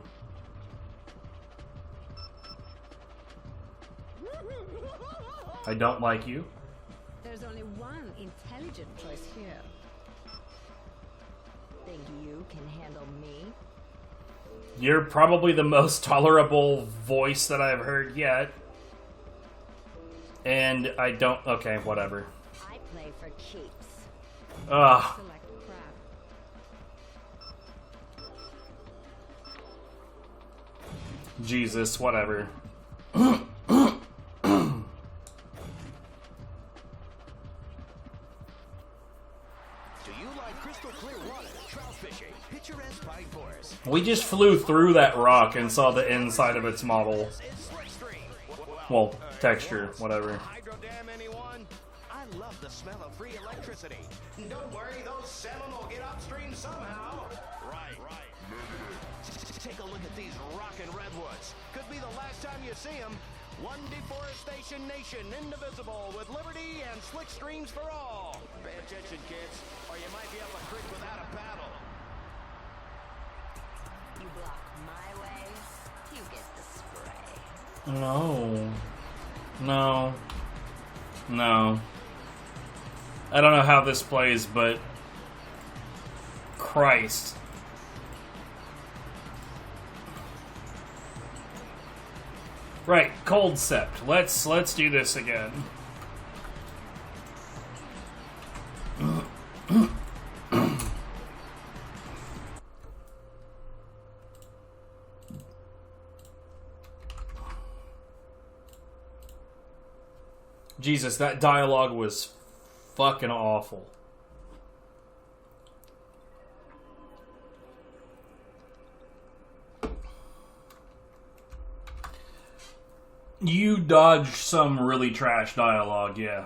I don't like you. There's only one intelligent choice here. Think you can handle me? You're probably the most tolerable voice that I've heard yet. And I don't... Okay, whatever. I play for keeps. Ugh. Select crab. Jesus, whatever. We just flew through that rock and saw the inside of its model. Well, texture, whatever. I love the smell of free electricity. Don't worry, those salmon will get upstream somehow. Right. hit these rockin' redwoods. Could be the last time you see them. One deforestation nation, indivisible, with liberty and slick streams for all. Pay attention, kids, or you might be up a creek without a paddle. You block my way, you get the spray. No. No. No. I don't know how this plays, but Christ. Right, Culdcept. Let's do this again. Jesus, that dialogue was fucking awful. You dodged some really trash dialogue, yeah.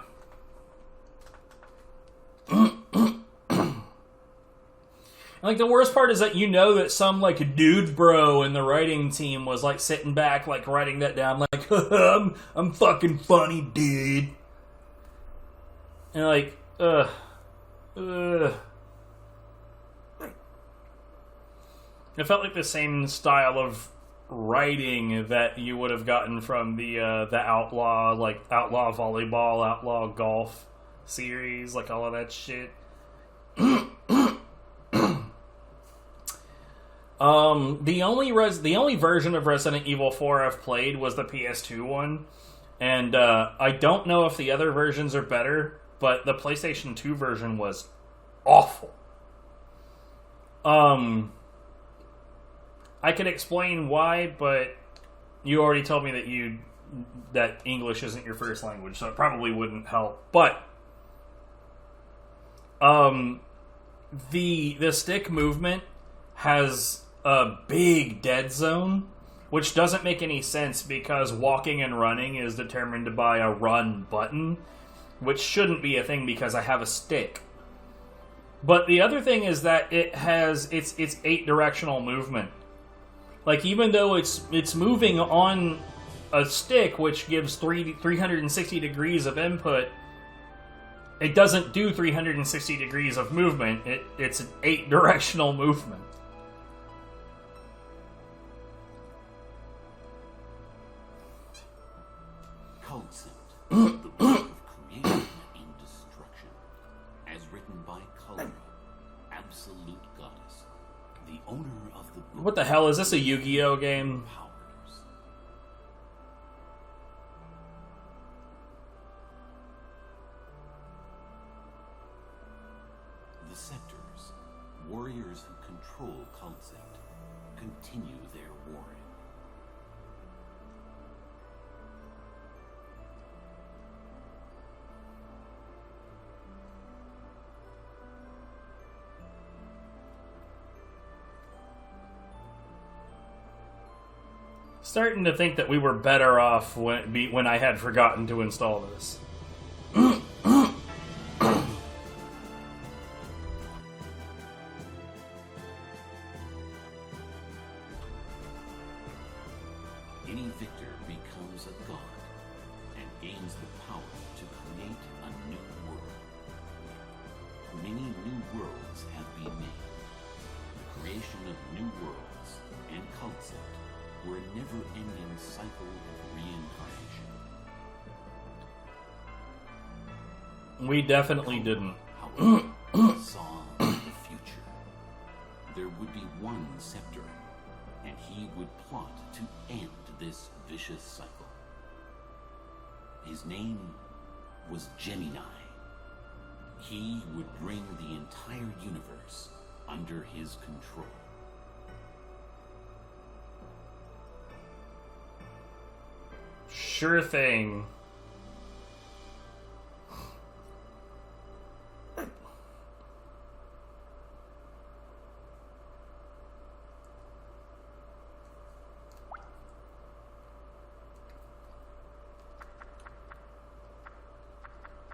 Like, the worst part is that you know that some, like, dude bro in the writing team was, like, sitting back, like, writing that down, like, I'm fucking funny, dude. And, like, ugh. It felt like the same style of writing that you would have gotten from the Outlaw, like, Outlaw Volleyball, Outlaw Golf series, like, all of that shit. The only version of Resident Evil 4 I've played was the PS2 one, and I don't know if the other versions are better, but the PlayStation 2 version was awful. I could explain why, but you already told me that English isn't your first language, so it probably wouldn't help. But the stick movement has a big dead zone, which doesn't make any sense because walking and running is determined by a run button, which shouldn't be a thing because I have a stick. But the other thing is that it's 8-directional movement. Like, even though it's moving on a stick, which gives 360 degrees of input, it doesn't do 360 degrees of movement. It's an 8-directional movement. Culdcept, the work of creation and destruction, as written by Culra, absolute goddess, the owner of the book. What the hell is this, a Yu-Gi-Oh game? The Scepters, warriors who control Culdcept, continue their warring. Starting to think that we were better off when I had forgotten to install this. Any victor becomes a god and gains the power to create a new world. Many new worlds have been made. The creation of new worlds and Culdcept were a never-ending cycle of reincarnation. We definitely didn't. However, saw the future. There would be one scepter, and he would plot to end this vicious cycle. His name was Gemini. He would bring the entire universe under his control. Sure thing.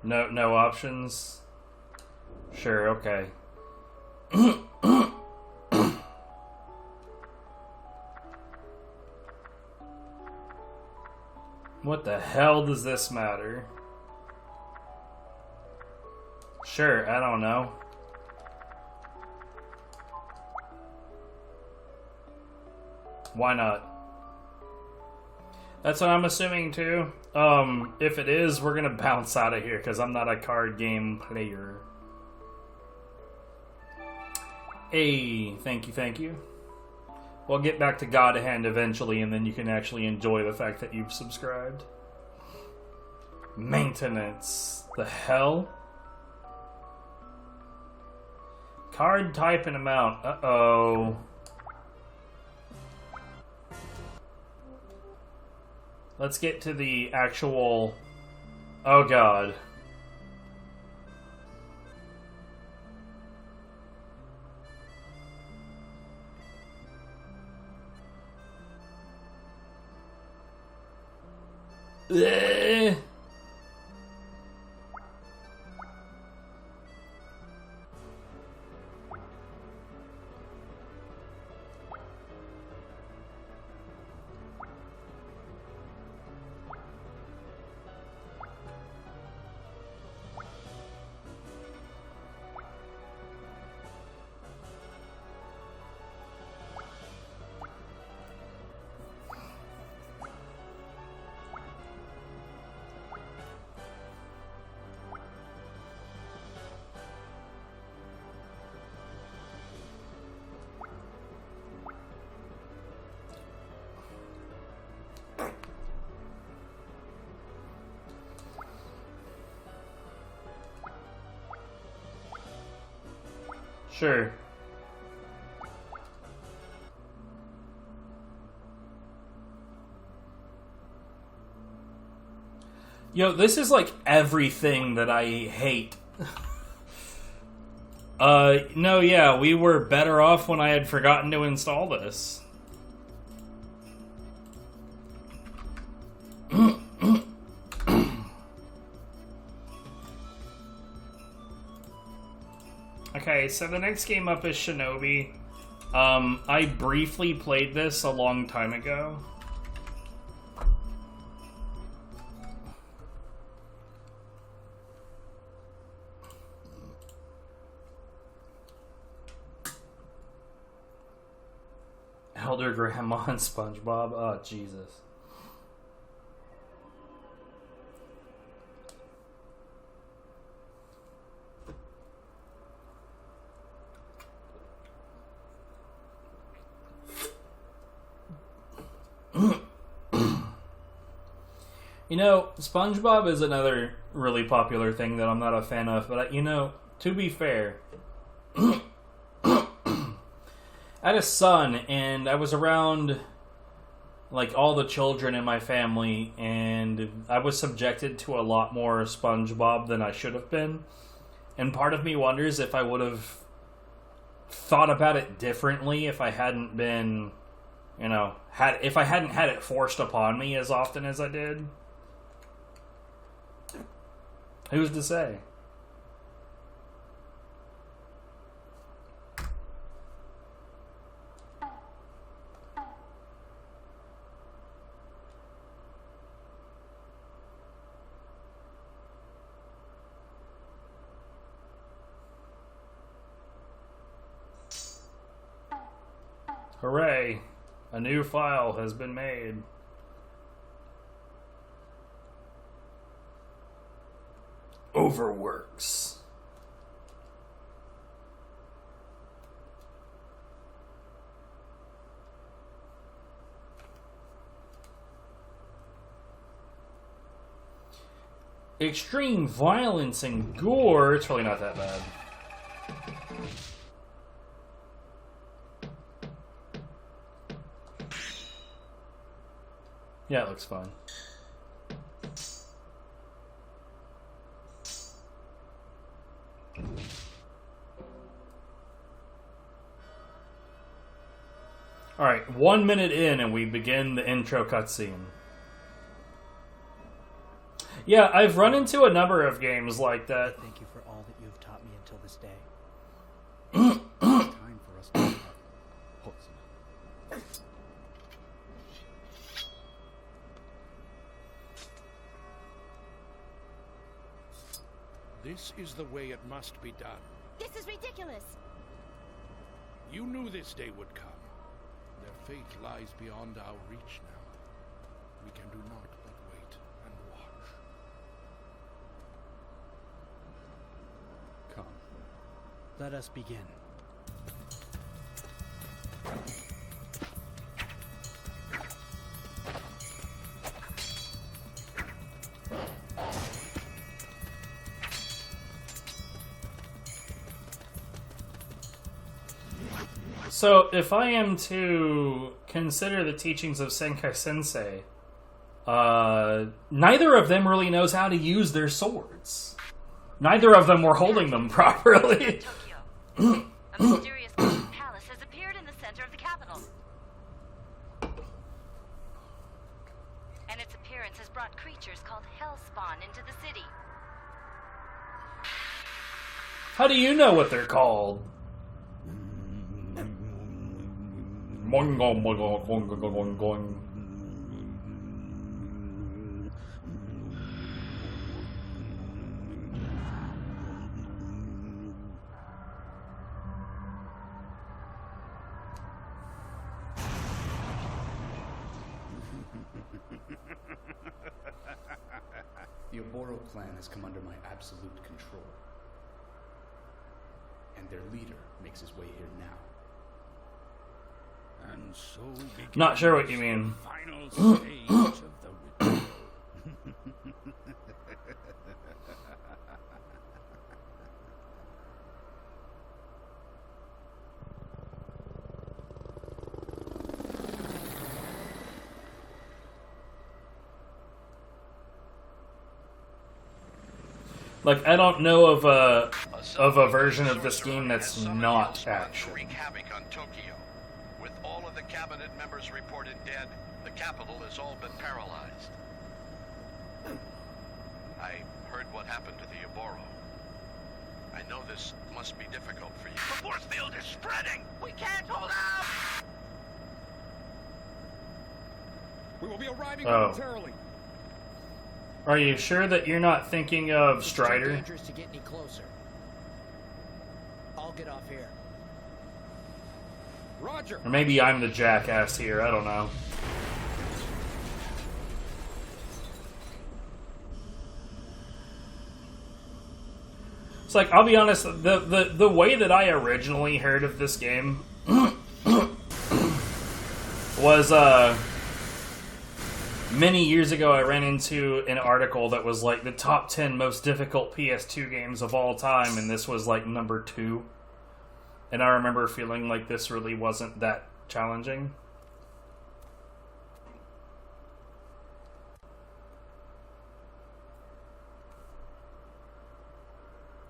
No options? Sure, okay. What the hell does this matter? Sure, I don't know. Why not? That's what I'm assuming too. If it is, we're gonna bounce out of here because I'm not a card game player. Hey, thank you, thank you. We'll get back to God Hand eventually, and then you can actually enjoy the fact that you've subscribed. Maintenance. The hell? Card type and amount. Uh-oh. Let's get to the actual... Oh, God. Ugh. Sure. Yo, this is like everything that I hate. No, yeah, we were better off when I had forgotten to install this. Okay, so the next game up is Shinobi. I briefly played this a long time ago. Elder Grandma and SpongeBob. Oh, Jesus. You know, SpongeBob is another really popular thing that I'm not a fan of, but, you know, to be fair, I had a son, and I was around, like, all the children in my family, and I was subjected to a lot more SpongeBob than I should have been, and part of me wonders if I would have thought about it differently if I hadn't been, you know, if I hadn't had it forced upon me as often as I did. Who's to say? Hooray! A new file has been made. Overworks. Extreme violence and gore. It's really not that bad. Yeah, it looks fine. Alright, 1 minute in and we begin the intro cutscene. Yeah, I've run into a number of games like that. Thank you for all that you have taught me until this day. It's time for us to hold some. This is the way it must be done. This is ridiculous. You knew this day would come. Their fate lies beyond our reach now. We can do naught but wait and watch. Come. Let us begin. So, if I am to consider the teachings of Senkai Sensei, neither of them really knows how to use their swords. Neither of them were holding them properly. A mysterious palace has appeared in the center of the capital. And its appearance has brought creatures called Hellspawn into the city. How do you know what they're called? Boing, boing, boing, boing, boing, boing. The Oboro clan has come under my absolute control. And their leader makes his way here now. And so Not sure what you mean. final stage of the ritual. Like, I don't know of a version of this game that's not action. Wreak havoc on Tokyo. With all of the cabinet members reported dead, the capital has all been paralyzed. I heard what happened to the Oboro. I know this must be difficult for you. The force field is spreading! We can't hold out! We will be arriving Oh. momentarily. Are you sure that you're not thinking of Strider? It's too dangerous to get any closer. I'll get off here. Roger. Or maybe I'm the jackass here, I don't know. It's like, I'll be honest, the way that I originally heard of this game was, many years ago I ran into an article that was like the top 10 most difficult PS2 games of all time, and this was like number 2. And I remember feeling like this really wasn't that challenging.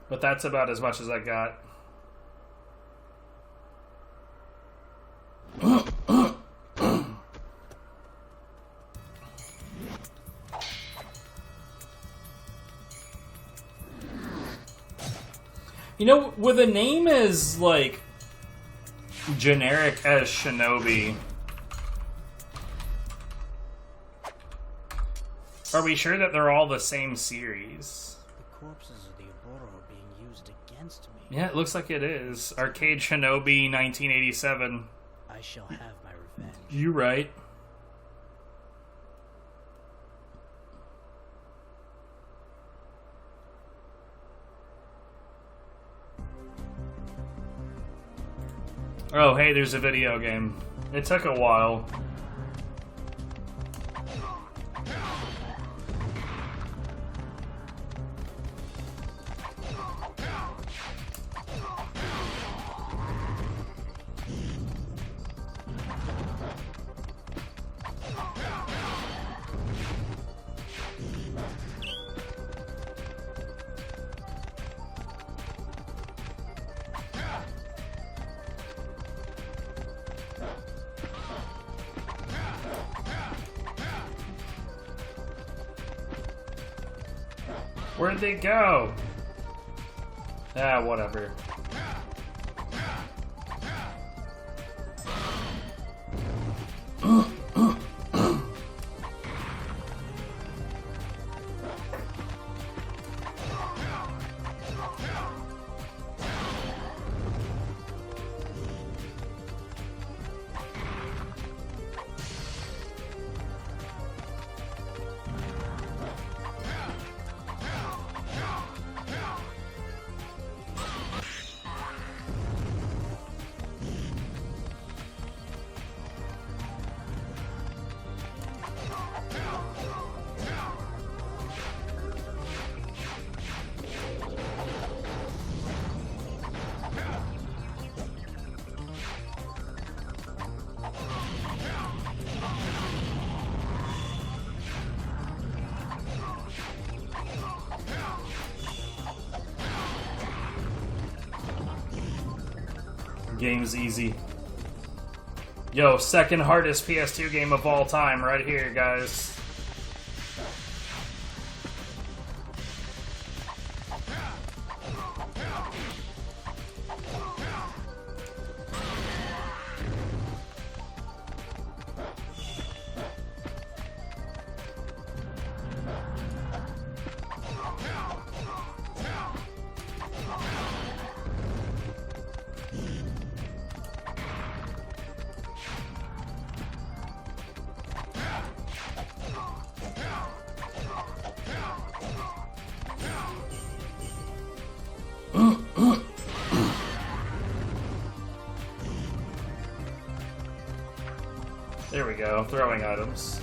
But that's about as much as I got. You know, with a name as, like, generic as Shinobi, are we sure that they're all the same series? The corpses of the Oboro are being used against me. Yeah, it looks like it is. Arcade Shinobi 1987. I shall have my revenge. You right. Oh, hey, there's a video game. It took a while. Where'd they go? Ah, whatever. Game's easy. Yo, second hardest PS2 game of all time right here, guys. There we go, throwing items.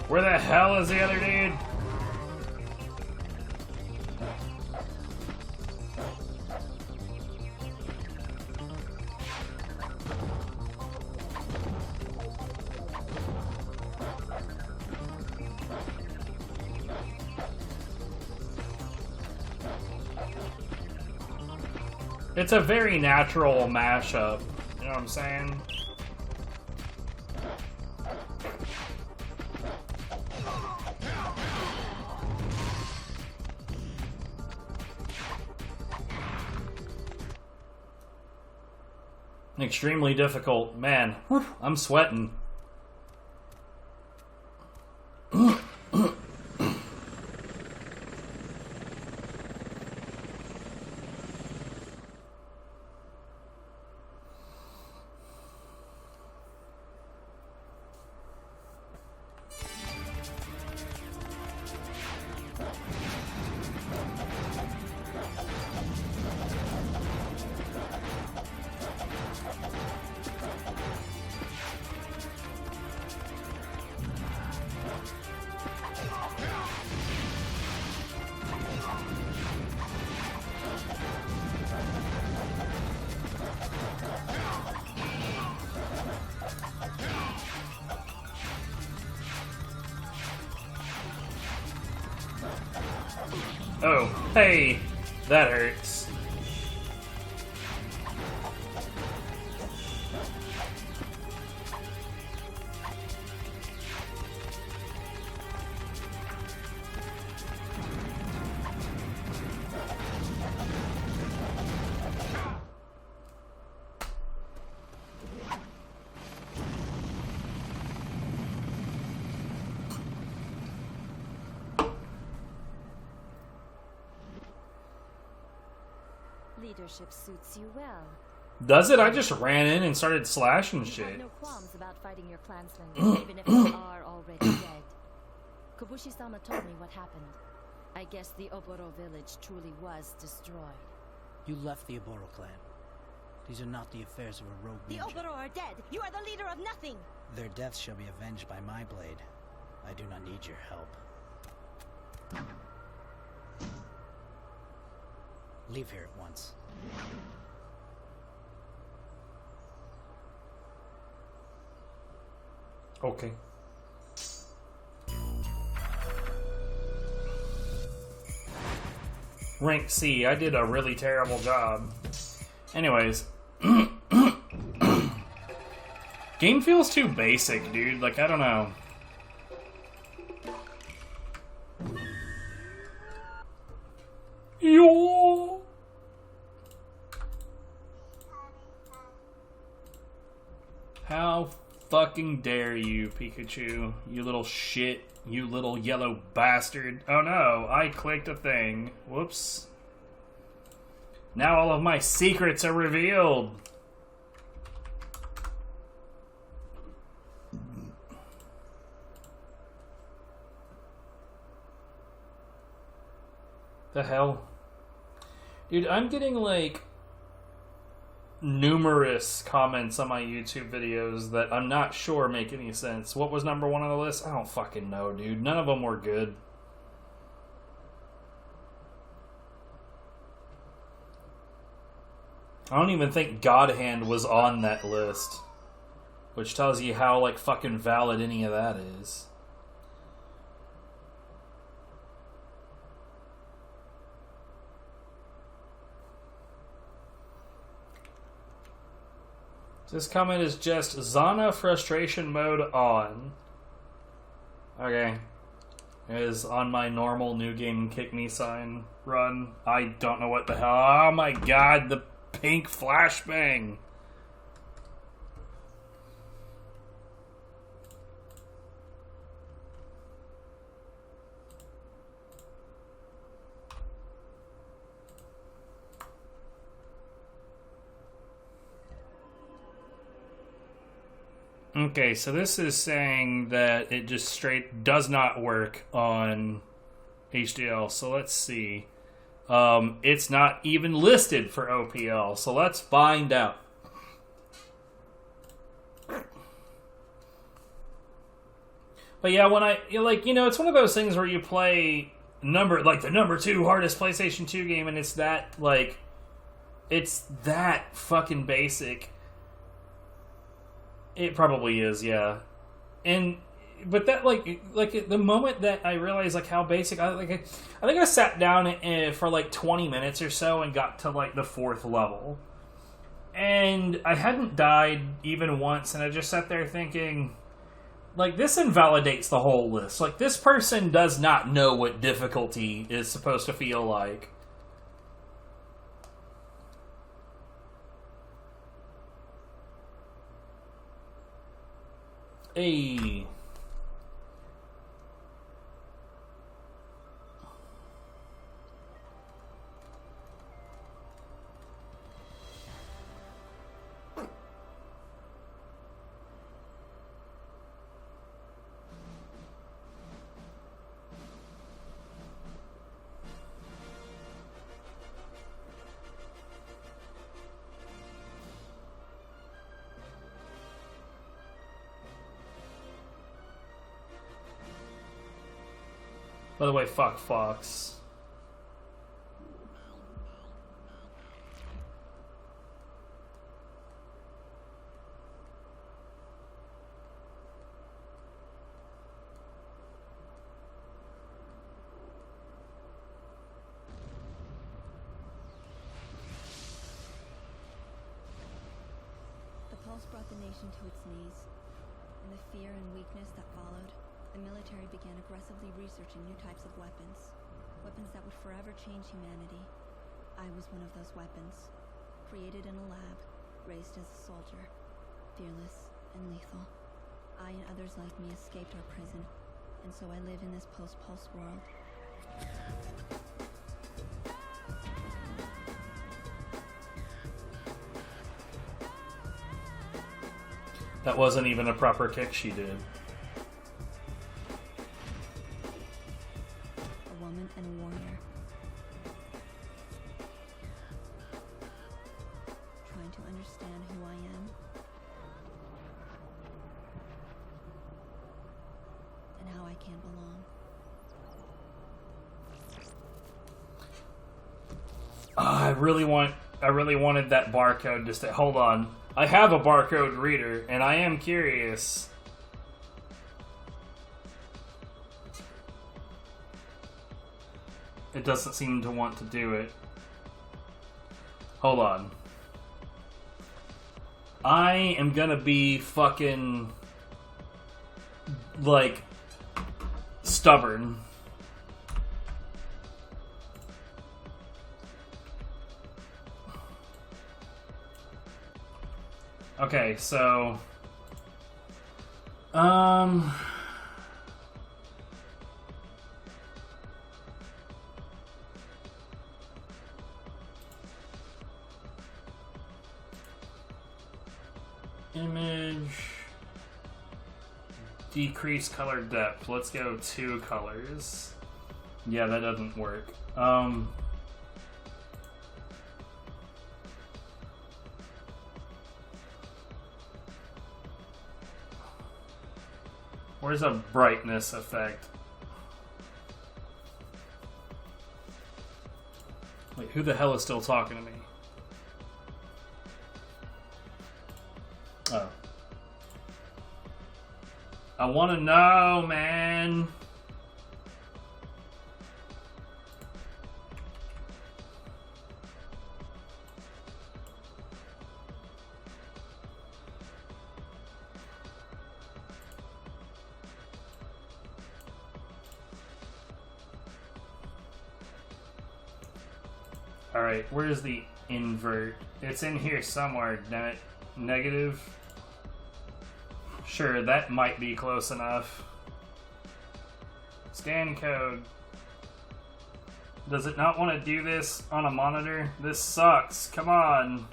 Where the hell is the other dude? It's a very natural mashup, you know what I'm saying? Extremely difficult. Man, whew, I'm sweating. Oh, hey, that hurts. Leadership suits you well. Does it? I just ran in and started slashing You shit. have no qualms about fighting your clansmen, even if they are already dead. Kabushi-sama told me what happened. I guess the Oboro village truly was destroyed. You left the Oboro clan. These are not the affairs of a rogue The ninja. Oboro are dead! You are the leader of nothing! Their deaths shall be avenged by my blade. I do not need your help. Leave here at once. Okay. Rank C, I did a really terrible job. Anyways. Game feels too basic, dude. Like, I don't know. Yo. How fucking dare you, Pikachu? You little shit. You little yellow bastard. Oh no, I clicked a thing. Whoops. Now all of my secrets are revealed. The hell? Dude, I'm getting like numerous comments on my YouTube videos that I'm not sure make any sense. What was number one on the list? I don't fucking know, dude. None of them were good. I don't even think God Hand was on that list. Which tells you how, like, fucking valid any of that is. This comment is just Zana frustration mode on. Okay. It is on my normal new game kick me sign run. I don't know what the hell. Oh my god, the pink flashbang. Okay, so this is saying that it just straight does not work on HDL. So let's see. It's not even listed for OPL. So let's find out. But yeah, when it's one of those things where you play the number 2 hardest PlayStation 2 game, and it's that fucking basic. It probably is, yeah. But that the moment that I realized how basic, I think I sat down for 20 minutes or so and got to the 4th level, and I hadn't died even once, and I just sat there thinking, this invalidates the whole list. This person does not know what difficulty is supposed to feel like. Hey. By the way, fuck Fox. The pulse brought the nation to its knees. In the fear and weakness that followed, the military began aggressively researching new types of weapons. Weapons that would forever change humanity. I was one of those weapons. Created in a lab, raised as a soldier. Fearless and lethal. I and others like me escaped our prison, and so I live in this post-pulse world. That wasn't even a proper kick she did. And a warrior. Trying to understand who I am. And how I can belong. I really wanted that barcode just to hold on. I have a barcode reader, and I am curious. It doesn't seem to want to do it. Hold on. I am gonna be fucking stubborn. Okay, so image, decrease color depth. Let's go 2 colors. Yeah, that doesn't work. Where's a brightness effect? Wait, who the hell is still talking to me? Oh. I want to know, man. Alright, where's the invert? It's in here somewhere, damn it. Negative. Sure, that might be close enough. Scan code. Does it not want to do this on a monitor? This sucks. Come on.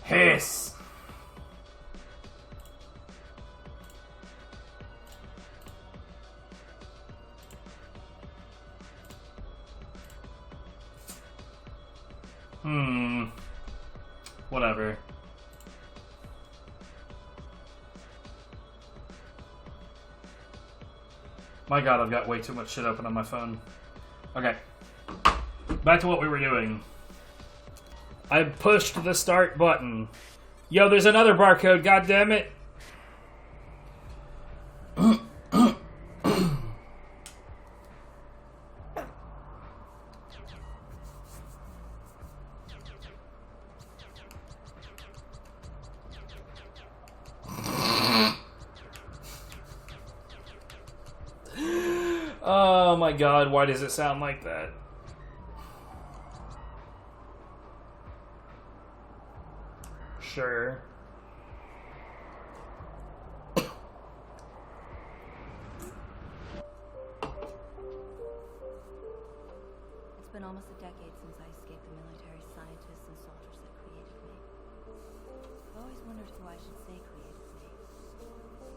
Hiss. Whatever. My god, I've got way too much shit open on my phone. Okay. Back to what we were doing. I pushed the start button. Yo, there's another barcode, god damn it. Oh my god, why does it sound like that? Sure. It's been almost a decade since I escaped the military scientists and soldiers that created me. I've always wondered who I should say created me.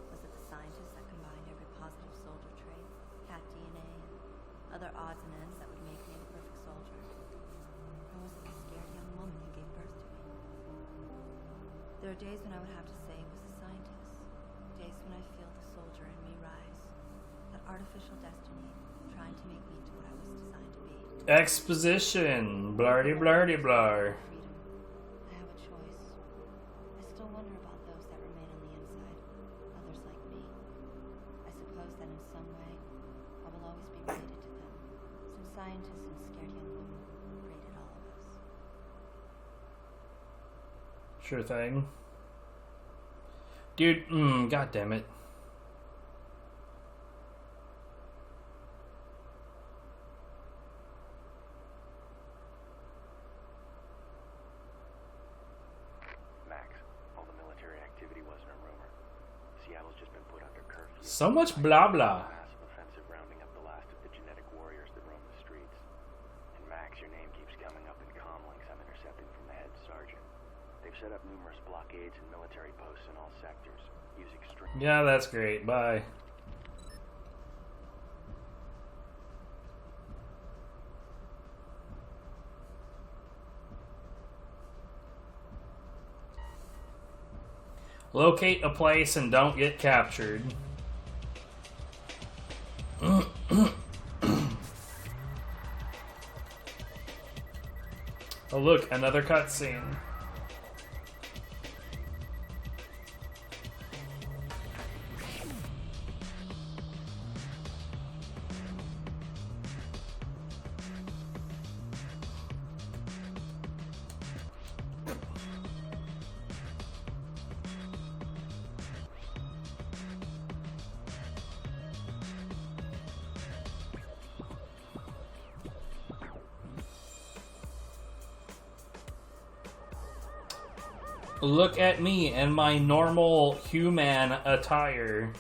Was it the scientists that combined every positive soldier trait, cat DNA, and other odds and ends that would make me the perfect soldier? Or was it the scared young woman who gave birth to me? There are days when I would have to say it was the scientist. Days when I feel the soldier in me rise. That artificial destiny trying to make me to what I was designed to be. Exposition. Blardy blardy blar. I have a choice. I still wonder about those that remain on the inside. Others like me. I suppose that in some way, I will always be related to them. Some scientists and scared young women created all of us. Sure thing. Dude, god damn it. So much blah blah. Massive offensive rounding up the last of the genetic warriors that roam the streets. And Max, your name keeps coming up in comlinks I'm intercepting from the head sergeant. They've set up numerous blockades and military posts in all sectors. Use extreme. Yeah, that's great. Bye. Locate a place and don't get captured. Oh look, another cutscene. Look at me and my normal human attire.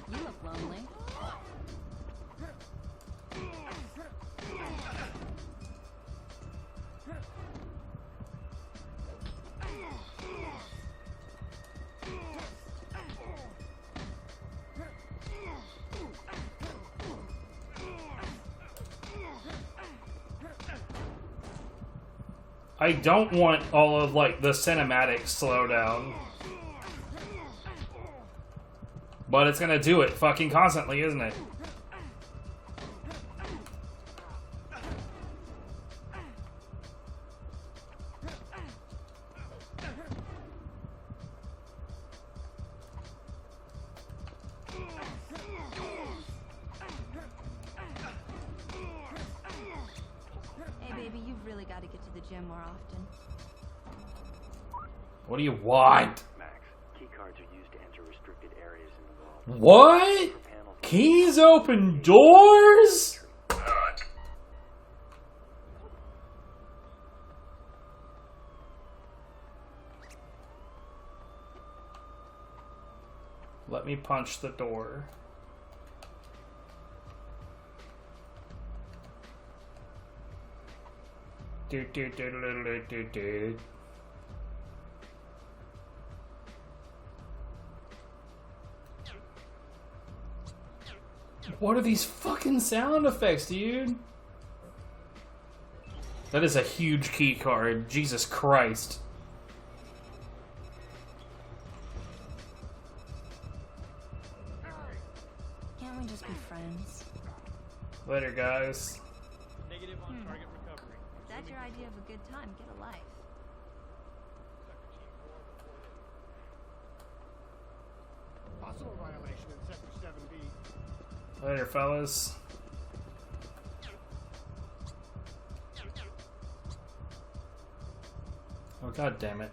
You look lonely. I don't want all of, like, the cinematic slowdown. But it's gonna do it fucking constantly, isn't it? More often. What do you want? Max, key cards are used to enter restricted areas in the world. What? Keys open doors? Let me punch the door. What are these fucking sound effects, dude? That is a huge key card. Jesus Christ. Can't we just be friends? Later, guys. Negative on target recovery. If that's your idea of a good time, get a life. Possible violation in Sector 7B. Later, fellas. Oh, god damn it.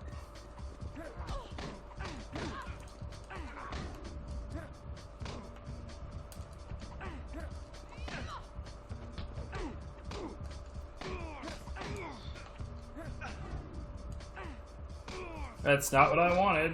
That's not what I wanted.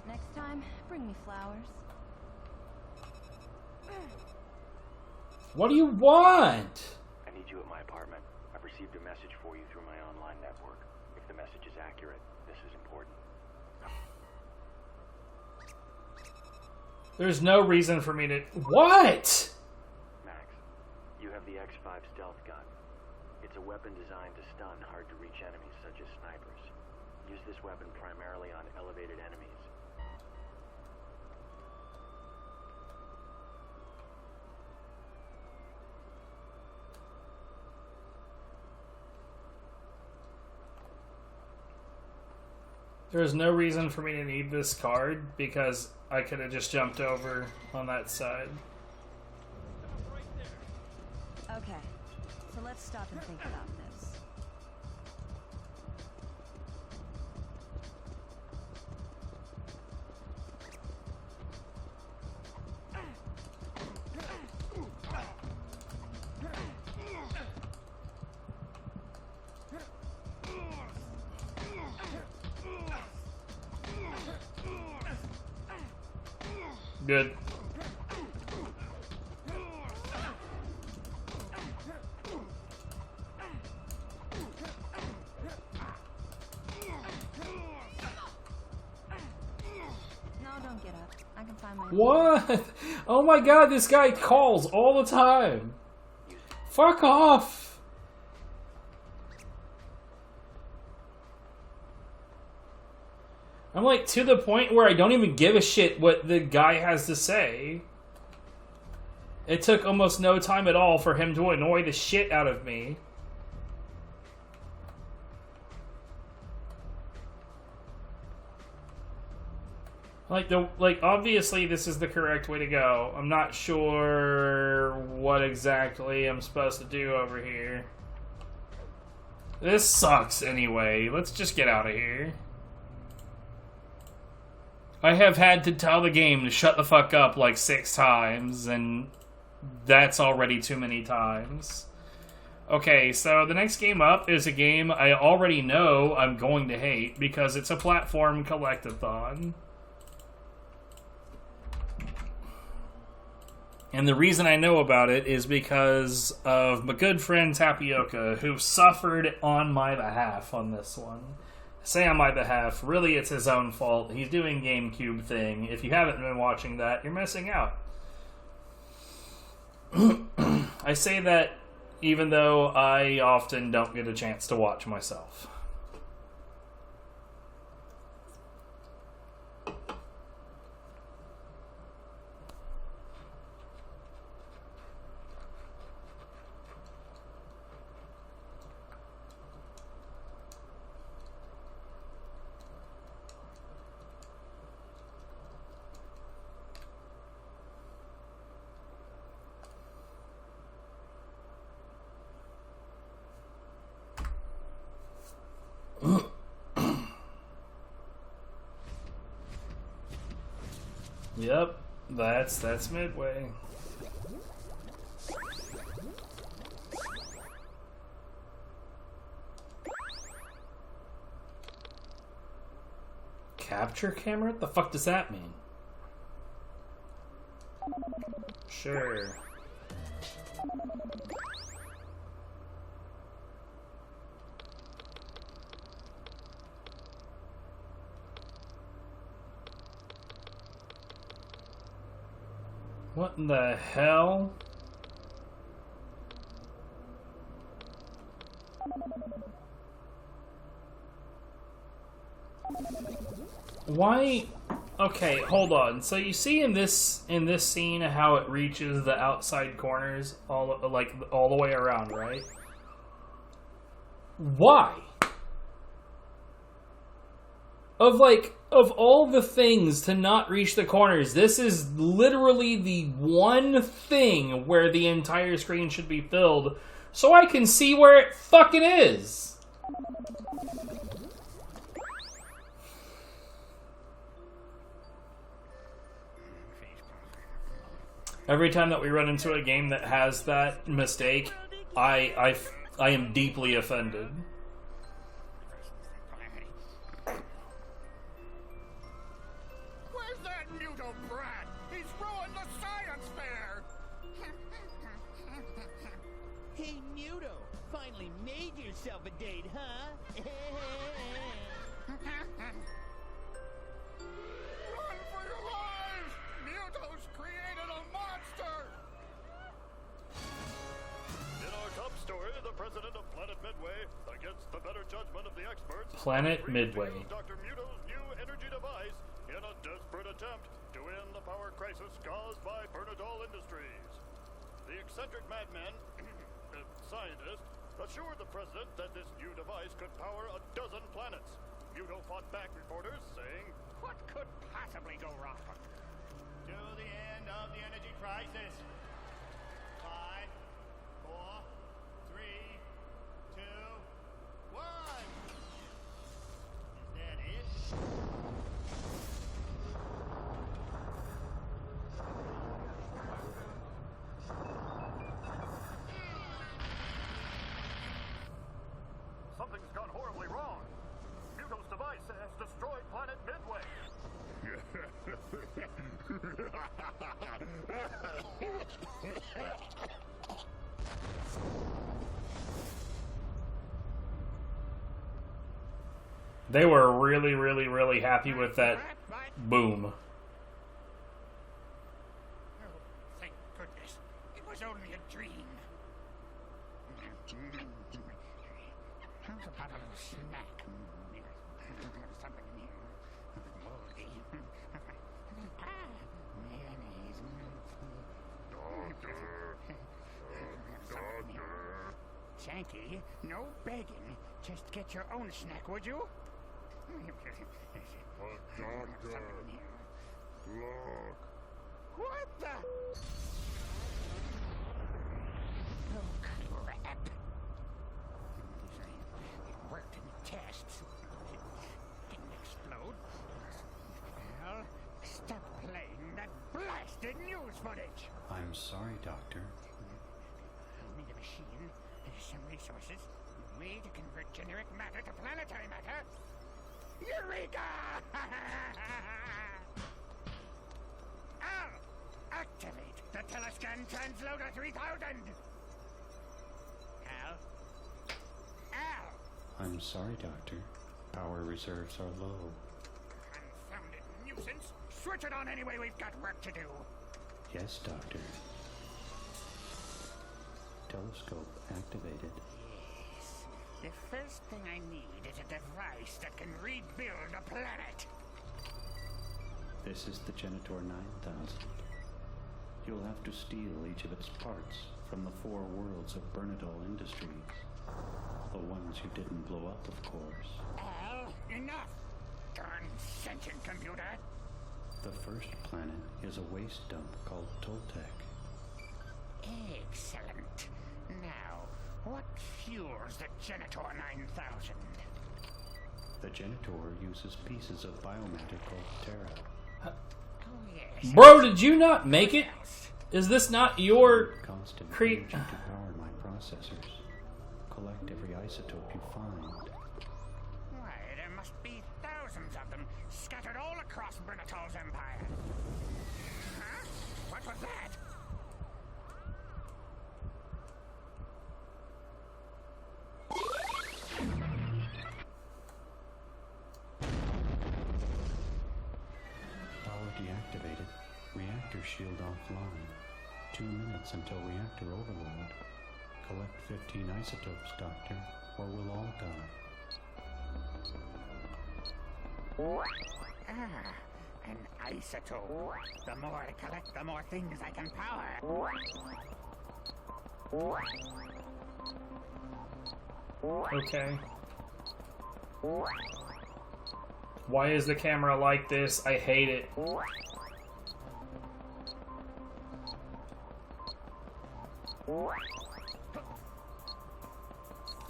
Next time, bring me flowers. What do you want? I need you at my apartment. I've received a message for you through my online network. If the message is accurate, this is important. There's no reason for me to... What? Max, you have the X5 stealth gun. It's a weapon designed to stun hard-to-reach enemies such as snipers. Use this weapon primarily on elevated enemies. There's no reason for me to need this card because I could have just jumped over on that side. Okay, so let's stop and think about this. Good. No, don't get up. I can find my... What? Oh my god, this guy calls all the time. Fuck off. I'm like to the point where I don't even give a shit what the guy has to say. It took almost no time at all for him to annoy the shit out of me. Like obviously this is the correct way to go. I'm not sure what exactly I'm supposed to do over here. This sucks anyway. Let's just get out of here. I have had to tell the game to shut the fuck up like 6 times, and that's already too many times. Okay, so the next game up is a game I already know I'm going to hate because it's a platform collectathon. And the reason I know about it is because of my good friend Tapioca, who suffered on my behalf on this one. I say on my behalf, really it's his own fault. He's doing GameCube thing. If you haven't been watching that, you're missing out. I say that even though I often don't get a chance to watch myself. Yep, that's Midway. Capture camera? What the fuck does that mean? Sure. What in the hell? Why? Okay, hold on. So you see in this scene how it reaches the outside corners all the way around, right? Why? Of all the things to not reach the corners, this is literally the one thing where the entire screen should be filled, so I can see where it fucking is. Every time that we run into a game that has that mistake, I am deeply offended. Where's that Muto brat? He's ruined the science fair! Hey, Muto, finally made yourself a date, huh? Run for your lives! Muto's created a monster! In our top story, the president of Planet Midway, against the better judgment of the experts, Planet Midway. Dr. Muto's new energy device in a desperate attempt to end the power crisis caused by Bernadol Industries. The eccentric madman, scientist, assured the president that this new device could power 12 planets. Muto fought back reporters, saying, What could possibly go wrong? To the end of the energy crisis. 5, 4, 3, 2, 1. Is that it? something's gone horribly wrong. Muto's device has destroyed Planet Midway. They were really, really, really happy with that boom. Thank goodness. It was only a dream. How's about a little snack? Something moldy. Mayonnaise. Doctor. Shanky, no begging. Just get your own snack, would you? But doctor, look. What the? Oh, crap. It worked in the tests. It didn't explode. Well, stop playing that blasted news footage. I'm sorry, Doctor. I'll need a machine, some resources, a way to convert generic matter to planetary matter. Eureka! Al, activate. the Telescan Transloader 3000! Al? Al! I'm sorry, Doctor. Power reserves are low. Confounded nuisance! Switch it on anyway, we've got work to do! Yes, Doctor. Telescope activated. Yes. The first thing I need is a device that can rebuild a planet. This is the Genitor 9000. You'll have to steal each of its parts from the 4 worlds of Bernadol Industries. The ones you didn't blow up, of course. Al, enough! Darn sentient computer! The first planet is a waste dump called Toltec. Excellent. Now, what fuels the Genitor 9000? The Genitor uses pieces of biomatter called Terra. Oh, yes. Bro, did you not make it? Is this not your constant energy to power my processors? Collect every isotope you find. Why, there must be thousands of them scattered all across Bernatol's empire. Huh? What was that? Power deactivated. Reactor shield offline. 2 minutes until reactor overload. Collect 15 isotopes, Doctor, or we'll all die. Ah, an isotope. The more I collect, the more things I can power. Okay. Why is the camera like this? I hate it.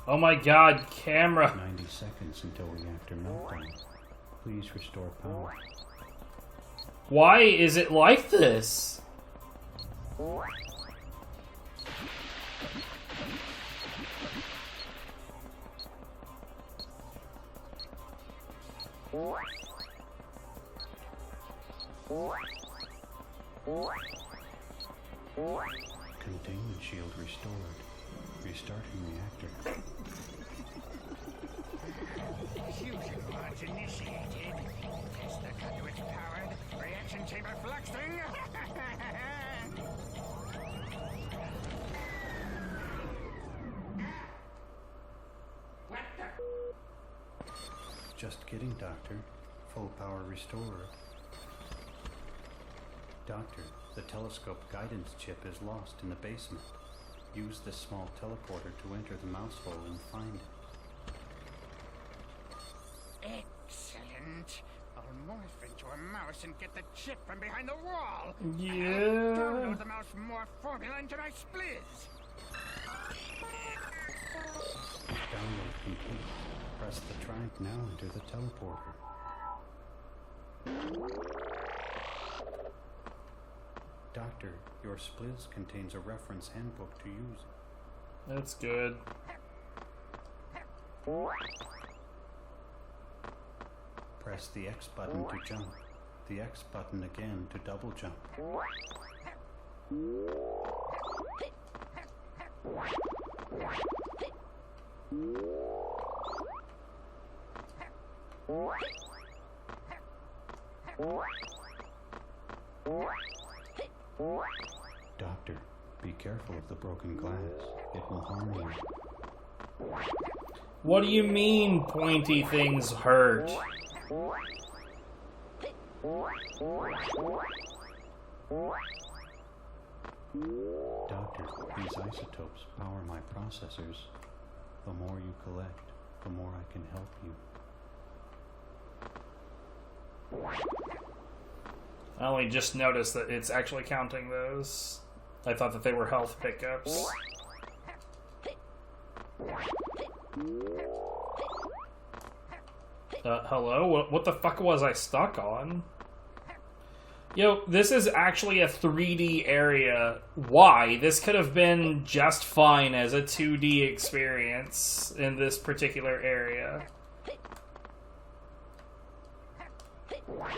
Oh my god, camera! 90 seconds until reactor meltdown. Please restore power. Why is it like this? Containment shield restored. Restarting reactor. Fusion rods initiated. Test the conduits powered. Reaction chamber fluxing. What the? Just kidding, Doctor. Full power restored. Doctor, the telescope guidance chip is lost in the basement. Use this small teleporter to enter the mouse hole and find it. Excellent. I'll morph into a mouse and get the chip from behind the wall. Yeah. Download the mouse morph formula into my spliz. Download complete. Press the track now into the teleporter. Doctor, your spliz contains a reference handbook to use. That's good. Press the X button to jump. The X button again to double jump. Doctor, be careful of the broken glass. It will harm you. What do you mean pointy things hurt? Doctor, these isotopes power my processors. The more you collect, the more I can help you. I only just noticed that it's actually counting those. I thought that they were health pickups. Hello? What the fuck was I stuck on? Yo, this is actually a 3D area. Why? This could have been just fine as a 2D experience in this particular area.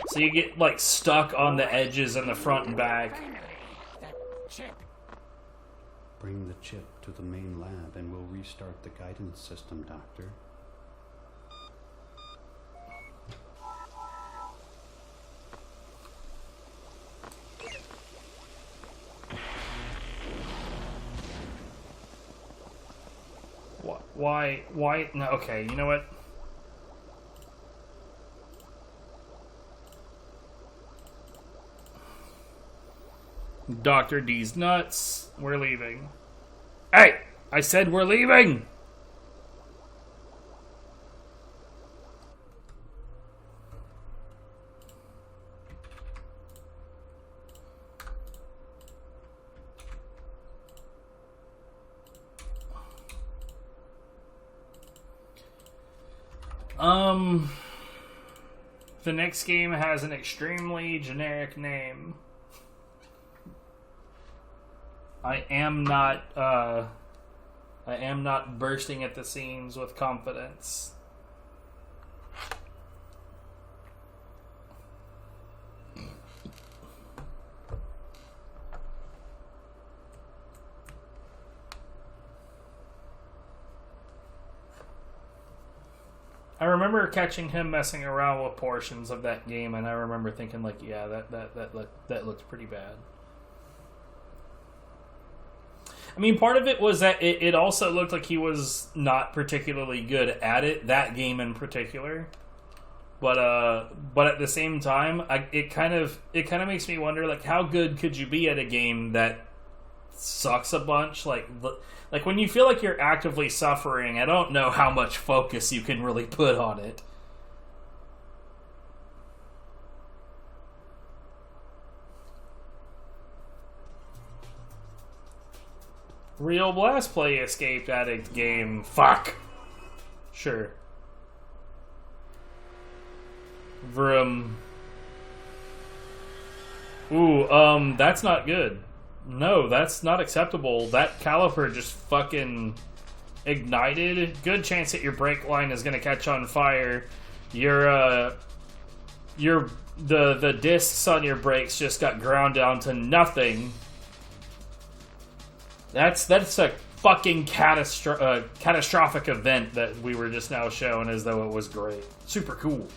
So you get, like, stuck on the edges in the front and back. chip. Bring the chip to the main lab and we'll restart the guidance system, Doctor. Why? No, okay, you know what? Dr. D's nuts. We're leaving. Hey! I said we're leaving! The next game has an extremely generic name. I am not bursting at the seams with confidence. I remember catching him messing around with portions of that game, and I remember thinking, like, yeah, that looked pretty bad. I mean, part of it was that it also looked like he was not particularly good at it, that game in particular. But at the same time, it kind of makes me wonder, like, how good could you be at a game that sucks a bunch? Like when you feel like you're actively suffering, I don't know how much focus you can really put on it. Real Blast Play Escaped Addict game. Fuck. Sure. Vroom. Ooh, that's not good. No, that's not acceptable. That caliper just fucking ignited. Good chance that your brake line is gonna catch on fire. The discs on your brakes just got ground down to nothing. That's a fucking catastrophic event that we were just now showing as though it was great. Super cool.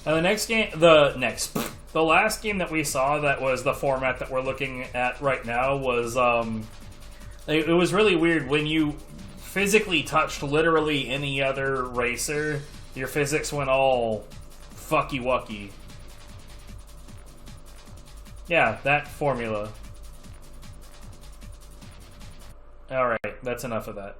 And the last game that we saw that was the format that we're looking at right now was, it was really weird. When you physically touched literally any other racer, your physics went all fucky-wucky. Yeah, that formula. Alright, that's enough of that.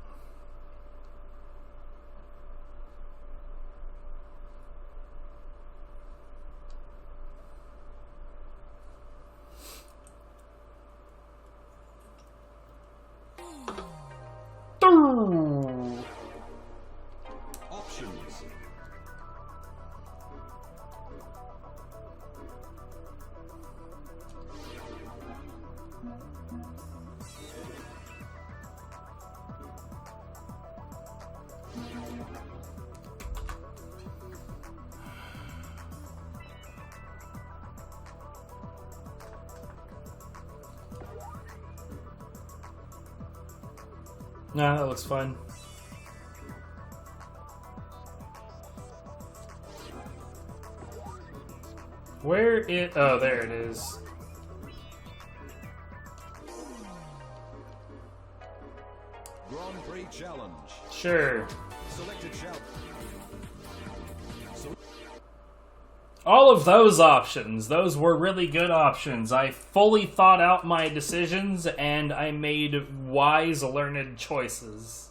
Options. Nah, that looks fine. Where it... Oh, there it is. Grand Prix Challenge. Sure. Selected challenge. All of those options, those were really good options. I fully thought out my decisions, and I made wise, learned choices.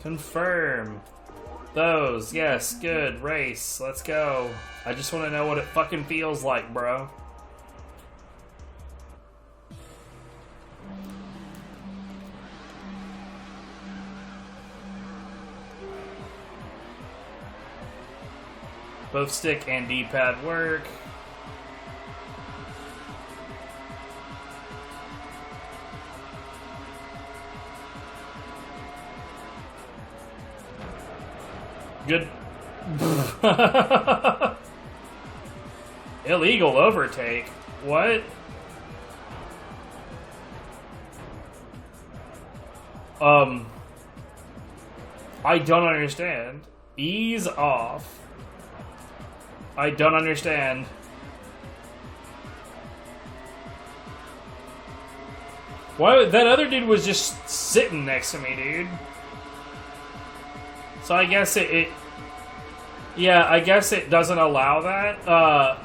Confirm. Those, yes, good, race, let's go. I just want to know what it fucking feels like, bro. Both stick and D-pad work. Good. Illegal overtake? What? I don't understand. Ease off. I don't understand. Why? That other dude was just sitting next to me, dude. So I guess yeah, I guess it doesn't allow that.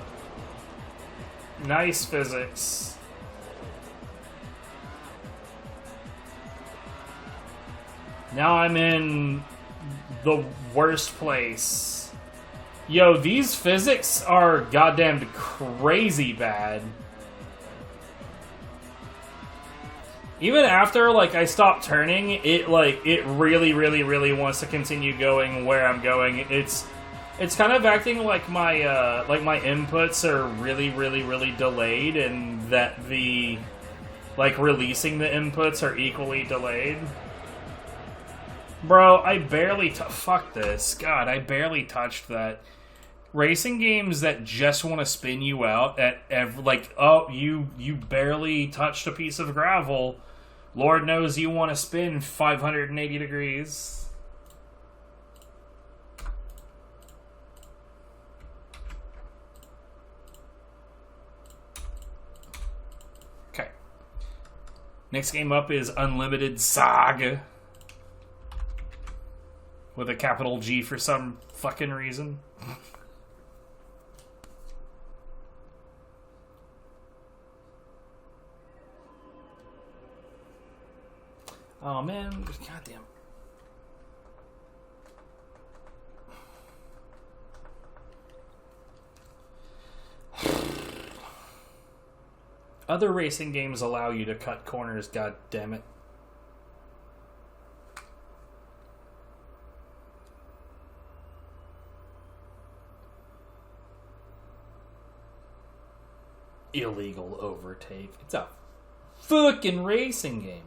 Nice physics. Now I'm in the worst place. Yo, these physics are goddamn crazy bad. Even after, like, I stop turning, it really, really, really wants to continue going where I'm going. It's kind of acting like my inputs are really, really, really delayed, and that the, like, releasing the inputs are equally delayed. Bro, I barely fuck this. God, I barely touched that. Racing games that just want to spin you out at oh, you barely touched a piece of gravel. Lord knows you want to spin 580 degrees. Okay. Next game up is Unlimited Saga. With a capital G for some fucking reason. Oh man, goddamn. Other racing games allow you to cut corners, god damn it. Illegal overtake. It's a fucking racing game.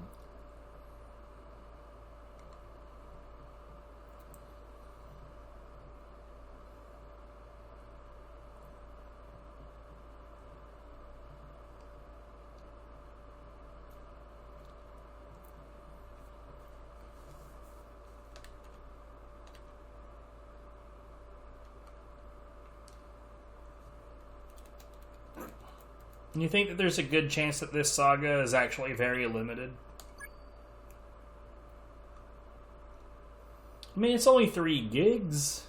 You think that there's a good chance that this saga is actually very limited? I mean, it's only 3 gigs.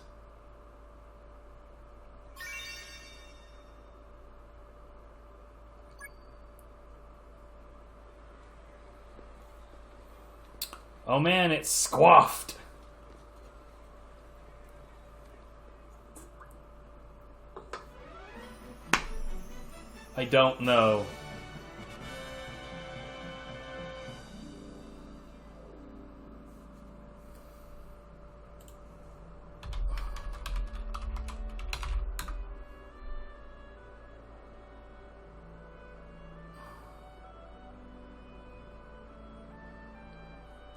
Oh man, it's squaffed. I don't know.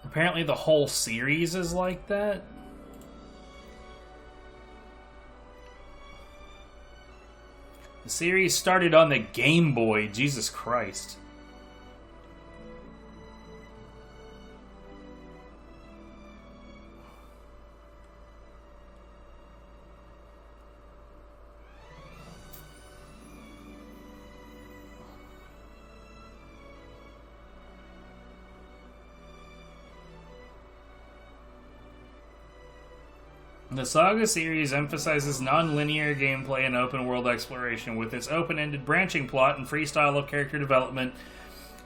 Apparently the whole series is like that. The series started on the Game Boy. Jesus Christ. The Saga series emphasizes non-linear gameplay and open-world exploration, with its open-ended branching plot and freestyle of character development,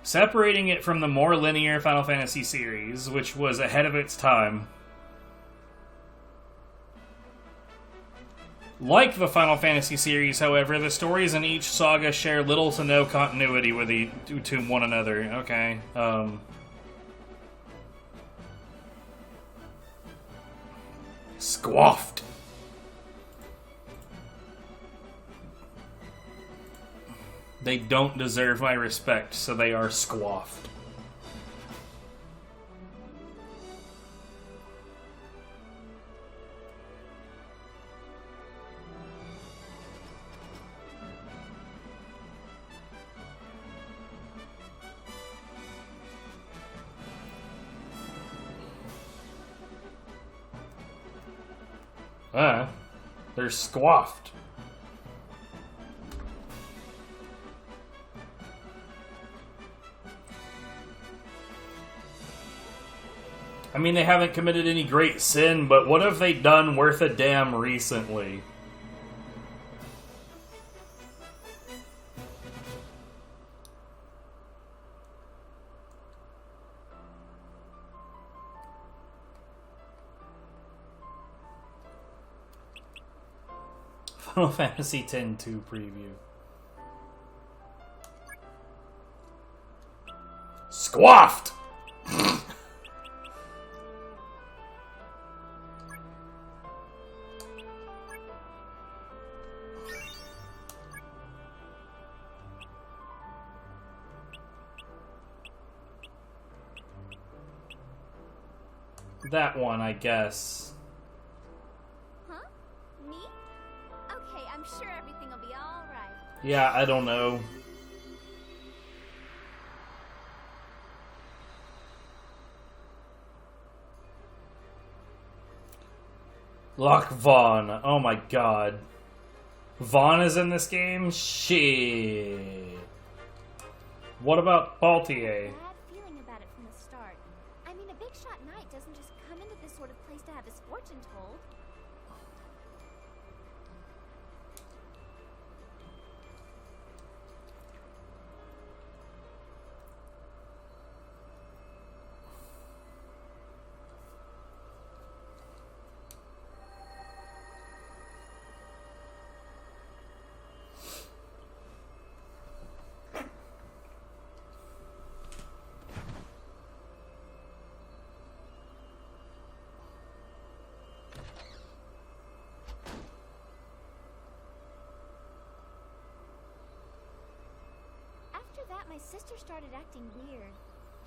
separating it from the more linear Final Fantasy series, which was ahead of its time. Like the Final Fantasy series, however, the stories in each saga share little to no continuity with to one another. Okay, Squaffed. They don't deserve my respect, so they are squaffed. They're squaffed. I mean, they haven't committed any great sin, but what have they done worth a damn recently? Final Fantasy X-2 preview. Squaffed! That one, I guess. Huh? Me? Okay, I'm sure everything will be alright. Yeah, I don't know. Lock Vaughn. Oh my god. Vaughn is in this game? Shit. What about Baltier? Bad feeling about it from the start. I mean, a big shot knight doesn't just come into this sort of place to have his fortune told. My sister started acting weird.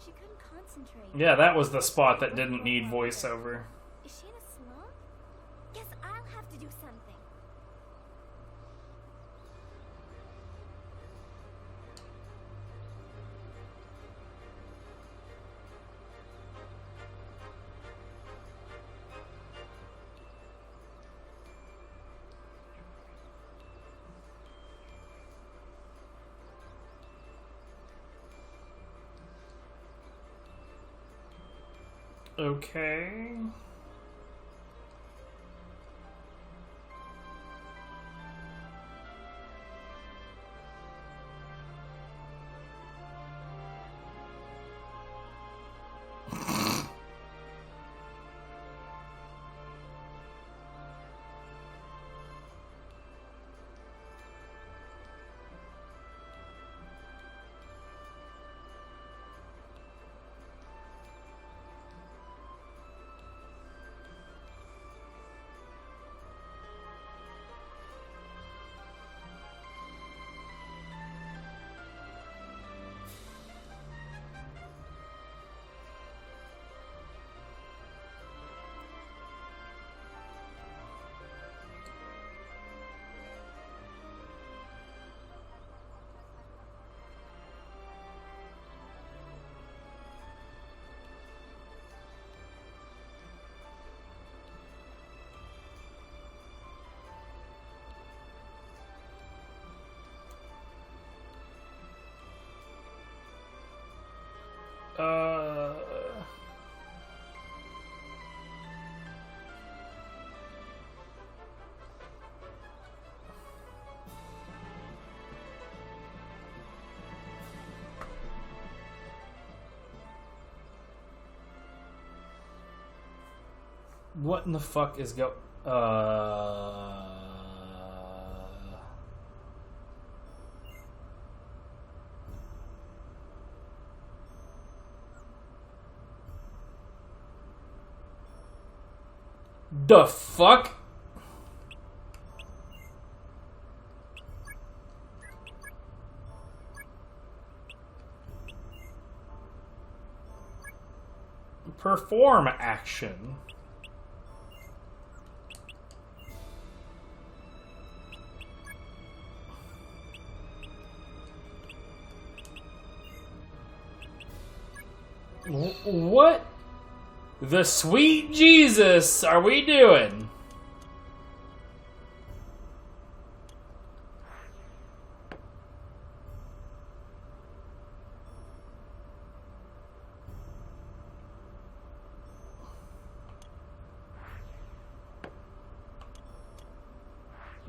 She couldn't concentrate. Yeah, that was the spot that didn't need voiceover. Is she in a slump? Guess I'll have to do something. Okay. What in the fuck is the fuck? Perform action. What the sweet Jesus are we doing?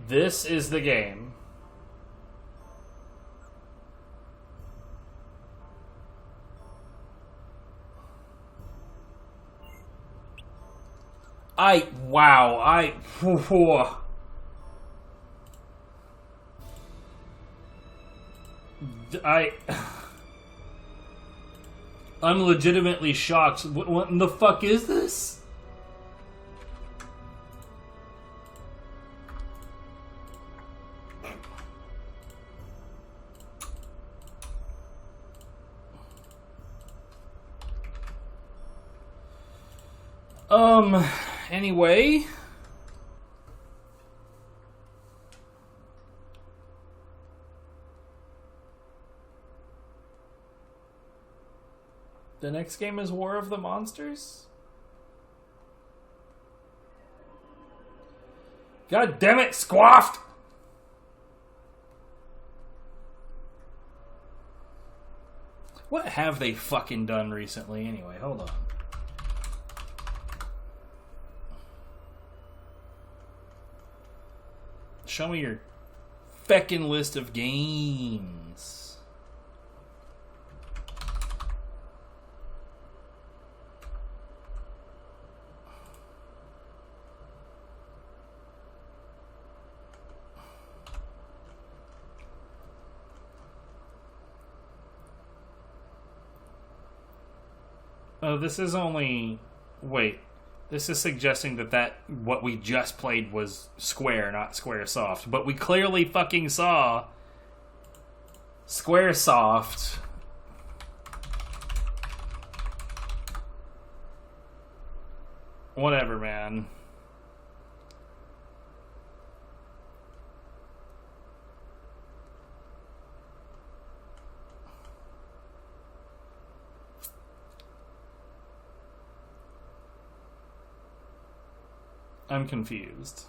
This is the game. I'm legitimately shocked. What in the fuck is this? Anyway. The next game is War of the Monsters? God damn it, Squaffed! What have they fucking done recently anyway? Hold on. Show me your feckin' list of games. Oh, this is only... Wait. This is suggesting that what we just played was Square, not Squaresoft. But we clearly fucking saw Squaresoft. Whatever, man. I'm confused.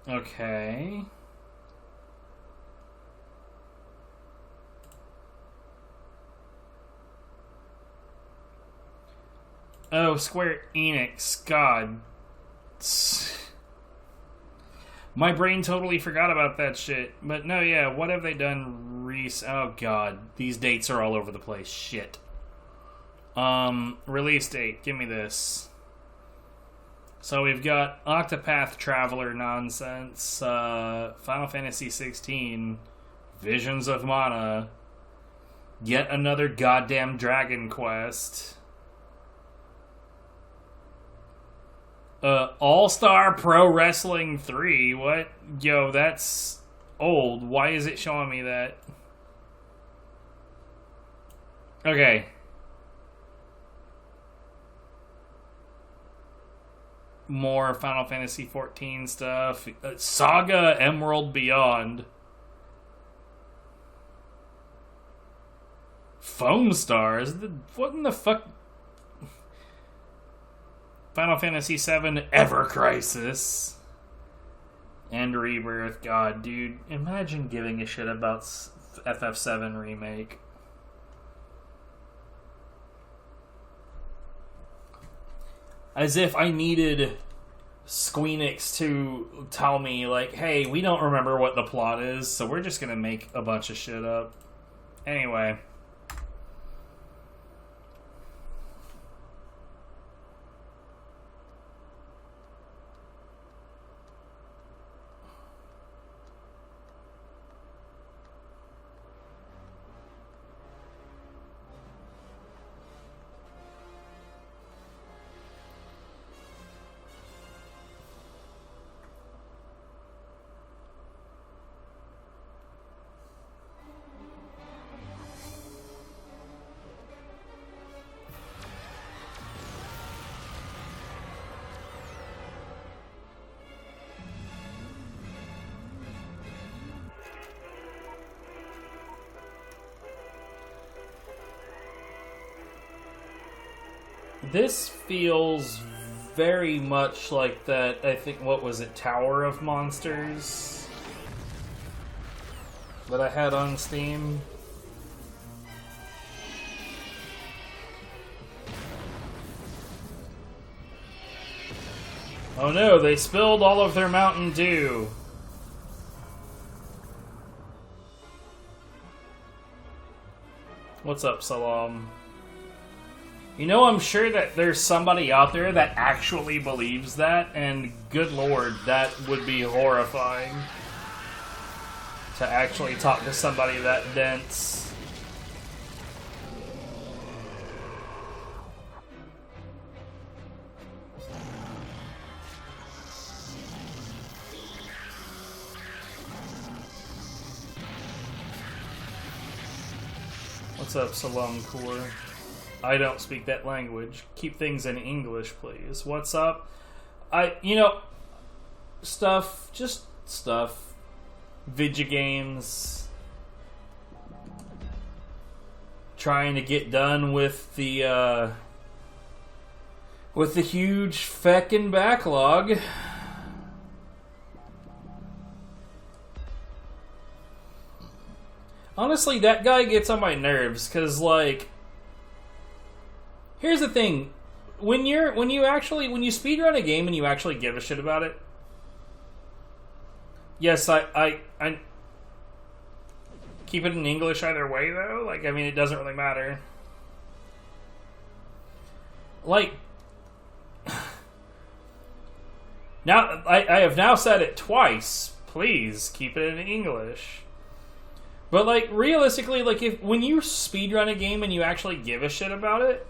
Okay. Oh, Square Enix. God. My brain totally forgot about that shit. But no, yeah, what have they done Oh, God. These dates are all over the place. Shit. Release date. Give me this. So we've got Octopath Traveler nonsense, Final Fantasy 16, Visions of Mana, yet another goddamn Dragon Quest, All-Star Pro Wrestling 3. What? Yo, that's old. Why is it showing me that? Okay. More Final Fantasy 14 stuff. Saga Emerald Beyond. Foam Stars? What in the fuck? Final Fantasy 7 Ever Crisis. And Rebirth. God, dude. Imagine giving a shit about FF7 Remake. As if I needed Squeenix to tell me, like, hey, we don't remember what the plot is, so we're just gonna make a bunch of shit up. Anyway. This feels very much like that, I think, what was it, Tower of Monsters that I had on Steam. Oh no, they spilled all of their Mountain Dew. What's up, Salam? You know, I'm sure that there's somebody out there that actually believes that, and good lord, that would be horrifying. To actually talk to somebody that dense. What's up, Salam Core? I don't speak that language. Keep things in English, please. What's up? Stuff. Just stuff. Video games. Trying to get done with the huge feckin' backlog. Honestly, that guy gets on my nerves, because, like, here's the thing. When you speedrun a game and you actually give a shit about it, yes, I keep it in English either way, though. Like, I mean, it doesn't really matter. Like, now, I have now said it twice. Please, keep it in English. But, like, realistically, like, when you speedrun a game and you actually give a shit about it,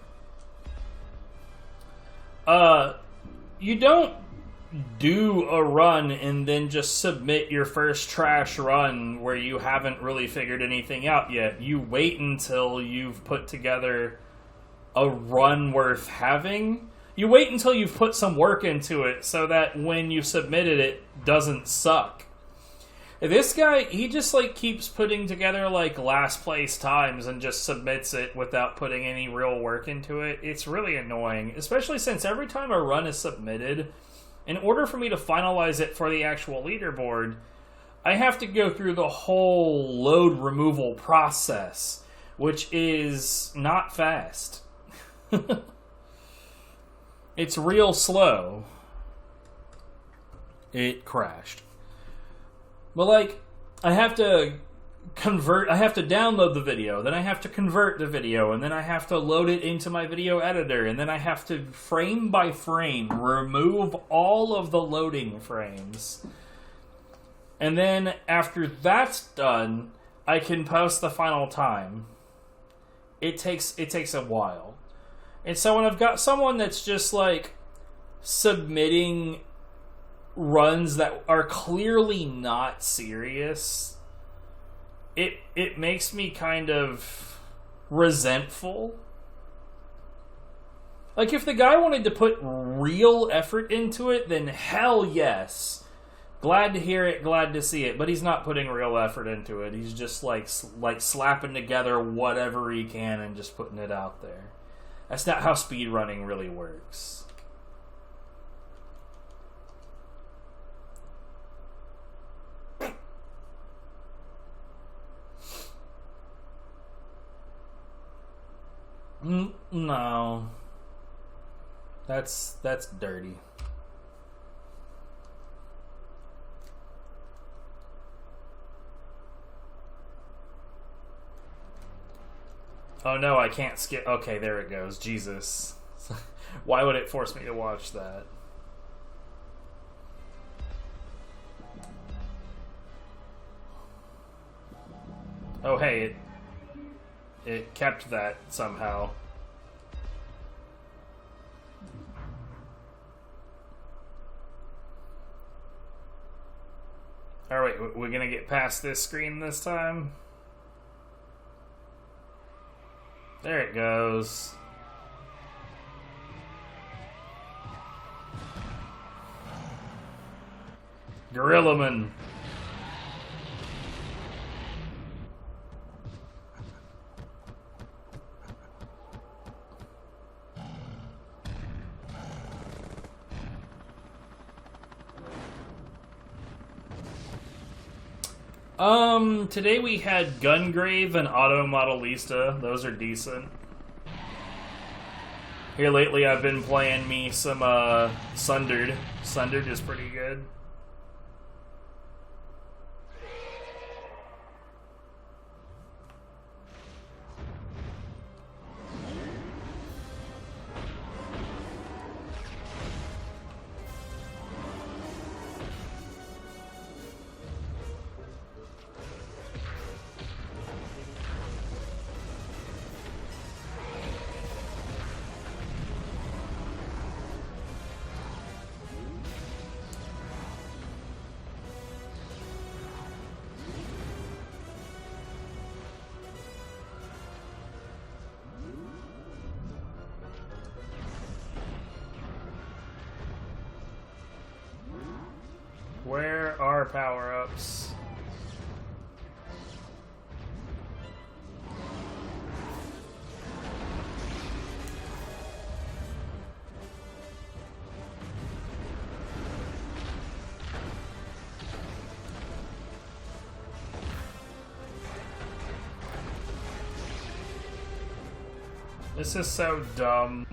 you don't do a run and then just submit your first trash run where you haven't really figured anything out yet. You wait until you've put together a run worth having. You wait until you've put some work into it so that when you submit it, it doesn't suck. This guy, he just, like, keeps putting together, like, last place times and just submits it without putting any real work into it. It's really annoying, especially since every time a run is submitted, in order for me to finalize it for the actual leaderboard, I have to go through the whole load removal process, which is not fast. It's real slow. It crashed. But, like, I have to download the video, then I have to convert the video, and then I have to load it into my video editor, and then I have to, frame by frame, remove all of the loading frames. And then, after that's done, I can post the final time. It takes a while. And so when I've got someone that's just, like, submitting runs that are clearly not serious, it makes me kind of resentful. Like, if the guy wanted to put real effort into it, then hell yes. Glad to hear it, glad to see it. But he's not putting real effort into it. He's just like slapping together whatever he can and just putting it out there. That's not how speedrunning really works. No. That's dirty. Oh no, I can't skip. Okay, there it goes. Jesus. Why would it force me to watch that? Oh hey, it kept that somehow. Alright, we're gonna get past this screen this time? There it goes. Gorillaman. Today we had Gungrave and Auto Modellista. Those are decent. Here lately I've been playing me some, Sundered. Sundered is pretty good. Where are power-ups? This is so dumb.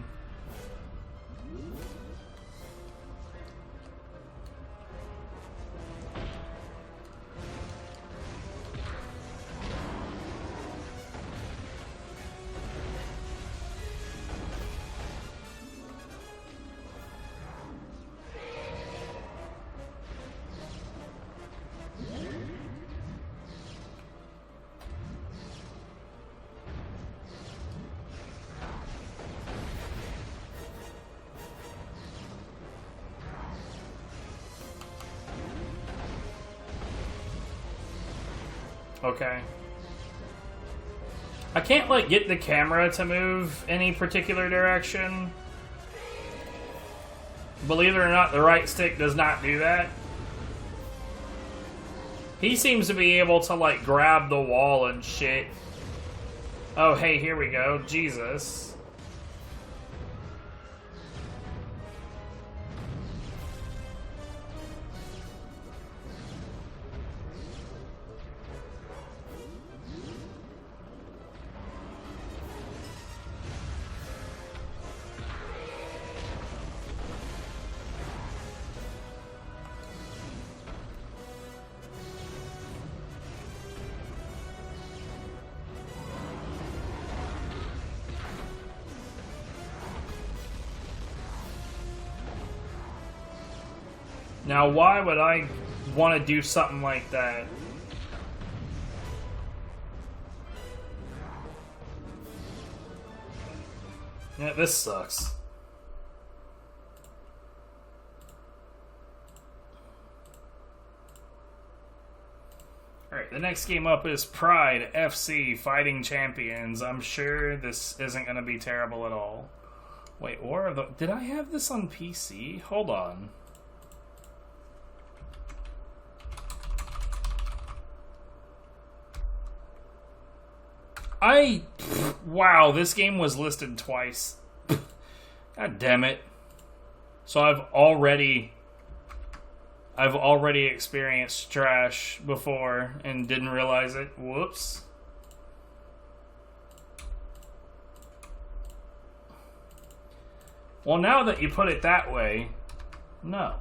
Okay. I can't, like, get the camera to move any particular direction. Believe it or not, the right stick does not do that. He seems to be able to, like, grab the wall and shit. Oh, hey, here we go. Jesus. Now, why would I want to do something like that? Yeah, this sucks. Alright, the next game up is Pride FC Fighting Champions. I'm sure this isn't going to be terrible at all. Wait, or did I have this on PC? Hold on. Wow, this game was listed twice. God damn it. So I've already experienced trash before and didn't realize it. Whoops. Well, now that you put it that way, no.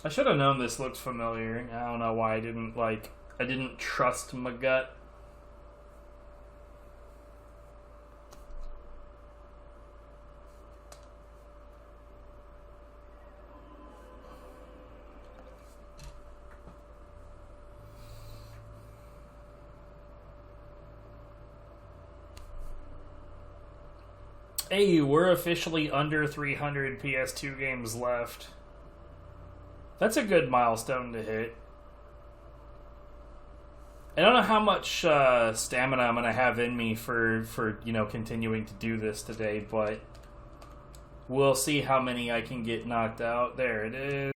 I should have known this looked familiar. I don't know why I didn't trust my gut. Hey, we're officially under 300 PS2 games left. That's a good milestone to hit. I don't know how much stamina I'm going to have in me for continuing to do this today, but we'll see how many I can get knocked out. There it is.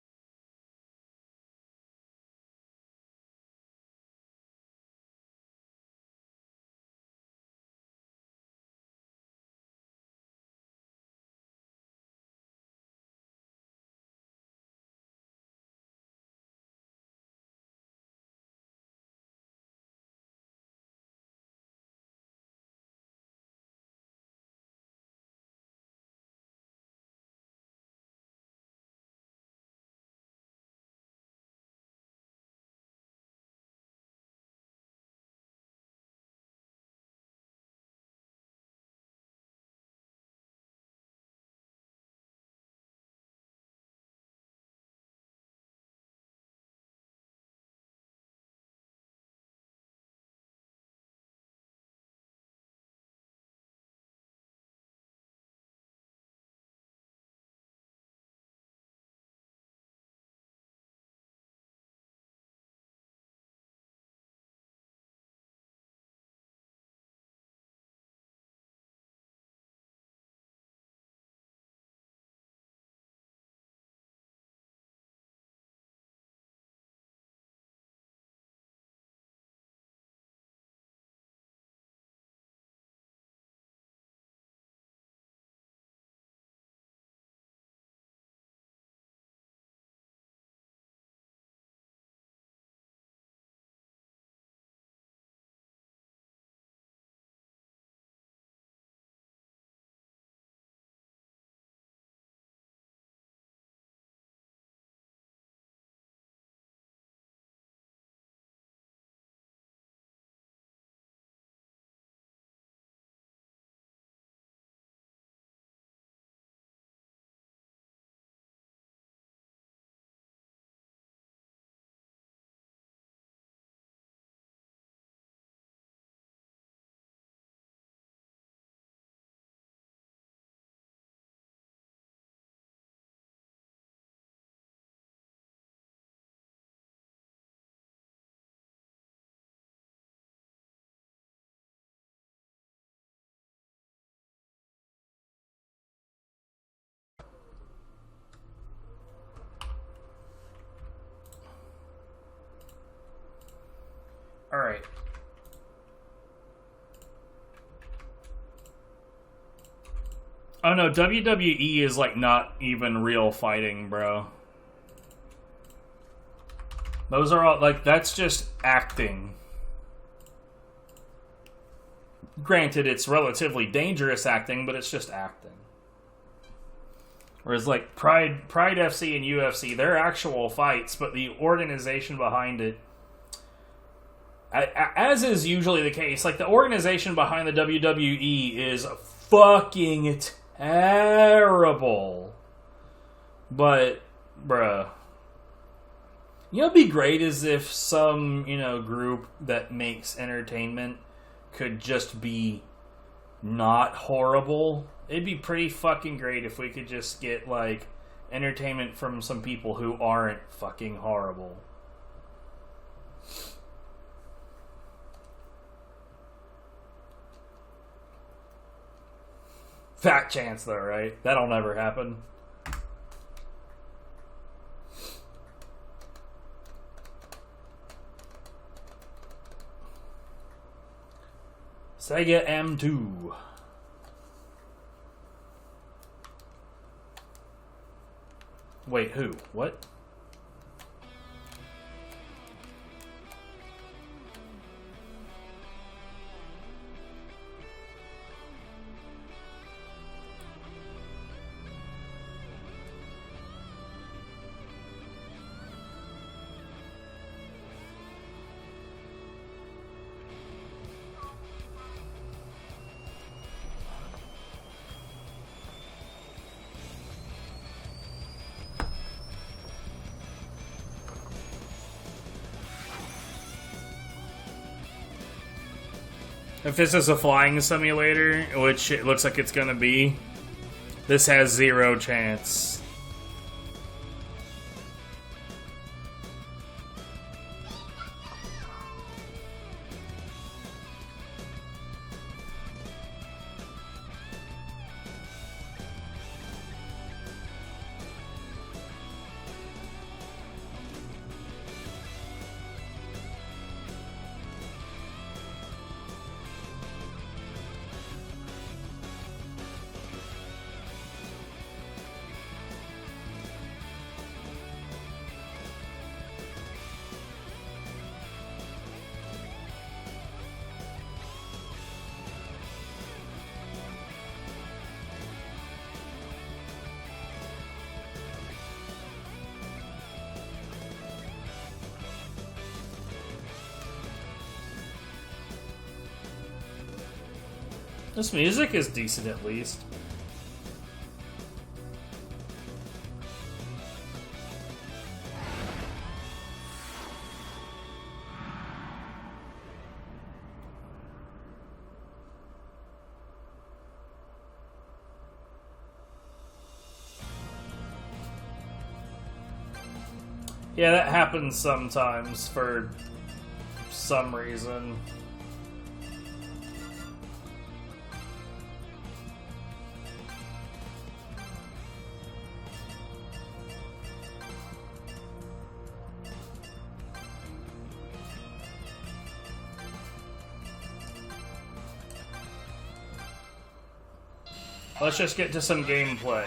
Alright. Oh no, WWE is like not even real fighting, bro. Those are all, like, that's just acting. Granted, it's relatively dangerous acting, but it's just acting. Whereas, like, Pride FC and UFC, they're actual fights, but the organization behind it, as is usually the case, like, the organization behind the WWE is fucking terrible. But, bruh. You know what'd be great is if some, group that makes entertainment could just be not horrible. It'd be pretty fucking great if we could just get, like, entertainment from some people who aren't fucking horrible. Fat chance, though, right? That'll never happen. Sega M2. Wait, who? What? If this is a flying simulator, which it looks like it's gonna be, this has 0 chance. This music is decent, at least. Yeah, that happens sometimes for some reason. Let's just get to some gameplay.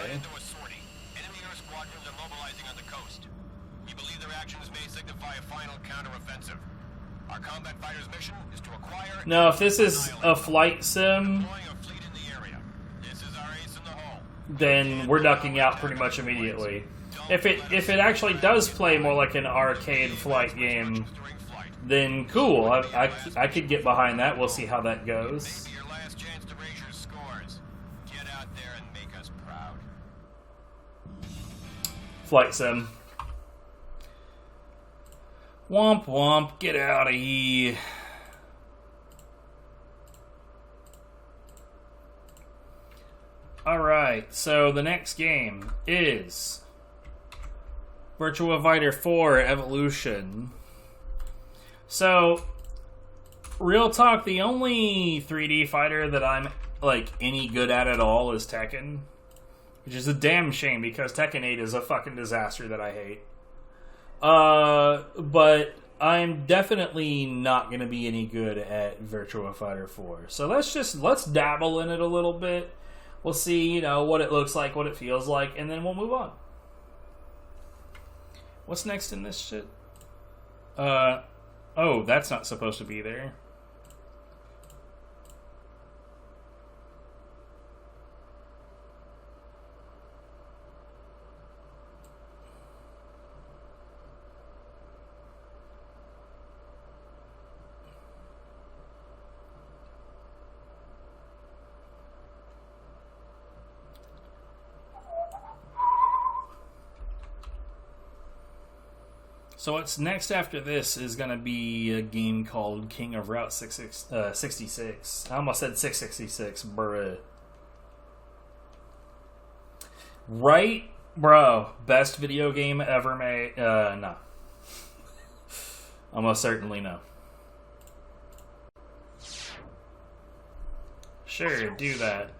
No, if this is a flight sim, then we're ducking out pretty much immediately. If it actually does play more like an arcade flight game, then cool. I could get behind that. We'll see how that goes. Flight sim. Womp womp, get out of here. Alright, so the next game is Virtua Fighter 4 Evolution. So, real talk, the only 3D fighter that I'm, like, any good at all is Tekken. Which is a damn shame, because Tekken 8 is a fucking disaster that I hate. But I'm definitely not going to be any good at Virtua Fighter 4. So let's dabble in it a little bit. We'll see, you know, what it looks like, what it feels like, and then we'll move on. What's next in this shit? Oh, that's not supposed to be there. So what's next after this is going to be a game called King of Route 66. I almost said 666, bruh. Right? Bro, best video game ever made? No. Almost certainly no. Sure, do that.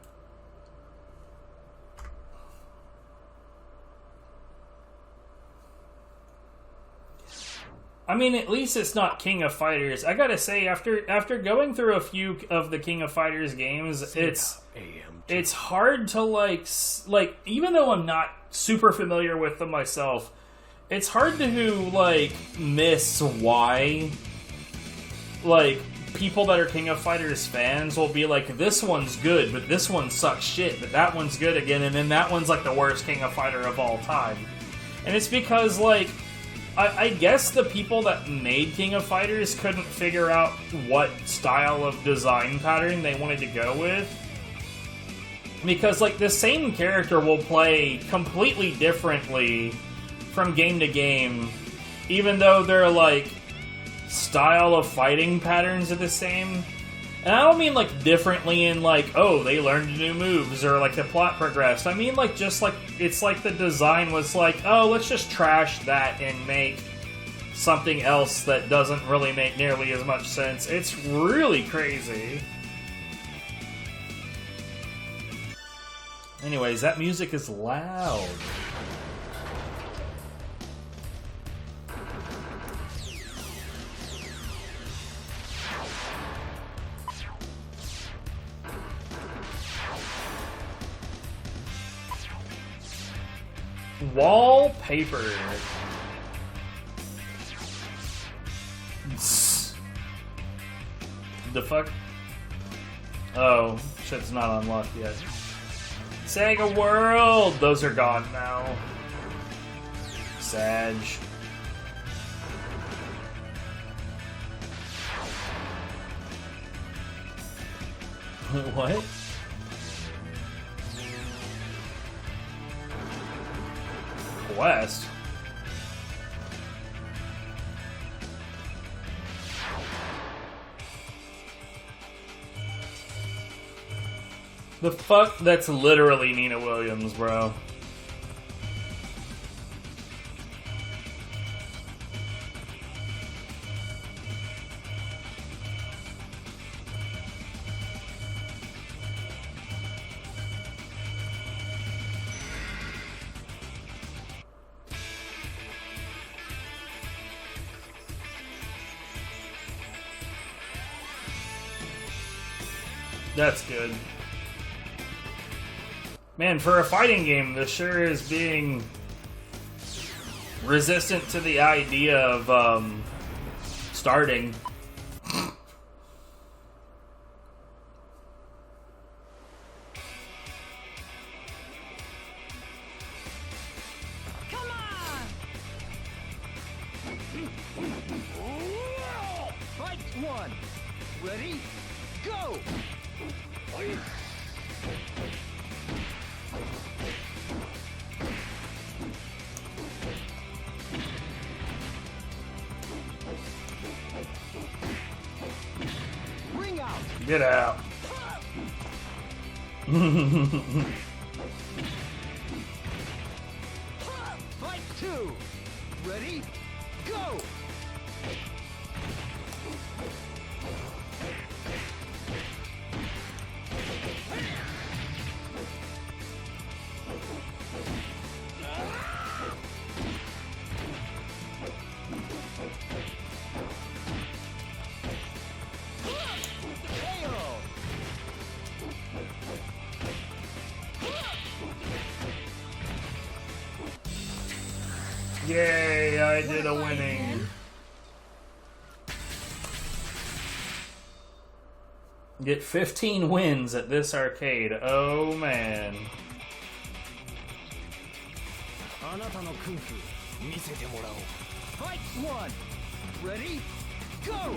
I mean, at least it's not King of Fighters. I gotta say, after going through a few of the King of Fighters games, it's hard to like even though I'm not super familiar with them myself, it's hard to like miss why like people that are King of Fighters fans will be like, this one's good, but this one sucks shit, but that one's good again, and then that one's like the worst King of Fighter of all time. And it's because like I guess the people that made King of Fighters couldn't figure out what style of design pattern they wanted to go with. Because, like, the same character will play completely differently from game to game, even though their, like, style of fighting patterns are the same. And I don't mean, like, differently in, like, oh, they learned new moves, or, like, the plot progressed. I mean, like, just, like, it's like the design was like, oh, let's just trash that and make something else that doesn't really make nearly as much sense. It's really crazy. Anyways, that music is loud. Wallpaper. The fuck? Oh, shit's not unlocked yet. Saga World! Those are gone now. Sag. What? Quest? The fuck? That's literally Nina Williams, bro. That's good. Man, for a fighting game, this sure is being resistant to the idea of, starting. Come on! Fight one. Ready? Go! Ring out! Get out. Fight two. Ready? Go! Yay, I did a winning. Get 15 wins at this arcade. Oh, man. Fight one. Ready? Go!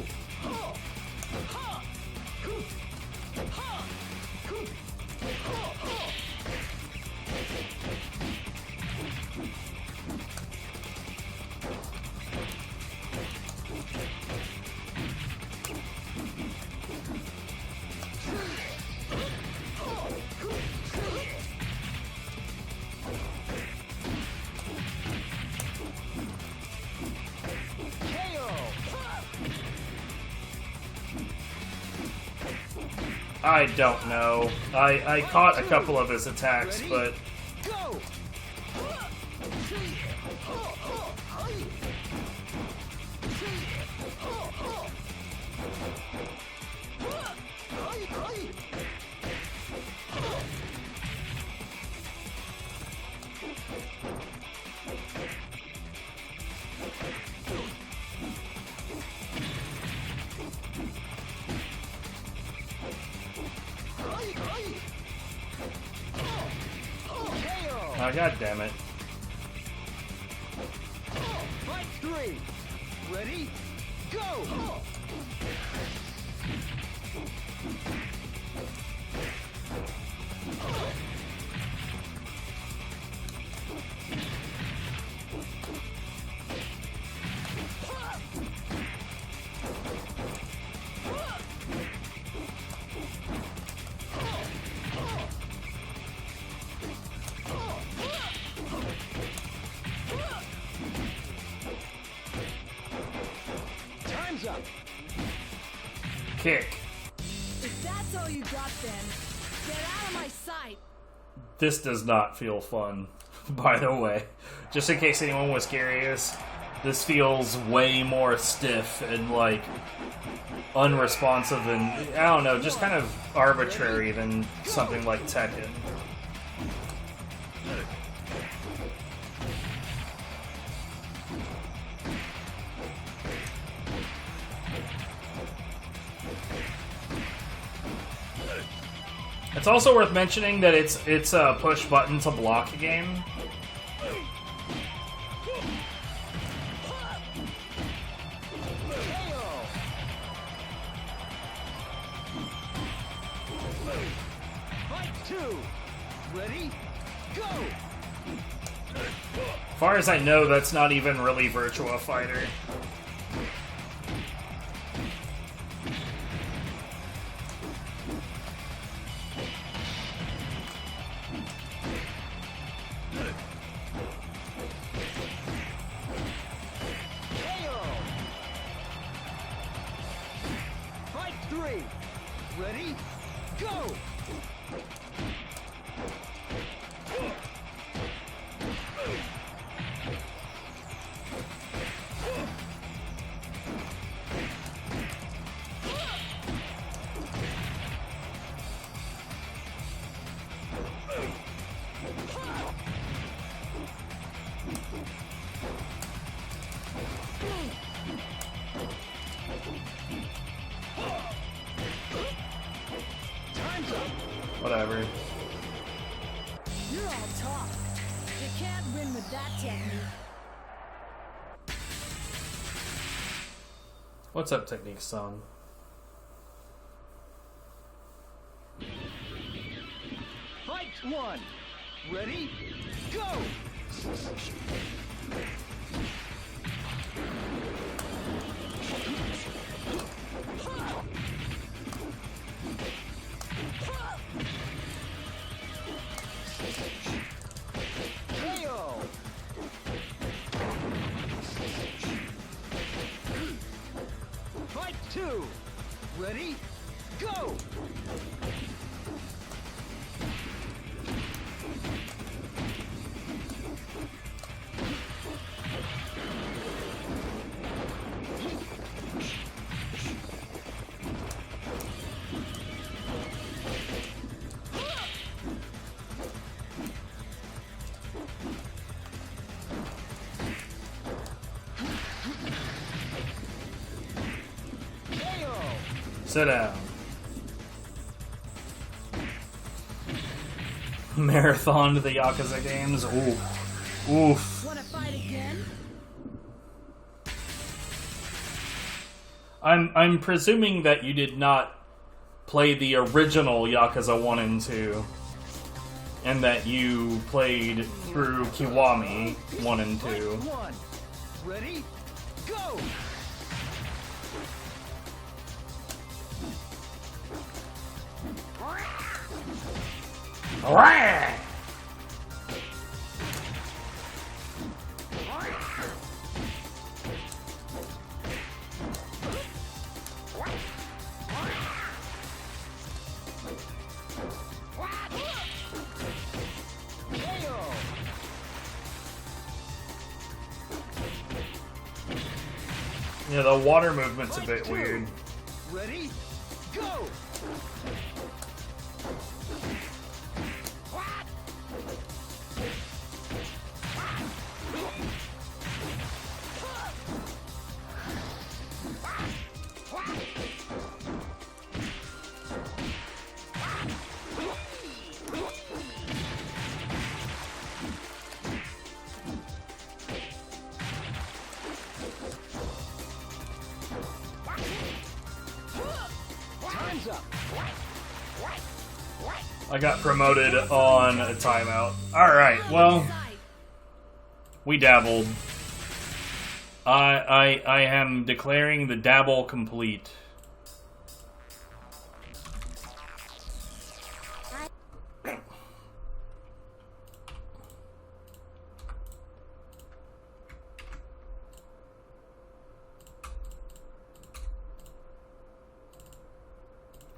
I don't know. I caught a couple of his attacks, but... Go! Oh, God damn it. Fight three. Ready? Go! Time's up. Kick. If that's all you got, then get out of my sight. This does not feel fun, by the way. Just in case anyone was curious, this feels way more stiff and, like, unresponsive and, I don't know, just kind of arbitrary than something like Tekken. It's also worth mentioning that it's a push button to block game. Fight two. Ready? Go! As far as I know, that's not even really Virtua Fighter. Fight three. Ready? Go! Time's up. Whatever. You're all talk. You can't win with that technique. What's up, Technique Song? Fight one. Ready? Go! KO! Fight two. Ready? Go! Sit down. Marathon to the Yakuza games. Oof. Oof. Wanna fight again? I'm presuming that you did not play the original Yakuza 1 and 2, and that you played through Kiwami 1 and 2. One. Ready? Go! Alright! Yeah, the water movement's a bit weird. Ready? Go! I got promoted on a timeout. Alright, well, we dabbled. I am declaring the dabble complete.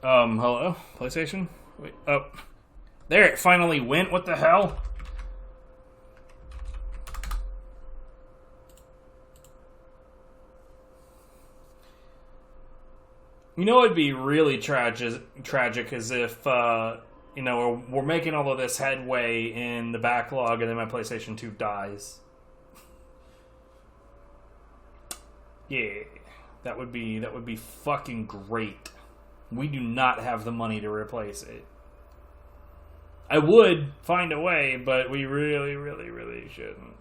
Hello? PlayStation? Wait, oh. There, it finally went. What the hell? You know, it'd be really tragic as if, you know, we're making all of this headway in the backlog and then my PlayStation 2 dies. Yeah, that would be fucking great. We do not have the money to replace it. I would find a way, but we really, really, really shouldn't.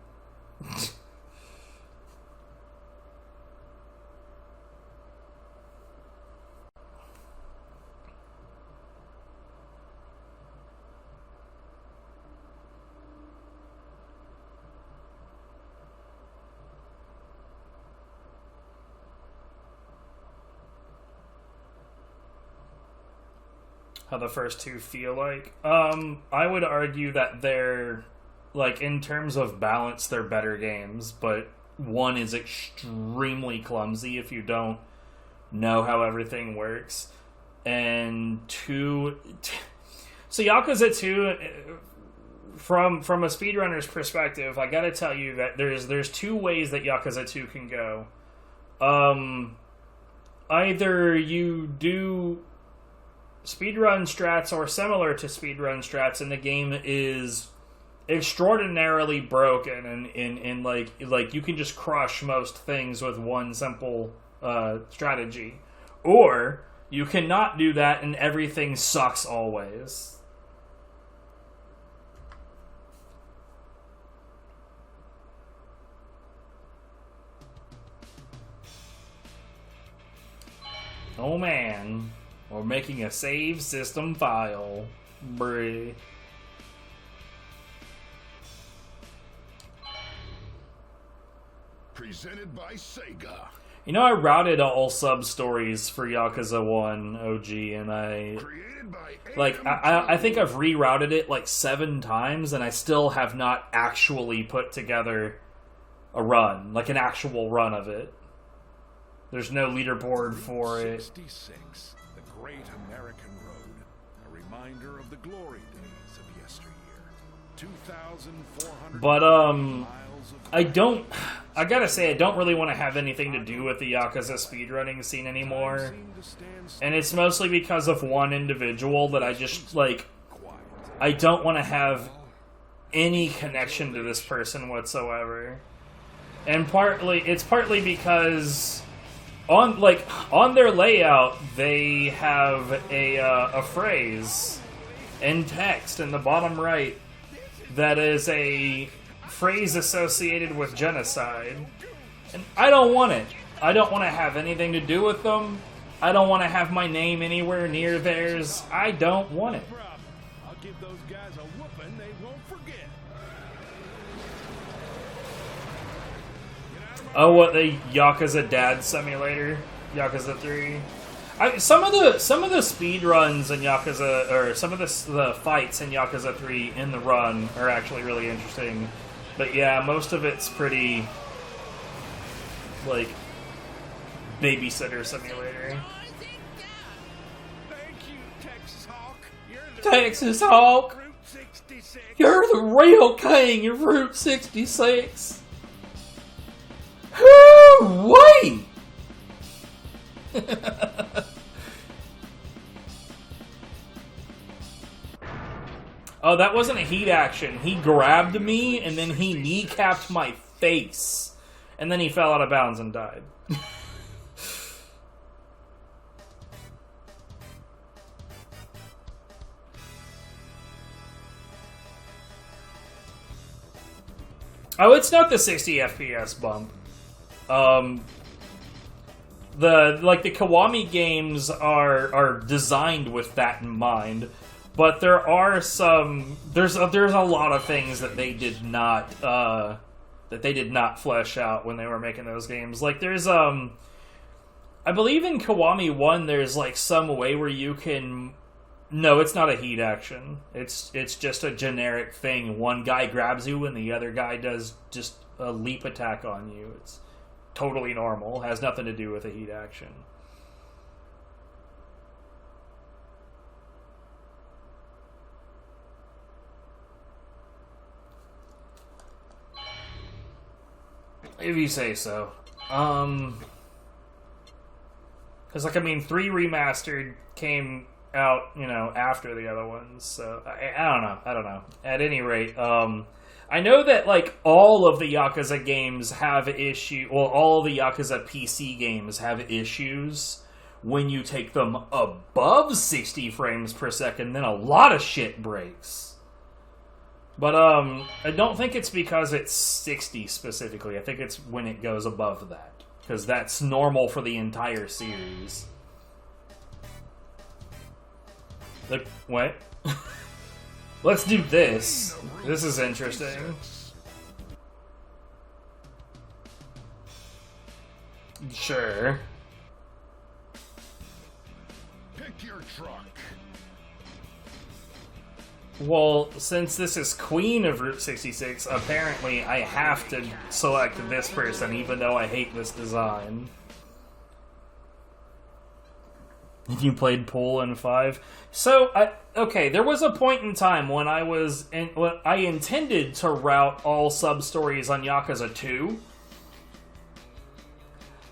How the first two feel like. I would argue that they're, like, in terms of balance, they're better games, but one is extremely clumsy if you don't know how everything works. And two... So Yakuza 2, from a speedrunner's perspective, I gotta tell you that there's two ways that Yakuza 2 can go. Either you do speedrun strats or similar to speedrun strats, and the game is extraordinarily broken, and like you can just crush most things with one simple strategy, or you cannot do that and everything sucks always. Oh man. Or making a save system file. Brr. Presented by Saga. You know, I routed all sub-stories for Yakuza 1 OG, and I think I've rerouted it like 7 times, and I still have not actually put together a run, like an actual run of it. There's no leaderboard for it. 66, the Great American Road, a reminder of the glory days of yesteryear. 2,400 But I gotta say, I don't really want to have anything to do with the Yakuza speedrunning scene anymore. And it's mostly because of one individual that I just, like, I don't want to have any connection to this person whatsoever. And it's partly because on their layout, they have a phrase in text in the bottom right that is a phrase associated with genocide, and I don't want it. I don't want to have anything to do with them. I don't want to have my name anywhere near theirs. I don't want it. I'll give those guys a whooping they won't forget. Oh, what, the Yakuza Dad Simulator? Yakuza 3? Some of the speed runs in Yakuza, or some of the fights in Yakuza 3 in the run are actually really interesting. But yeah, most of it's pretty, like, Babysitter Simulator. Thank you, Texas Hawk. Texas Hawk! Route 66. You're the real king of Route 66! Hoo-wee! Oh, that wasn't a heat action. He grabbed me, and then he kneecapped my face. And then he fell out of bounds and died. Oh, it's not the 60 FPS bump. The Kiwami games are designed with that in mind, but there are there's a lot of things that they did not flesh out when they were making those games. Like there's I believe in Kiwami 1 there's like some way where you can. No, it's not a heat action. It's just a generic thing. One guy grabs you and the other guy does just a leap attack on you. It's totally normal. Has nothing to do with a heat action. If you say so. Because, like, I mean, 3 Remastered came out, you know, after the other ones, so I don't know. At any rate, I know that, like, all of the Yakuza games have all the Yakuza PC games have issues when you take them above 60 frames per second, then a lot of shit breaks. But, I don't think it's because it's 60 specifically. I think it's when it goes above that, because that's normal for the entire series. Look, what? Let's do this. This is interesting. Sure. Pick your truck. Well, since this is Queen of Route 66, apparently I have to select this person, even though I hate this design. You played Pool in 5? So, okay, there was a point in time when I intended to route all sub-stories on Yakuza 2.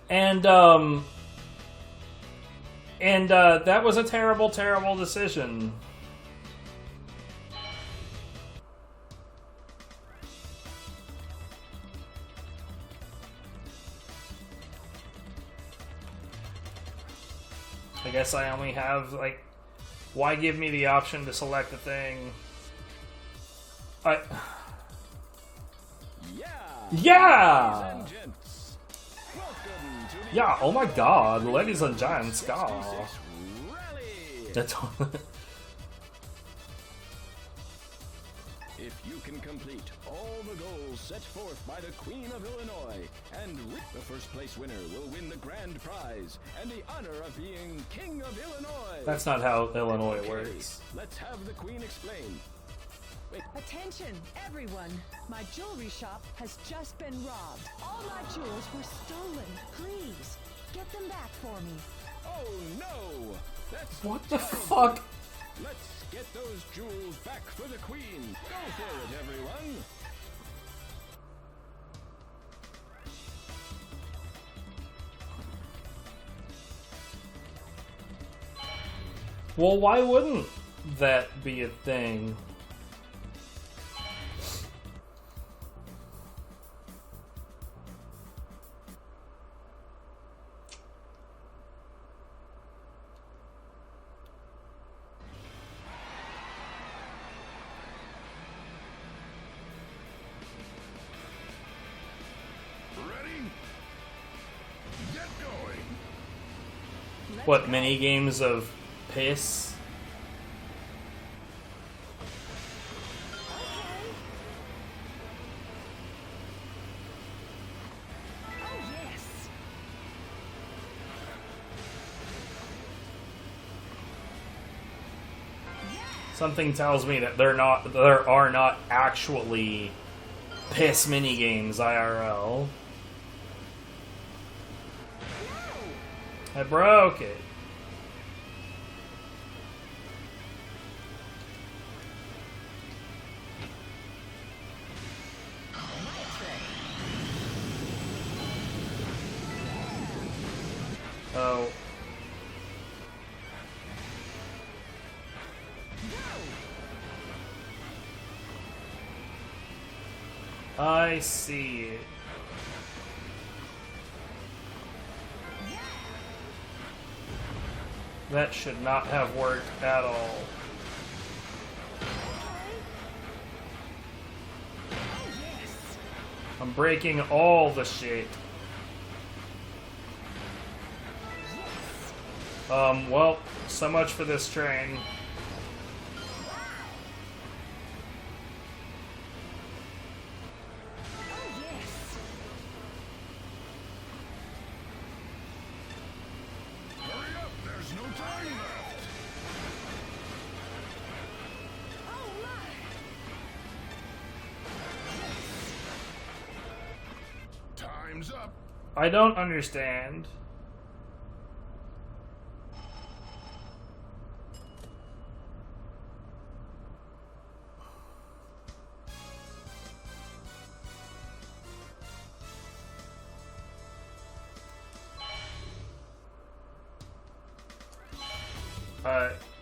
And that was a terrible, terrible decision. I guess I only have, like, why give me the option to select a thing? Yeah! Yeah, oh my god, ladies and gents, God. That's If you can complete all the goals set forth by the Queen of Illinois, and the first place winner will win the grand prize and the honor of being King of Illinois. That's not how Illinois works. Let's have the Queen explain. Attention, everyone! My jewelry shop has just been robbed. All my jewels were stolen. Please, get them back for me. Oh no! That's what the fuck? Let's get those jewels back for the Queen. Go for it, everyone. Well, why wouldn't that be a thing? What, mini games of piss? Something tells me that there are not actually piss mini games IRL. I broke it. Oh. I see it. That should not have worked at all. I'm breaking all the shit. Well, so much for this train. I don't understand.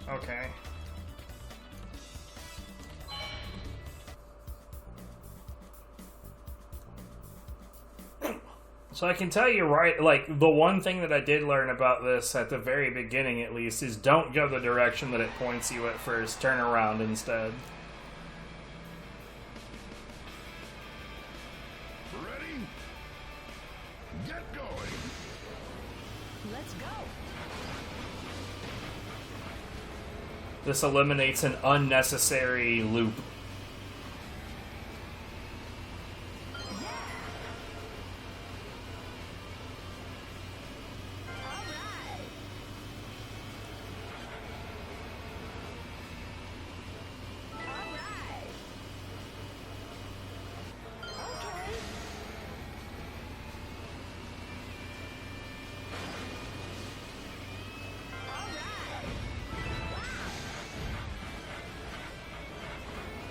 Okay. So I can tell you right, like, the one thing that I did learn about this at the very beginning, at least, is don't go the direction that it points you at first. Turn around instead. Ready? Get going. Let's go. This eliminates an unnecessary loop.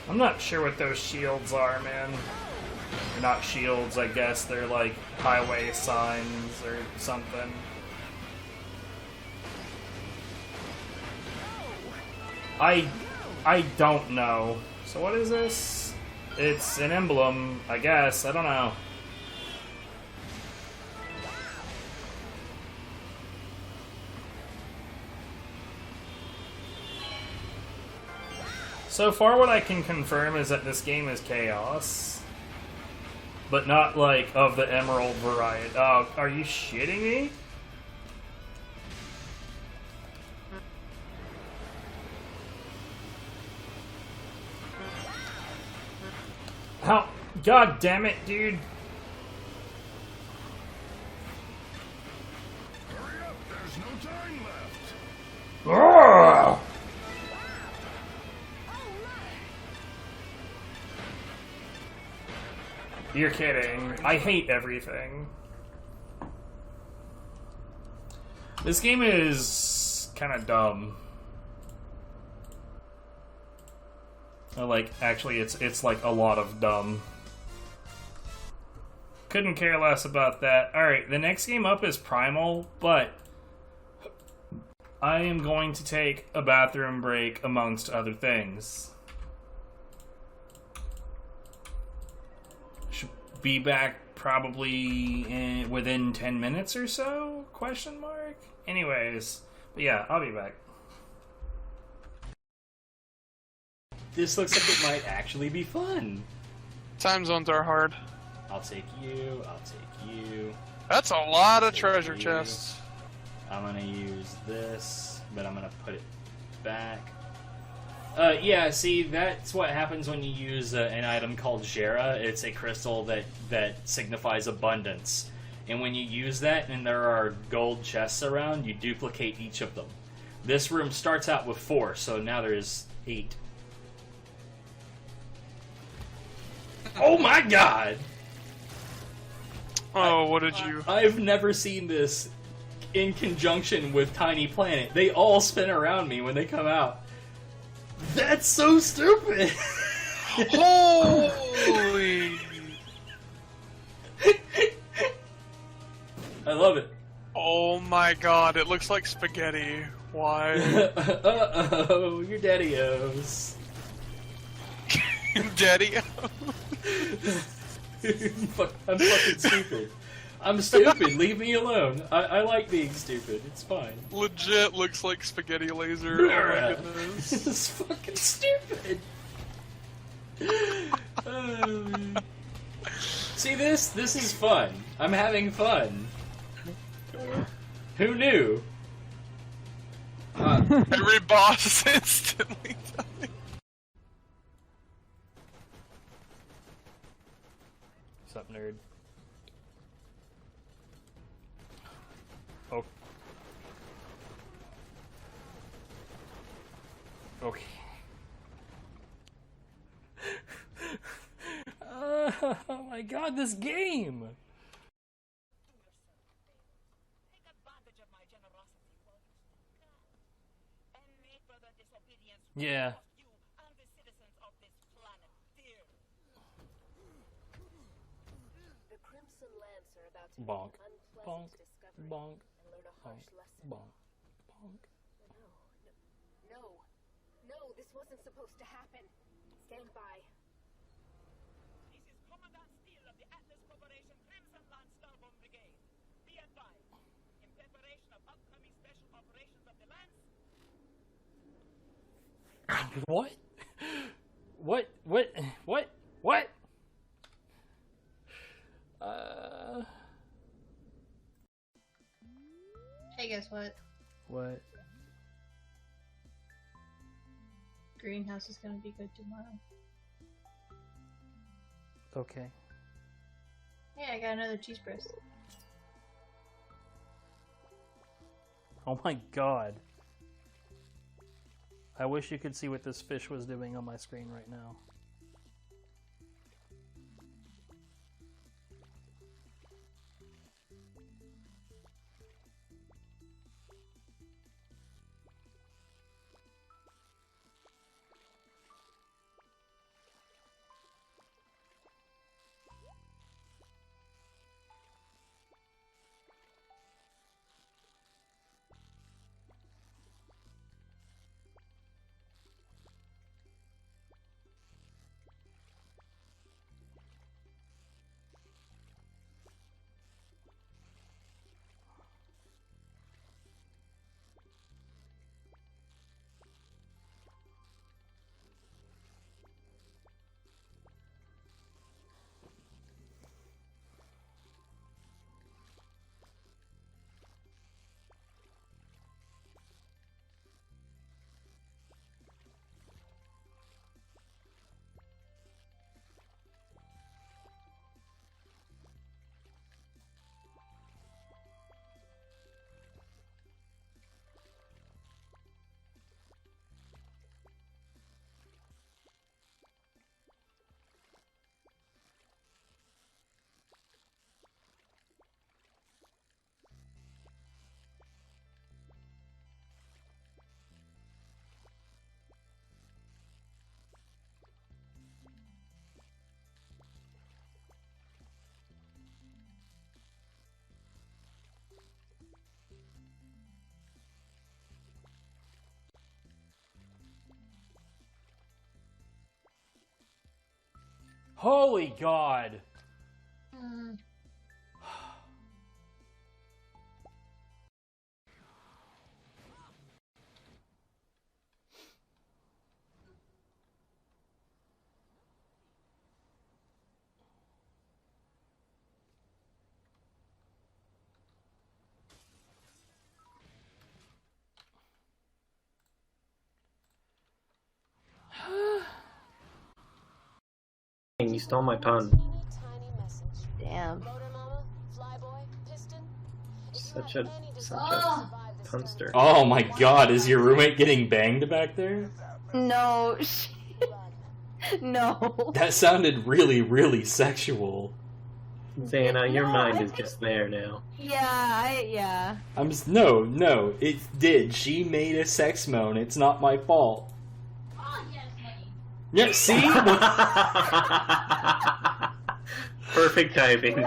I'm not sure what those shields are, man. They're not shields, I guess. They're like highway signs or something. I don't know. So what is this? It's an emblem, I guess. I don't know. So far, what I can confirm is that this game is chaos. But not, like, of the emerald variety. Oh, are you shitting me? How? God damn it, dude. Hurry up, there's no time left. Ugh! You're kidding. I hate everything. This game is kind of dumb. Like, actually, it's like a lot of dumb. Couldn't care less about that. Alright, the next game up is Primal, but I am going to take a bathroom break amongst other things. Be back probably within 10 minutes or so? Question mark? Anyways, but yeah, I'll be back. This looks like it might actually be fun. Time zones are hard. I'll take you. I'll take you. That's a lot of treasure chests. I'm gonna use this, but I'm gonna put it back. Yeah, see, that's what happens when you use an item called Jera. It's a crystal that signifies abundance. And when you use that and there are gold chests around, you duplicate each of them. This room starts out with 4, so now there's 8. Oh my god! Oh, what did you... I've never seen this in conjunction with Tiny Planet. They all spin around me when they come out. That's so stupid! Holy... I love it. Oh my god, it looks like spaghetti. Why? Uh-oh, your daddy-os. Daddy-o? I'm fucking stupid. I'm stupid. Leave me alone. I like being stupid. It's fine. Legit looks like spaghetti laser. Oh my goodness. This is fucking stupid. See this? This is fun. I'm having fun. Who knew? Every boss is instantly dying. What's up, nerd? Oh. Okay. Oh my god, this game! Yeah. Bonk. Bonk. Bonk. Bonk. Bonk. Bonk. No, this wasn't supposed to happen. Stand by. This is Commandant Steele of the Atlas Corporation Crimson Lance Starbomb Brigade. Be advised, in preparation of upcoming special operations of the Lance, What? What? What? What? What? Hey, guess what? What? Greenhouse is gonna be good tomorrow. Okay. Hey, I got another cheese press. Oh my god. I wish you could see what this fish was doing on my screen right now. Holy god! You stole my pun. Damn. Such a punster. Oh my god, is your roommate getting banged back there? No. No. That sounded really, really sexual. Xana, your mind is just there now. Yeah. No, it did. She made a sex moan. It's not my fault. Yeah, see? Perfect timing.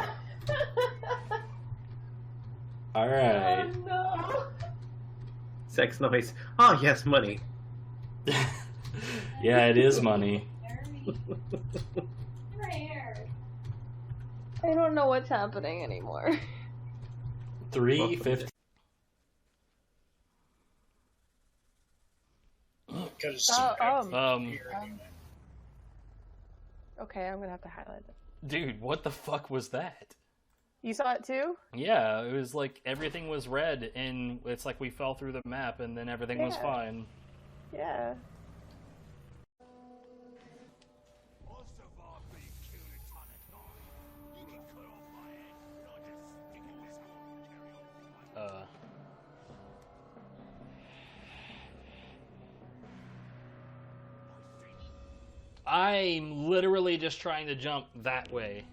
Alright. Oh, no. Sex noise. Oh, yes, money. Yeah, it is money. I don't know what's happening anymore. 350. Okay, I'm gonna have to highlight it. Dude, what the fuck was that? You saw it too? Yeah, it was like everything was red, and it's like we fell through the map, and then everything was fine. Yeah. I'm literally just trying to jump that way.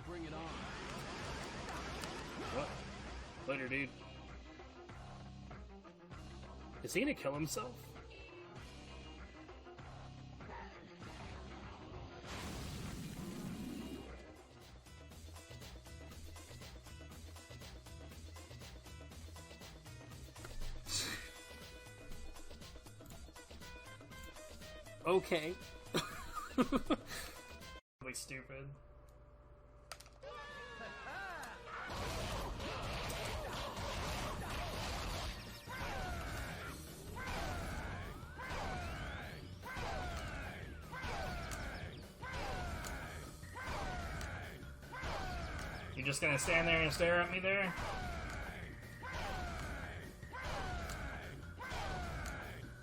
Bring it on. What? Later, dude. Is he gonna kill himself? Okay. Really stupid. You just gonna stand there and stare at me there?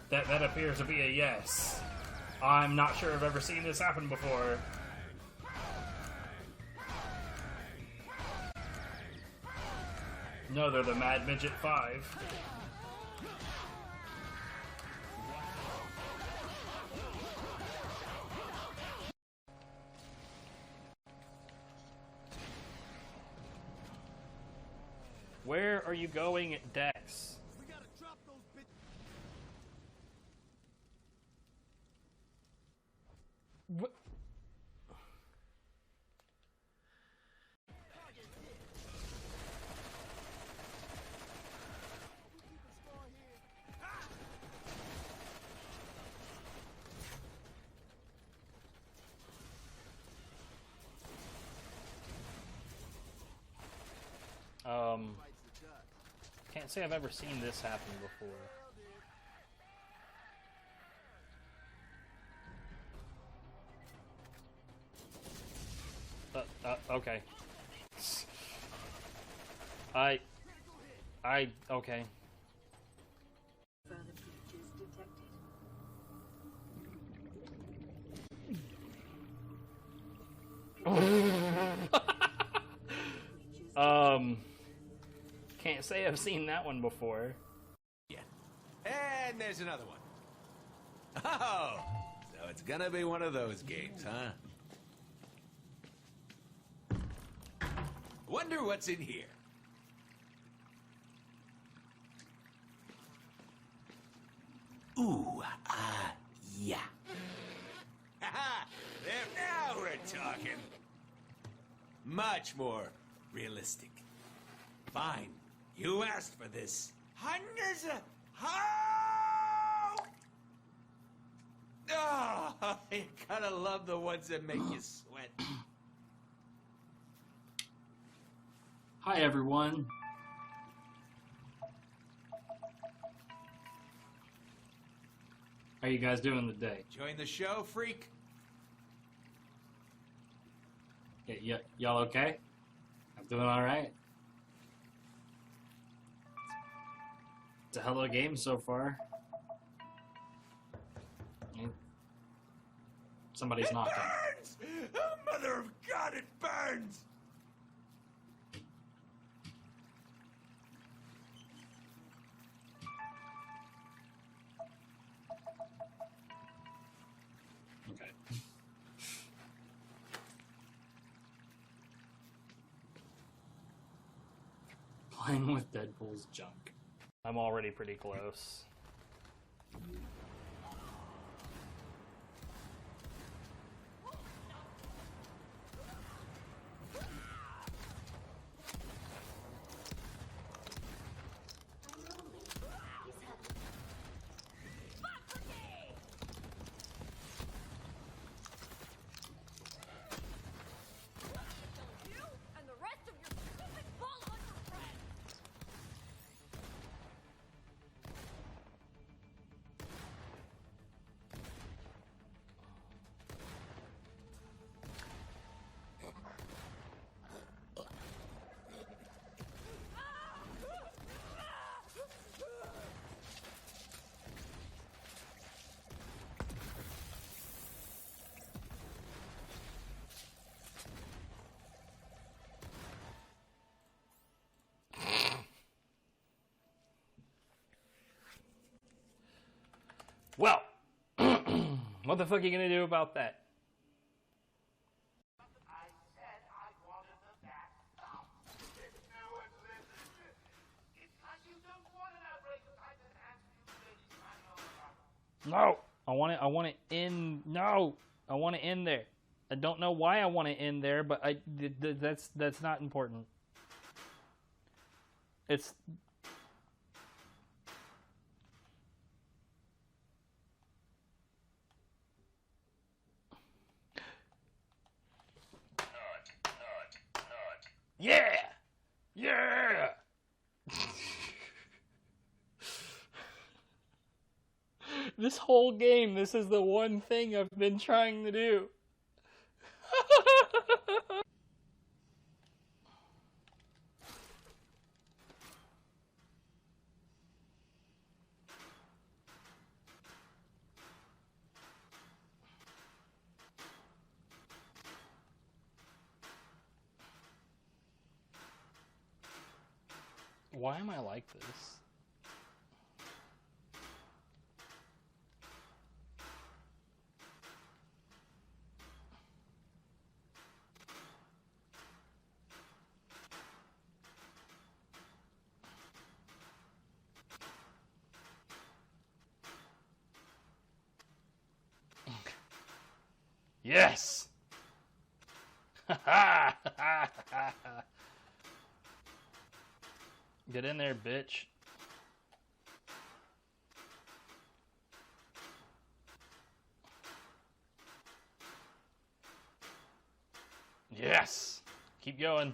That appears to be a yes. I'm not sure I've ever seen this happen before. No, they're the Mad Midget 5. Where are you going, Dex? What? Can't say I've ever seen this happen before. Okay. Okay. Can't say I've seen that one before. Yeah. And there's another one. Oh, so it's gonna be one of those games, huh? Wonder what's in here. Ooh, yeah. Haha, now we're talking. Much more realistic. Fine, you asked for this. Hundreds of... Oh, you gotta love the ones that make you sweat. Hi, everyone. How you guys doing today? Enjoying the show, freak? Y'all okay? I'm doing alright. It's a hell of a game so far. Somebody's knocking. Burns! Oh, mother of God, it burns! Okay. Playing with Deadpool's junk. I'm already pretty close. Well, what the fuck are you gonna do about that? No, I want it in. No, I want it in there. I don't know why I want it in there, but that's not important. It's. Yeah! Yeah! This whole game, this is the one thing I've been trying to do. Why am I like this? Yes! Get in there, bitch. Yes! Keep going.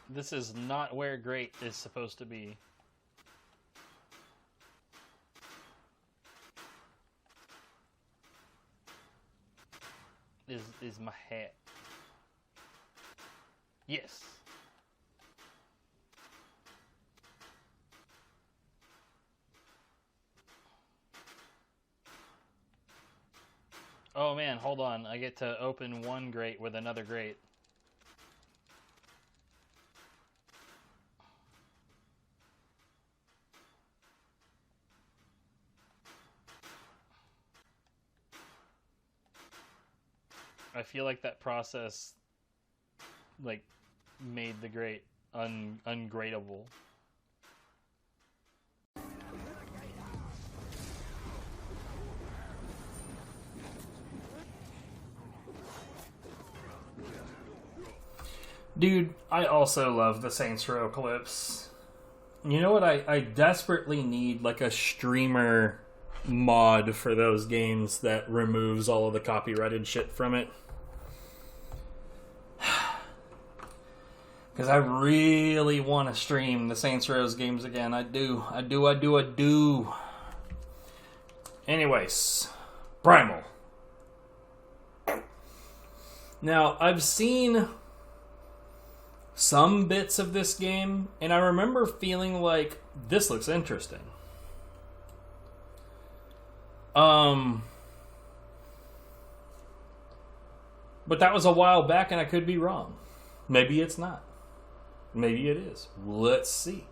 This is not where great is supposed to be. Is my hat. Yes. Oh man, hold on. I get to open one grate with another grate. I feel like that process, like, made the grate ungradable. Dude, I also love the Saints Row clips. You know what? I desperately need, like, a streamer mod for those games that removes all of the copyrighted shit from it. Because I really want to stream the Saints Row games again. I do. Anyways, Primal. Now, I've seen some bits of this game, and I remember feeling like, this looks interesting. But that was a while back, and I could be wrong. Maybe it's not. Maybe it is. Let's see.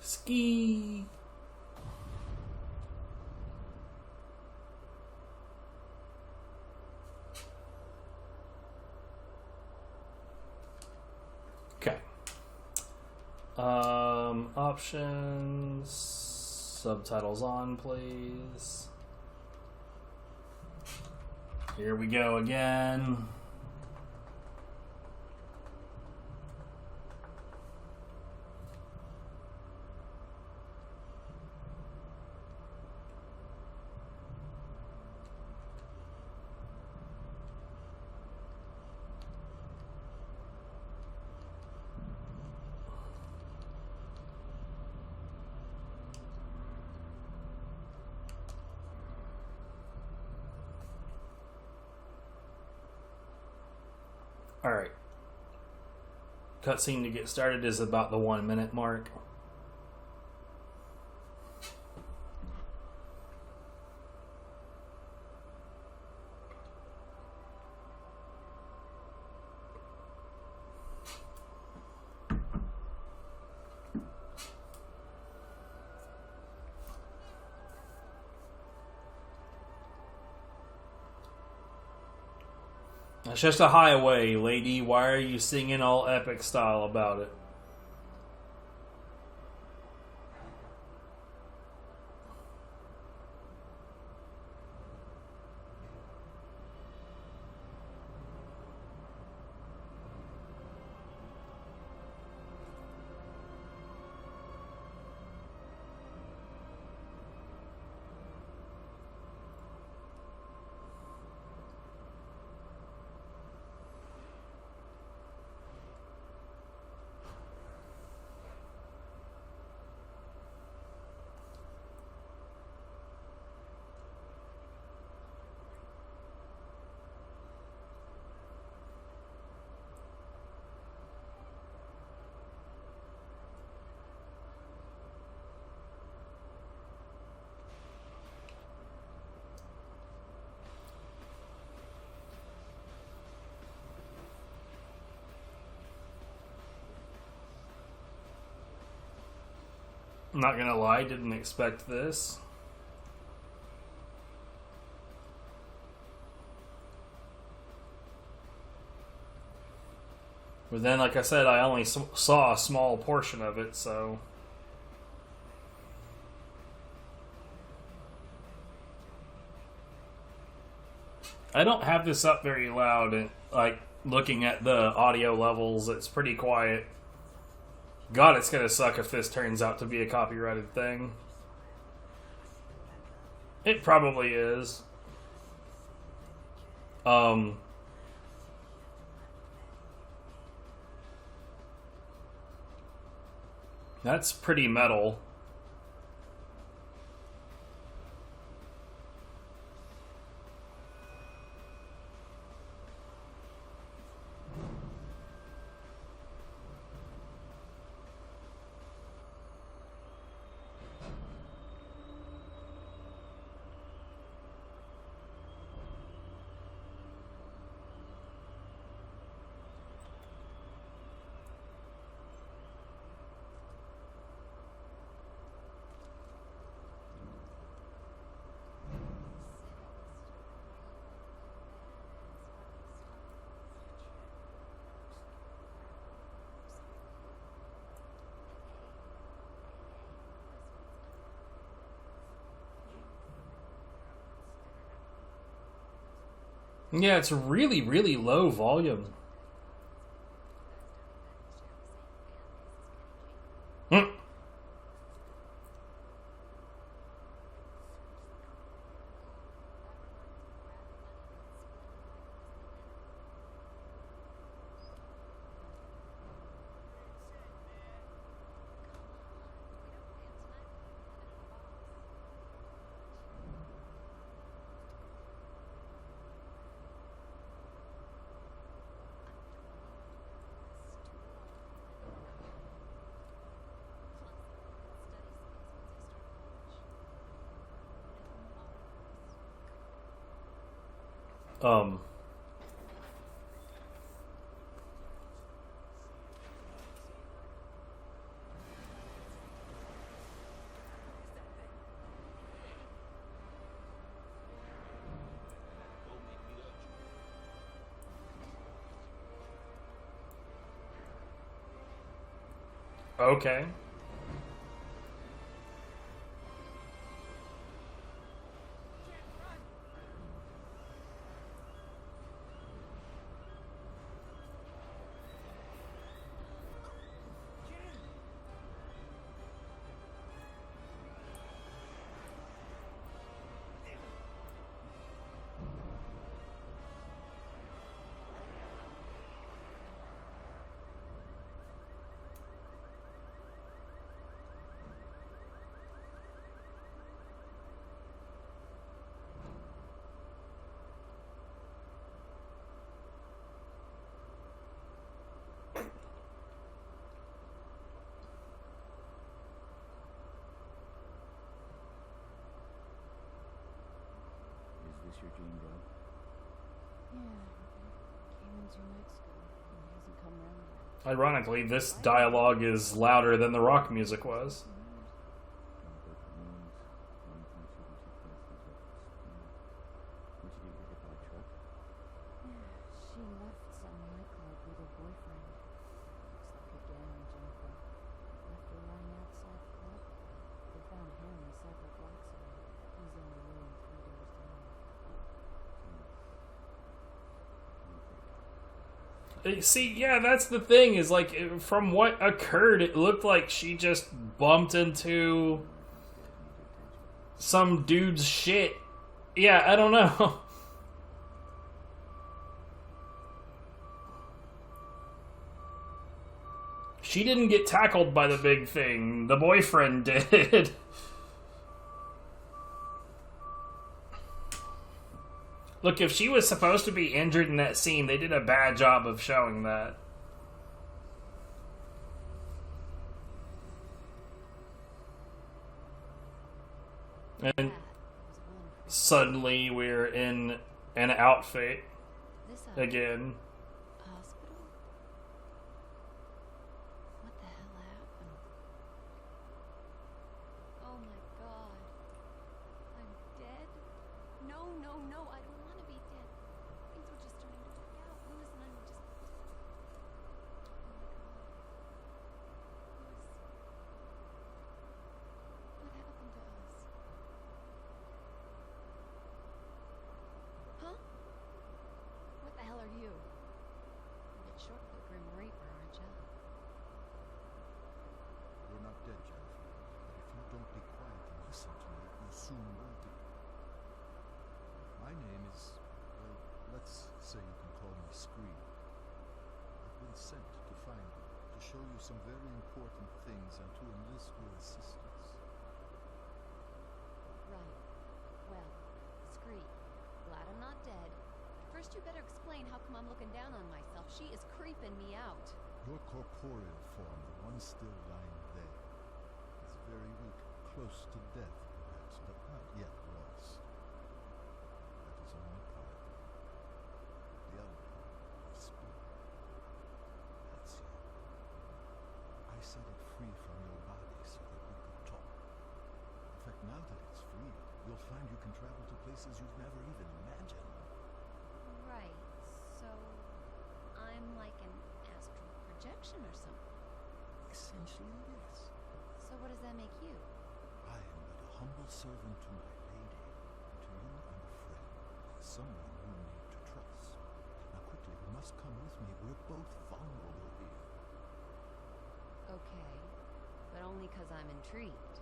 Ski. Okay. Options. Subtitles on, please. Here we go again. Alright. Cutscene to get started is about the 1 minute mark. It's just a highway, lady. Why are you singing all epic style about it? I'm not gonna lie, didn't expect this. But then, like I said, I only saw a small portion of it, so... I don't have this up very loud, and, like, looking at the audio levels, it's pretty quiet. God, it's gonna suck if this turns out to be a copyrighted thing. It probably is. That's pretty metal. Yeah, it's really, really low volume. Hmm. Um. Okay. Is this your dream job? Yeah. Came in 2 nights ago. And he hasn't come round yet. Ironically, this dialogue is louder than the rock music was. She left some nightclub with her boyfriend. Looks like a gambling junkie. Left her lying outside the club. They found him several blocks away. He's in the room 3 doors down. See, yeah, that's the thing, is like, from what occurred, it looked like she just bumped into some dude's shit. Yeah, I don't know. She didn't get tackled by the big thing. The boyfriend did. Look, if she was supposed to be injured in that scene, they did a bad job of showing that. And suddenly we're in an outfit again. Hospital? What the hell happened? Oh my god. I'm dead? No, no, no, I don't want to be dead. Things were just starting to work out. Lewis and I were just... Oh my god. Lewis. What happened to us? Huh? What the hell are you? A bit short for a Grim Reaper, aren't you? You're not dead, Jennifer. But if you don't be quiet and listen to me, you soon will be. My name is, well, let's say you can call me Scream. I've been sent to find you, to show you some very important things and to enlist your assistance. Right. Well, Scream. Glad I'm not dead. First you better explain how come I'm looking down on myself. She is creeping me out. Your corporeal form, the one still lying there, is very weak, close to death perhaps, but not yet lost. That is only part of it. The other part, your spirit, that's you. I set it free from your body so that we could talk. In fact, now that it's free, you'll find you can travel to places you've never even imagined. Right. So I'm like an astral projection or something. Essentially, yes. So what does that make you? I am but a humble servant to my lady, and to you I'm a friend, someone you need to trust. with me. We're both vulnerable here. Okay, but only because I'm intrigued.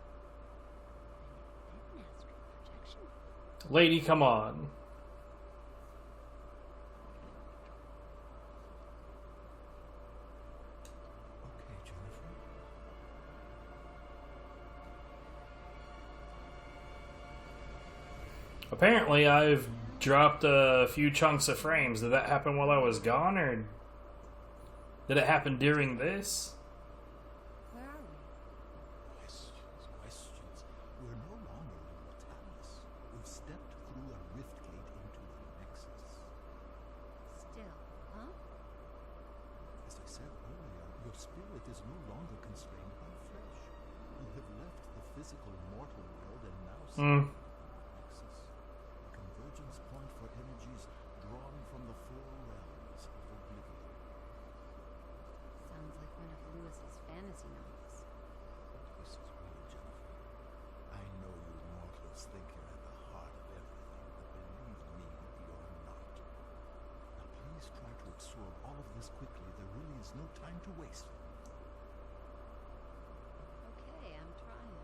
And astral projection. Lady, come on. Okay, Jennifer. Apparently, I've dropped a few chunks of frames. Did that happen while I was gone, or did it happen during this? Where are we? Questions. We're no longer in Modellista. We've stepped through a rift gate into the Nexus. Still, huh? As I said earlier, your spirit is no longer constrained by flesh. You have left the physical mortal world and now stand in the Nexus, a convergence point for energies drawn from the four realms of oblivion. Sounds like one of Lewis's fantasy novels. This is real, Jennifer. I know you mortals think you're at the heart of everything, but believe me, you're not. Now please try to absorb all of this quickly. There really is no time to waste. Okay, I'm trying.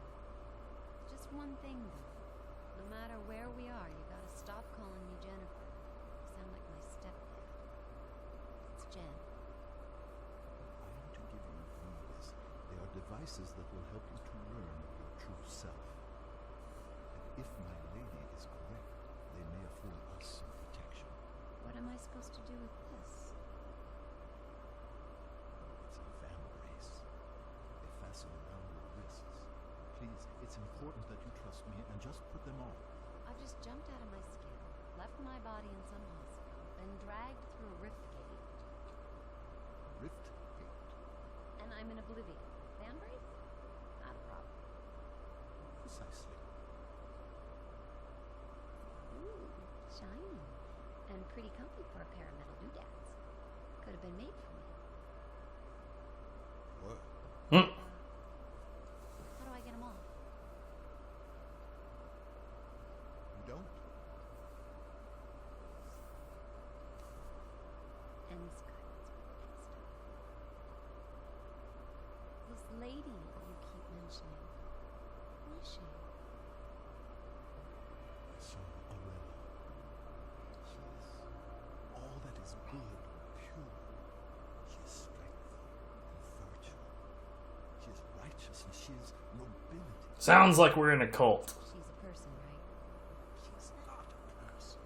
Just one thing, though. No matter where we are, you gotta stop calling me Jennifer. You sound like my stepdad. It's Jen. I am to give you these. They are devices that will help you to learn your true self. And if my lady is correct, they may afford us some protection. What am I supposed to do with this? It's a van brace. They fasten around your wrists. Please, it's important that you trust me and just put them on. I've just jumped out of my skin, left my body in some hospital, then dragged through a rift gate. Rift gate? And I'm in oblivion. Fan brace? Not a problem. Precisely. Ooh, shiny. And pretty comfy for a pair of metal doodads. Could have been made for me. What? How do I get them off? You don't? And this guidance next time. This lady you keep mentioning, who is she? I saw Aero. She is all that is good and pure. She is strength and virtue. She is righteousness. She is nobility. Sounds like we're in a cult. She's a person, right? She is not a person.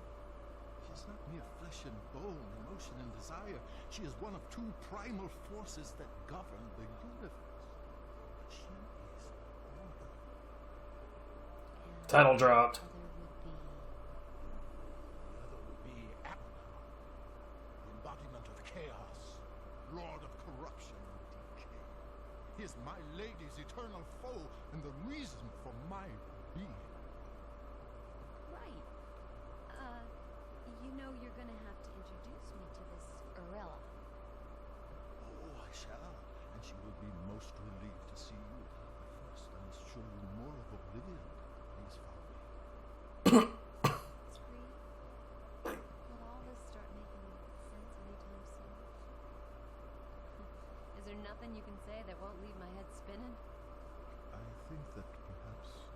She is not mere flesh and bone, emotion and desire. She is one of two primal forces that govern the universe. She is order. Title dropped. The other would be Abaddon, the embodiment of chaos, lord of corruption and decay. He is my lady's eternal foe and the reason for my being. Right. You know you're gonna have to introduce me to this Arella. Oh, I shall, and she will be most relieved to see you. But first, I must show you more of Oblivion. Please follow me. Will all this start making sense anytime soon? Is there nothing you can say that won't leave my head spinning? I think that perhaps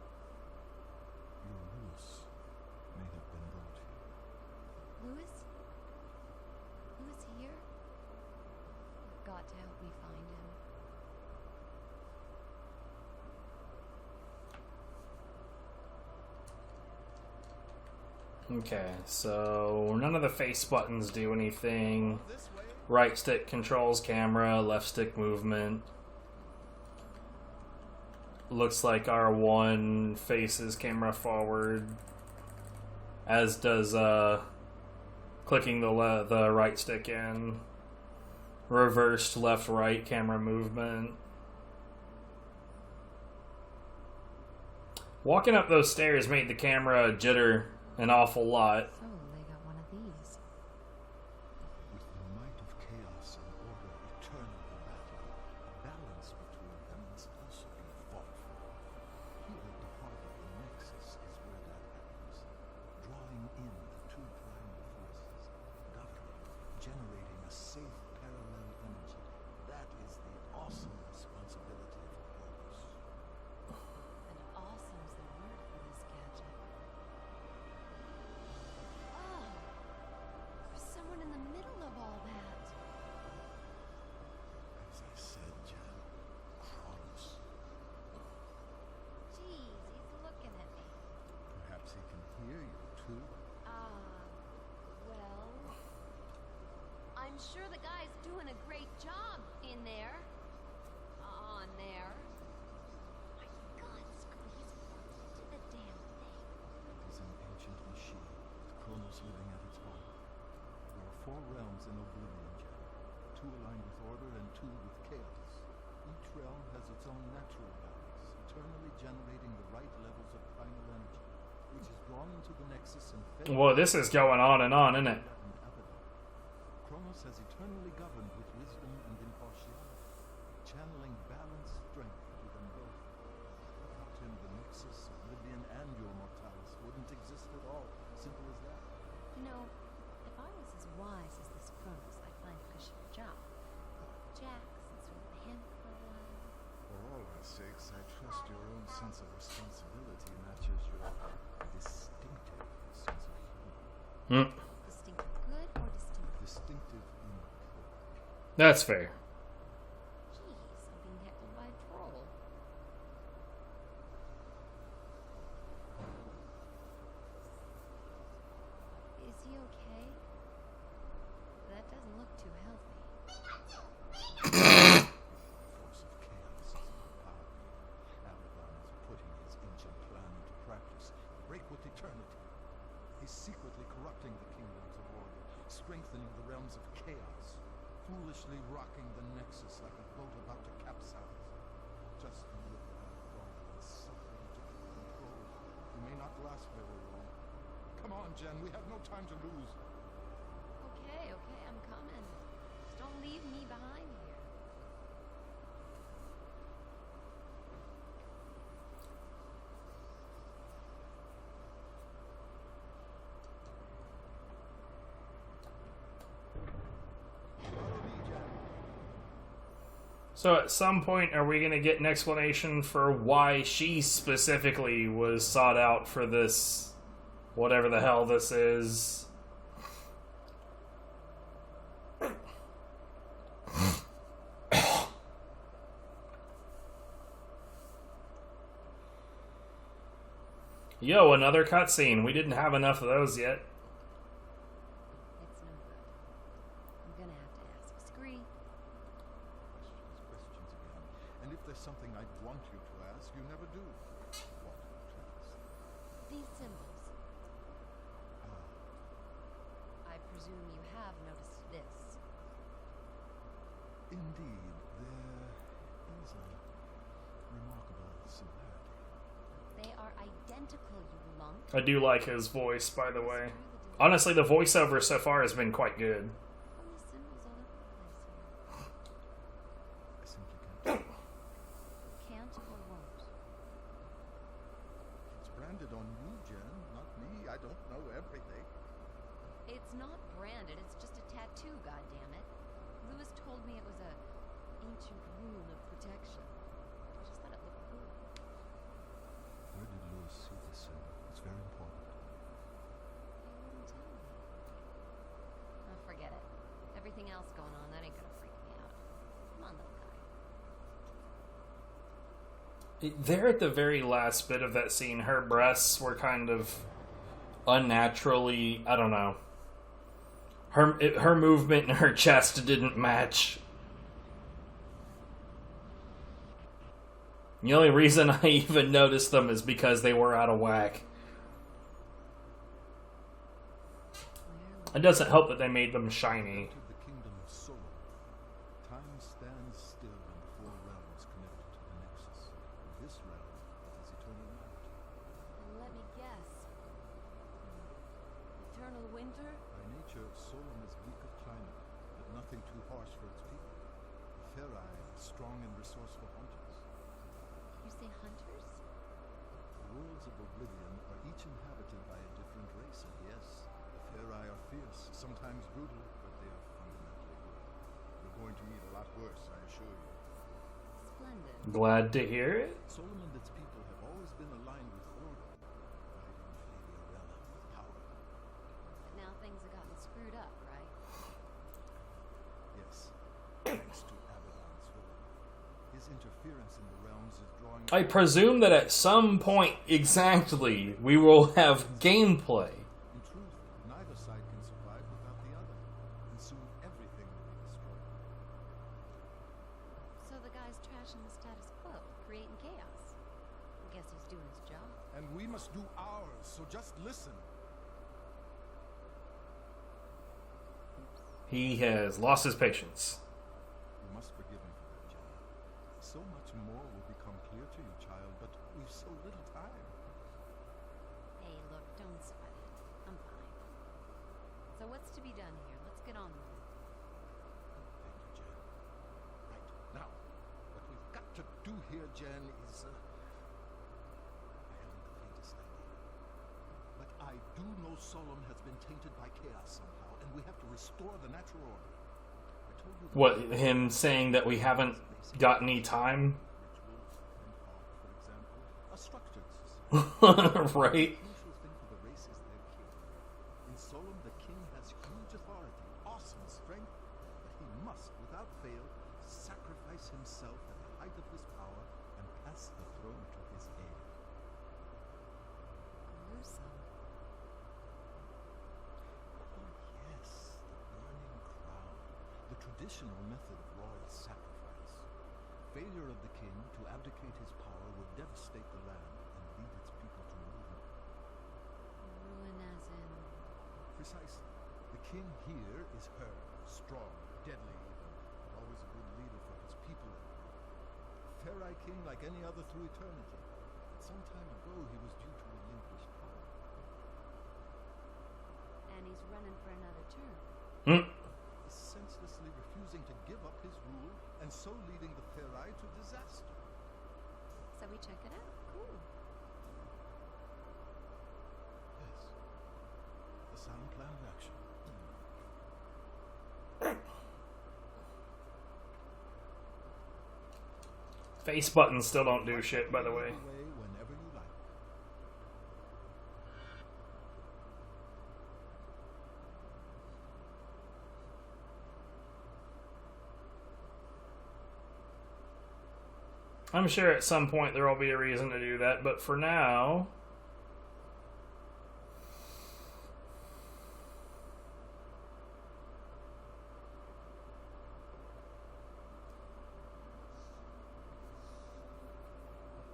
your Lewis may have been brought here. Lewis? Lewis here? You've got to help me find him. Okay, so none of the face buttons do anything. Right stick controls camera, left stick movement. Looks like R1 faces camera forward, as does clicking the right stick in. Reversed left right camera movement. Walking up those stairs made the camera jitter an awful lot. So they got one of these. With the might of chaos and order eternally battling, a balance between them must also be fought for. Here at the heart of the Nexus is where that happens, drawing in the two primal forces, governing, generating a safe order and two with chaos. Each realm has its own natural balance, eternally generating the right levels of primal energy, which is drawn into the nexus and fed. Well, this is going on, isn't it? Kronos has eternally governed with wisdom and impartiality, channeling balanced strength to them both. Without him, the nexus, oblivion, and your mortalis wouldn't exist at all. Simple as that. You know, if I was as wise as this Kronos, I'd find a cushier job. Jax and sort of him for a while. For all our sakes, I trust your own sense of responsibility matches your distinctive sense of humor. Distinctive good or distinctive? Distinctive in That's fair. Jeez, I'm being heckled by a troll. Is he okay? That doesn't look too healthy. force of chaos is empowering. Abaddon is putting his ancient plan into practice. Break with eternity. He's secretly corrupting the kingdoms of order, strengthening the realms of chaos, foolishly rocking the nexus like a boat about to capsize. Just look how long he's suffering to keep control. He may not last very long. Come on, Jen, we have no time to lose. Okay, I'm coming. Just don't leave me behind here. So at some point, are we going to get an explanation for why she specifically was sought out for this, whatever the hell this is? Yo, another cutscene. We didn't have enough of those yet. It's no good. I'm gonna have to ask Scree. Questions again. And if there's something I'd want you to ask, you never do. What to ask? These symbols. I presume you have noticed this. Indeed, there is a remarkable similarity. They are identical, you monk. I do like his voice, by the way. Honestly, the voiceover so far has been quite good. Only symbols all over the place here. I simply can't. Can't or won't. It's branded on you, Jen, not me. I don't know everything. It's not branded, it's just a tattoo, goddammit. Lewis told me it was a ancient rune of protection. I just thought it looked cool. Where did Lewis see this symbol? It's very important. He wouldn't tell me. Oh, forget it. Everything else going on, that ain't gonna freak me out. Come on, little guy. There at the very last bit of that scene, her breasts were kind of unnaturally, I don't know. Her movement and her chest didn't match. The only reason I even noticed them is because they were out of whack. It doesn't help that they made them shiny. To the kingdom of Solon. Time stands still in the four realms connected to the nexus. This realm is eternal night. Let me guess. Eternal winter? By nature, Solon is weak of climate, but nothing too harsh for its people. The Ferrari are strong and resourceful hunters. You say hunters? The worlds of Oblivion are each inhabited by a different race, and yes, the Ferrari are fierce, sometimes brutal, but they are fundamentally good. You're going to meet a lot worse, I assure you. Splendid. Glad to hear it. Solon and its people have always been aligned with order, guiding Flaviorella with power. But now things have gotten screwed up, right? Yes, thanks to Abaddon's villain. His interference in the realms is drawing... I presume that at some point exactly we will have gameplay. In truth, neither side can survive without the other, and soon everything will be destroyed. So the guy's trashing the status quo, creating chaos. I guess he's doing his job. And we must do ours, so just listen. He has lost his patience. You to do here, Jen, is... I haven't the faintest idea. But I do know Solom has been tainted by chaos somehow, and we have to restore the natural order. I told you that... What, him saying that we haven't got any time? A structured society. Right. The crucial thing for the race is their king. In Solom, the king has huge authority, awesome strength, but he must, without fail, sacrifice himself at the height of his power and pass the throne to his heir. Gruesome. Oh, yes, the burning crown, the traditional method of royal sacrifice. Failure of the king to abdicate his power would devastate the land and lead its people to ruin. Ruin as in... Precisely. The king here is her, strong, deadly even, but always a good leader for his people. A Ferrari king like any other through eternity. But some time ago he was due to relinquish power. And he's running for another term. Senselessly refusing to give up his rule, and so leading the Ferrari to disaster. So we check it out. Cool. Yes. The sound plan of action. Face buttons still don't do shit, by the way. Whenever you like. I'm sure at some point there will be a reason to do that, but for now...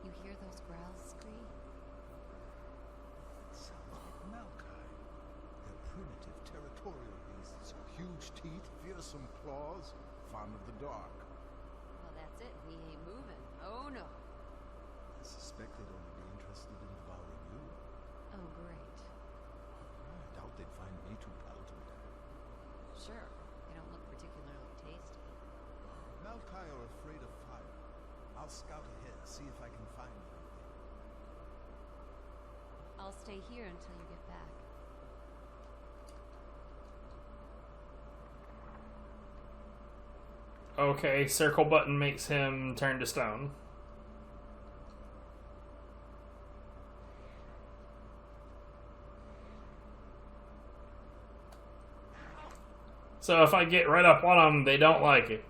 You hear those growls, Scree? It sounds like Malkai. They're primitive, territorial beasts. Huge teeth, fearsome claws, fond of the dark. Well, that's it. We ain't moving. Oh, no. I suspect they'd only be interested in devouring you. Oh, great. I doubt they'd find me too palatable. Sure. They don't look particularly tasty. Malkai are afraid of fire. I'll scout ahead, see if I can find anything. I'll stay here until you get back. Okay, circle button makes him turn to stone. So if I get right up on them, they don't like it.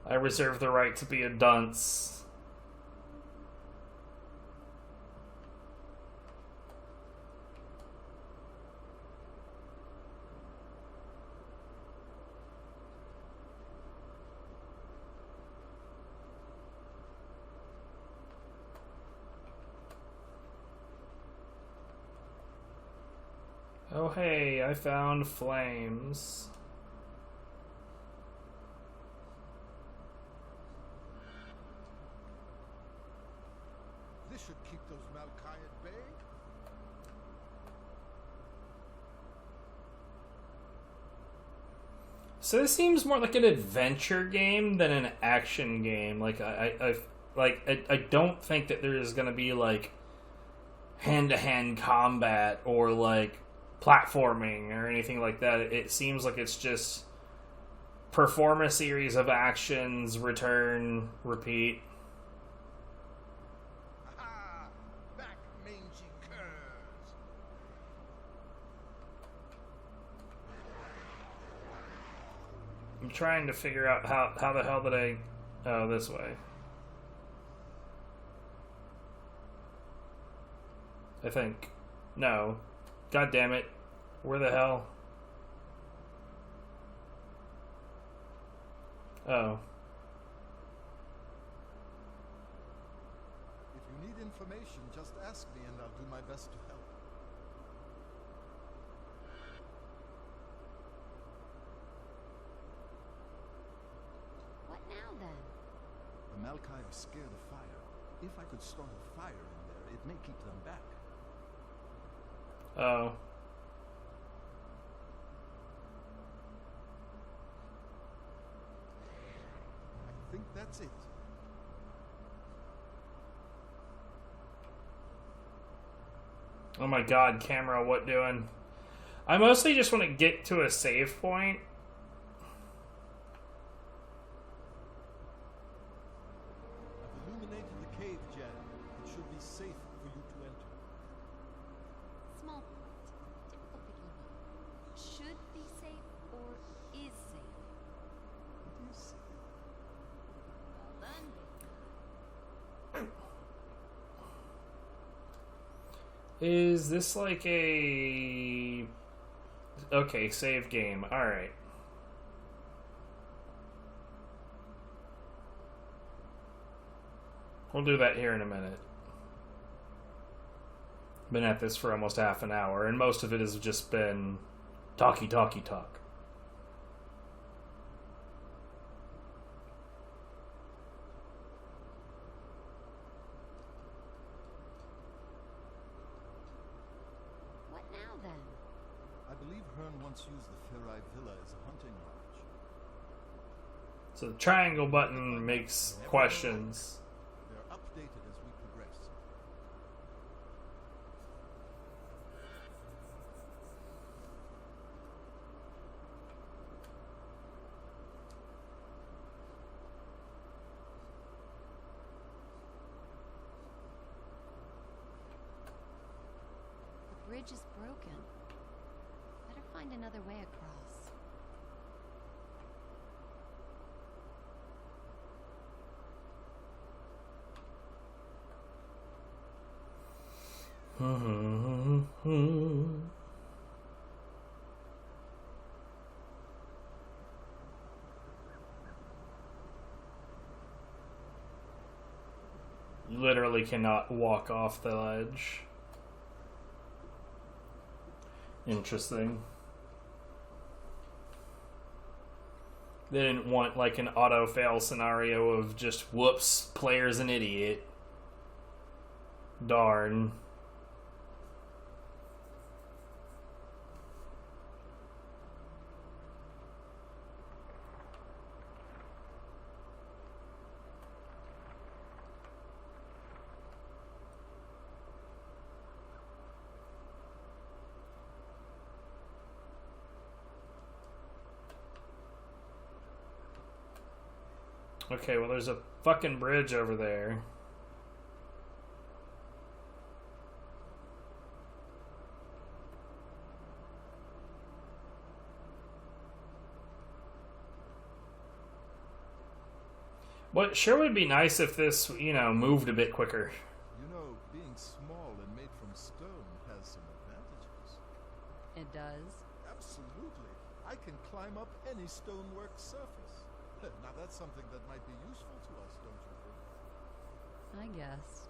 I reserve the right to be a dunce. Oh hey, I found flames. This should keep those Malkai at bay. So this seems more like an adventure game than an action game. Like I don't think that there is going to be like hand-to-hand combat or like platforming or anything like that. It seems like it's just perform a series of actions, return, repeat. Aha! Back, mangy curs! I'm trying to figure out how the hell did I... Oh, this way. I think. No. God damn it. Where the hell? Oh. If you need information, just ask me and I'll do my best to help. What now, then? The Malkai are scared of fire. If I could start a fire in there, it may keep them back. Oh. That's it. Oh my god, camera, what doing? I mostly just want to get to a save point. I've illuminated the cave, Jan. It should be safe for you to enter. Small point. Typical picky me. Should be safe or is safe? It is safe. Well done, Is this like a... Okay, save game. Alright. We'll do that here in a minute. Been at this for almost half an hour, and most of it has just been talky. What now then? I believe Hearn once used the Ferrari villa as a hunting lodge. So the triangle button makes questions. They're updated as we progress. The bridge is broken. Better find another way across. Literally cannot walk off the ledge. Interesting. They didn't want like an auto fail scenario of just whoops, player's an idiot. Darn. Okay, well there's a fucking bridge over there. What sure would be nice if this, you know, moved a bit quicker. You know, being small and made from stone has some advantages. It does. Absolutely. I can climb up any stonework surface. Now that's something that might be useful to us, don't you think? I guess.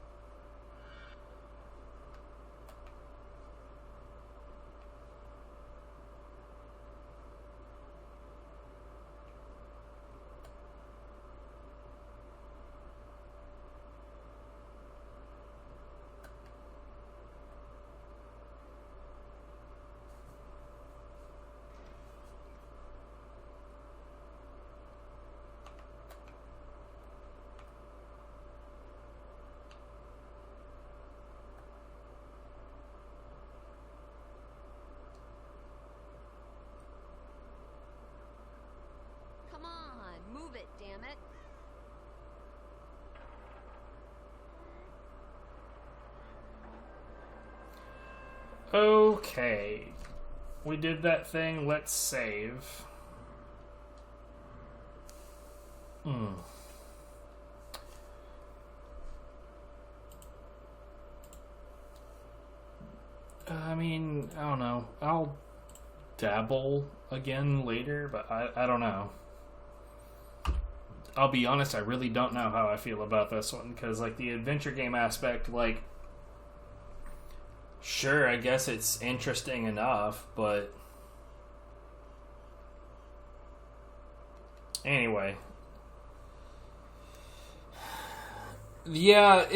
Come on, move it, damn it. Okay. We did that thing, let's save. I mean, I don't know. I'll dabble again later, but I don't know. I'll be honest, I really don't know how I feel about this one, because, like, the adventure game aspect, like, sure, I guess it's interesting enough, but anyway. Yeah,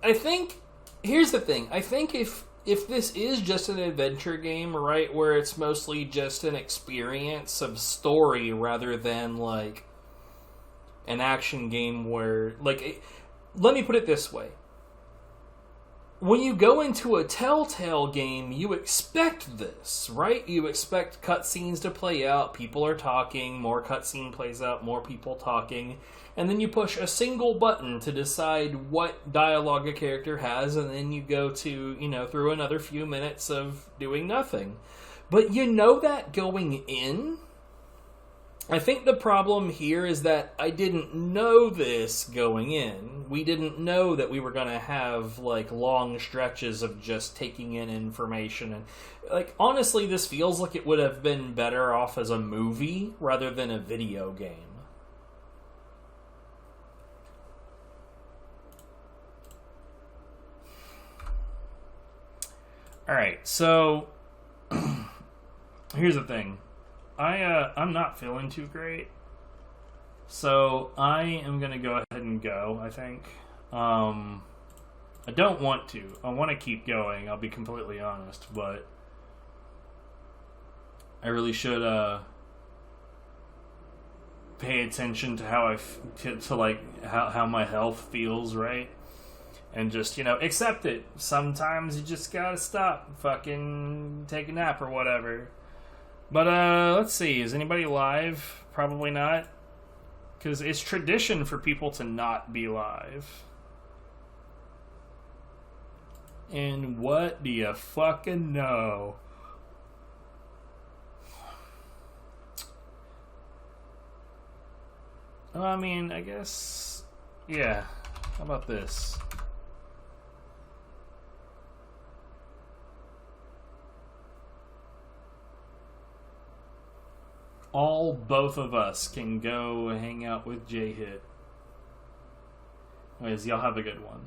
I think, here's the thing, I think if this is just an adventure game, right, where it's mostly just an experience of story rather than, like, an action game where, like, let me put it this way. When you go into a Telltale game, you expect this, right? You expect cutscenes to play out, people are talking, more cutscene plays out, more people talking, and then you push a single button to decide what dialogue a character has, and then you go to, you know, through another few minutes of doing nothing. But you know that going in? I think the problem here is that I didn't know this going in. We didn't know that we were going to have, like, long stretches of just taking in information. And, like, honestly, this feels like it would have been better off as a movie rather than a video game. Alright, so here's the thing. I'm not feeling too great, so I am gonna go ahead and go, I think. I don't want to. I want to keep going, I'll be completely honest, but I really should pay attention to how how my health feels, right? And just, you know, accept it. Sometimes you just gotta stop, fucking take a nap or whatever. But, let's see, is anybody live? Probably not. Because it's tradition for people to not be live. And what do you fucking know? Well, I mean, I guess... yeah. How about this? Both of us can go hang out with J-Hit. Anyways, y'all have a good one.